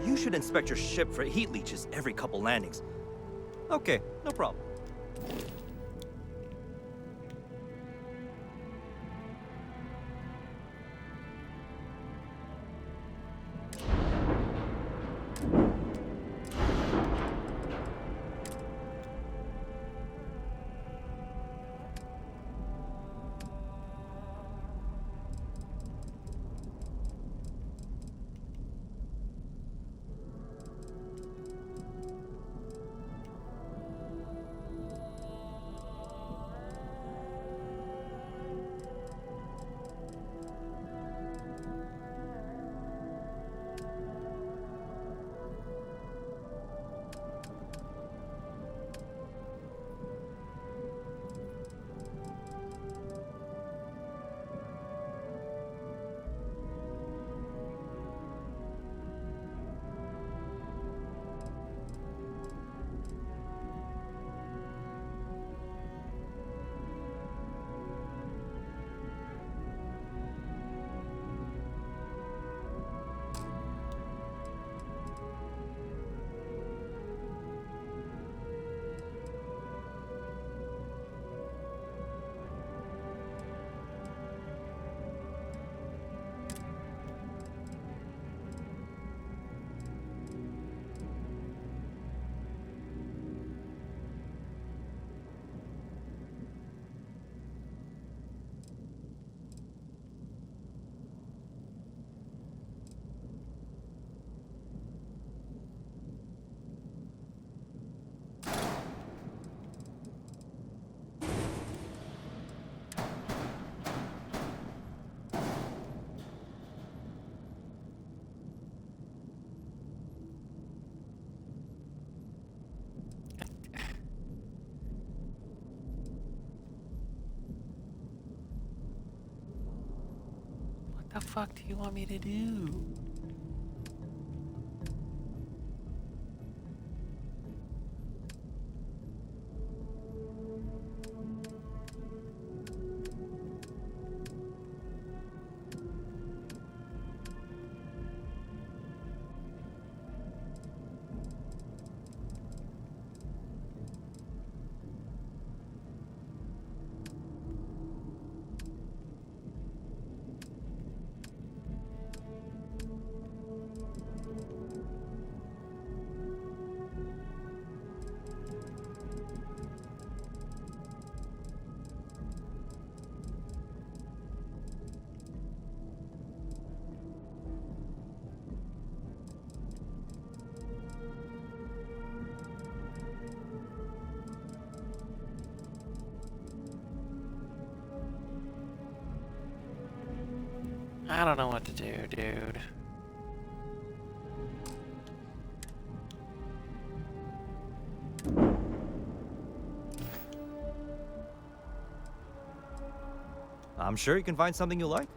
Speaker 2: You should inspect your ship for heat leeches every couple landings. Okay, no problem.
Speaker 1: What the fuck do you want me to do? I don't know what to do, dude.
Speaker 2: I'm sure you can find something you like.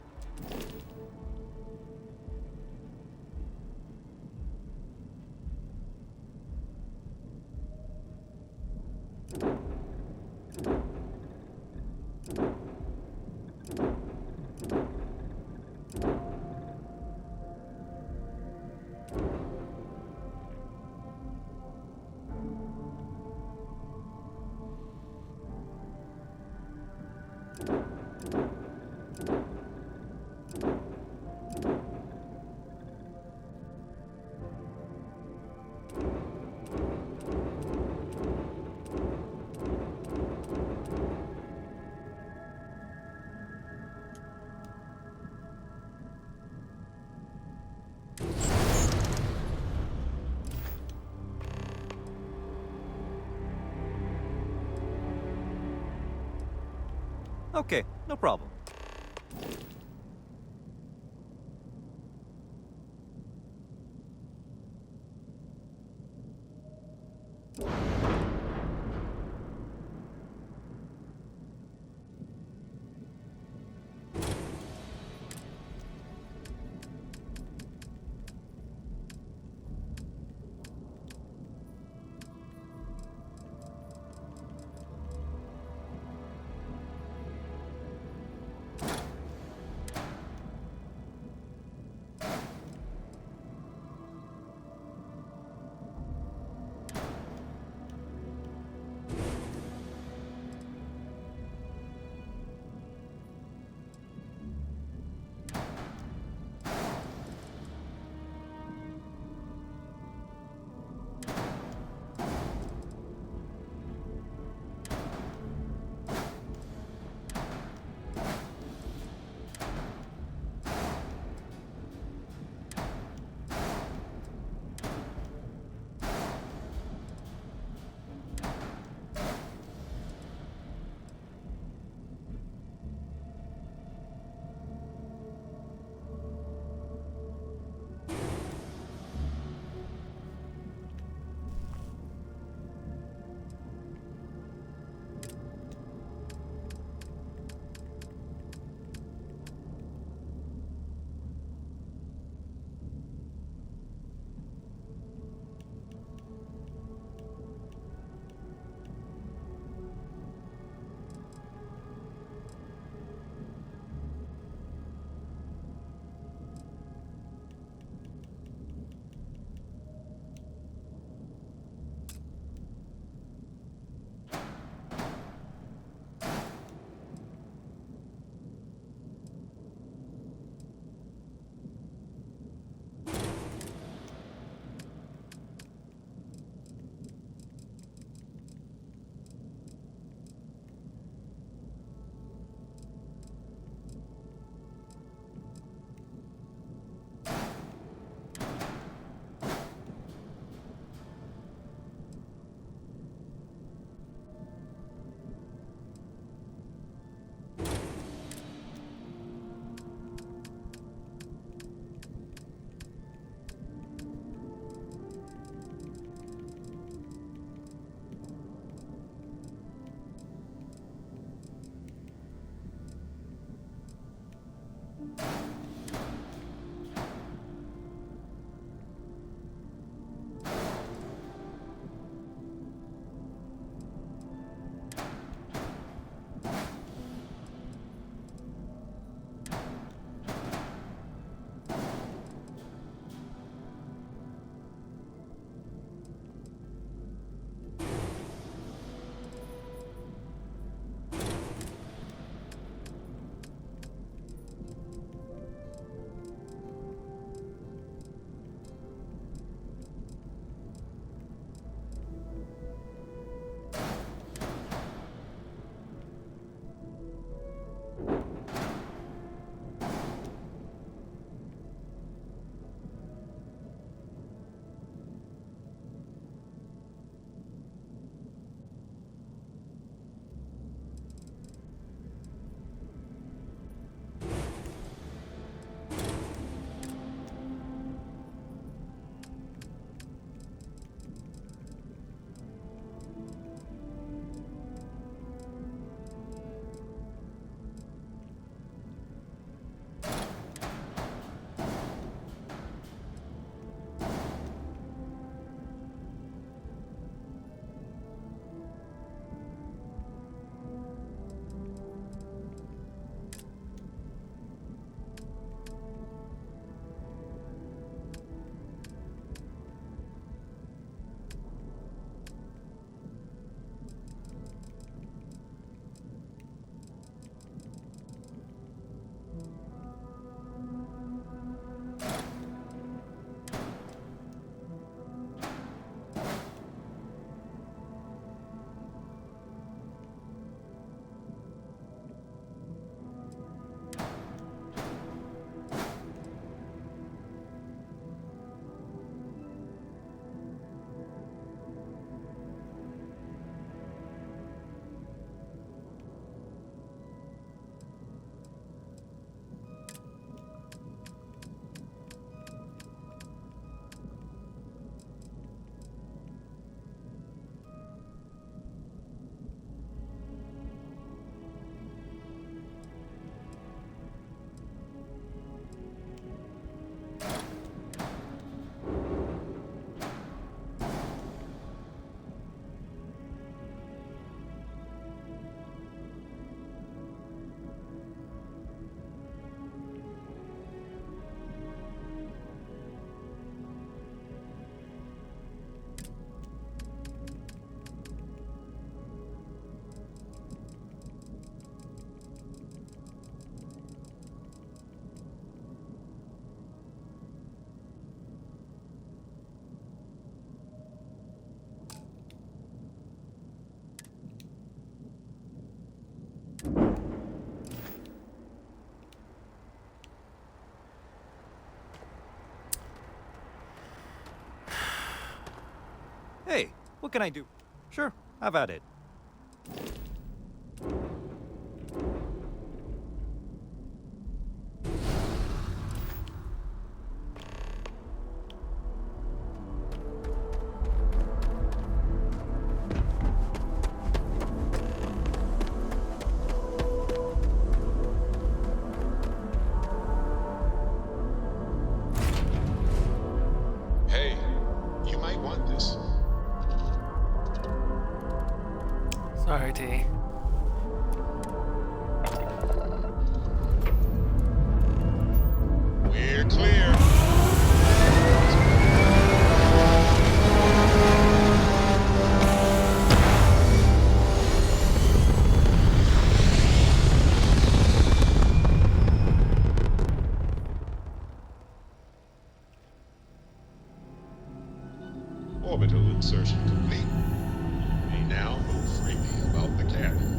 Speaker 2: Okay, no problem. What can I do? Sure, have at it.
Speaker 8: Hey, you might want this.
Speaker 1: Sorry, T.
Speaker 8: We're clear. Orbital insertion complete. You may now move freely about the cabin.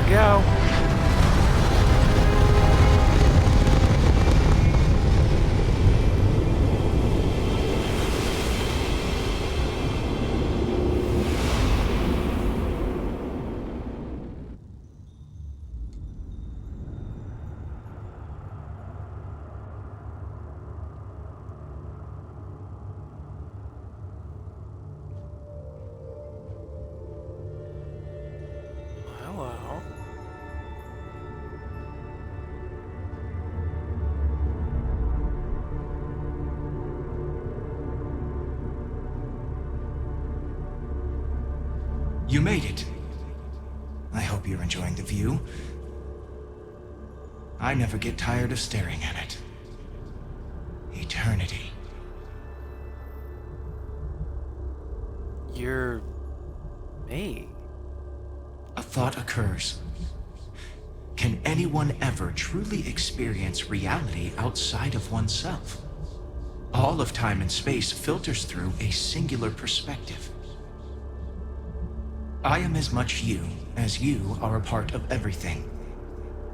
Speaker 1: Go. Hello.
Speaker 9: You made it. I hope you're enjoying the view. I never get tired of staring at it. Eternity.
Speaker 1: You're me.
Speaker 9: A thought occurs. Can anyone ever truly experience reality outside of oneself? All of time and space filters through a singular perspective. I am as much you as you are a part of everything.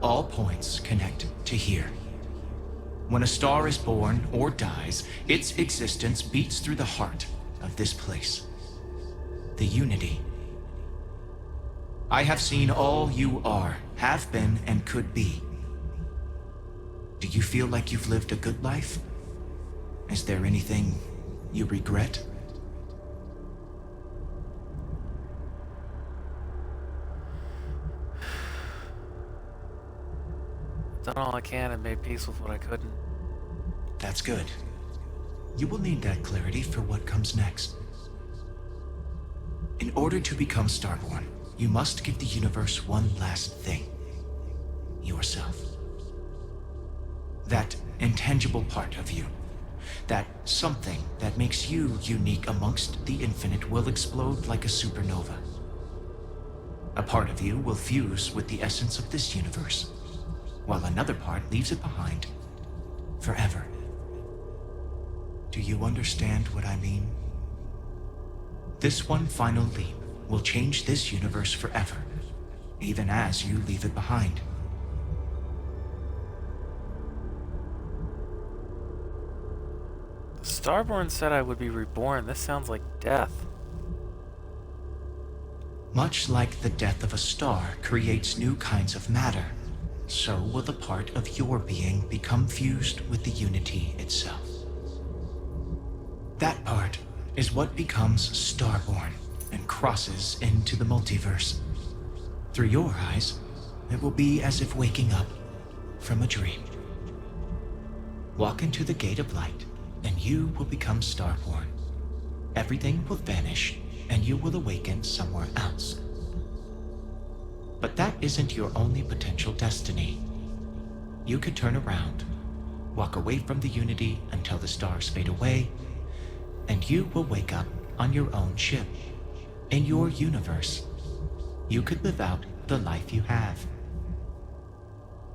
Speaker 9: All points connect to here. When a star is born or dies, its existence beats through the heart of this place. The unity. I have seen all you are, have been, and could be. Do you feel like you've lived a good life? Is there anything you regret?
Speaker 1: Done all I can and made peace with what I couldn't.
Speaker 9: That's good. You will need that clarity for what comes next. In order to become Starborn, you must give the universe one last thing. Yourself. That intangible part of you. That something that makes you unique amongst the infinite will explode like a supernova. A part of you will fuse with the essence of this universe, while another part leaves it behind forever. Do you understand what I mean? This one final leap will change this universe forever, even as you leave it behind.
Speaker 1: The Starborn said I would be reborn. This sounds like death.
Speaker 9: Much like the death of a star creates new kinds of matter, so will the part of your being become fused with the unity itself. That part is what becomes Starborn and crosses into the multiverse. Through your eyes, it will be as if waking up from a dream. Walk into the gate of light, and you will become Starborn. Everything will vanish, and you will awaken somewhere else. But that isn't your only potential destiny. You could turn around, walk away from the Unity until the stars fade away, and you will wake up on your own ship, in your universe. You could live out the life you have.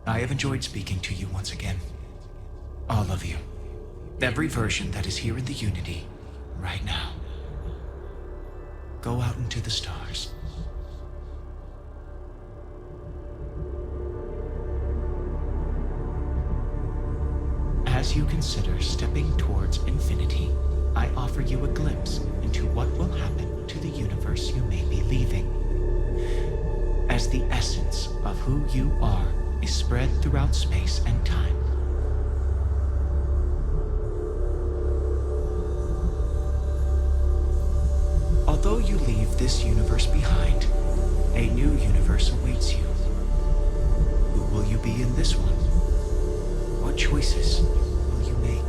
Speaker 9: I have enjoyed speaking to you once again. All of you. Every version that is here in the Unity, right now. Go out into the stars. As you consider stepping towards infinity, I offer you a glimpse into what will happen to the universe you may be leaving. As the essence of who you are is spread throughout space and time. Although you leave this universe behind, a new universe awaits you. Who will you be in this one? What choices will you make?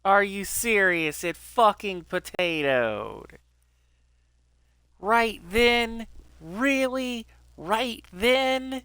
Speaker 1: Are you serious? It fucking potatoed. Right then? Really? Right then?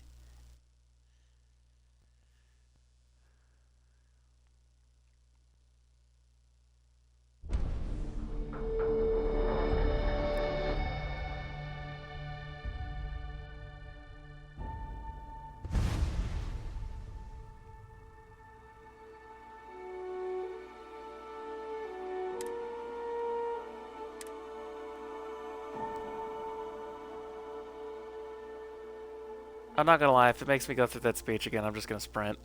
Speaker 1: I'm not gonna lie, if it makes me go through that speech again, I'm just gonna sprint.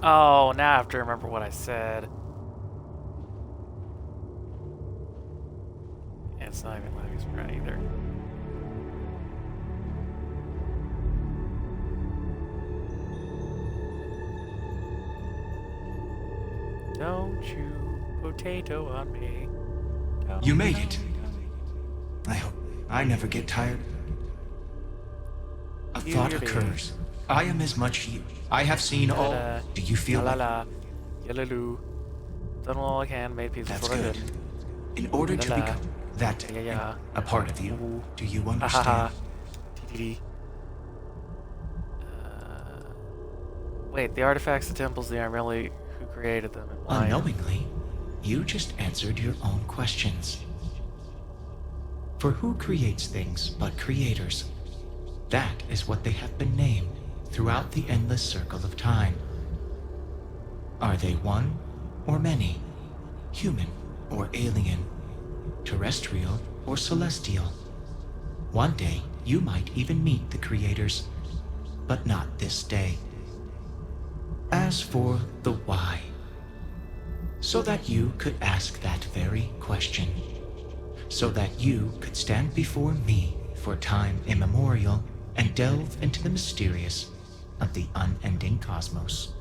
Speaker 1: Oh, now I have to remember what I said. Yeah, it's not even Lavius Brown either. Don't you potato on me.
Speaker 9: You made it. I hope I never get tired. A thought occurs. I am as much you. I have seen all. Do you feel
Speaker 1: la
Speaker 9: like...
Speaker 1: la Yalaloo. Done all I can, made peace with
Speaker 9: That's
Speaker 1: what I
Speaker 9: good.
Speaker 1: did.
Speaker 9: In order to
Speaker 1: La-la.
Speaker 9: become that
Speaker 1: Yeah.
Speaker 9: a part of you, do you
Speaker 1: Ha
Speaker 9: understand?
Speaker 1: ha. TTD. Wait, the artifacts, the temples, they aren't really who created them and why.
Speaker 9: Unknowingly, you just answered your own questions. For who creates things but creators? That is what they have been named throughout the endless circle of time. Are they one or many? Human or alien? Terrestrial or celestial? One day, you might even meet the creators, but not this day. As for the why, so that you could ask that very question, so that you could stand before me for time immemorial and delve into the mysterious of the unending cosmos.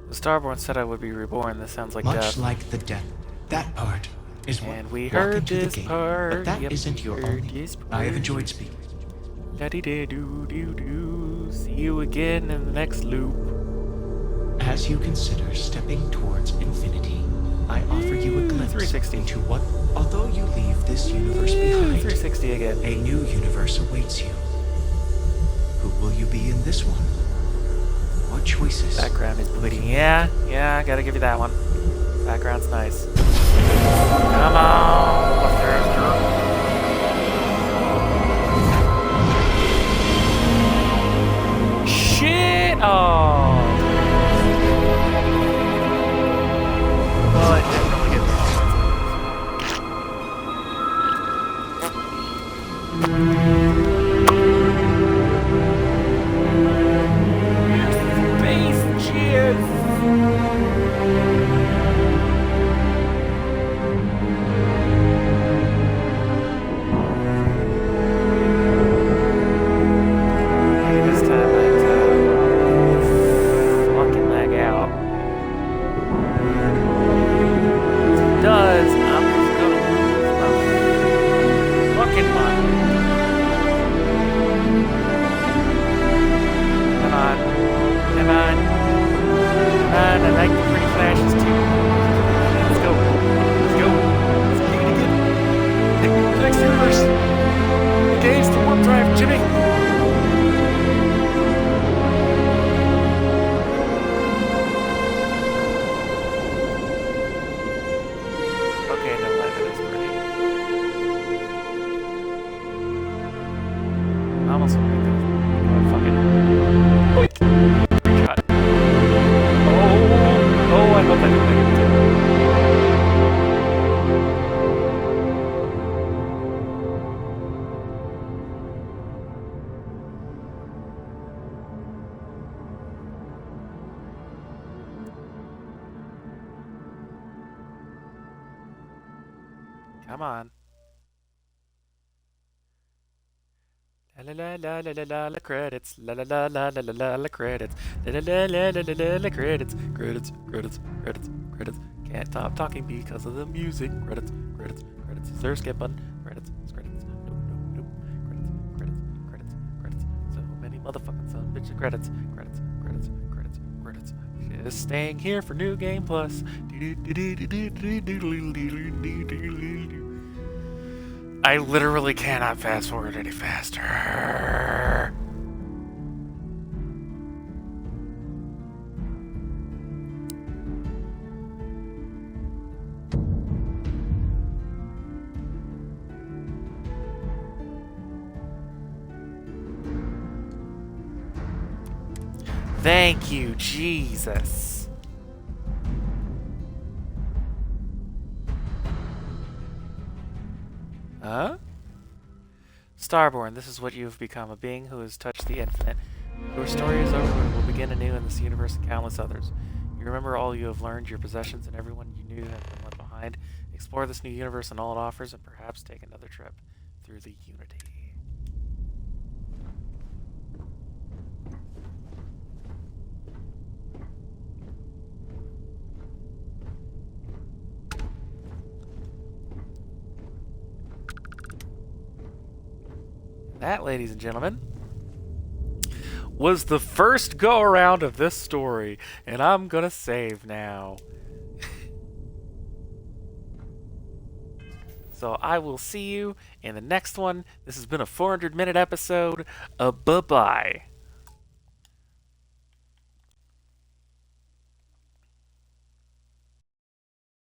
Speaker 1: The Starborn said I would be reborn. This sounds like
Speaker 9: Much
Speaker 1: death.
Speaker 9: like the death, that part is what
Speaker 1: And we
Speaker 9: walk
Speaker 1: heard
Speaker 9: into the
Speaker 1: this
Speaker 9: gate,
Speaker 1: part.
Speaker 9: but that
Speaker 1: Yep,
Speaker 9: isn't your
Speaker 1: we heard
Speaker 9: only.
Speaker 1: this
Speaker 9: I have
Speaker 1: part.
Speaker 9: enjoyed speaking.
Speaker 1: Da-dee-da-doo-doo-doo. See you again in the next loop.
Speaker 9: As you consider stepping towards infinity, I offer you a glimpse
Speaker 1: 360.
Speaker 9: into what, although you leave this universe behind,
Speaker 1: 360 again.
Speaker 9: a new universe awaits you. Who will you be in this one? What choices?
Speaker 1: Background is pretty. Yeah, I gotta give you that one. Background's nice. Come on, faster. Shit! Oh. Well, it didn't really get Space cheers! This time fucking lag out. If it does, I'm just gonna lose my fucking mind. Come on. Come on. Come on, I like the pretty flashes too. Let's go. Let's go. Let's get it again. Take me to the next universe. Engage the warp drive, Jimmy. Okay, no, that is pretty. I almost want to make that fucking wait. Shot. Oh, I hope I didn't make it too. Come on. La la la la la la la credits. La la la la la la la la credits. La la la la la la la la credits. Credits, credits, credits, credits. Can't stop talking because of the music. Credits, credits, credits. Is there a skip button? Credits, credits. Nope, nope, nope. Credits, credits, credits, credits. So many motherfucking son of bitches. Credits, credits, credits, credits, credits. Just staying here for New Game Plus. I literally cannot fast forward any faster. Thank you, Jesus. Huh? Starborn, this is what you have become, a being who has touched the infinite. Your story is over and will begin anew in this universe and countless others. You remember all you have learned, your possessions, and everyone you knew have been left behind. Explore this new universe and all it offers, and perhaps take another trip through the Unity. That, ladies and gentlemen, was the first go-around of this story, and I'm gonna save now. So I will see you in the next one. This has been a 400-minute episode. Bye-bye.